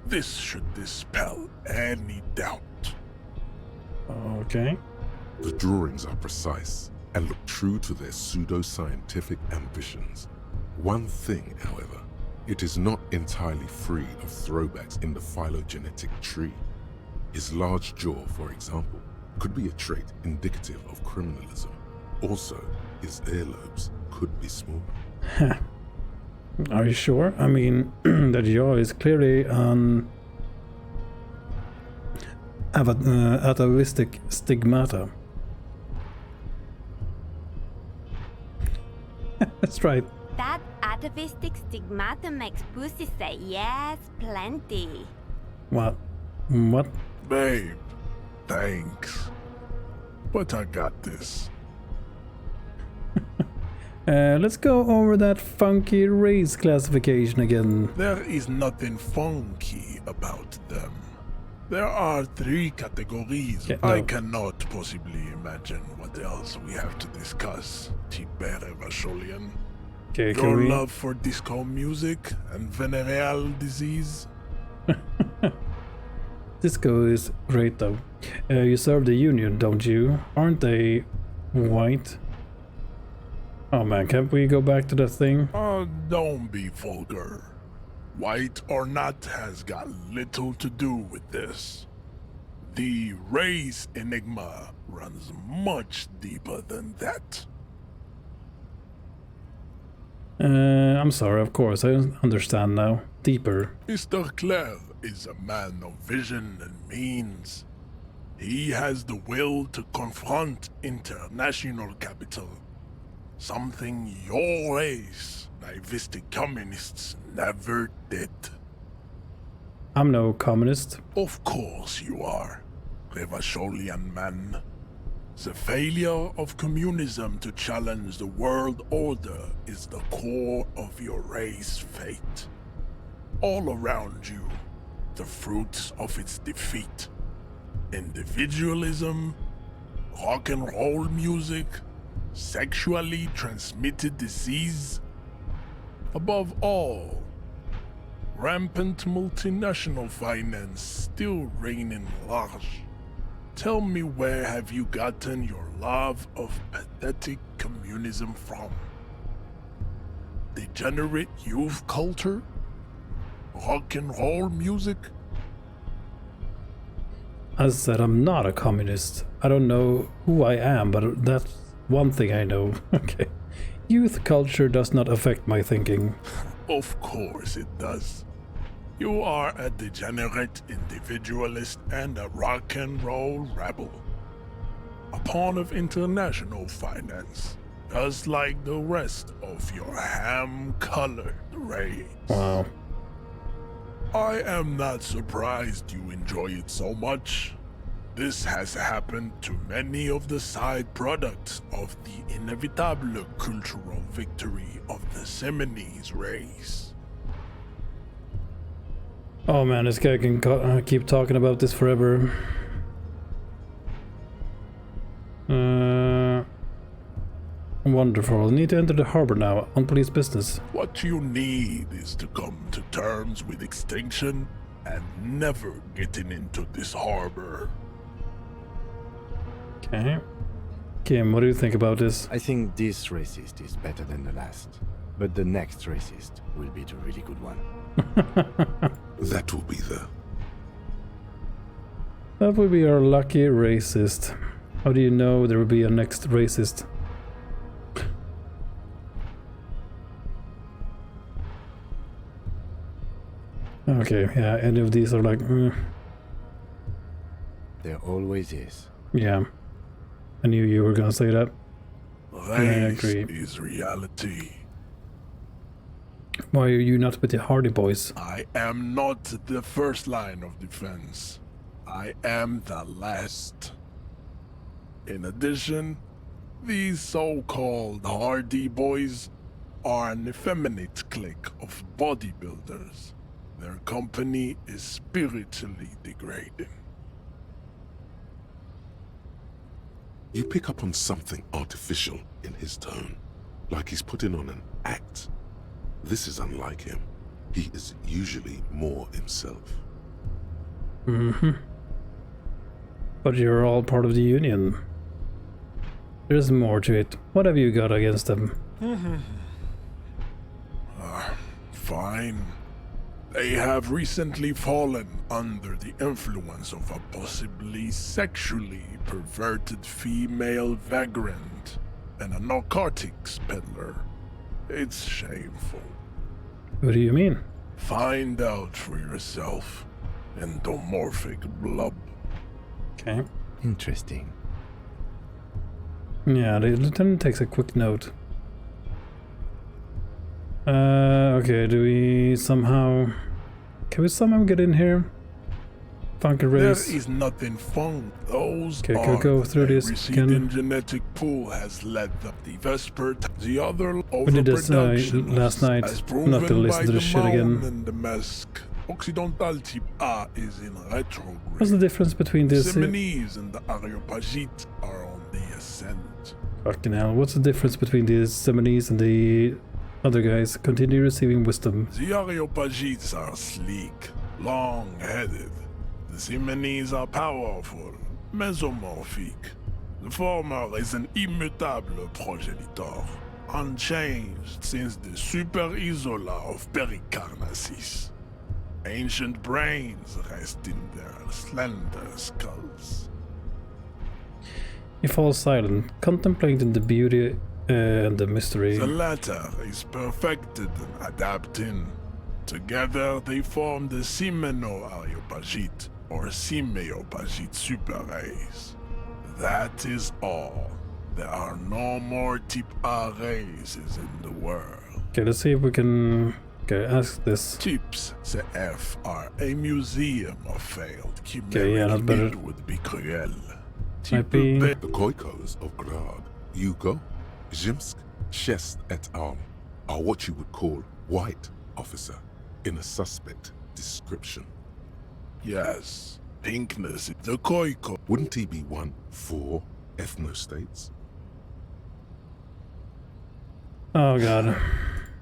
This should dispel any doubt. Okay. The drawings are precise and look true to their pseudo-scientific ambitions. One thing, however, it is not entirely free of throwbacks in the phylogenetic tree. His large jaw, for example, could be a trait indicative of criminalism. Also, his earlobes could be small. Are you sure? I mean, that jaw is clearly atavistic stigmata. That's right. That atavistic stigmata makes pussy say yes, plenty. What? What? Babe, thanks. But I got this. Let's go over that funky race classification again. There is nothing funky about them. There are 3 categories. Yeah, no. I cannot possibly imagine what else we have to discuss, Tibere Vasholian. Okay, Your love for disco music and venereal disease? Disco is great though. You serve the Union, don't you? Aren't they white? Oh man, can't we go back to that thing? Don't be vulgar. White or not has got little to do with this. The race enigma runs much deeper than that. I'm sorry, of course, I understand now. Deeper. Mr. Clare is a man of vision and means. He has the will to confront international capital. Something your race naivistic communists never did. I'm no communist. Of course you are, Revacholian man. The failure of communism to challenge the world order is the core of your race's fate. All around you, the fruits of its defeat. Individualism, rock and roll music, sexually transmitted disease. Above all, rampant multinational finance still reigning large. Tell me, where have you gotten your love of pathetic communism from? Degenerate youth culture? Rock and roll music? As I said, I'm not a communist. I don't know who I am, but that's one thing I know. Okay. Youth culture does not affect my thinking. Of course it does. You are a degenerate individualist and a rock and roll rebel. A pawn of international finance, just like the rest of your ham-colored race. Wow. I am not surprised you enjoy it so much. This has happened to many of the side products of the inevitable cultural victory of the Seminoles race. Oh man, this guy can keep talking about this forever. Wonderful. Need to enter the harbor now, on police business. What you need is to come to terms with extinction and never getting into this harbor. Okay. Kim, what do you think about this? I think this racist is better than the last. But the next racist will be the really good one. That will be the... That will be our lucky racist. How do you know there will be a next racist? Okay, yeah, any of these are like... There always is. Yeah. I knew you were gonna say that. Race I agree. is reality. Why are you not with the Hardy Boys? I am not the first line of defense. I am the last. In addition, these so-called Hardy Boys are an effeminate clique of bodybuilders. Their company is spiritually degrading. You pick up on something artificial in his tone, like he's putting on an act. This is unlike him. He is usually more himself. Mm-hmm. But you're all part of the union. There's more to it. What have you got against them? Fine. They have recently fallen under the influence of a possibly sexually perverted female vagrant and a narcotics peddler. It's shameful. What do you mean? Find out for yourself. Endomorphic blub. Okay. Interesting. Yeah, the lieutenant takes a quick note. Okay, do we somehow... Can we somehow get in here? Funky race. There is nothing fun. Those Okay, are can we go through the this receding again? genetic pool has led the Vesper. The other We did this overproduction last night. as I'm proven not gonna listen by to the this shit Maun again. and the Mask. Occidental type A is in retrograde. What's the difference between this? Seminoles and the Areopagite are on the ascent. Fucking hell, what's the difference between the Seminoles and the other guys? Continue receiving wisdom. The Areopagites are sleek, long-headed. The Seminoles are powerful, mesomorphic. The former is an immutable progenitor, unchanged since the Super Isola of Pericarnassus. Ancient brains rest in their slender skulls. He falls silent, contemplating the beauty and the mystery. The latter is perfected and adapting. Together they form the Semeno-Areopagite or Simeopagite super race. That is all. There are no more type A races in the world. Okay, let's see if we can ask this. Chips CF are a museum of failed Okay, yeah, not better. would be cruel. Might be. The Koikos of Grad, Yugo, Zhimsk, Shest et al. Are what you would call white, officer, in a suspect description. Yes, pinkness. The Koiko. Wouldn't he be one for ethnostates? Oh god.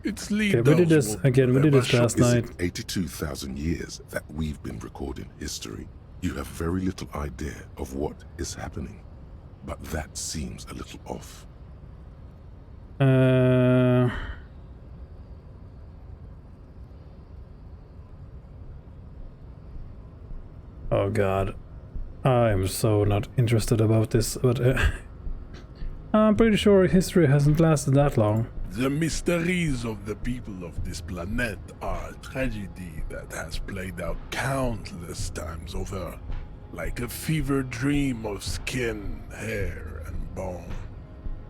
It's okay, we did this again. We did this last night. 82,000 years that we've been recording history. You have very little idea of what is happening, but that seems a little off. Oh god. I'm so not interested about this, but I'm pretty sure history hasn't lasted that long. The mysteries of the people of this planet are a tragedy that has played out countless times over, like a fever dream of skin, hair, and bone.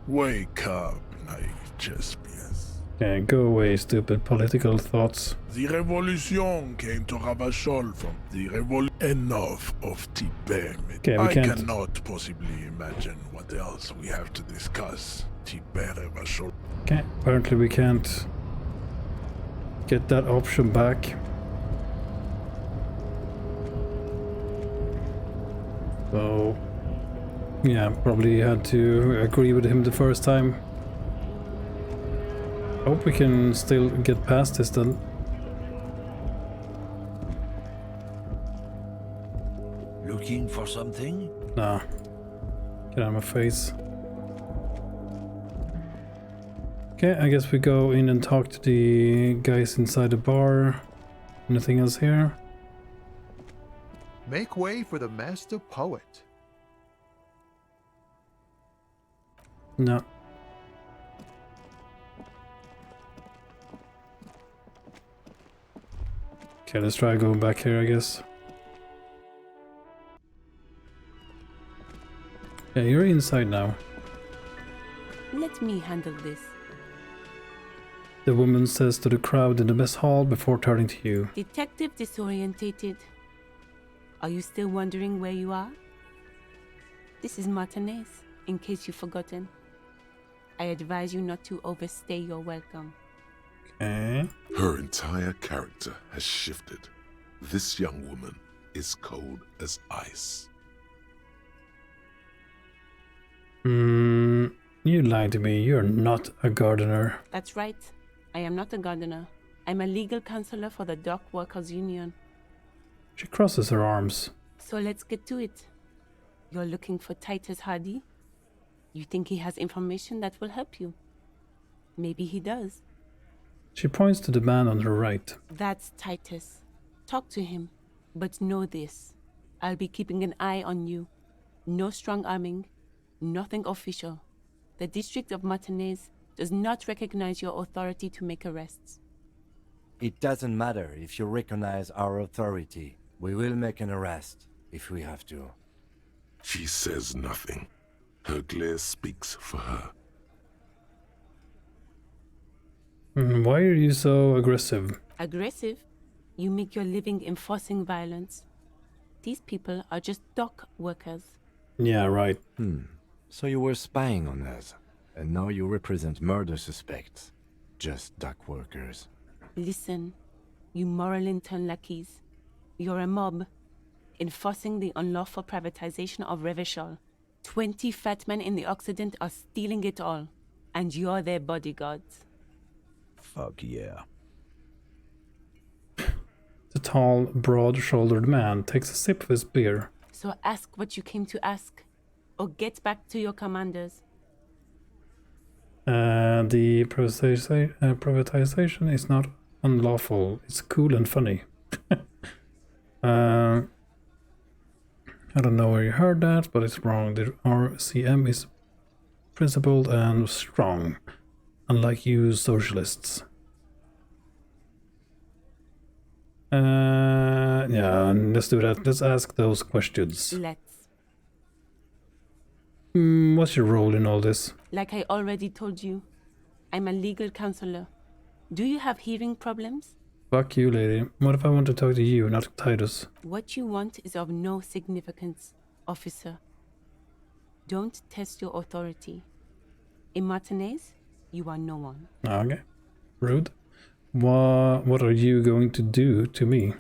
Wake up, naive Chespius. Okay, go away, stupid political thoughts. The revolution came to Ravachol from the revolution. Enough of Tibet. Okay, we I can't. cannot possibly imagine what else we have to discuss. Tibet, Ravachol. Okay, apparently we can't get that option back. So, yeah, probably had to agree with him the first time. Hope we can still get past this then. Looking for something? Nah. Get out of my face. Okay, I guess we go in and talk to the guys inside the bar. Anything else here? Make way for the master poet. No. Okay, let's try going back here, I guess. Yeah, you're inside now. Let me handle this. The woman says to the crowd in the mess hall before turning to you. Detective disorientated. Are you still wondering where you are? This is Martinez, in case you've forgotten. I advise you not to overstay your welcome. Okay. Her entire character has shifted. This young woman is cold as ice. You lied to me. You're not a gardener. That's right. I am not a gardener. I'm a legal counselor for the Dock Workers Union. She crosses her arms. So let's get to it. You're looking for Titus Hardy? You think he has information that will help you? Maybe he does. She points to the man on her right. That's Titus. Talk to him. But know this. I'll be keeping an eye on you. No strong arming. Nothing official. The District of Martinez does not recognize your authority to make arrests. It doesn't matter if you recognize our authority. We will make an arrest, if we have to. She says nothing. Her glare speaks for her. Why are you so aggressive? Aggressive? You make your living enforcing violence. These people are just dock workers. Yeah, right. So you were spying on us, and now you represent murder suspects. Just dock workers. Listen, you moral intern lackeys. You're a mob, enforcing the unlawful privatization of Revachol. 20 fat men in the Occident are stealing it all, and you're their bodyguards. Fuck yeah. The tall, broad-shouldered man takes a sip of his beer. So ask what you came to ask, or get back to your commanders. The privatization is not unlawful. It's cool and funny. I don't know where you heard that, but it's wrong. The RCM is principled and strong, unlike you socialists. Yeah, let's do that. Let's ask those questions. Let's. What's your role in all this? Like I already told you, I'm a legal counselor. Do you have hearing problems? Fuck you, lady. What if I want to talk to you, not Titus? What you want is of no significance, officer. Don't test your authority. In Martinez, you are no one. Okay. Rude. What are you going to do to me?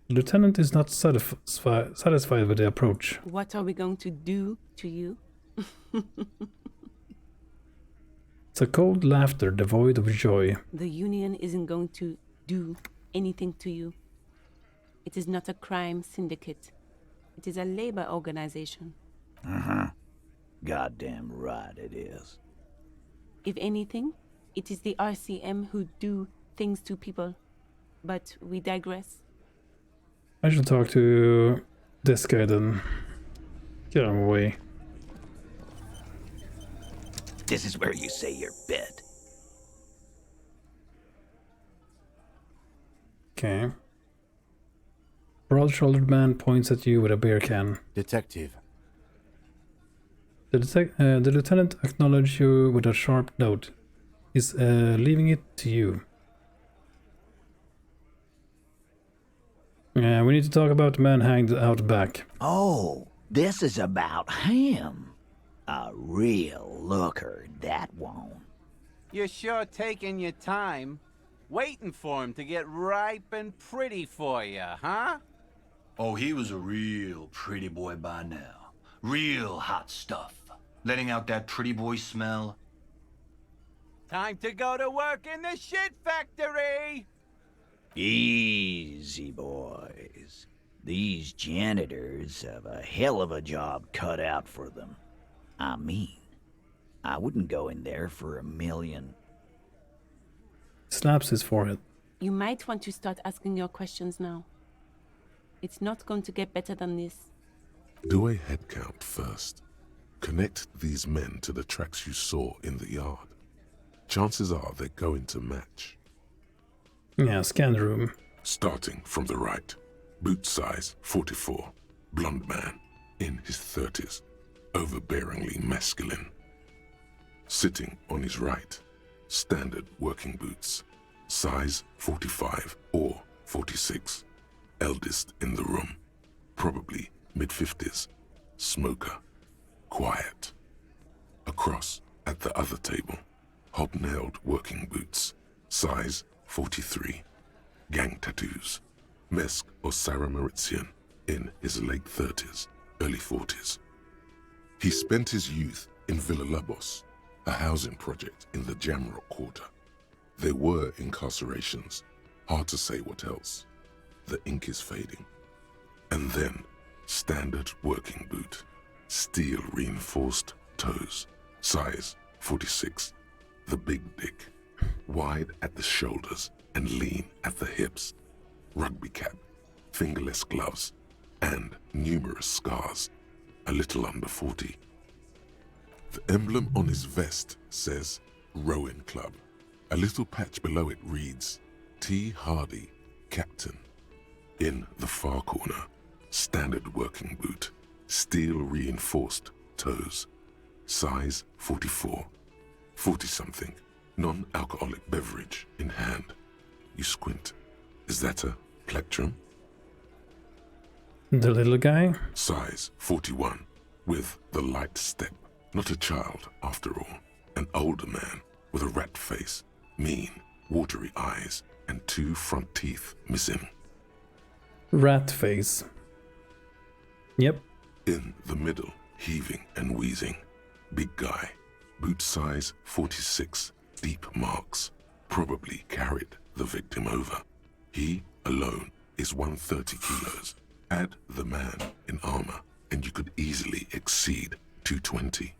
Lieutenant is not satisfied with the approach. What are we going to do to you? It's a cold laughter devoid of joy. The Union isn't going to do anything to you. It is not a crime syndicate. It is a labor organization. Goddamn right it is. If anything, it is the RCM who do things to people. But we digress. I should talk to this guy then. Get him away. This is where you say your bit. Okay. Broad-shouldered man points at you with a beer can. Detective. The lieutenant acknowledges you with a sharp note. He's leaving it to you. We need to talk about the man hanged out back. Oh, this is about him. A real looker, that one. You're sure taking your time, waiting for him to get ripe and pretty for you, huh? Oh, he was a real pretty boy by now. Real hot stuff. Letting out that pretty boy smell. Time to go to work in the shit factory! Easy, boys. These janitors have a hell of a job cut out for them. I mean, I wouldn't go in there for $1 million. Slaps his forehead. You might want to start asking your questions now. It's not going to get better than this. Do a head count first. Connect these men to the tracks you saw in the yard. Chances are they're going to match. Yeah, scan the room. Starting from the right. Boot size 44. Blonde man. In his 30s. Overbearingly masculine. Sitting on his right. Standard working boots. Size 45 or 46. Eldest in the room. Probably mid-50s. Smoker. Quiet. Across at the other table. Hobnailed working boots. Size 43. Gang tattoos. Mesk or Sarah Mauritian. In his late 30s, early 40s. He spent his youth in Villa Labos, a housing project in the Jamrock Quarter. There were incarcerations. Hard to say what else. The ink is fading. And then, standard working boot. Steel reinforced toes. Size 46. The big dick. Wide at the shoulders and lean at the hips. Rugby cap. Fingerless gloves. And numerous scars. A little under 40. The emblem on his vest says Rowing Club. A little patch below it reads T. Hardy, Captain. In the far corner, standard working boot. Steel reinforced toes. Size 44. 40-something. Non-alcoholic beverage in hand. You squint. Is that a plectrum? The little guy? Size 41. With the light step. Not a child, after all. An older man with a rat face. Mean, watery eyes, and 2 front teeth missing. Rat face. Yep. In the middle, heaving and wheezing. Big guy. Boot size 46. Deep marks. Probably carried the victim over. He, alone, is 130 kilos. Add the man in armor, and you could easily exceed 220.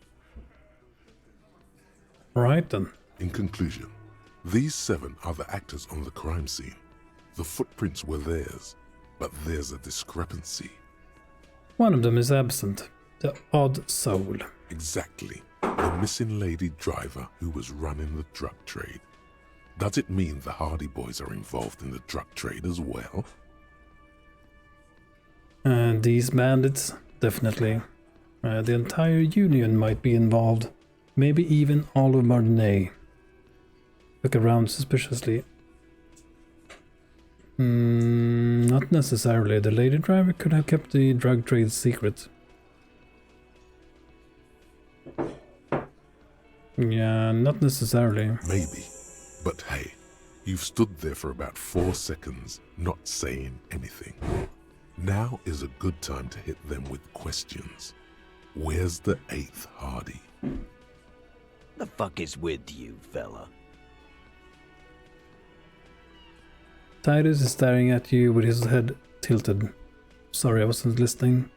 Right then. In conclusion, these 7 are the actors on the crime scene. The footprints were theirs, but there's a discrepancy. One of them is absent. The odd soul. Exactly. The missing lady driver who was running the drug trade. Does it mean the Hardy Boys are involved in the drug trade as well? And these bandits, definitely. The entire Union might be involved. Maybe even all of Martinez. Look around suspiciously. Not necessarily. The lady driver could have kept the drug trade secret. Yeah, not necessarily. Maybe. But hey, you've stood there for about 4 seconds, not saying anything. Now is a good time to hit them with questions. Where's the 8th Hardy? The fuck is with you, fella? Titus is staring at you with his head tilted. Sorry, I wasn't listening.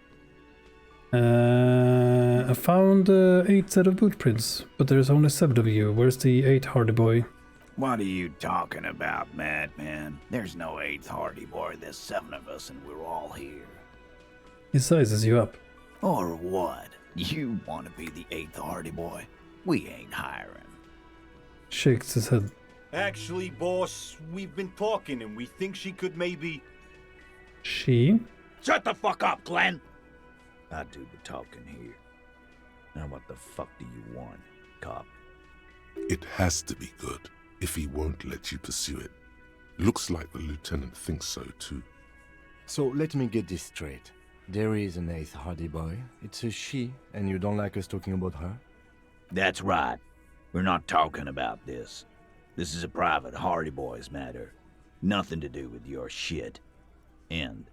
I found 8 set of boot prints, but there's only 7 of you. Where's the 8th Hardy boy? What are you talking about, madman? There's no 8th Hardy boy. There's 7 of us and we're all here. He sizes you up. Or what? You want to be the 8th Hardy boy? We ain't hiring. Shakes his head. Actually, boss, we've been talking and we think she could maybe... She? Shut the fuck up, Glenn! I do the talking here. Now what the fuck do you want, cop? It has to be good, if he won't let you pursue it. Looks like the lieutenant thinks so too. So let me get this straight. There is an 8th Hardy boy. It's a she, and you don't like us talking about her? That's right. We're not talking about this. This is a private Hardy Boys matter. Nothing to do with your shit. End.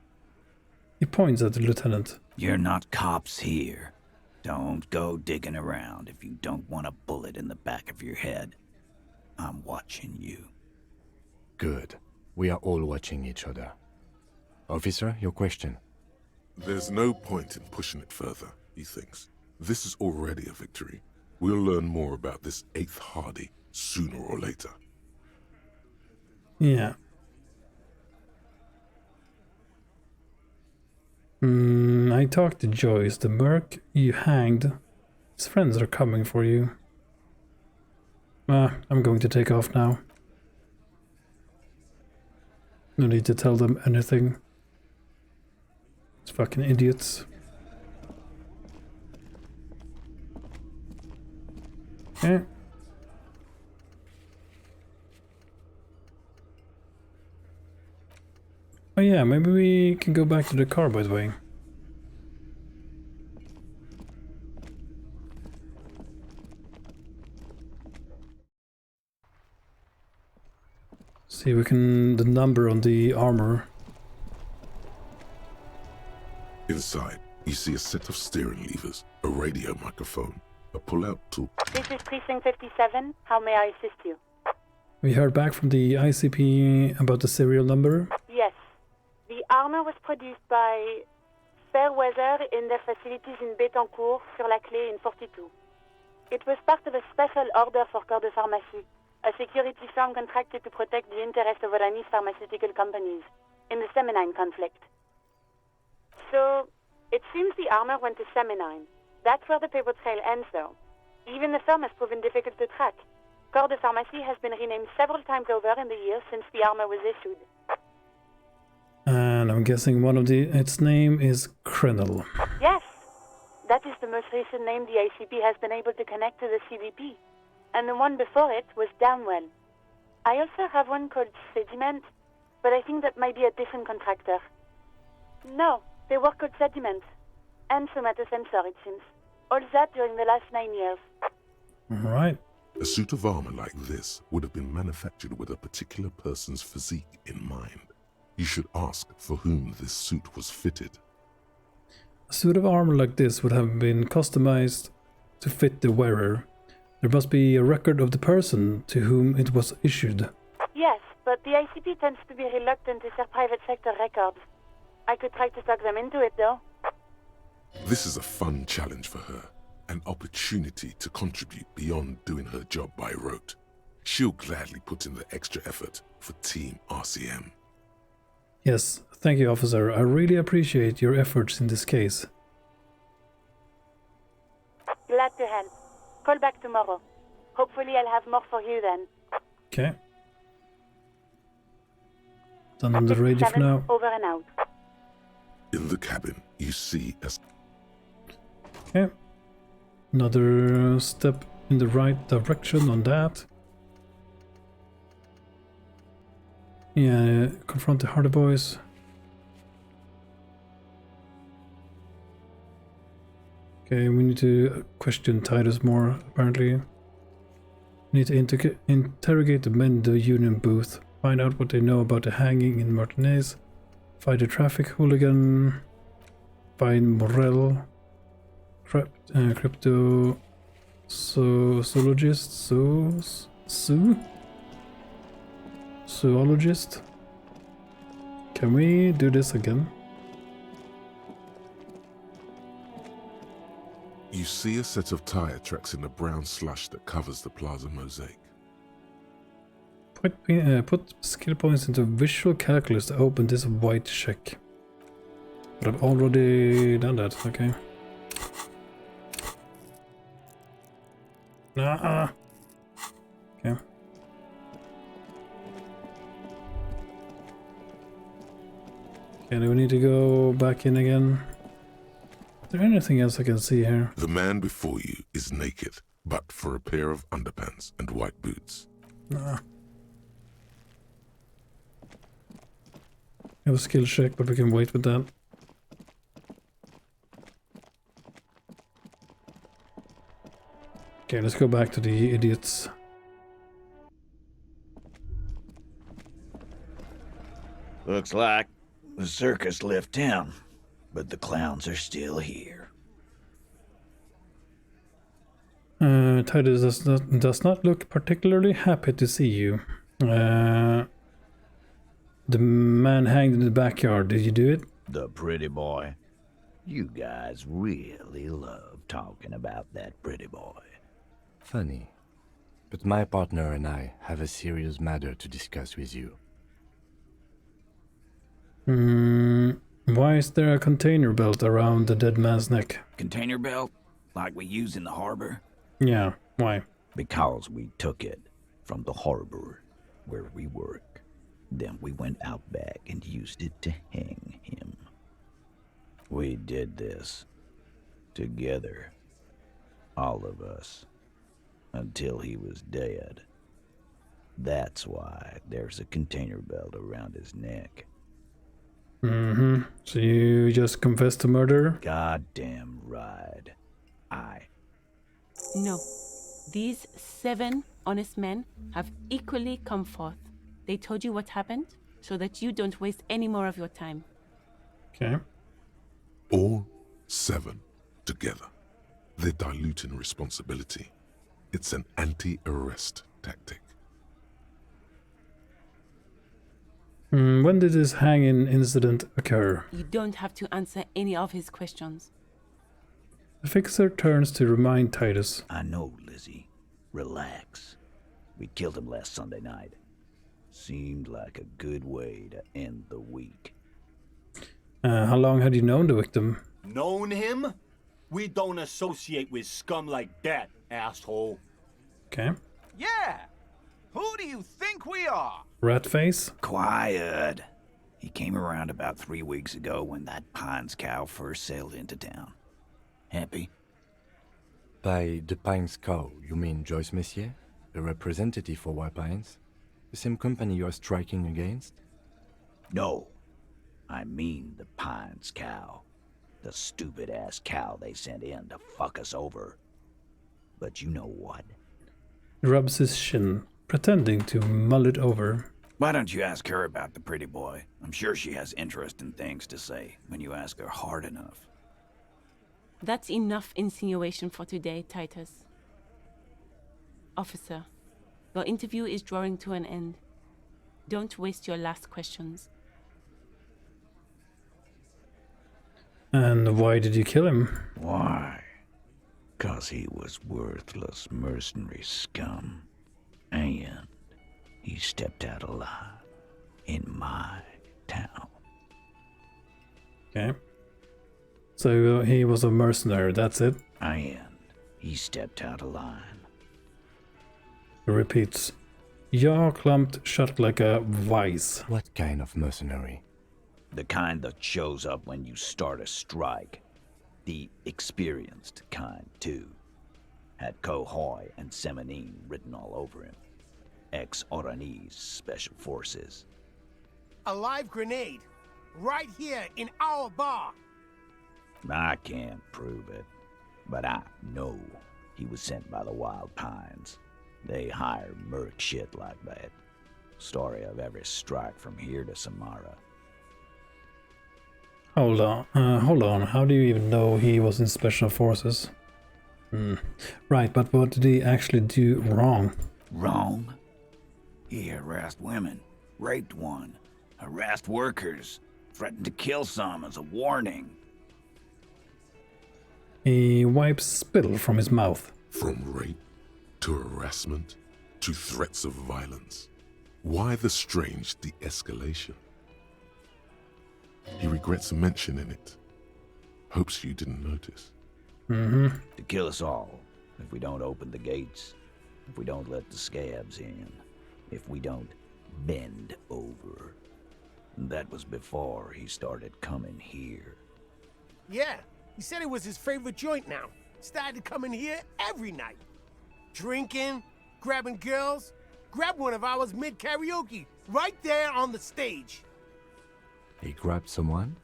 He points at the lieutenant. You're not cops here. Don't go digging around if you don't want a bullet in the back of your head. I'm watching you. Good. We are all watching each other. Officer, your question. There's no point in pushing it further, he thinks. This is already a victory. We'll learn more about this 8th Hardy sooner or later. Yeah. I talked to Joyce. The merc you hanged, his friends are coming for you. I'm going to take off now. No need to tell them anything. It's fucking idiots. Okay. Oh yeah, maybe we can go back to the car, by the way. See if we can... the number on the armor. Inside, you see a set of steering levers, a radio microphone, a pull-out tool. This is Precinct 57. How may I assist you? We heard back from the ICP about the serial number. Yes. The armor was produced by Fairweather in their facilities in Bétancourt, sur la Clé in 42. It was part of a special order for Corps de Pharmacie, a security firm contracted to protect the interests of Oranese pharmaceutical companies in the Semenine conflict. So, it seems the armor went to Semenine. That's where the paper trail ends, though. Even the firm has proven difficult to track. Corps de Pharmacie has been renamed several times over in the years since the armor was issued. And I'm guessing one of its name is Krenel. Yes, that is the most recent name the ICP has been able to connect to the CBP. And the one before it was Downwell. I also have one called Sediment, but I think that might be a different contractor. No, they were called Sediment. And Somatosensor, it seems. All that during the last 9 years. Alright. A suit of armor like this would have been manufactured with a particular person's physique in mind. You should ask for whom this suit was fitted. A suit of armor like this would have been customized to fit the wearer. There must be a record of the person to whom it was issued. Yes, but the ICP tends to be reluctant to share private sector records. I could try to talk them into it, though. This is a fun challenge for her. An opportunity to contribute beyond doing her job by rote. She'll gladly put in the extra effort for Team RCM. Yes, thank you, officer. I really appreciate your efforts in this case. Glad to help. Call back tomorrow. Hopefully I'll have more for you then. Okay. Done on the radio for now. Over and out. In the cabin, you see as... Okay. Another step in the right direction on that. Yeah, confront the Hardy Boys. Okay, we need to question Titus more, apparently. We need to interrogate the men in the Union booth. Find out what they know about the hanging in Martinez. Find a traffic hooligan. Find Morel. Crypto... zoologist? Zoologist? Can we do this again? You see a set of tire tracks in the brown slush that covers the plaza mosaic. Put skill points into visual calculus to open this white check. But I've already done that, okay. Okay. Okay, do we need to go back in again? Is there anything else I can see here? The man before you is naked, but for a pair of underpants and white boots. I have a skill check, but we can wait with that. Okay, let's go back to the idiots. Looks like the circus left town, but the clowns are still here. Titus does not look particularly happy to see you. The man hanged in the backyard, did you do it? The pretty boy. You guys really love talking about that pretty boy. Funny. But my partner and I have a serious matter to discuss with you. Why is there a container belt around the dead man's neck? Container belt? Like we use in the harbor? Yeah, why? Because we took it from the harbor where we work. Then we went out back and used it to hang him. We did this together, all of us, until he was dead. That's why there's a container belt around his neck. So you just confessed to murder? Goddamn right. No. These 7 honest men have equally come forth. They told you what happened, so that you don't waste any more of your time. Okay. All 7 together. They're diluting responsibility. It's an anti-arrest tactic. When did this hanging incident occur? You don't have to answer any of his questions. The fixer turns to remind Titus. I know, Lizzie. Relax. We killed him last Sunday night. Seemed like a good way to end the week. How long had you known the victim? Known him? We don't associate with scum like that, asshole. Okay. Yeah! Who do you think we are? Ratface? Quiet. He came around about 3 weeks ago when that Pines cow first sailed into town. Happy? By the Pines cow, you mean Joyce Messier? The representative for White Pines? The same company you are striking against? No. I mean the Pines cow. The stupid-ass cow they sent in to fuck us over. But you know what? He rubs his shin, pretending to mull it over. Why don't you ask her about the pretty boy? I'm sure she has interesting things to say when you ask her hard enough. That's enough insinuation for today, Titus. Officer, your interview is drawing to an end. Don't waste your last questions. And why did you kill him? Why? 'Cause he was worthless mercenary scum. And he stepped out alive in my town. Okay. So he was a mercenary, that's it? And he stepped out of line. He repeats. Jaw clumped shut like a vise. What kind of mercenary? The kind that shows up when you start a strike. The experienced kind, too. Had Cohoy and Semenine written all over him. Ex-Oranese Special Forces. a live grenade. Right here in our bar. I can't prove it, but I know he was sent by the Wild Pines. They hire merc shit like that. Story of every strike from here to Samara. Hold on. How do you even know he was in special forces? Right, but what did he actually do wrong? Wrong? He harassed women, raped one, harassed workers, threatened to kill some as a warning. He wipes spittle from his mouth. From rape to harassment to threats of violence. Why the strange de-escalation? He regrets mentioning it. Hopes you didn't notice. To kill us all, if we don't open the gates, if we don't let the scabs in, if we don't bend over. That was before he started coming here. Yeah, he said it was his favorite joint now. Started coming here every night. Drinking, grabbing girls. Grabbed one of ours mid-karaoke, right there on the stage. He grabbed someone?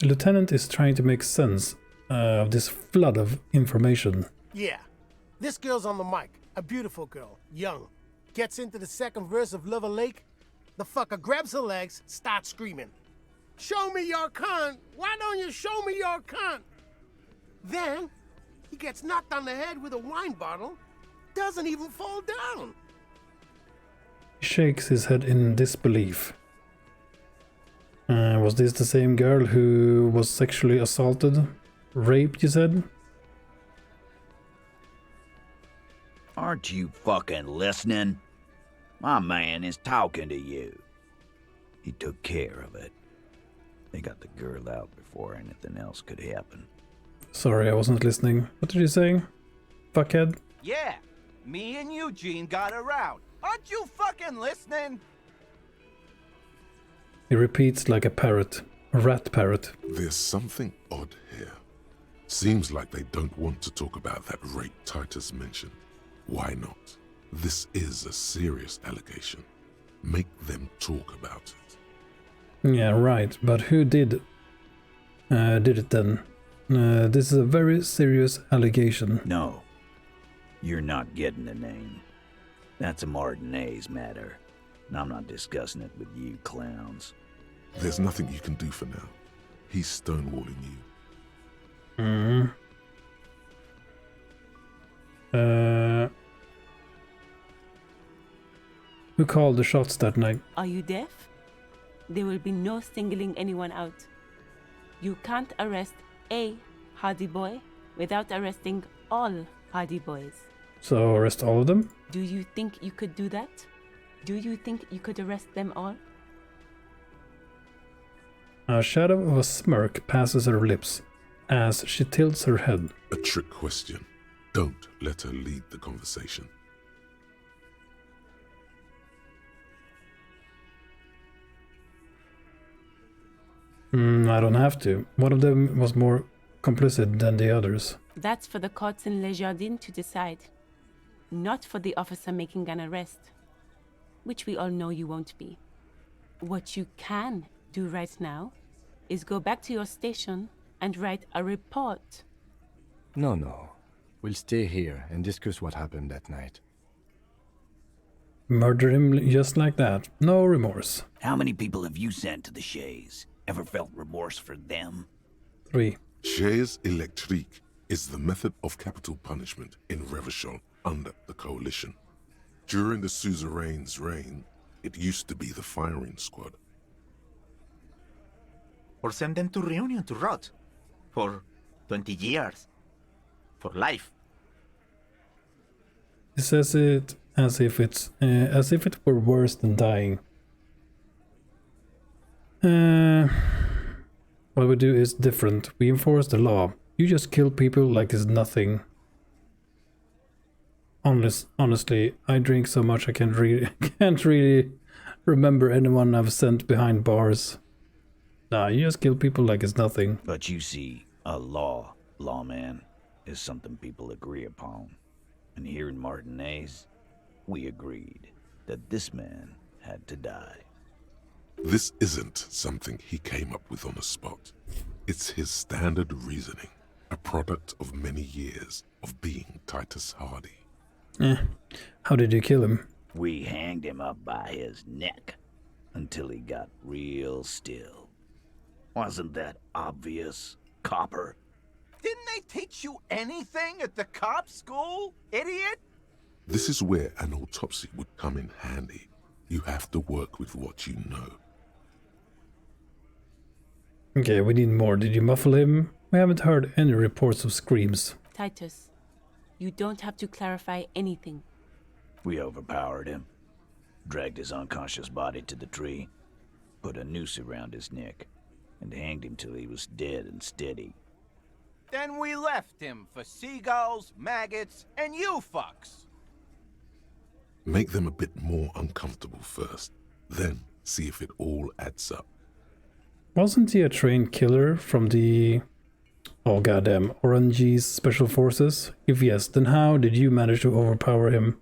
The lieutenant is trying to make sense of this flood of information. Yeah, this girl's on the mic. A beautiful girl, young. Gets into the second verse of Lover Lake. The fucker grabs her legs, starts screaming. Show me your cunt! Why don't you show me your cunt? Then, he gets knocked on the head with a wine bottle. Doesn't even fall down. He shakes his head in disbelief. Was this the same girl who was sexually assaulted? Raped, you said? Aren't you fucking listening? My man is talking to you. He took care of it. They got the girl out before anything else could happen. Sorry, I wasn't listening. What did you say? Fuckhead? Yeah, me and Eugene got her out. Aren't you fucking listening? He repeats like a parrot. A rat parrot. There's something odd here. Seems like they don't want to talk about that rape Titus mentioned. Why not? This is a serious allegation. Make them talk about it. Yeah, right. But who did it then? This is a very serious allegation. No. You're not getting the name. That's a Martinez matter. And I'm not discussing it with you clowns. There's nothing you can do for now. He's stonewalling you. Who called the shots that night? Are you deaf? There will be no singling anyone out. You can't arrest a Hardy Boy without arresting all Hardy Boys. So arrest all of them? Do you think you could do that? Do you think you could arrest them all? A shadow of a smirk passes her lips as she tilts her head. A trick question. Don't let her lead the conversation. I don't have to. One of them was more complicit than the others. That's for the courts in Les Jardins to decide. Not for the officer making an arrest. Which we all know you won't be. What you can do right now is go back to your station and write a report. No. We'll stay here and discuss what happened that night. Murder him just like that. No remorse. How many people have you sent to the Shays? Ever felt remorse for them? 3. Chaise électrique is the method of capital punishment in Revachol under the Coalition. During the suzerain's reign, it used to be the firing squad. Or send them to Reunion to rot. For 20 years. For life. He says it as if it were worse than dying. What we do is different. We enforce the law. You just kill people like it's nothing. Honestly, I drink so much I can't really remember anyone I've sent behind bars. Nah, you just kill people like it's nothing. But you see, a lawman, is something people agree upon. And here in Martinez, we agreed that this man had to die. This isn't something he came up with on the spot. It's his standard reasoning, a product of many years of being Titus Hardy. How did you kill him? We hanged him up by his neck until he got real still. Wasn't that obvious, Copper? Didn't they teach you anything at the cop school, idiot? This is where an autopsy would come in handy. You have to work with what you know. Okay, we need more. Did you muffle him? We haven't heard any reports of screams. Titus, you don't have to clarify anything. We overpowered him, dragged his unconscious body to the tree, put a noose around his neck, and hanged him till he was dead and steady. Then we left him for seagulls, maggots, and you fucks. Make them a bit more uncomfortable first, then see if it all adds up. Wasn't he a trained killer from the... oh goddamn, Orange's Special Forces? If yes, then how did you manage to overpower him?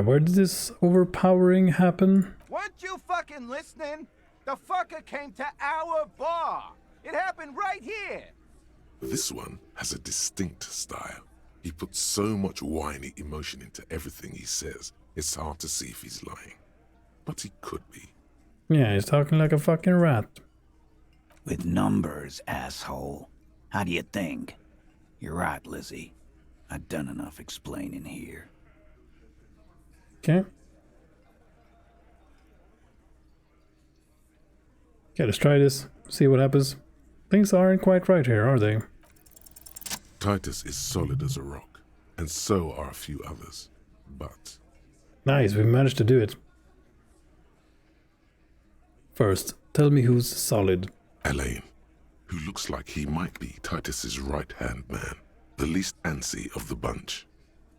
Where did this overpowering happen? Weren't you fucking listening? The fucker came to our bar. It happened right here. This one has a distinct style. He puts so much whiny emotion into everything he says, it's hard to see if he's lying. But he could be. Yeah, he's talking like a fucking rat. With numbers, asshole. How do you think? You're right, Lizzie. I've done enough explaining here. Okay. Okay, let's try this. See what happens. Things aren't quite right here, are they? Titus is solid as a rock, and so are a few others. But... nice, we managed to do it. First, tell me who's solid. Elaine, who looks like he might be Titus's right-hand man, the least antsy of the bunch.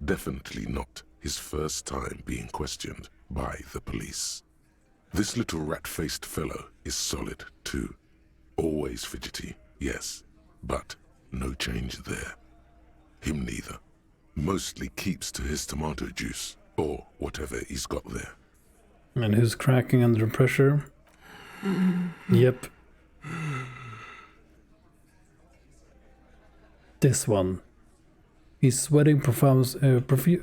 Definitely not his first time being questioned by the police. This little rat-faced fellow is solid too. Always fidgety, yes, but no change there. Him neither. Mostly keeps to his tomato juice, or whatever he's got there. And who's cracking under pressure? Yep. This one. He's sweating profusely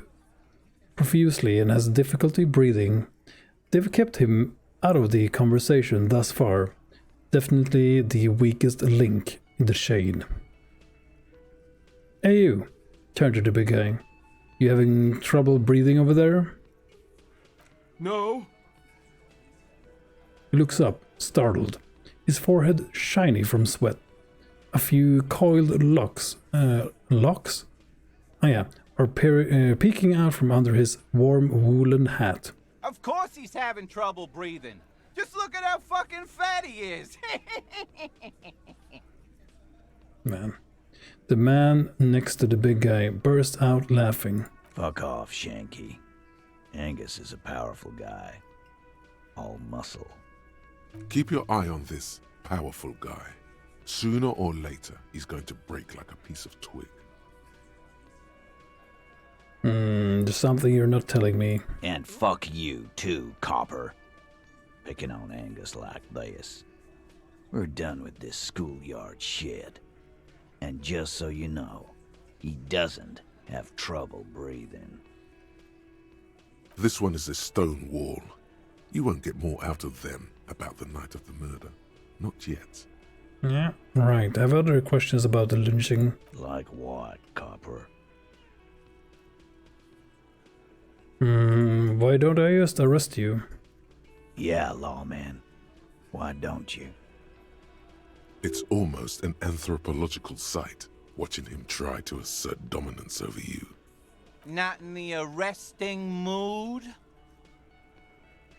and has difficulty breathing. They've kept him out of the conversation thus far. Definitely the weakest link in the chain. Hey you, turn to the big guy. You having trouble breathing over there? No. He looks up, startled, his forehead shiny from sweat. A few coiled locks? Oh yeah, are peeking out from under his warm woolen hat. Of course he's having trouble breathing. Just look at how fucking fat he is. Man. The man next to the big guy burst out laughing. Fuck off, Shanky. Angus is a powerful guy. All muscle. Keep your eye on this powerful guy. Sooner or later, he's going to break like a piece of twig. There's something you're not telling me. And fuck you too, Copper. Picking on Angus like this. We're done with this schoolyard shit. And just so you know, he doesn't have trouble breathing. This one is a stone wall. You won't get more out of them about the night of the murder. Not yet. Yeah, right. I have other questions about the lynching. Like what, Copper? Why don't I just arrest you? Yeah, lawman. Why don't you? It's almost an anthropological sight, watching him try to assert dominance over you. Not in the arresting mood?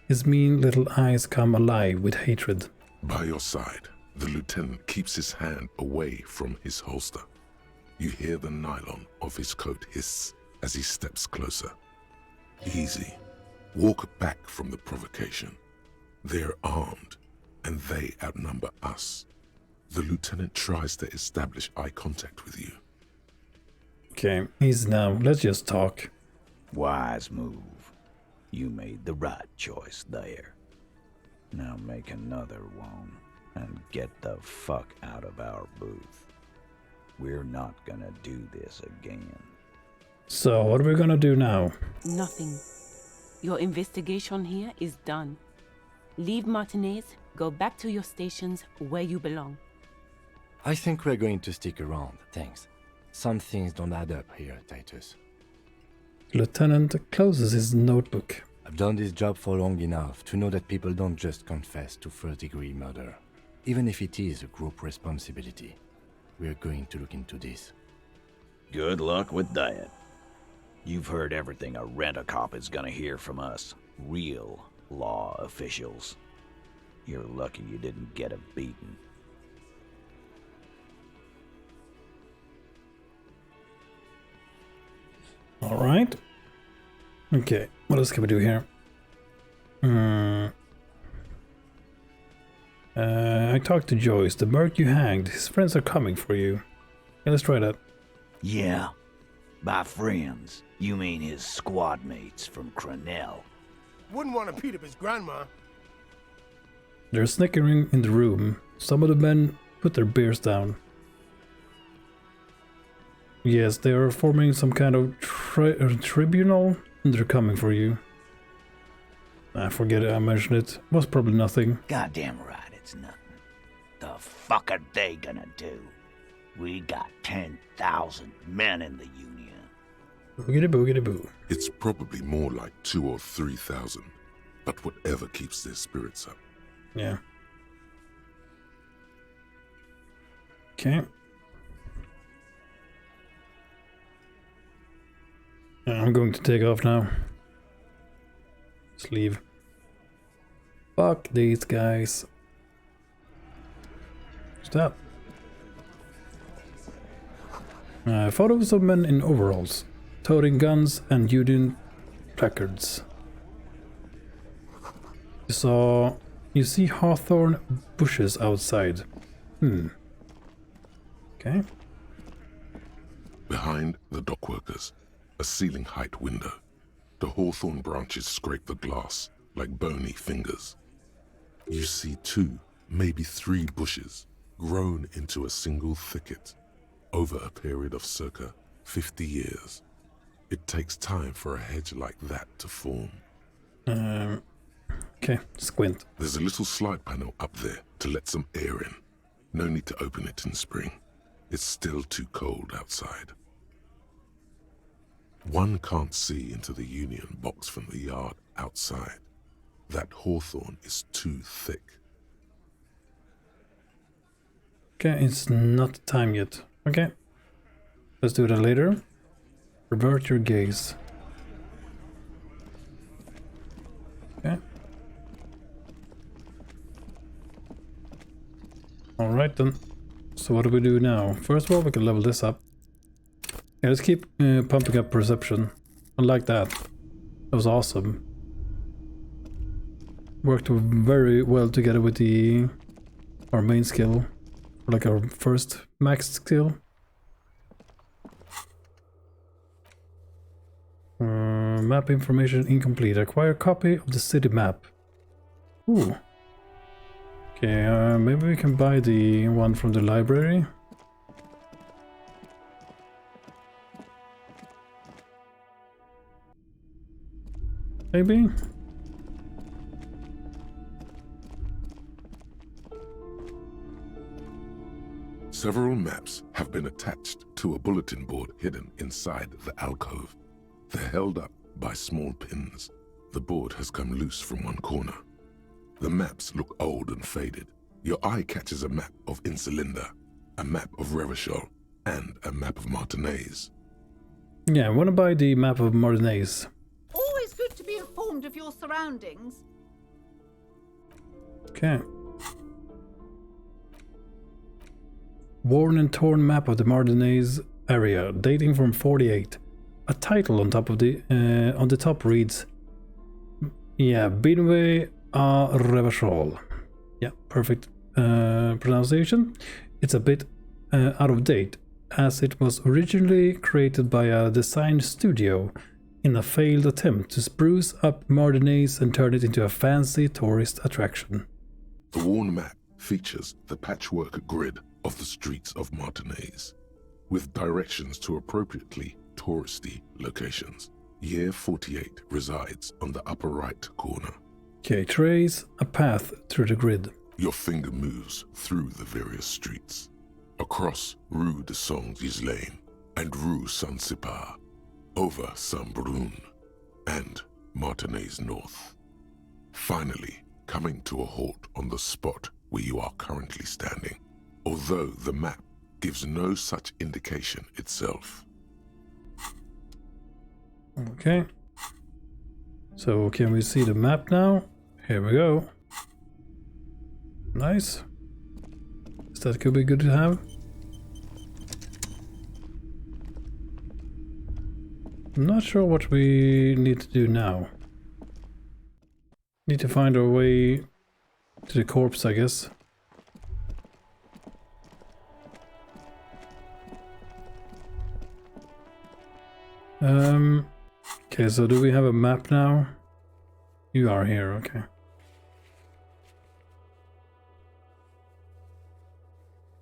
His mean little eyes come alive with hatred. By your side, the lieutenant keeps his hand away from his holster. You hear the nylon of his coat hiss as he steps closer. Easy. Walk back from the provocation. They're armed, and they outnumber us. The lieutenant tries to establish eye contact with you. Okay, easy now. Let's just talk. Wise move. You made the right choice there. Now make another one and get the fuck out of our booth. We're not gonna do this again. So, what are we gonna do now? Nothing. Your investigation here is done. Leave Martinez, go back to your stations where you belong. I think we're going to stick around, thanks. Some things don't add up here, Titus. Lieutenant closes his notebook. I've done this job for long enough to know that people don't just confess to first-degree murder, even if it is a group responsibility. We're going to look into this. Good luck with that. You've heard everything a rent-a-cop is gonna hear from us, real law officials. You're lucky you didn't get a beating. Alright. Okay, what else can we do here? I talked to Joyce. The merc you hanged. His friends are coming for you. Yeah, let's try that. Yeah. By friends, you mean his squad mates from Crenell. Wouldn't want to beat up his grandma. They're snickering in the room. Some of the men put their beers down. Yes, they are forming some kind of tribunal, and they're coming for you. I forget it, I mentioned it. Was probably nothing. Goddamn right, it's nothing. The fuck are they gonna do? We got 10,000 men in the Union. Boogity boogity boo. It's probably more like 2,000 or 3,000, but whatever keeps their spirits up. Yeah. Okay. I'm going to take off now. Let's leave. Fuck these guys. Stop. Photos of men in overalls, toting guns and Union placards. You see hawthorn bushes outside. Okay. Behind the dockworkers, a ceiling height window. The hawthorn branches scrape the glass like bony fingers. You see 2, maybe 3 bushes grown into a single thicket over a period of circa 50 years. It takes time for a hedge like that to form. Okay, squint. There's a little slide panel up there to let some air in. No need to open it in spring. It's still too cold outside. One can't see into the Union box from the yard outside. That hawthorn is too thick. Okay, it's not time yet. Okay. Let's do that later. Revert your gaze. Okay. Alright then. So what do we do now? First of all, we can level this up. Yeah, let's keep pumping up perception. I like that. That was awesome. Worked very well together with our main skill. Like our first max skill. Map information incomplete. Acquire a copy of the city map. Ooh. Okay, maybe we can buy the one from the library. Maybe? Several maps have been attached to a bulletin board hidden inside the alcove. They're held up by small pins. The board has come loose from one corner. The maps look old and faded. Your eye catches a map of Insulinda, a map of Revachol, and a map of Martinez. Yeah, I want to buy the map of Martinez. Always good to be informed of your surroundings. Okay. Worn and torn map of the Martinez area, dating from 48. A title on top of on the top reads, yeah, Binway a Revachol. Yeah, perfect pronunciation. It's a bit out of date, as it was originally created by a design studio in a failed attempt to spruce up Martinez and turn it into a fancy tourist attraction. The worn map features the patchwork grid of the streets of Martinez, with directions to appropriately touristy locations. Year 48 resides on the upper right corner. Okay, trace a path through the grid. Your finger moves through the various streets, across Rue de Saint-Ghislain and Rue Saint-Sipar, over Saint-Brun and Martinez North, finally coming to a halt on the spot where you are currently standing, although the map gives no such indication itself. Okay. So can we see the map now? Here we go. Nice. That could be good to have. I'm not sure what we need to do now. Need to find our way to the corpse, I guess. Okay, so do we have a map now? You are here, okay.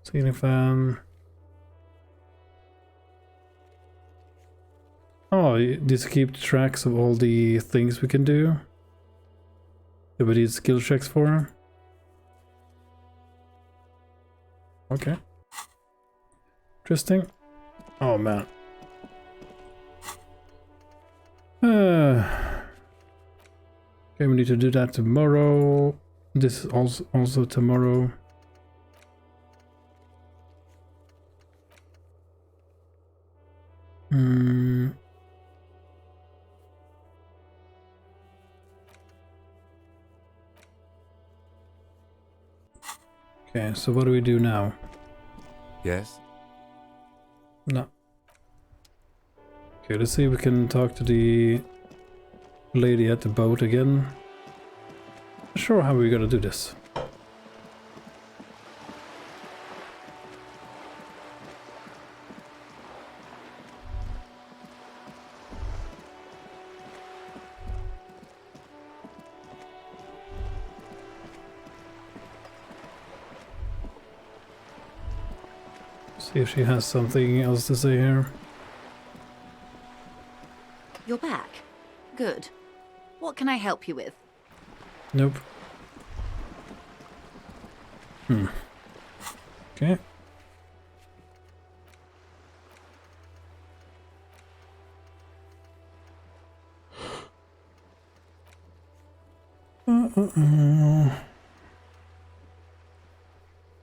Seeing if oh, this keep tracks of all the things we can do that we need skill checks for. Okay. Interesting. Oh man. Okay, we need to do that tomorrow. This is also tomorrow. Okay, so what do we do now? Yes? No. Okay, let's see if we can talk to the lady at the boat again. Not sure how we're gonna do this. See if she has something else to say here. You're back. Good. What can I help you with? Nope. Okay.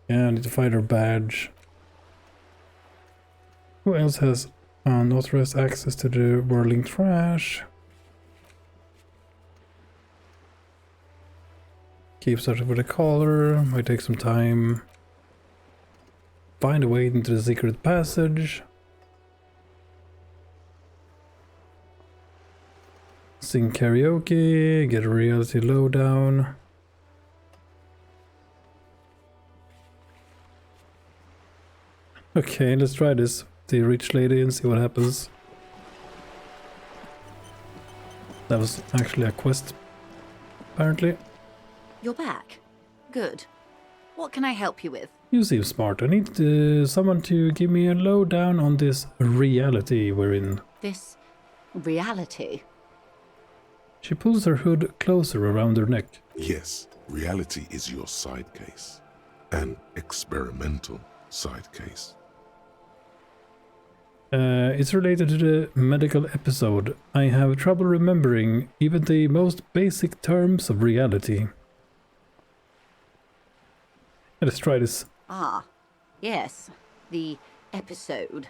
Yeah, I need to find her badge. Who else has unauthorized access to the whirling trash? Keep searching for the collar. Might take some time. Find a way into the secret passage. Sing karaoke. Get a reality lowdown. Okay, let's try this. The rich lady and see what happens. That was actually a quest, apparently. You're back. Good. What can I help you with? You seem smart. I need someone to give me a lowdown on this reality we're in. This reality? She pulls her hood closer around her neck. Yes, reality is your side case. An experimental side case. It's related to the medical episode. I have trouble remembering even the most basic terms of reality. Let's try this. Ah, yes. The episode.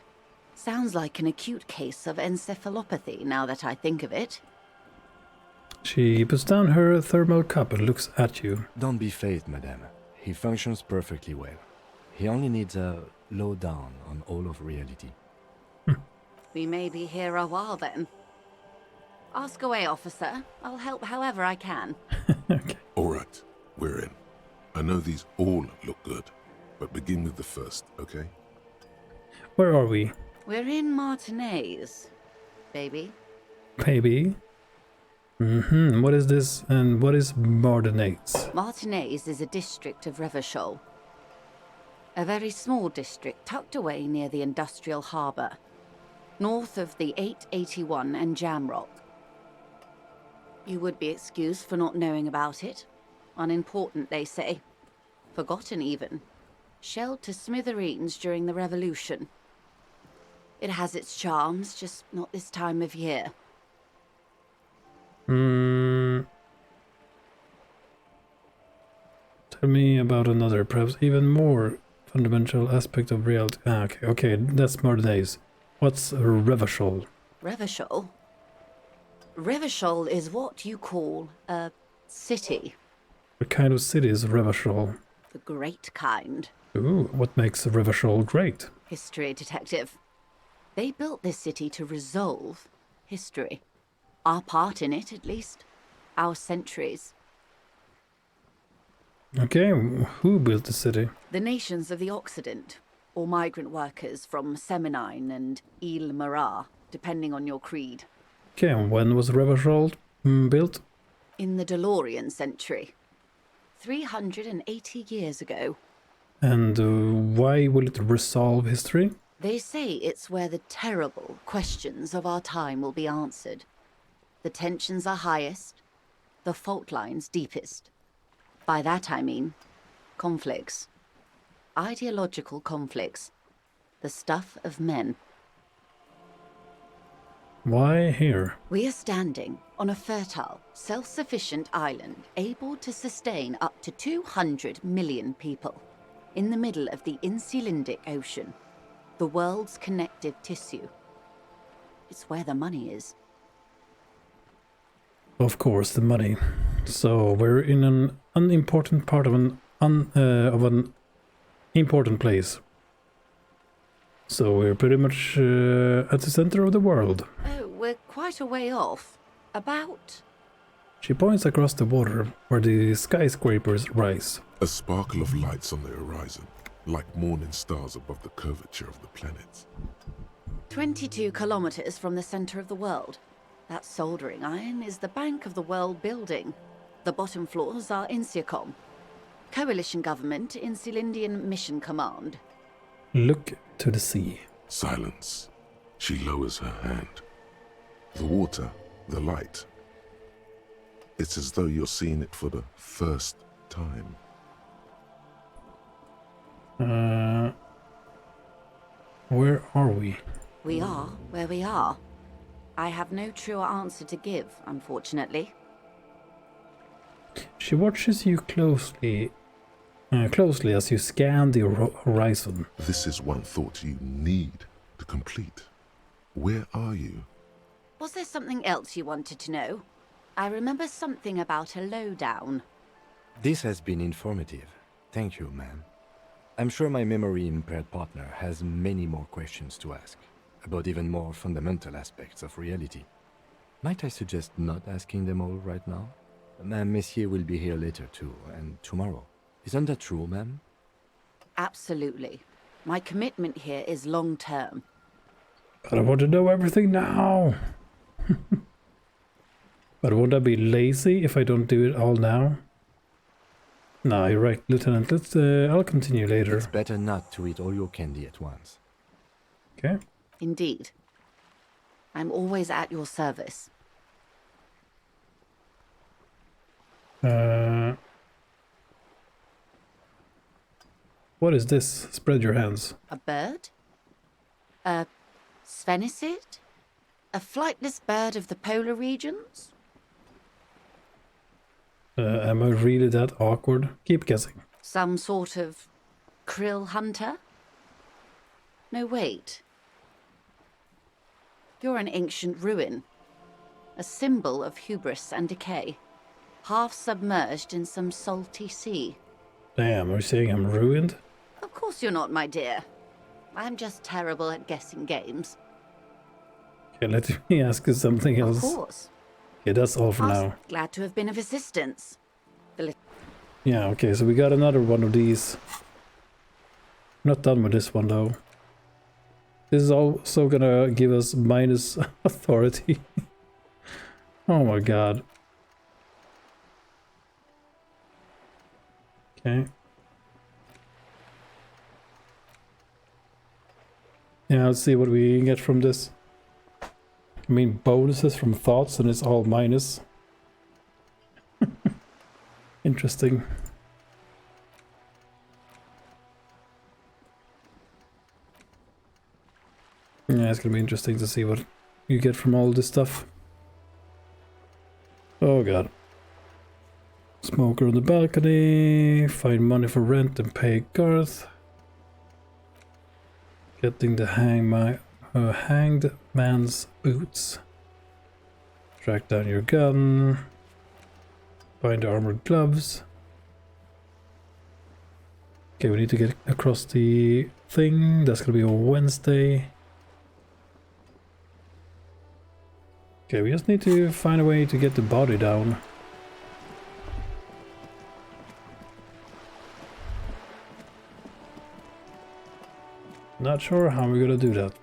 Sounds like an acute case of encephalopathy, now that I think of it. She puts down her thermal cup and looks at you. Don't be phased, madame. He functions perfectly well. He only needs a lowdown on all of reality. We may be here a while then. Ask away, officer. I'll help however I can. All right, we're in. I know these all look good, but begin with the first, okay? Where are we? We're in Martinez, baby. baby. What is this and what is Martinaise? Martinaise is a district of Revachol. A very small district tucked away near the industrial harbour, north of the 881 and Jamrock. You would be excused for not knowing about it. Unimportant, they say. Forgotten, even. Shelled to smithereens during the Revolution. It has its charms, just not this time of year. Tell me about another, perhaps even more fundamental aspect of reality. Okay, that's Martinaise. What's Revachol? Revachol? Revachol is what you call a city. What kind of city is Revachol? The great kind. Ooh, what makes Revachol great? History detective. They built this city to resolve history. Our part in it, at least. Our centuries. Okay, who built the city? The nations of the Occident, or migrant workers from Semenine and Ile Marat, depending on your creed. Okay, and when was Revachol built? In the DeLorean century. 380 years ago. And why will it resolve history? They say it's where the terrible questions of our time will be answered. The tensions are highest, the fault lines deepest. By that I mean conflicts. Ideological conflicts. The stuff of men. Why here? We are standing on a fertile, self-sufficient island able to sustain up to 200 million people in the middle of the Insulindic Ocean, the world's connective tissue. It's where the money is. Of course, the money. So we're in an unimportant part of an important place. So we're pretty much at the center of the world. Oh, we're quite a way off. About... She points across the water where the skyscrapers rise. A sparkle of lights on the horizon, like morning stars above the curvature of the planets. 22 kilometers from the center of the world. That soldering iron is the bank of the world building. The bottom floors are Insiacom. Coalition government, Insulindian Mission Command. Look to the sea. Silence. She lowers her hand. The water, the light. It's as though you're seeing it for the first time. Where are we? We are where we are. I have no truer answer to give, unfortunately. She watches you closely as you scan the horizon. This is one thought you need to complete. Where are you? Was there something else you wanted to know? I remember something about a lowdown. This has been informative. Thank you, ma'am. I'm sure my memory-impaired partner has many more questions to ask, about even more fundamental aspects of reality. Might I suggest not asking them all right now? Messier will be here later too, and tomorrow. Isn't that true, ma'am? Absolutely. My commitment here is long-term. But I want to know everything now. But won't I be lazy if I don't do it all now? No, you're right, Lieutenant. I'll continue later. It's better not to eat all your candy at once. Okay. Indeed. I'm always at your service. What is this? Spread your hands. A bird? A sphenicid? A flightless bird of the polar regions? Am I really that awkward? Keep guessing. Some sort of krill hunter? No, wait. You're an ancient ruin. A symbol of hubris and decay. Half submerged in some salty sea. Damn, are you saying I'm ruined? Of course you're not, my dear. I'm just terrible at guessing games. Okay, let me ask you something else. Of course. Okay, that's all for now. Glad to have been of assistance. Yeah, okay, so we got another one of these. Not done with this one though. This is also gonna give us minus authority. Oh my god. Okay. Yeah, let's see what we get from this. I mean, bonuses from thoughts, and it's all minus. Interesting. Yeah, it's gonna be interesting to see what you get from all this stuff. Oh god. Smoker on the balcony. Find money for rent and pay Garth. Getting the hanged man's boots. Track down your gun. Find the armored gloves. Okay, we need to get across the thing. That's gonna be on Wednesday. Okay, we just need to find a way to get the body down. Not sure how we're gonna do that.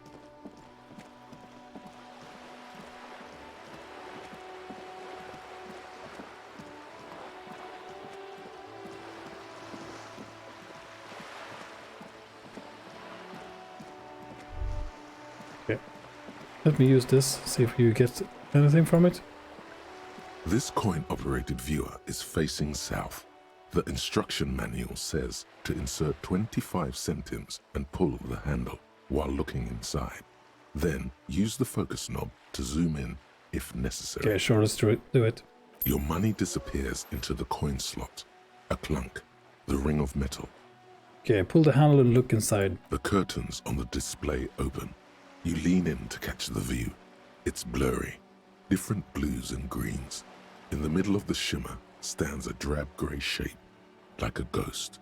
Okay, let me use this, see if you get anything from it. This coin-operated viewer is facing south. The instruction manual says to insert 25 centimes and pull the handle while looking inside. Then use the focus knob to zoom in if necessary. Okay, sure, let's do it. Your money disappears into the coin slot. A clunk, the ring of metal. Okay, pull the handle and look inside. The curtains on the display open. You lean in to catch the view. It's blurry, different blues and greens. In the middle of the shimmer stands a drab grey shape, like a ghost.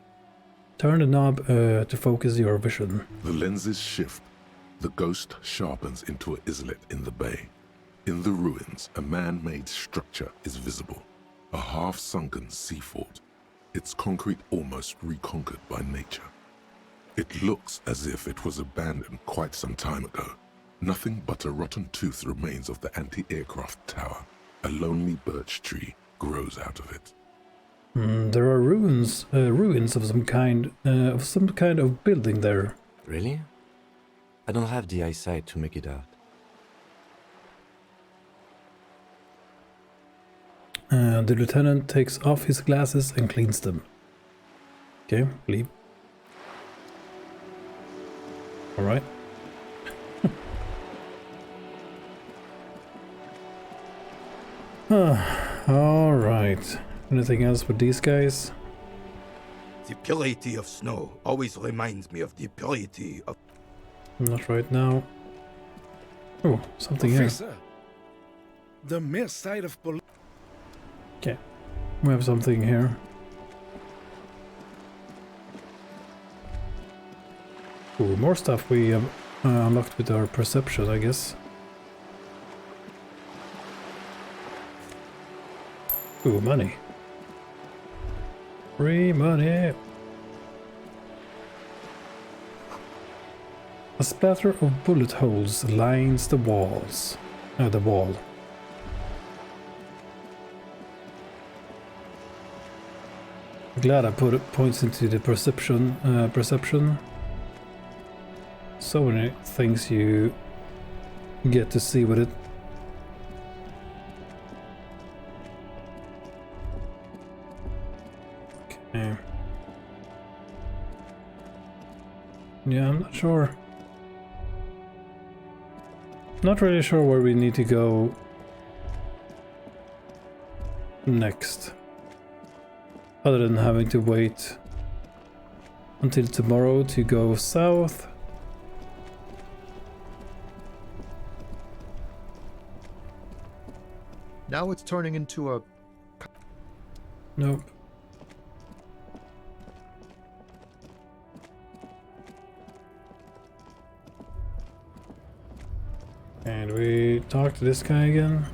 Turn the knob to focus your vision. The lenses shift. The ghost sharpens into an islet in the bay. In the ruins, a man-made structure is visible. A half-sunken sea fort. Its concrete almost reconquered by nature. It looks as if it was abandoned quite some time ago. Nothing but a rotten tooth remains of the anti-aircraft tower. A lonely birch tree grows out of it. There are ruins of some kind of building there. Really? I don't have the eyesight to make it out. The lieutenant takes off his glasses and cleans them. Okay, leave. All right. All right. Anything else with these guys? The purity of snow always reminds me of the purity of... Not right now. Oh, something Officer, here. the mere sight of police... Okay, we have something here. Ooh, more stuff we have unlocked with our perception, I guess. Ooh, money. Free money. A splatter of bullet holes lines the walls. The wall. Glad I put points into the perception. So many things you get to see with it. Okay. Yeah, I'm not sure. Not really sure where we need to go next. Other than having to wait until tomorrow to go south. Now it's turning into a... Nope. And we talk to this guy again.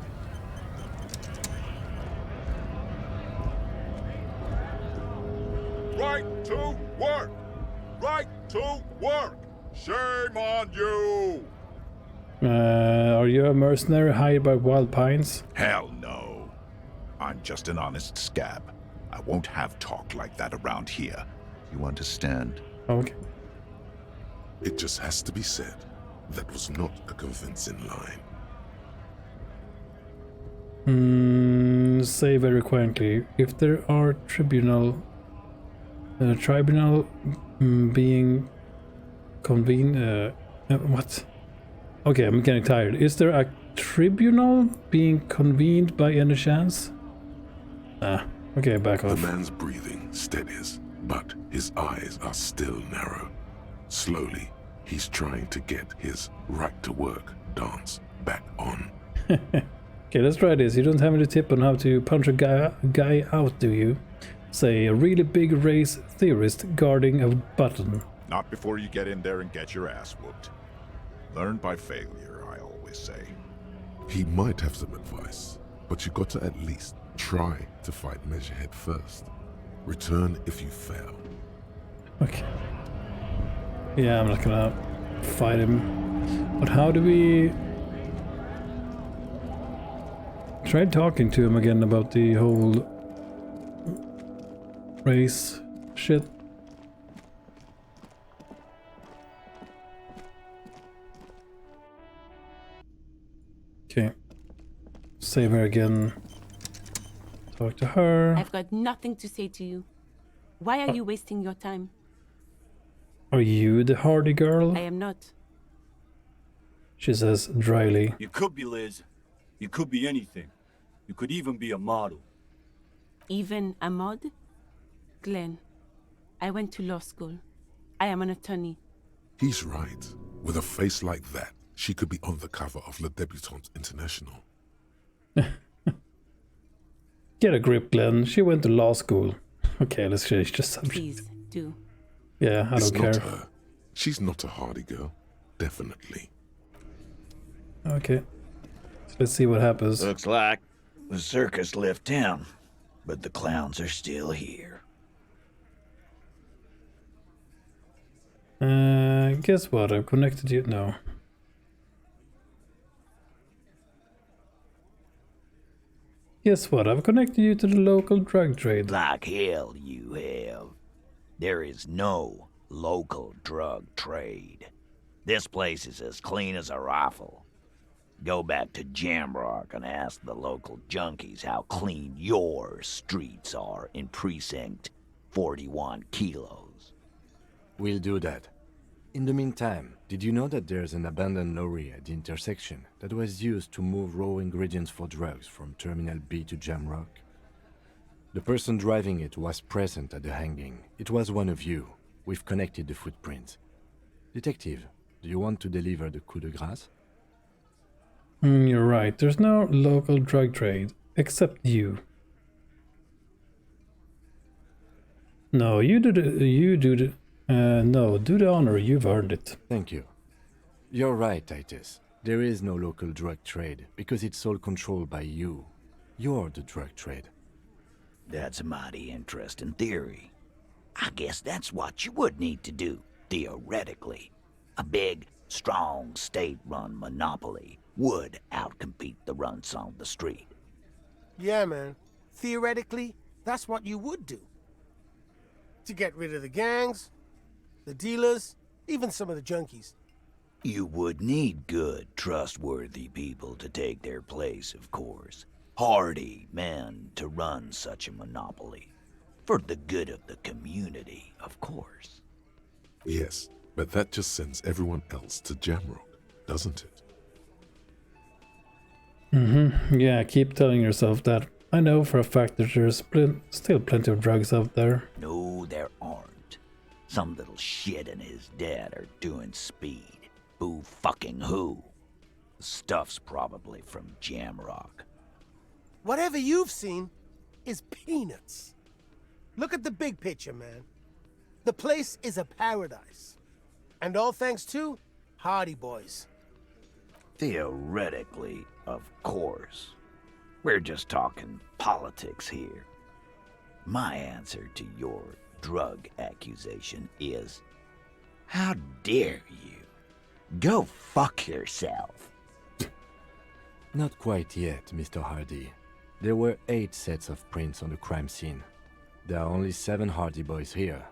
Right to work! Right to work! Shame on you! Are you a mercenary hired by Wild Pines? Hell no. I'm just an honest scab. I won't have talk like that around here. You understand? Okay. It just has to be said. That was not a convincing line. Say very quietly, if there are tribunal being convened, what? Okay, I'm getting tired. Is there a tribunal being convened by any chance? Okay, back off. The man's breathing steadies, but his eyes are still narrow. Slowly, he's trying to get his right to work dance back on. Okay, let's try this. You don't have any tip on how to punch a guy out, do you? Say, a really big race theorist guarding a button. Not before you get in there and get your ass whooped. Learn by failure, I always say. He might have some advice, but you got to at least try to fight Measurehead first. Return if you fail. Okay. Yeah, I'm not gonna fight him. But how do we... Try talking to him again about the whole race shit. Okay. Save her again. Talk to her. I've got nothing to say to you. Why are you wasting your time? Are you the hardy girl? I am not. She says dryly. You could be Liz. You could be anything. You could even be a model. Even a mod? Glenn, I went to law school. I am an attorney. He's right. With a face like that, she could be on the cover of Le Debutante International. Get a grip, Glenn. She went to law school. Okay, let's change the subject. Please, do. Yeah, I don't care. It's not her. She's not a hardy girl. Definitely. Okay. So let's see what happens. Looks like the circus left town, but the clowns are still here. Guess what? I've connected you. No. Guess what? I've connected you to the local drug trade. Like hell you have. There is no local drug trade. This place is as clean as a rifle. Go back to Jamrock and ask the local junkies how clean your streets are in Precinct 41 Kilos. We'll do that. In the meantime, did you know that there's an abandoned lorry at the intersection that was used to move raw ingredients for drugs from Terminal B to Jamrock? The person driving it was present at the hanging. It was one of you. We've connected the footprints. Detective, do you want to deliver the coup de grâce? You're right. There's no local drug trade, except you. No, you do the honor. You've earned it. Thank you. You're right, Titus. There is no local drug trade because it's all controlled by you. You're the drug trade. That's a mighty interesting theory. I guess that's what you would need to do, theoretically. A big, strong, state-run monopoly would outcompete the runts on the street. Yeah, man. Theoretically, that's what you would do. To get rid of the gangs, the dealers, even some of the junkies. You would need good, trustworthy people to take their place, of course. Hardy men to run such a monopoly. For the good of the community, of course. Yes, but that just sends everyone else to Jamrock, doesn't it? Yeah, keep telling yourself that. I know for a fact that there's still plenty of drugs out there. No, there aren't. Some little shit and his dad are doing speed. Who fucking who? The stuff's probably from Jamrock. Whatever you've seen is peanuts. Look at the big picture, man. The place is a paradise. And all thanks to Hardy Boys. Theoretically, of course. We're just talking politics here. My answer to your drug accusation is, how dare you? Go fuck yourself. Not quite yet, Mr. Hardy. There were 8 sets of prints on the crime scene. There are only 7 Hardy boys here.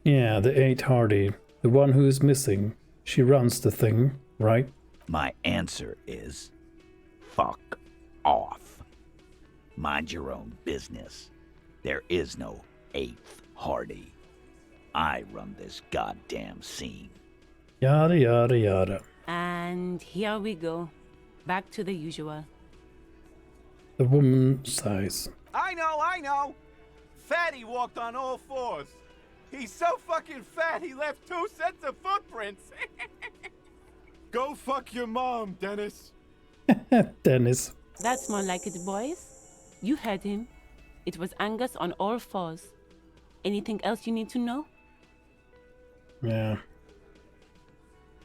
Yeah, the 8 Hardy. The one who is missing. She runs the thing, right? My answer is fuck off. Mind your own business. There is no 8th Hardy. I run this goddamn scene. Yada yada yada. And here we go. Back to the usual. The woman sighs. I know! Fatty walked on all 4s. He's so fucking fat he left 2 sets of footprints. Go fuck your mom, Dennis. Dennis. That's more like it, boys. You heard him. It was Angus on all 4s. Anything else you need to know? Yeah.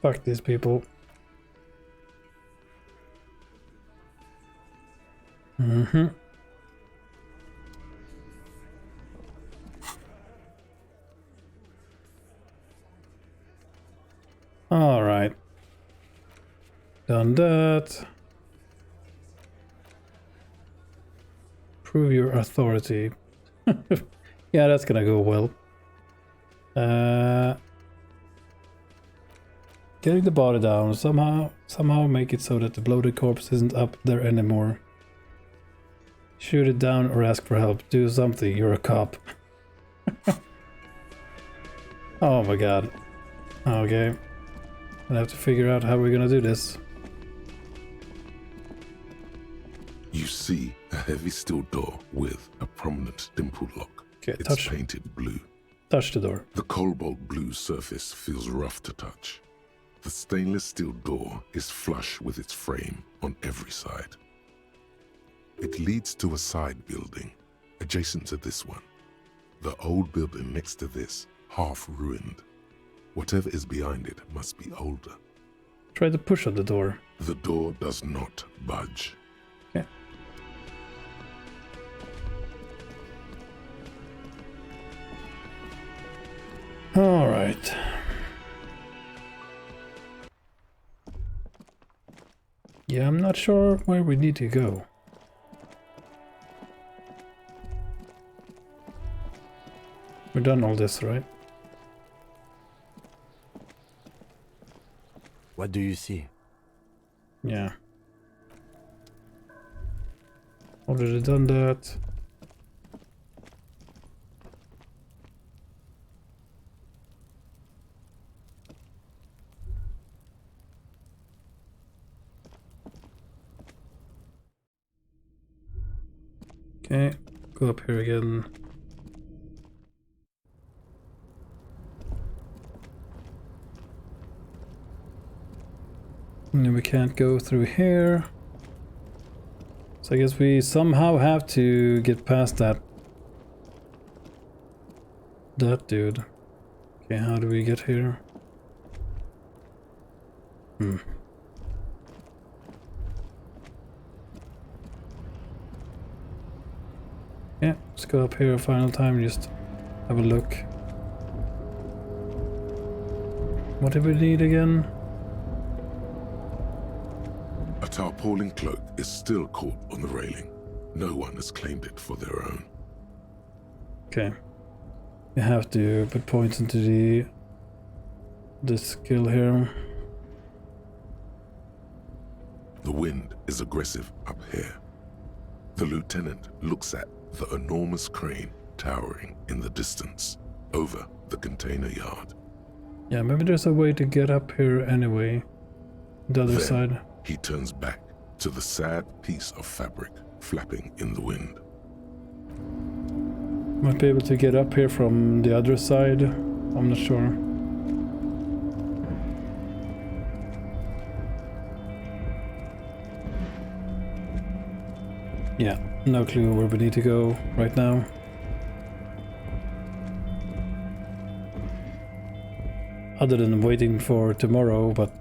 Fuck these people. Mm-hmm. All right. Done that. Prove your authority. Yeah, that's gonna go well. Getting the body down. Somehow make it so that the bloated corpse isn't up there anymore. Shoot it down or ask for help. Do something. You're a cop. Oh my god. Okay. I'll have to figure out how we're gonna do this. You see a heavy steel door with a prominent dimple lock. Okay, it's touch. painted blue. Touch the door. The cobalt blue surface feels rough to touch. The stainless steel door is flush with its frame on every side. It leads to a side building, adjacent to this one. The old building next to this, half ruined. Whatever is behind it must be older. Try to push on the door. The door does not budge. Okay. All right. Yeah, I'm not sure where we need to go. We've done all this, right? What do you see? Yeah. Already done that. Okay, go up here again. And we can't go through here. So I guess we somehow have to get past that dude. Okay, how do we get here? Yeah, let's go up here a final time, just have a look. What do we need again? A tarpaulin cloak is still caught on the railing. No one has claimed it for their own. Okay. You have to put points into the skill here. The wind is aggressive up here. The lieutenant looks at the enormous crane towering in the distance over the container yard. Yeah, maybe there's a way to get up here anyway. The other Then side. He turns back to the sad piece of fabric flapping in the wind. Might be able to get up here from the other side. I'm not sure. Yeah, no clue where we need to go right now. Other than waiting for tomorrow, but...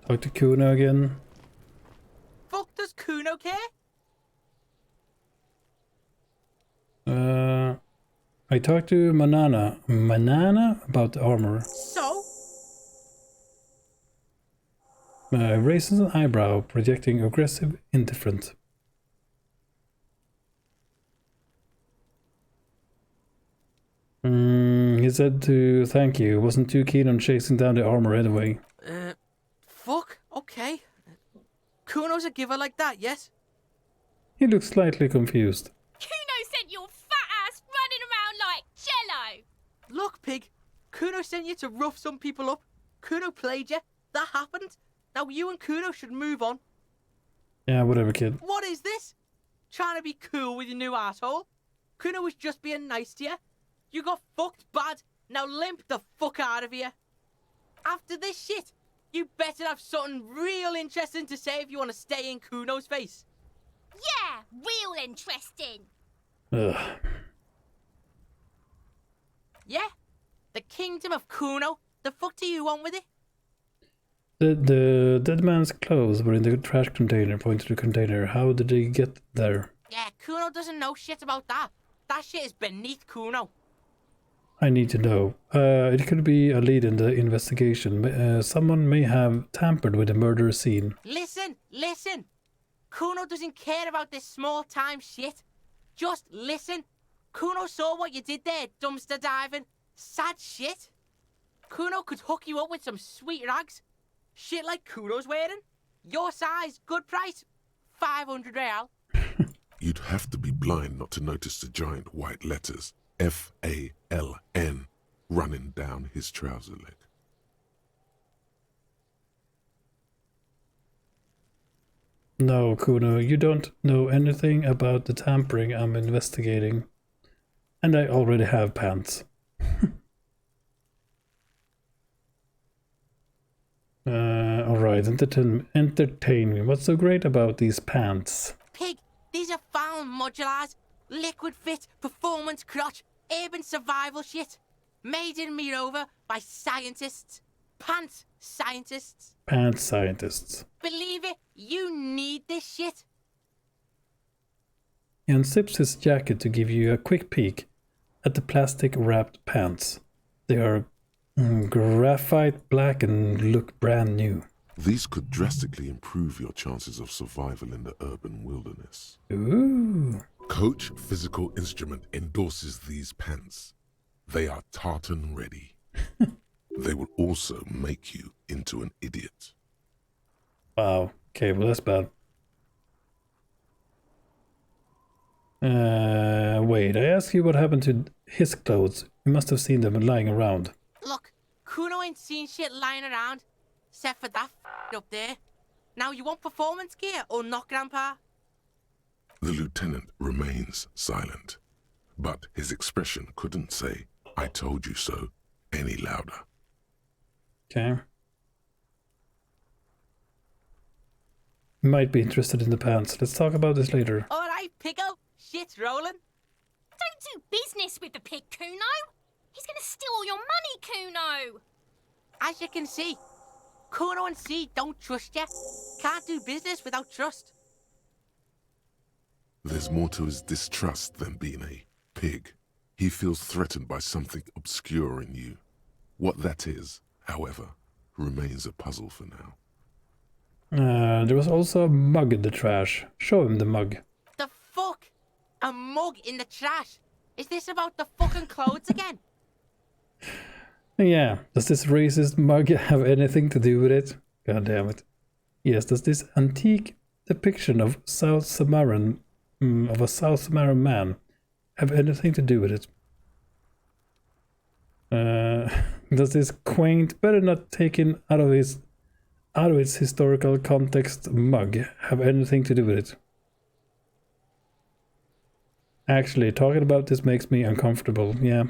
Talk to Kuno again. Fuck does Kuno care? I talked to Manana about the armor. So? Raises an eyebrow, projecting aggressive indifference. He said to thank you. Wasn't too keen on chasing down the armor anyway. Fuck, okay. Kuno's a giver like that, yes? He looks slightly confused. Kuno sent your fat ass running around like jello. Look, pig. Kuno sent you to rough some people up. Kuno played you. That happened. Now you and Kuno should move on. Yeah, whatever, kid. What is this? Trying to be cool with your new asshole? Kuno was just being nice to you. You got fucked bad. Now limp the fuck out of here. After this shit, you better have something real interesting to say if you want to stay in Kuno's face. Yeah, real interesting. Ugh. Yeah? The kingdom of Kuno? The fuck do you want with it? The dead man's clothes were in the trash container, pointed to the container. How did they get there? Yeah, Kuno doesn't know shit about that. That shit is beneath Kuno. I need to know. It could be a lead in the investigation. Someone may have tampered with the murder scene. Listen! Kuno doesn't care about this small-time shit. Just listen. Kuno saw what you did there, dumpster diving. Sad shit. Kuno could hook you up with some sweet rags. Shit like Kuno's wearing. Your size, good price. 500 real. You'd have to be blind not to notice the giant white letters F-A-L-N running down his trouser leg. No, Kuno, you don't know anything about the tampering I'm investigating. And I already have pants. Alright, entertain me. What's so great about these pants? Pig, these are found modulars. Liquid fit, performance crotch, urban survival shit. Made in Mirova by scientists. Pants scientists. Pants scientists. Believe it, you need this shit. He unzips his jacket to give you a quick peek at the plastic-wrapped pants. They are graphite black and look brand new. These could drastically improve your chances of survival in the urban wilderness. Ooh. Coach Physical Instrument endorses these pants. They are tartan ready. They will also make you into an idiot. Wow. Okay, well that's bad. Wait, I asked you what happened to his clothes. You must have seen them lying around. Look, Kuno ain't seen shit lying around. Except for that up there. Now you want performance gear or not, Grandpa? The lieutenant remains silent, but his expression couldn't say, "I told you so," any louder. Okay. Might be interested in the pants. Let's talk about this later. Alright, Pico. Shit's rolling. Don't do business with the pig, Kuno. He's gonna steal all your money, Kuno. As you can see, Kuno and C don't trust you. Can't do business without trust. There's more to his distrust than being a pig. He feels threatened by something obscure in you. What that is, however, remains a puzzle for now. There was also a mug in the trash. Show him the mug. The fuck? A mug in the trash? Is this about the fucking clothes again? Yeah, does this racist mug have anything to do with it? God damn it. Yes, does this antique depiction of a South Saharian man have anything to do with it? Does this quaint, better not taken out of its historical context mug have anything to do with it? Actually, talking about this makes me uncomfortable, yeah.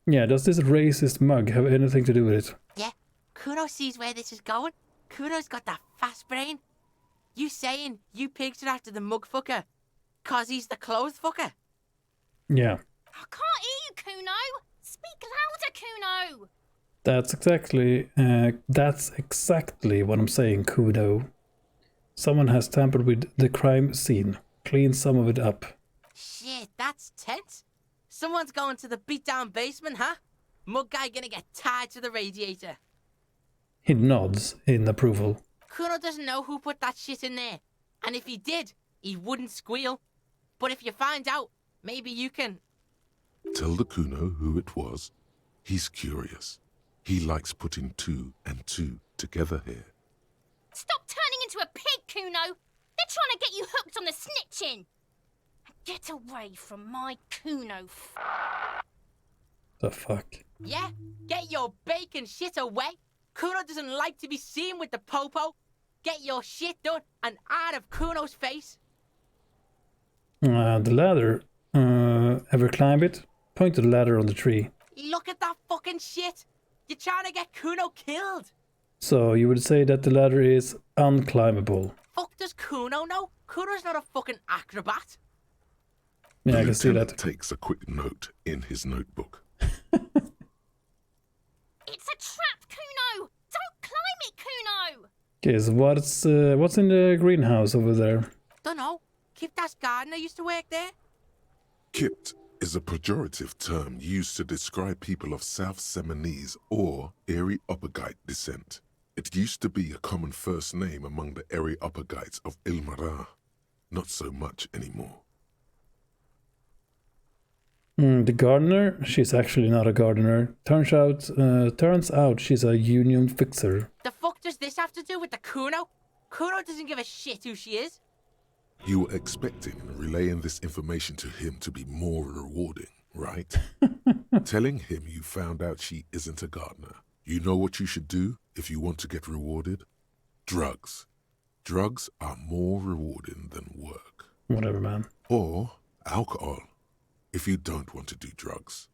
Yeah, does this racist mug have anything to do with it? Yeah, Kuno sees where this is going. Kuno's got that fast brain. You saying you pigs are after the mug fucker? Cause he's the clothes fucker? Yeah. I can't hear you, Kuno. Speak louder, Kuno. That's exactly what I'm saying, Kuno. Someone has tampered with the crime scene. Clean some of it up. Shit, that's tense. Someone's going to the beat-down basement, huh? Mug guy gonna get tied to the radiator. He nods in approval. Kuno doesn't know who put that shit in there. And if he did, he wouldn't squeal. But if you find out, maybe you can... Tell the Kuno who it was. He's curious. He likes putting 2 and 2 together here. Stop turning into a pig, Kuno! They're trying to get you hooked on the snitching! Get away from my Kuno. The fuck? Yeah? Get your bacon shit away! Kuno doesn't like to be seen with the popo. Get your shit done and out of Kuno's face. The ladder. Ever climb it? Point to the ladder on the tree. Look at that fucking shit! You're trying to get Kuno killed! So you would say that the ladder is unclimbable. Fuck does Kuno know? Kuno's not a fucking acrobat. Yeah, the I can see lieutenant that. takes a quick note in his notebook. It's a trap, Kuno! Don't climb it, Kuno! Okay, so what's in the greenhouse over there? Dunno. Kipta's gardener used to work there. Kipt is a pejorative term used to describe people of South Seminese or Areopagite descent. It used to be a common first name among the Areopagites of Ilmara. Not so much anymore. The gardener? She's actually not a gardener. Turns out she's a union fixer. The fuck does this have to do with the Kuno? Kuno doesn't give a shit who she is. You were expecting relaying this information to him to be more rewarding, right? Telling him you found out she isn't a gardener. You know what you should do if you want to get rewarded? Drugs. Drugs are more rewarding than work. Whatever, man. Or alcohol, if you don't want to do drugs.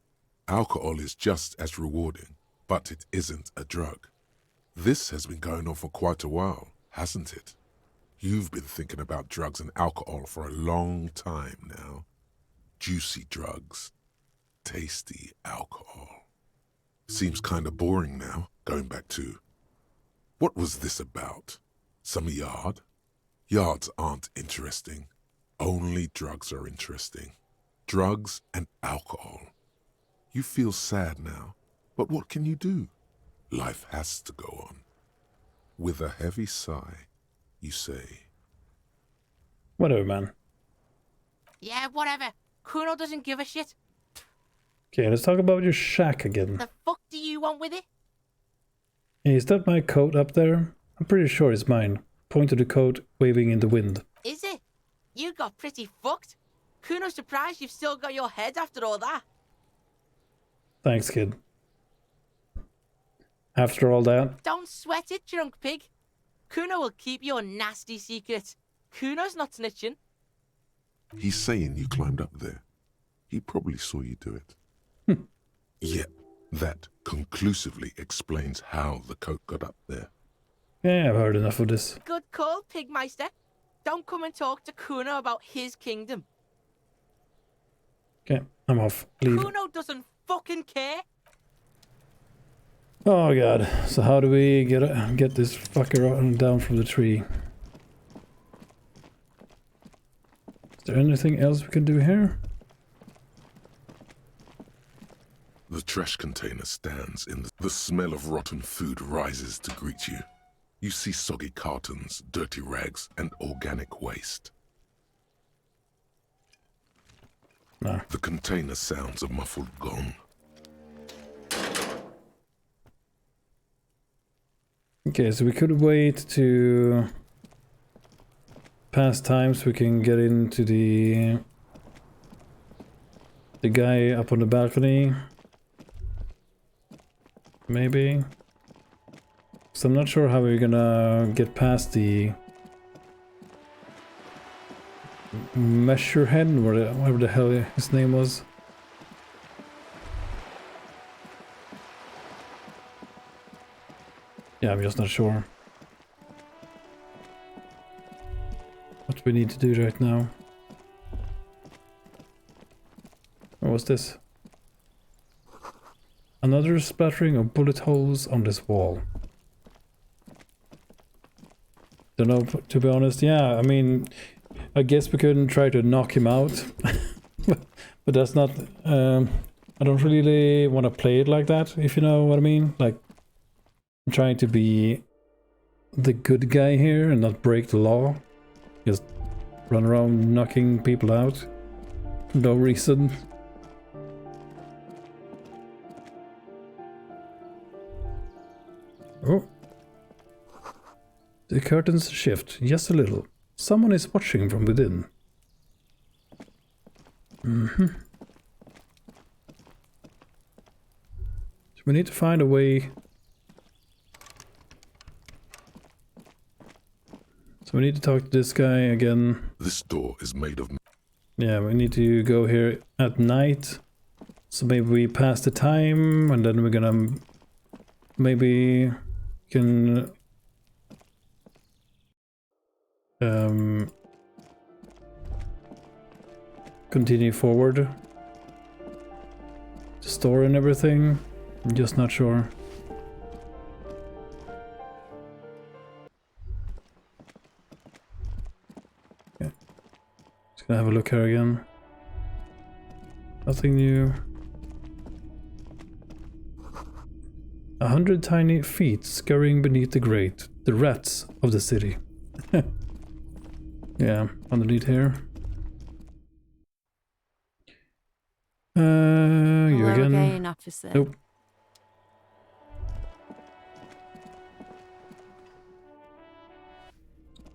Alcohol is just as rewarding, but it isn't a drug. This has been going on for quite a while, hasn't it? You've been thinking about drugs and alcohol for a long time now. Juicy drugs. Tasty alcohol. Seems kind of boring now, going back to... What was this about? Some yard? Yards aren't interesting. Only drugs are interesting. Drugs and alcohol. You feel sad now, but what can you do? Life has to go on. With a heavy sigh, you say... Whatever, man. Yeah, whatever. Kuno doesn't give a shit. Okay, let's talk about your shack again. The fuck do you want with it? Hey, is that my coat up there? I'm pretty sure it's mine. Point to the coat waving in the wind. Is it? You got pretty fucked. Kuno's surprised you've still got your head after all that. Thanks, kid. After all that? Don't sweat it, drunk pig. Kuno will keep your nasty secret. Kuno's not snitching. He's saying you climbed up there. He probably saw you do it. Yep, that conclusively explains how the coat got up there. Yeah, I've heard enough of this. Good call, Pigmeister. Don't come and talk to Kuno about his kingdom. Okay, I'm off. Leave. Kuno doesn't fucking care. Oh god, so how do we get this fucker down from the tree? Is there anything else we can do here? The trash container stands in the smell of rotten food rises to greet you. You see soggy cartons, dirty rags, and organic waste. No. The container sounds a muffled gong. Okay, so we could wait to pass time so we can get into the guy up on the balcony. Maybe. So I'm not sure how we're gonna get past the Measurehead, whatever the hell his name was. Yeah, I'm just not sure what we need to do right now. What was this? Another splattering of bullet holes on this wall. Don't know, to be honest. Yeah, I mean, I guess we couldn't try to knock him out. But that's not... I don't really want to play it like that, if you know what I mean. Like, I'm trying to be the good guy here and not break the law. Just run around knocking people out for no reason. Oh. The curtains shift just a little. Someone is watching from within. Mm-hmm. So we need to find a way. So we need to talk to this guy again. This door is made of... Yeah, we need to go here at night. So maybe we pass the time and then we're gonna... Maybe... can... continue forward. The story and everything. I'm just not sure. Okay. Just gonna have a look here again. Nothing new. 100 tiny feet scurrying beneath the grate. The rats of the city. Yeah, underneath here. You again. Officer. Nope.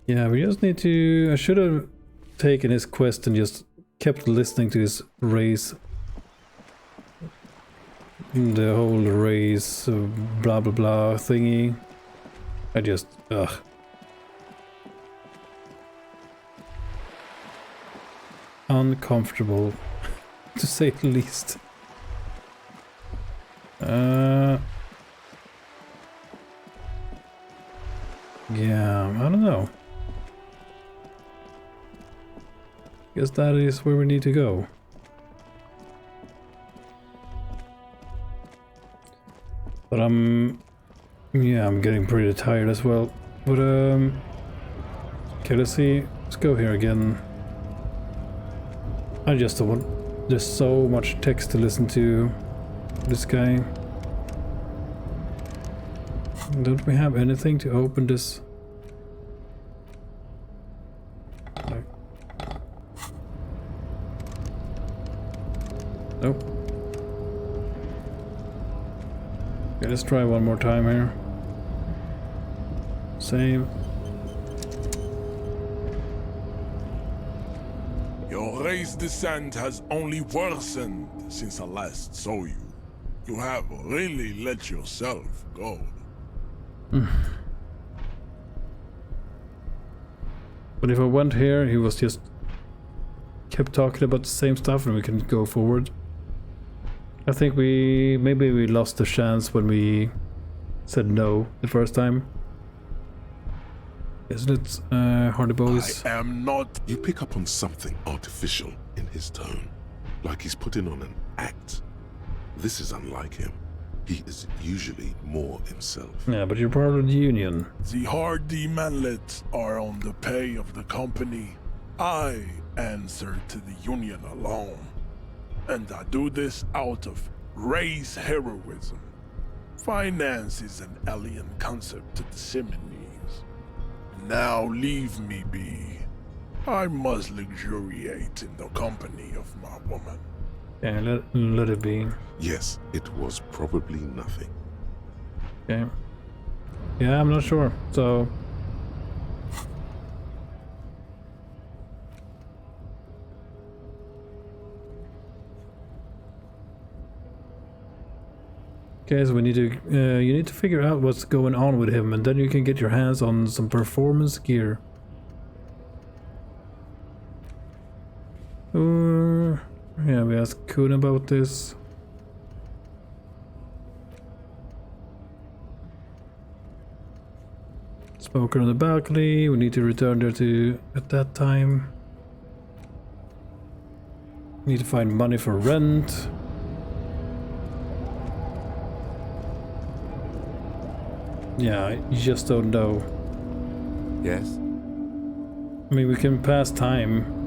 Yeah, we just need to... I should have taken his quest and just kept listening to his race. The whole race, blah blah blah thingy. I just... ugh. Uncomfortable, to say the least. Yeah, I don't know. Guess that is where we need to go. But yeah, I'm getting pretty tired as well. But okay, let's see. Let's go here again. I just don't want... There's so much text to listen to. This guy. Don't we have anything to open this? Like... Nope. Okay, let's try one more time here. Save. Your race descent has only worsened since I last saw you. You have really let yourself go. But if I went here, he was just kept talking about the same stuff and we can go forward. I think maybe we lost the chance when we said no the first time. Isn't it, Hardy Boys? I am not... You pick up on something artificial in his tone, like he's putting on an act. This is unlike him. He is usually more himself. Yeah, but you're part of the union. The Hardy manlets are on the pay of the company. I answer to the union alone. And I do this out of race heroism. Finance is an alien concept to the Simonese. Now leave me be. I must luxuriate in the company of my woman. Yeah, let it be. Yes, it was probably nothing. Okay. Yeah, I'm not sure, so... Okay, so we need to, you need to figure out what's going on with him, and then you can get your hands on some performance gear. Yeah, we asked Kun about this. Smoker on the balcony, we need to return there at that time. Need to find money for rent. Yeah, you just don't know. Yes? I mean, we can pass time.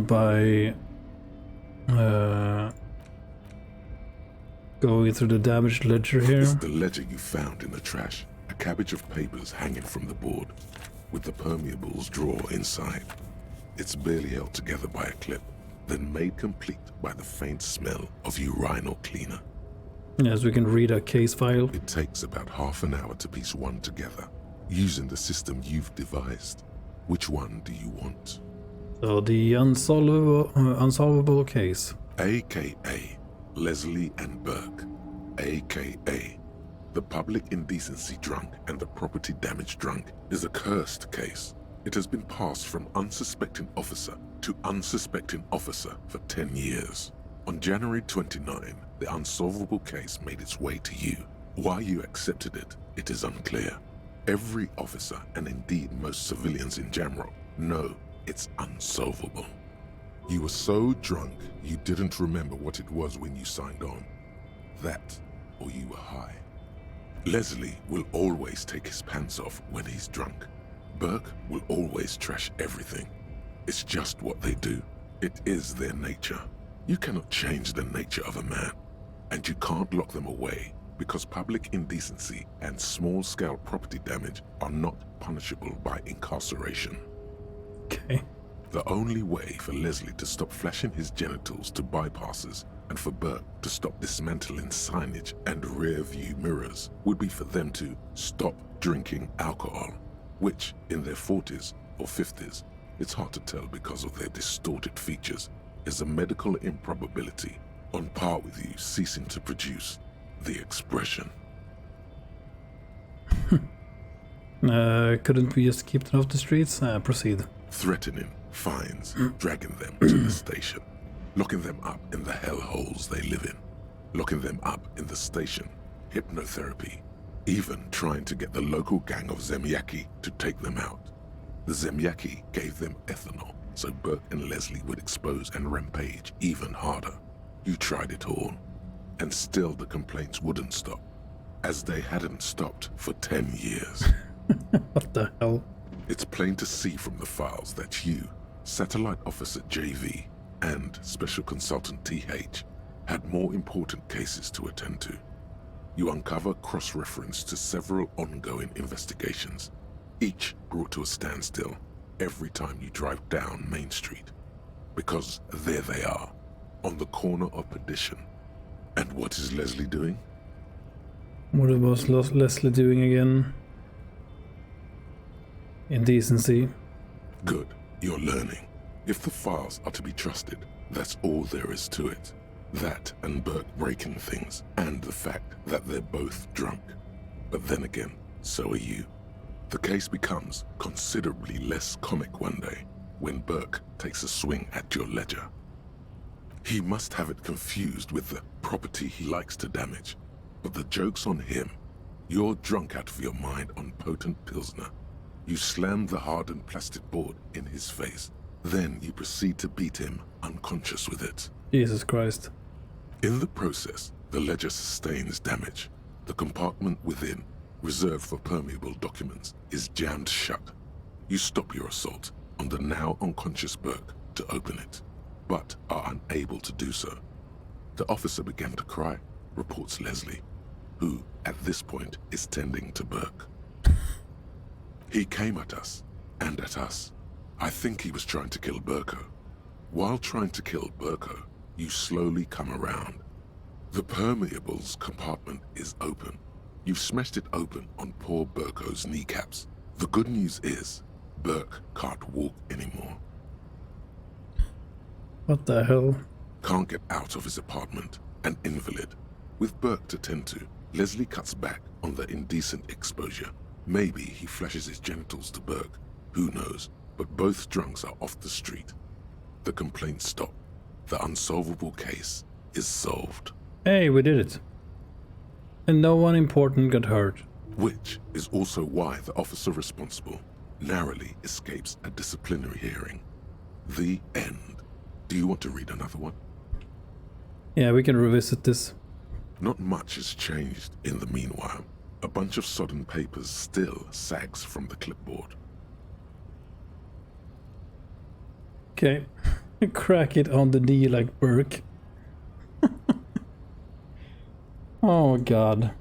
by going through the damaged ledger here. It's the ledger you found in the trash. A cabbage of papers hanging from the board, with the permeables drawer inside. It's barely held together by a clip, then made complete by the faint smell of urinal cleaner. As we can read a case file. It takes about half an hour to piece one together, using the system you've devised. Which one do you want? So the unsolvable case. AKA Leslie and Burke. AKA the public indecency drunk and the property damage drunk is a cursed case. It has been passed from unsuspecting officer to unsuspecting officer for 10 years. On January 29, the unsolvable case made its way to you. Why you accepted it, it is unclear. Every officer, and indeed most civilians in Jamrock, know it's unsolvable. You were so drunk, you didn't remember what it was when you signed on. That, or you were high. Leslie will always take his pants off when he's drunk. Burke will always trash everything. It's just what they do. It is their nature. You cannot change the nature of a man, and you can't lock them away because public indecency and small-scale property damage are not punishable by incarceration. Okay. The only way for Leslie to stop flashing his genitals to bypassers and for Burke to stop dismantling signage and rear-view mirrors would be for them to stop drinking alcohol, which, in their 40s or 50s, it's hard to tell because of their distorted features, is a medical improbability on par with you ceasing to produce the expression. Couldn't we just keep them off the streets? Proceed. Threatening, fines, dragging them to the station, locking them up in the hellholes they live in, locking them up in the station, hypnotherapy, even trying to get the local gang of Zemyaki to take them out. The Zemyaki gave them ethanol, so Burke and Leslie would expose and rampage even harder. You tried it all, and still the complaints wouldn't stop, as they hadn't stopped for 10 years. What the hell? It's plain to see from the files that you, Satellite Officer JV, and Special Consultant TH had more important cases to attend to. You uncover cross-reference to several ongoing investigations, each brought to a standstill every time you drive down Main Street. Because there they are, on the corner of Perdition. And what is Leslie doing? What was Leslie doing again? Indecency. Good, you're learning. If the files are to be trusted, that's all there is to it. That and Burke breaking things, and the fact that they're both drunk. But then again, so are you. The case becomes considerably less comic one day when Burke takes a swing at your ledger. He must have it confused with the property he likes to damage. But the joke's on him. You're drunk out of your mind on potent Pilsner. You slam the hardened plastic board in his face. Then you proceed to beat him unconscious with it. Jesus Christ. In the process, the ledger sustains damage. The compartment within, reserved for permeable documents, is jammed shut. You stop your assault on the now unconscious Burke to open it, but are unable to do so. The officer began to cry, reports Leslie, who, at this point, is tending to Burke. He came at us, and at us. I think he was trying to kill Burko. While trying to kill Burko, you slowly come around. The permeables compartment is open. You've smashed it open on poor Burko's kneecaps. The good news is, Burke can't walk anymore. What the hell? Can't get out of his apartment, an invalid. With Burke to tend to, Leslie cuts back on the indecent exposure. Maybe he flashes his genitals to Burke, who knows, but both drunks are off the street. The complaints stop. The unsolvable case is solved. Hey, we did it. And no one important got hurt. Which is also why the officer responsible narrowly escapes a disciplinary hearing. The end. Do you want to read another one? Yeah, we can revisit this. Not much has changed in the meanwhile. A bunch of sodden papers still sags from the clipboard. Okay. Crack it on the knee like Burke. Oh god.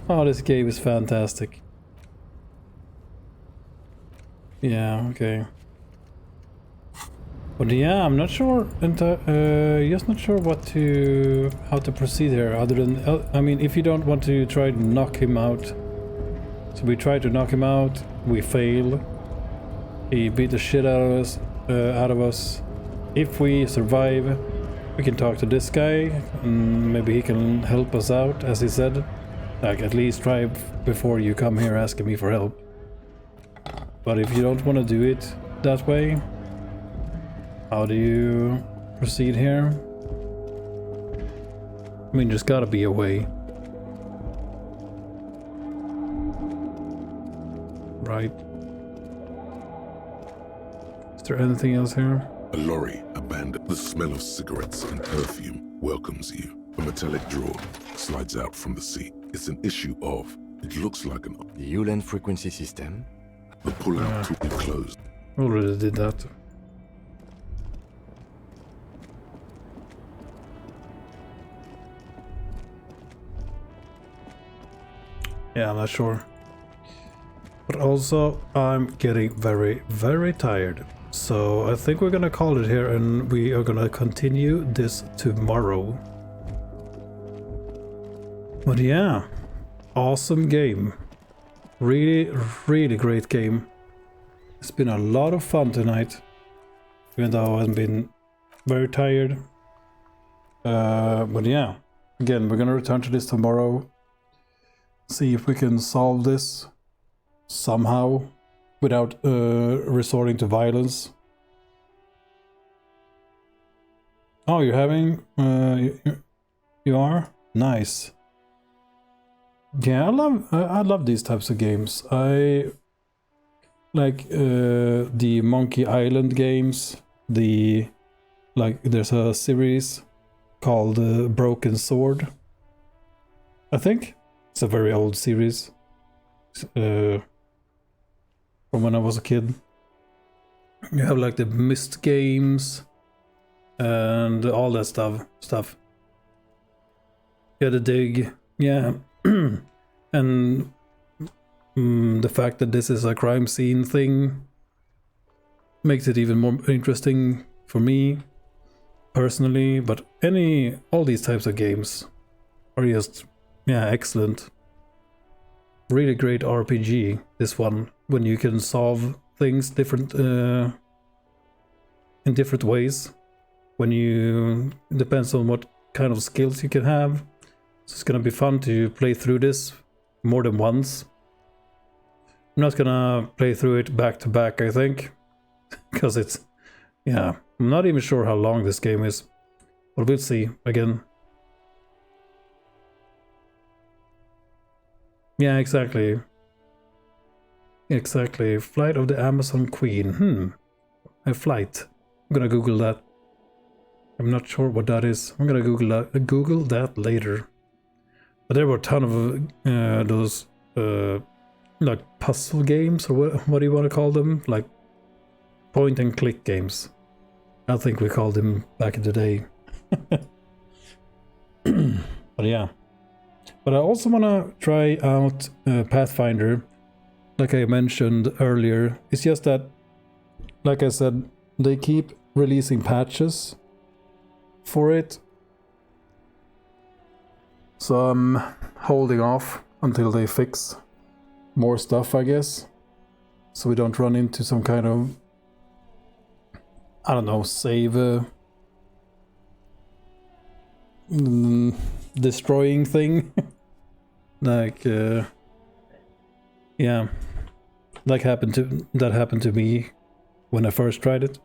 Oh, this game is fantastic. Yeah, okay. But yeah, I'm not sure, and just not sure how to proceed here. Other than, I mean, if you don't want to try to knock him out, so we try to knock him out, we fail. He beat the shit out of us. If we survive, we can talk to this guy, and maybe he can help us out, as he said. Like, at least try before you come here asking me for help. But if you don't want to do it that way, how do you proceed here? I mean, there's gotta be a way. Right. Is there anything else here? A lorry abandoned. The smell of cigarettes and perfume welcomes you. A metallic drawer slides out from the seat. It's an issue of, it looks like an... The Ulan frequency system? The pull-out tool closed. Already did that. Yeah, I'm not sure. But also, I'm getting very, very tired. So I think we're gonna call it here and we are gonna continue this tomorrow. But yeah, awesome game. Really, really great game. It's been a lot of fun tonight. Even though I've been very tired. But yeah, again, we're gonna return to this tomorrow. See if we can solve this somehow without resorting to violence. Oh, you're having... you are? Nice. Yeah, I love these types of games. I like the Monkey Island games. There's a series called Broken Sword. I think it's a very old series. From when I was a kid. You have like the Myst games and all that stuff. Yeah, the Dig. Yeah. And the fact that this is a crime scene thing makes it even more interesting for me personally. But all these types of games are just, yeah, excellent. Really great RPG, this one, when you can solve things in different ways. Depends on what kind of skills you can have. So it's gonna be fun to play through this more than once. I'm not gonna play through it back to back, I think, because I'm not even sure how long this game is, but we'll see again. Yeah, exactly. Exactly. Flight of the Amazon Queen. A flight. I'm gonna Google that. I'm not sure what that is. I'm gonna Google that later. But there were a ton of those like puzzle games, or what do you want to call them? Like point and click games. I think we called them back in the day. But yeah. But I also want to try out Pathfinder, like I mentioned earlier. It's just that, like I said, they keep releasing patches for it. So I'm holding off until they fix more stuff, I guess. So we don't run into some kind of, I don't know, save destroying thing. Like, yeah, that happened to me when I first tried it.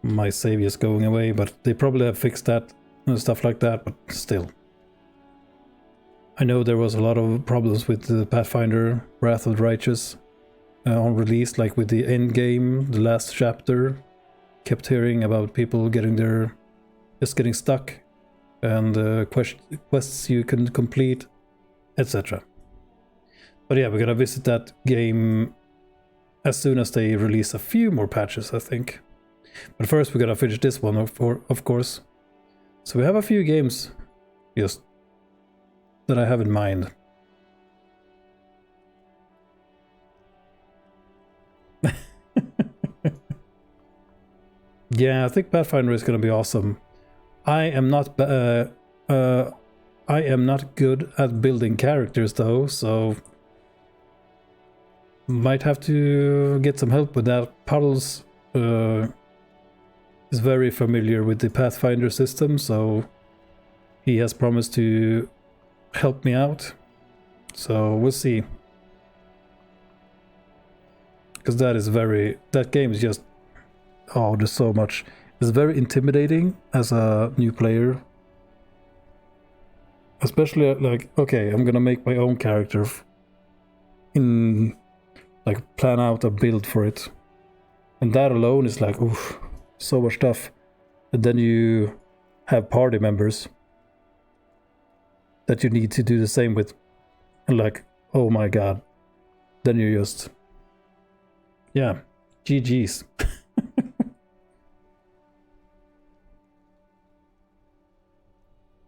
My save is going away, but they probably have fixed that and stuff like that, but still. I know there was a lot of problems with the Pathfinder Wrath of the Righteous on release, like with the end game, the last chapter. Kept hearing about people just getting stuck, and quests you can complete, etc. But yeah, we're gonna visit that game as soon as they release a few more patches, I think. But first we gotta finish this one, of course. So we have a few games just that I have in mind. Yeah, I think Pathfinder is gonna be awesome. I am not good at building characters though, so might have to get some help with that. Puddles is very familiar with the Pathfinder system, so he has promised to help me out. So we'll see. Because that game is just, oh, there's so much. It's very intimidating as a new player. Especially like, okay, I'm gonna make my own character like plan out a build for it. And that alone is like, oof, so much stuff. And then you have party members that you need to do the same with. And like, oh my god. Then you just, yeah, GG's.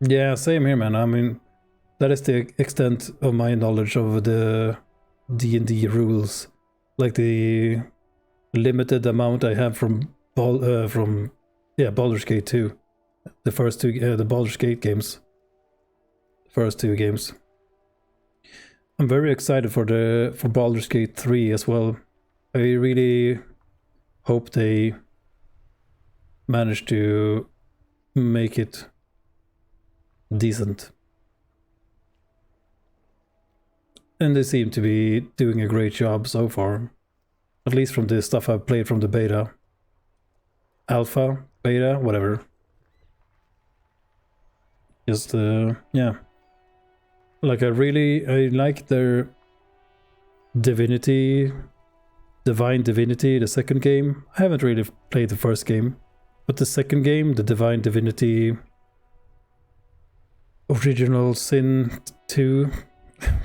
Yeah, same here, man. I mean, that is the extent of my knowledge of the D&D rules. Like the limited amount I have from Baldur's Gate 2. The first two, the Baldur's Gate games. First two games. I'm very excited for Baldur's Gate 3 as well. I really hope they manage to make it decent. And they seem to be doing a great job so far. At least from the stuff I've played from the beta. Alpha, beta, whatever. Just, yeah. Like I like their Divine Divinity, the second game. I haven't really played the first game. But the second game, the Divine Divinity Original Sin 2,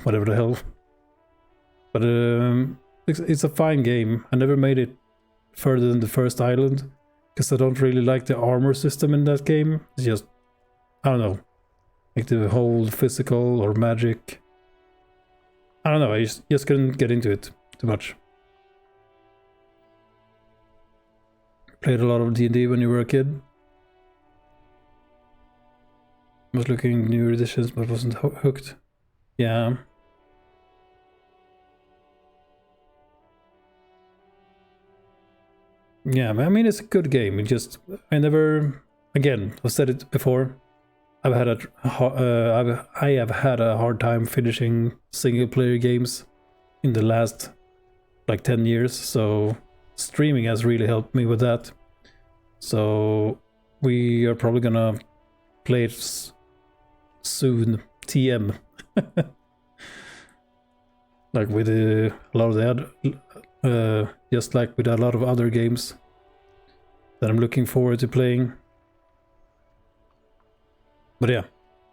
whatever the hell. But it's a fine game. I never made it further than the first island because I don't really like the armor system in that game. It's just, I don't know, like the whole physical or magic. I don't know, I just couldn't get into it too much. Played a lot of D&D when you were a kid. Was looking new editions but wasn't hooked. Yeah. Yeah, I mean it's a good game. It just again, I've said it before. I have had a hard time finishing single player games in the last like 10 years, so streaming has really helped me with that. So we are probably gonna play it soon, TM. Like with a lot of the other, just like with a lot of other games that I'm looking forward to playing. But yeah,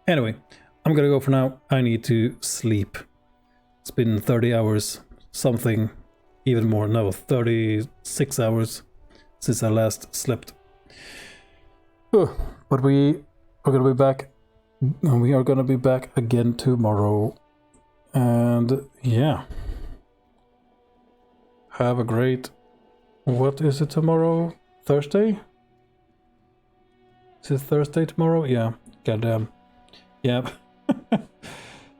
anyway, I'm gonna go for now. I need to sleep. It's been 30 hours, something, even more, no, 36 hours since I last slept. But we are gonna be back. We are gonna be back again tomorrow. And yeah. Have a great... What is it tomorrow? Thursday? Is it Thursday tomorrow? Yeah. Goddamn. Yeah.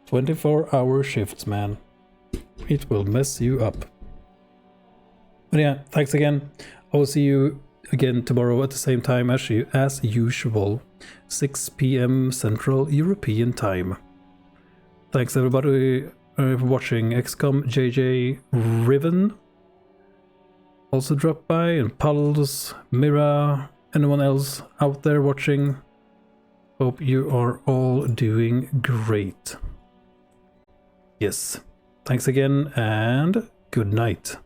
24-hour shifts, man. It will mess you up. But yeah, thanks again. I will see you again tomorrow at the same time as usual. 6 p.m. Central European Time. Thanks everybody for watching. XCOM JJ Riven also dropped by, and Puddles, Mira, anyone else out there watching. Hope you are all doing great. Yes. Thanks again and good night.